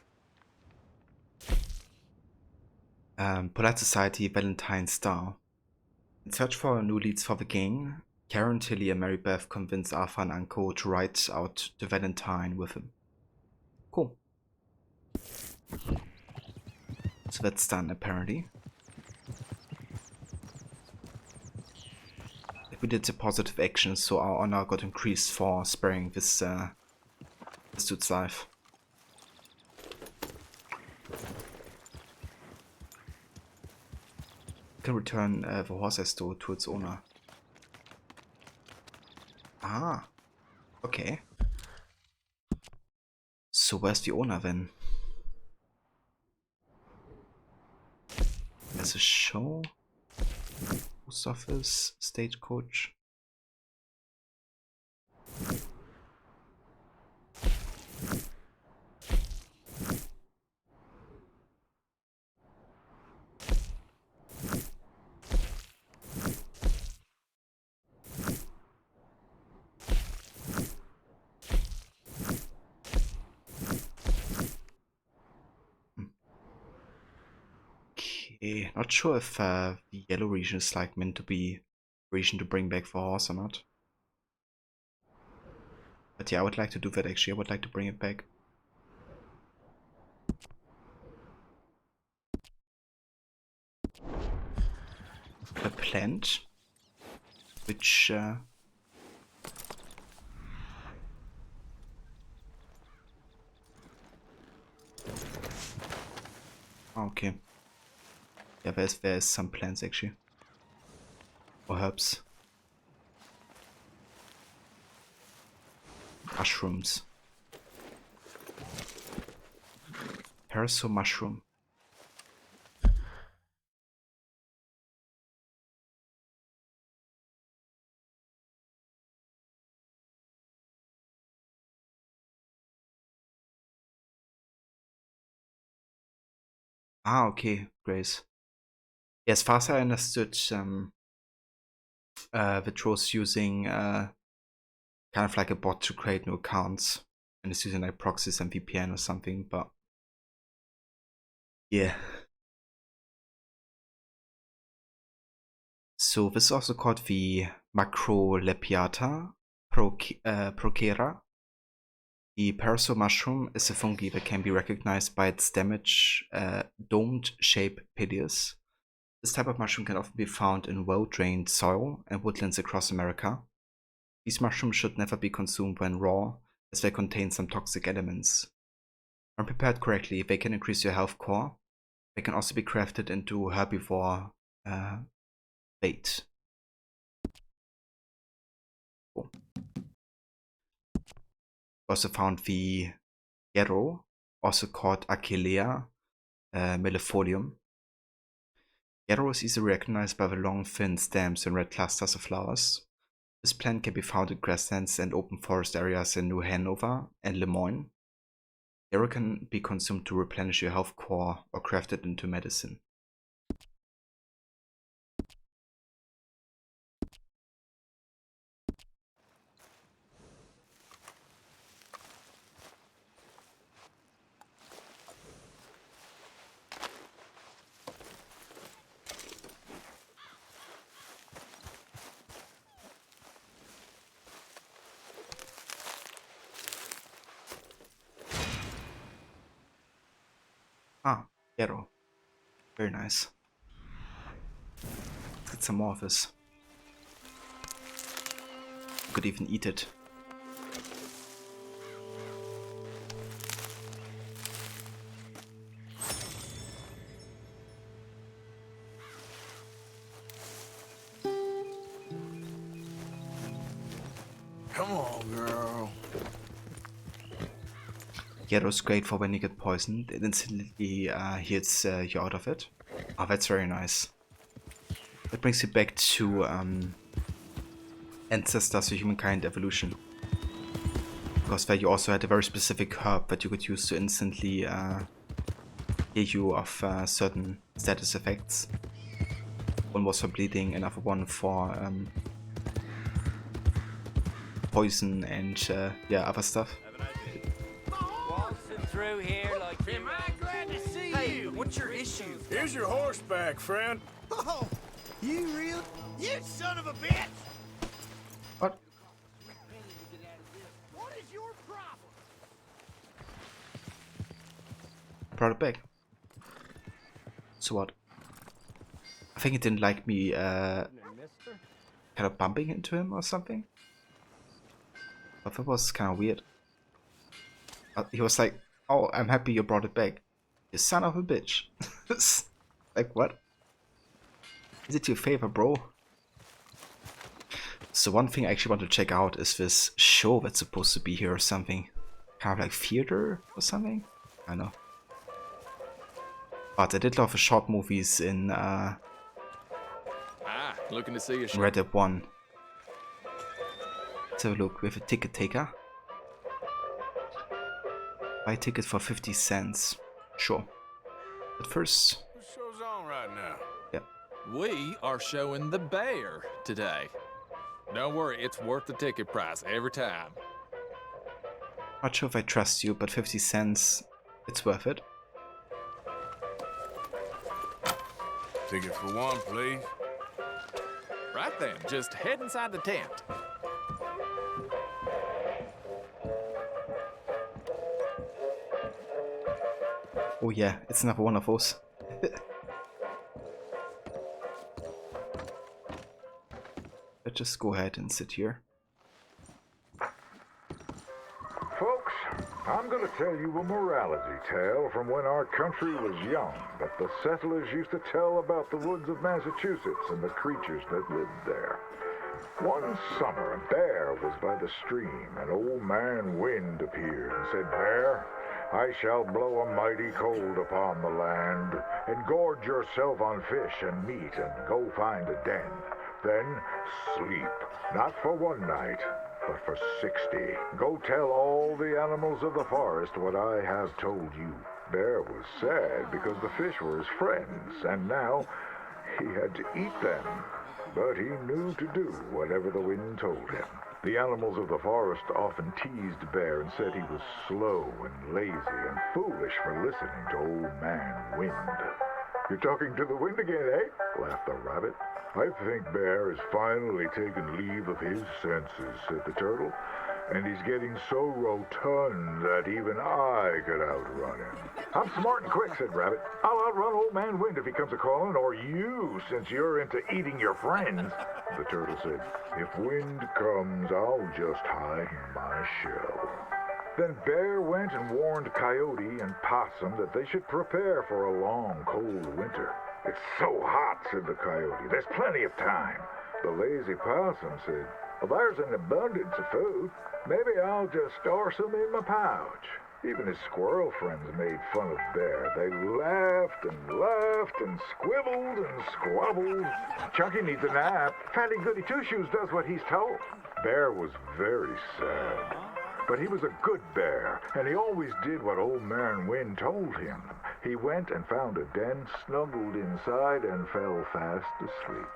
Speaker 4: Polite Society, Valentine Star. In search for new leads for the gang, Karen, Tilly, and Mary Beth convince Arthur and Uncle to ride out to Valentine with him. Cool. So that's done, apparently. We did a positive action, so our honor got increased for sparing this dude's life. Can return the horse I stole to its owner. Ah, okay. So where's the owner then? There's a show. Post office, stagecoach. Okay, not sure if the yellow region is like meant to be a region to bring back for horse or not. But yeah, I would like to do that actually. I would like to bring it back. A plant, which okay. Yeah, there's some plants actually. Or herbs. Mushrooms. Parasol mushroom. Ah, okay, Grace. Yeah, as far as I understood, Vitro's using kind of like a bot to create new accounts, and it's using like proxies and VPN or something, but yeah. So this is also called the Macrolepiata procera. The parasol mushroom is a fungi that can be recognized by its domed shaped piliers. This type of mushroom can often be found in well-drained soil and woodlands across America. These mushrooms should never be consumed when raw, as they contain some toxic elements. When prepared correctly, they can increase your health core. They can also be crafted into herbivore bait. Cool. Also found the yarrow, also called Achillea millefolium. Yarrow is easily recognized by the long, thin stems and red clusters of flowers. This plant can be found in grasslands and open forest areas in New Hanover and Lemoyne. Yarrow can be consumed to replenish your health core or crafted into medicine. Ah, yarrow. Very nice. Let's get some more of this. You could even eat it.
Speaker 16: Come on, girl.
Speaker 4: Yarrow's great for when you get poisoned. It instantly heals you out of it. Oh, that's very nice. That brings you back to Ancestors of Humankind Evolution. Because there you also had a very specific herb that you could use to instantly heal you of certain status effects. One was for bleeding, another one for poison and yeah, other stuff.
Speaker 15: Through here like am I glad to see you? What's your issue?
Speaker 1: Here's your horseback, friend.
Speaker 16: Oh, you real? You son of a bitch!
Speaker 4: What?
Speaker 16: What is your problem?
Speaker 4: Brought it back. So what? I think it didn't like me kind of bumping into him or something. But that was kind of weird. He was like, "Oh, I'm happy you brought it back. You son of a bitch." Like, what? Is it your favor, bro? So one thing I actually want to check out is this show that's supposed to be here or something. Kind of like theater or something? I don't know. But I did love the short movies in
Speaker 12: Looking to see you.
Speaker 4: Red Dead 1. Let's have a look. We have a ticket taker. Buy a ticket for 50 cents. Sure. But first...
Speaker 1: What show's on right now?
Speaker 4: Yep.
Speaker 12: We are showing The Bear today. Don't worry, it's worth the ticket price every time.
Speaker 4: Not sure if I trust you, but 50 cents, it's worth it.
Speaker 1: Ticket for one, please.
Speaker 12: Right then, just head inside the tent.
Speaker 4: Oh yeah, it's another one of those. Let's just go ahead and sit here.
Speaker 17: Folks, I'm going to tell you a morality tale from when our country was young that the settlers used to tell about the woods of Massachusetts and the creatures that lived there. One summer, a bear was by the stream, and Old Man Wind appeared and said, "Bear, I shall blow a mighty cold upon the land, and gorge yourself on fish and meat, and go find a den. Then sleep, not for one night, but for 60. Go tell all the animals of the forest what I have told you." Bear was sad because the fish were his friends, and now he had to eat them. But he knew to do whatever the wind told him. The animals of the forest often teased Bear and said he was slow and lazy and foolish for listening to Old Man Wind. "You're talking to the wind again, eh?" laughed the rabbit. "I think Bear has finally taken leave of his senses," said the turtle. "And he's getting so rotund that even I could outrun him." "I'm smart and quick," said Rabbit. "I'll outrun Old Man Wind if he comes a-calling, or you, since you're into eating your friends." The turtle said, "If Wind comes, I'll just hide in my shell." Then Bear went and warned Coyote and Possum that they should prepare for a long, cold winter. "It's so hot," said the Coyote. "There's plenty of time." The lazy Possum said, "Well, there's an abundance of food. Maybe I'll just store some in my pouch." Even his squirrel friends made fun of Bear. They laughed and squibbled and squabbled. "Chunky needs a nap. Fatty Goody Two-Shoes does what he's told." Bear was very sad. But he was a good bear, and he always did what Old Man Wind told him. He went and found a den, snuggled inside, and fell fast asleep.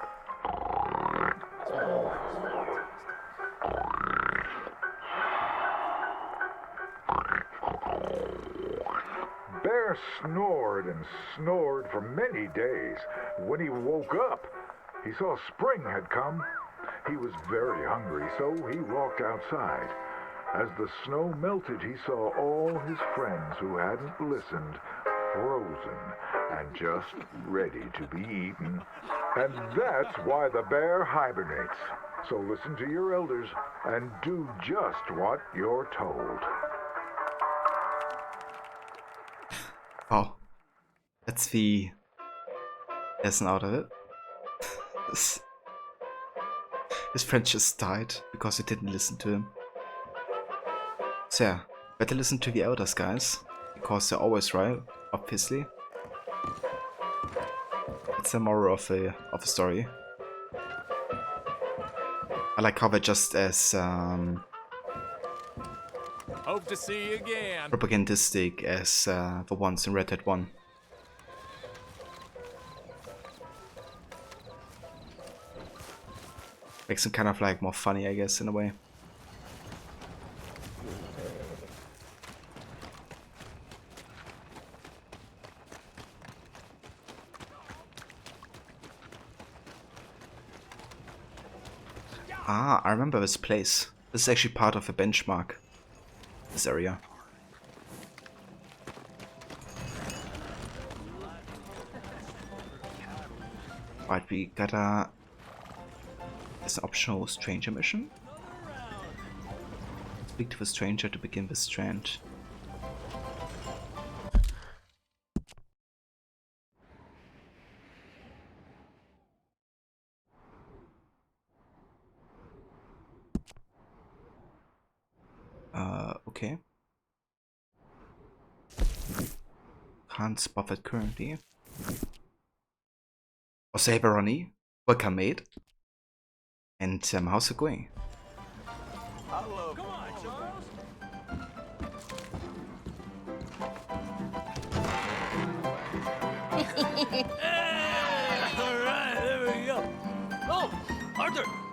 Speaker 17: Bear snored and snored for many days. When he woke up, he saw spring had come. He was very hungry, so he walked outside. As the snow melted, he saw all his friends who hadn't listened, frozen and just ready to be eaten. And that's why the bear hibernates. So listen to your elders and do just what you're told.
Speaker 4: Wow. That's the lesson out of it. His friend just died because he didn't listen to him. So yeah, better listen to the elders, guys, because they're always right, obviously. It's the moral of a story. I like how they're just as
Speaker 12: Hope to see you again.
Speaker 4: propagandistic as the ones in Red Dead 1. Makes them kind of like more funny, I guess, in a way. Ah, I remember this place. This is actually part of a benchmark. This area. Right, we gotta... It's an optional stranger mission. Speak to the stranger to begin the strand. Okay. Can't spot it currently. Also, hey Ronnie, welcome mate. And how's it going?
Speaker 9: Hello. Come on, Charles.
Speaker 8: All right, there we go. Oh,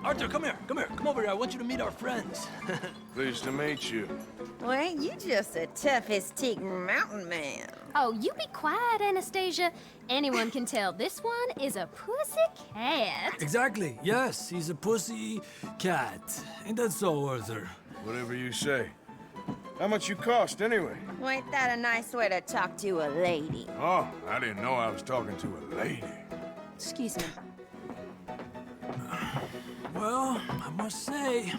Speaker 8: Arthur, come here. Come over here. I want you to meet our friends.
Speaker 1: Pleased to meet you.
Speaker 19: Well, ain't you just a toughest-teak mountain man?
Speaker 7: Oh, you be quiet, Anastasia. Anyone can tell this one is a pussy cat.
Speaker 8: Exactly. Yes, he's a pussy cat. Ain't that so, Arthur?
Speaker 1: Whatever you say. How much you cost, anyway?
Speaker 19: Well, ain't that a nice way to talk to a lady?
Speaker 1: Oh, I didn't know I was talking to a lady.
Speaker 19: Excuse me.
Speaker 8: Well, I must say,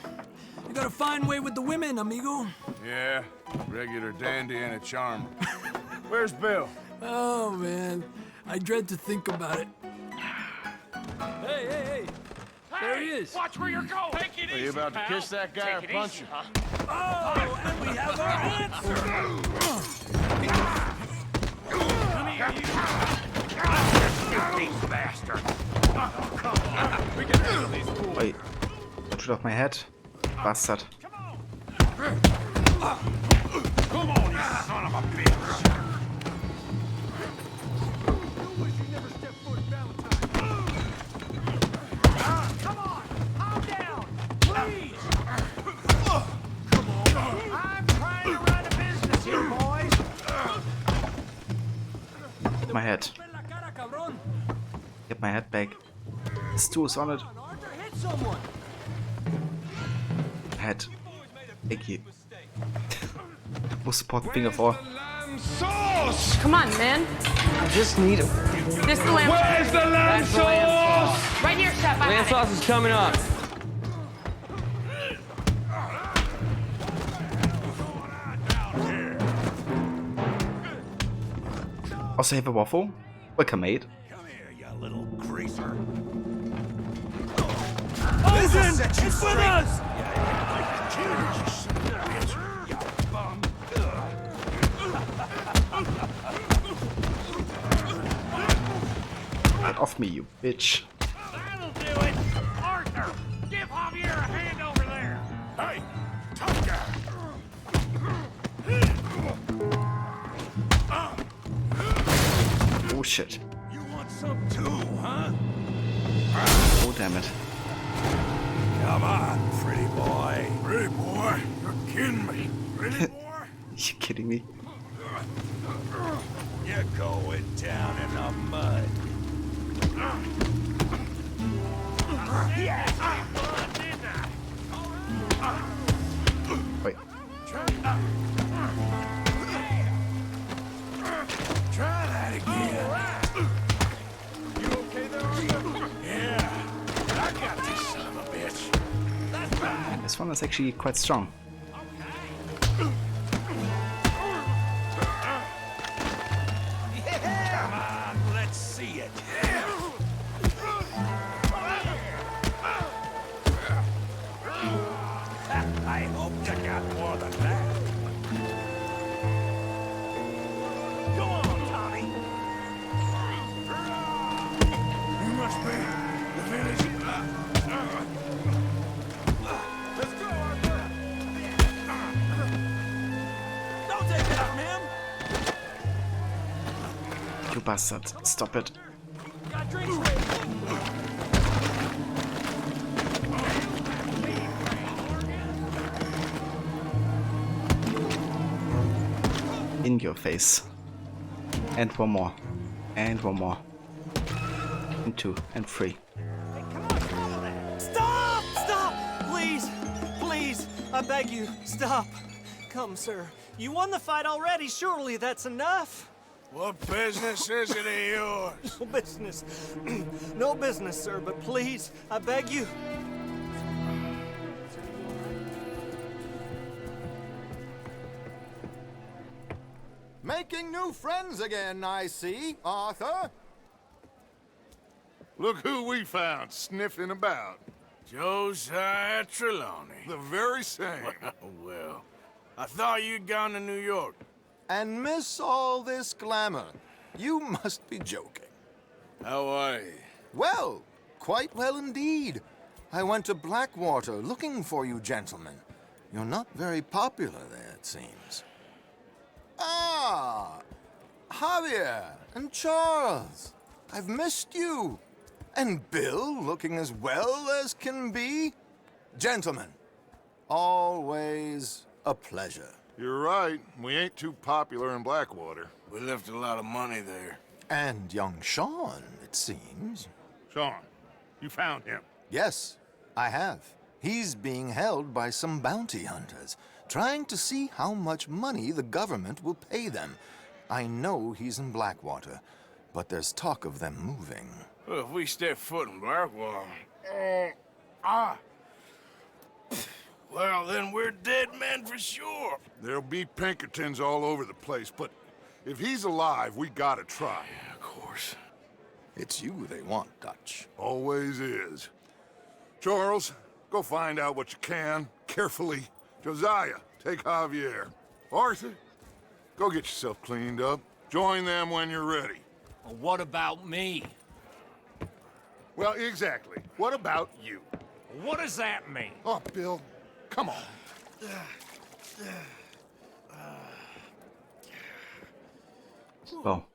Speaker 8: you got a fine way with the women, amigo.
Speaker 1: Yeah, regular dandy and a charm. Where's Bill?
Speaker 8: Oh, man. I dread to think about it. Hey! There he is.
Speaker 15: Watch where you're going. Take it
Speaker 10: Are you about to kiss that guy or punch him?
Speaker 8: Oh, and we have our answer.
Speaker 15: Come here, you bastard. Oh, come on. We can handle these fools.
Speaker 4: Wait, don't shoot off my head. Bastard.
Speaker 15: Come on, you son of a bitch. Come on, calm down, please. Come on. I'm trying to run a business here, boys.
Speaker 4: My head. Get my head back. This tool is on it.
Speaker 8: Hit someone.
Speaker 4: Head. Thank you. Most important thing of all.
Speaker 13: Sauce! Come on, man.
Speaker 18: I just need him.
Speaker 13: This is the lamb.
Speaker 18: Where's the lamb sauce?
Speaker 13: Right here, chef. I
Speaker 18: Lamb
Speaker 13: got
Speaker 18: sauce is coming up.
Speaker 4: Also have a waffle. Welcome mate.
Speaker 15: Come here, you little greaser.
Speaker 8: Listen, it's with us!
Speaker 4: Get off me, you bitch.
Speaker 15: That'll do it. Arthur, give Javier a hand over there. Hey, tough guy.
Speaker 4: Oh shit.
Speaker 15: You want some too, huh?
Speaker 4: Oh damn it.
Speaker 15: Come on, pretty boy. Pretty boy? You're kidding me. Pretty boy?
Speaker 4: You kidding me?
Speaker 15: You're going down in the mud. Yes!
Speaker 4: Wait.
Speaker 15: Try that again. You okay there, Arthur? Yeah. I got this son of a bitch. That's right.
Speaker 4: This one is actually quite strong.
Speaker 15: Come on, let's see it. I hope you got more than that. Go on, Tommy. You must be the village. Let's go, Arthur. Don't take that from him.
Speaker 4: You bastard. Stop it.
Speaker 15: Got drinks ready.
Speaker 4: In your face. And one more. And one more. And two. And three.
Speaker 18: Stop! Stop! Please! Please! I beg you, stop. Come, sir. You won the fight already. Surely that's enough.
Speaker 1: What business is it of yours?
Speaker 18: No business. No business, sir, but please, I beg you.
Speaker 23: Making new friends again, I see, Arthur.
Speaker 2: Look who we found sniffing about.
Speaker 1: Josiah Trelawney.
Speaker 2: The very same.
Speaker 1: Well, I thought you'd gone to New York.
Speaker 23: and miss all this glamour. You must be joking.
Speaker 1: How are you?
Speaker 23: Well, quite well indeed. I went to Blackwater looking for you gentlemen. You're not very popular there, it seems. Ah, Javier and Charles. I've missed you. And Bill looking as well as can be. Gentlemen, always a pleasure.
Speaker 2: You're right. We ain't too popular in Blackwater.
Speaker 1: We left a lot of money there.
Speaker 23: And young Sean, it seems.
Speaker 2: Sean, you found him?
Speaker 23: Yes, I have. He's being held by some bounty hunters, trying to see how much money the government will pay them. I know he's in Blackwater, but there's talk of them moving.
Speaker 1: Well, if we step foot in Blackwater... well, then we're dead men for sure.
Speaker 2: There'll be Pinkertons all over the place, but if he's alive, we gotta try.
Speaker 1: Yeah, of course.
Speaker 23: It's you they want, Dutch.
Speaker 2: Always is. Charles, go find out what you can, carefully. Josiah, take Javier. Arthur, go get yourself cleaned up. Join them when you're ready.
Speaker 15: Well, what about me?
Speaker 2: Well, exactly. What about you?
Speaker 15: What does that mean?
Speaker 2: Oh, Bill, come on.
Speaker 4: Well,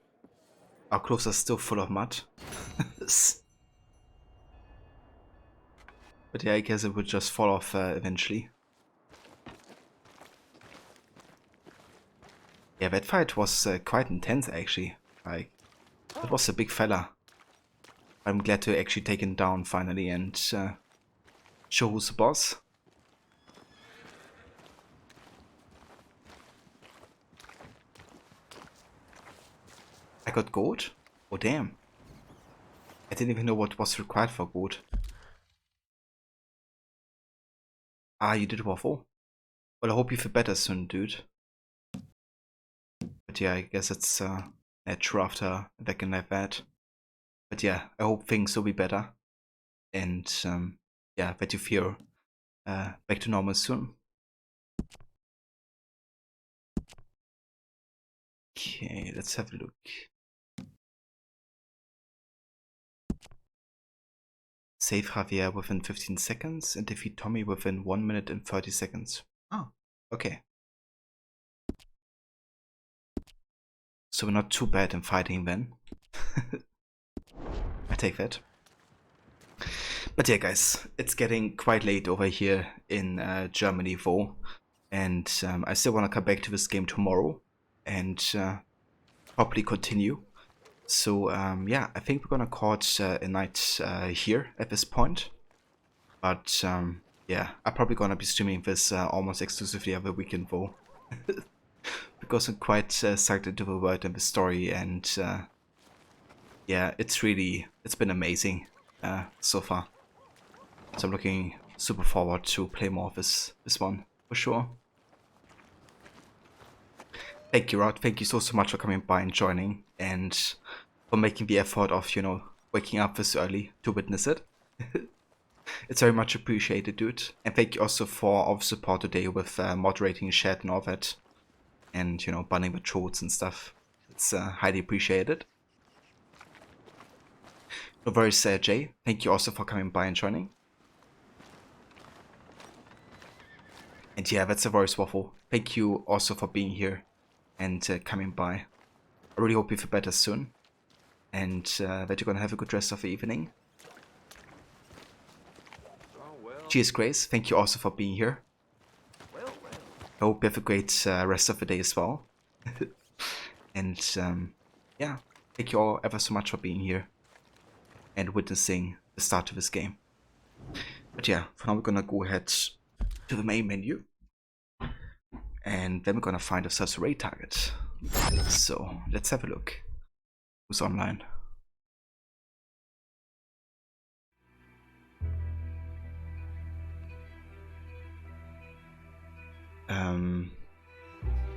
Speaker 4: our clothes are still full of mud. But yeah, I guess it would just fall off eventually. Yeah, that fight was quite intense actually. Like, that was a big fella. I'm glad to actually take him down finally and show who's the boss. I got gold? Oh damn. I didn't even know what was required for gold. Ah, you did waffle? Well, I hope you feel better soon, dude. But yeah, I guess it's natural after a vacuum like that. But yeah, I hope things will be better. And yeah, that you feel back to normal soon. Okay, let's have a look. Save Javier within 15 seconds and defeat Tommy within 1 minute and 30 seconds. Oh, okay. So we're not too bad in fighting then. I take that. But yeah guys, it's getting quite late over here in Germany though. And I still want to come back to this game tomorrow and probably continue. So yeah, I think we're gonna call it a night here at this point. But yeah, I'm probably gonna be streaming this almost exclusively every weekend though. Because I'm quite sucked into the world and the story, and yeah, it's been amazing so far. So I'm looking super forward to play more of this one for sure. Thank you, Rod. Thank you so much for coming by and joining, and for making the effort of, you know, waking up this early to witness it. It's very much appreciated, dude. And thank you also for all the support today with moderating chat and all that, and, you know, banning the trolls and stuff. It's highly appreciated. No worries, Jay. Thank you also for coming by and joining. And yeah, that's a voice waffle. Thank you also for being here and coming by. I really hope you feel better soon, and that you're gonna have a good rest of the evening. Cheers, Grace. Thank you also for being here. I hope you have a great rest of the day as well. And yeah, thank you all ever so much for being here and witnessing the start of this game. But yeah, for now we're gonna go ahead to the main menu, and then we're gonna find ourselves a raid target. So let's have a look. Who's online?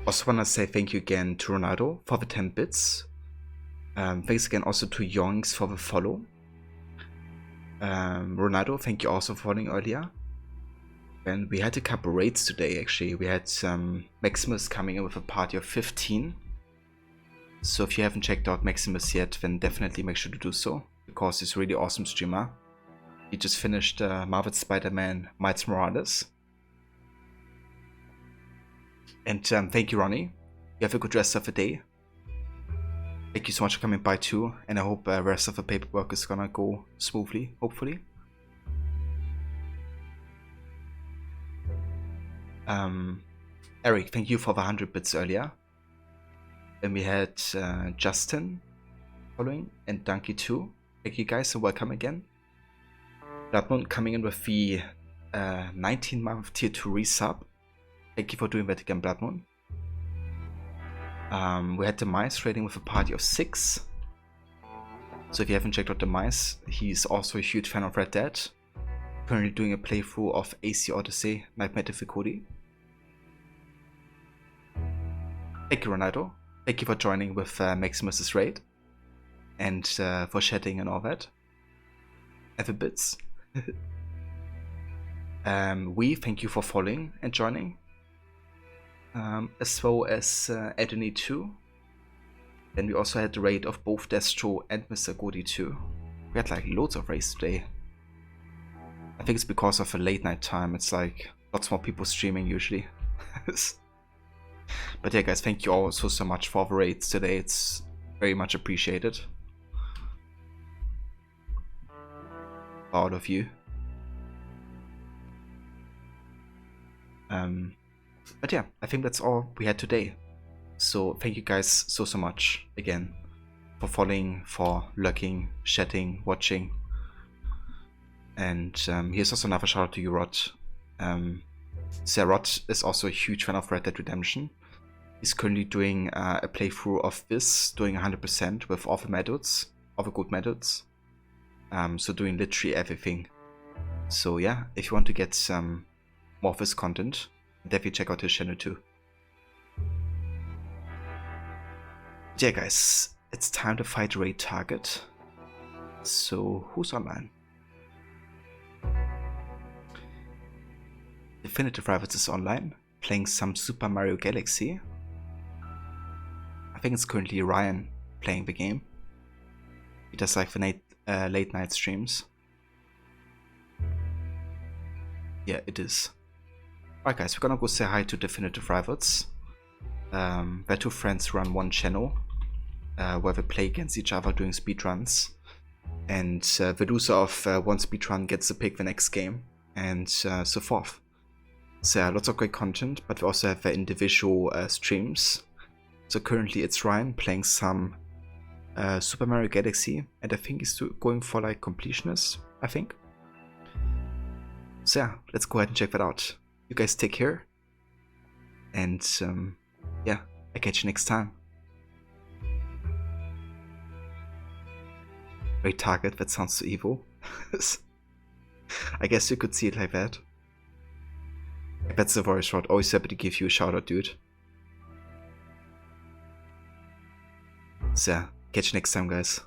Speaker 4: Also wanna say thank you again to Ronaldo for the 10 bits. Thanks again also to Yoinks for the follow. Ronaldo, thank you also for following earlier. And we had a couple raids today, actually. We had Maximus coming in with a party of 15. So if you haven't checked out Maximus yet, then definitely make sure to do so, because he's a really awesome streamer. He just finished Marvel Spider-Man Miles Morales. And thank you, Ronnie. You have a good rest of the day. Thank you so much for coming by too, and I hope the rest of the paperwork is gonna go smoothly, hopefully. Eric, thank you for the 100 bits earlier. Then we had Justin following, and Donkey too. Thank you guys, and welcome again. Bloodmoon coming in with the 19-month tier 2 resub. Thank you for doing that again, Bloodmoon. We had the Mice raiding with a party of 6. So if you haven't checked out the Mice, he's also a huge fan of Red Dead. Currently doing a playthrough of AC Odyssey Nightmare difficulty. Thank you, Ronaldo. Thank you for joining with Maximus's raid. And for chatting and all that. Have bits. We thank you for following and joining. As well as Anthony 2. Then we also had the raid of both Destro and Mr. Godi 2. We had like loads of raids today. I think it's because of a late night time. It's like lots more people streaming usually. But yeah guys, thank you all so much for the raids today. It's very much appreciated. All of you. But yeah, I think that's all we had today. So thank you guys so much again for following, for lurking, chatting, watching. And here's also another shout out to you, Rod. So Rod is also a huge fan of Red Dead Redemption. He's currently doing a playthrough of this, doing 100% with all the methods, all the good methods. So doing literally everything. So yeah, if you want to get some more of his content, definitely check out his channel too. Yeah guys, it's time to fight raid target. So who's online? Definitive Rivals is online, playing some Super Mario Galaxy. I think it's currently Ryan playing the game. He does like the late night streams. Yeah, it is. Alright guys, we're gonna go say hi to Definitive Rivals. Their two friends run one channel where they play against each other doing speedruns. And the loser of one speedrun gets to pick the next game, and so forth. So lots of great content, but we also have their individual streams. So currently it's Ryan playing some Super Mario Galaxy, and I think he's going for like completionist, I think. So yeah, let's go ahead and check that out. You guys take care, and yeah, I'll catch you next time. Great target, that sounds so evil. I guess you could see it like that. That's the voice shot. Always happy to give you a shout out, dude. So yeah, catch you next time, guys.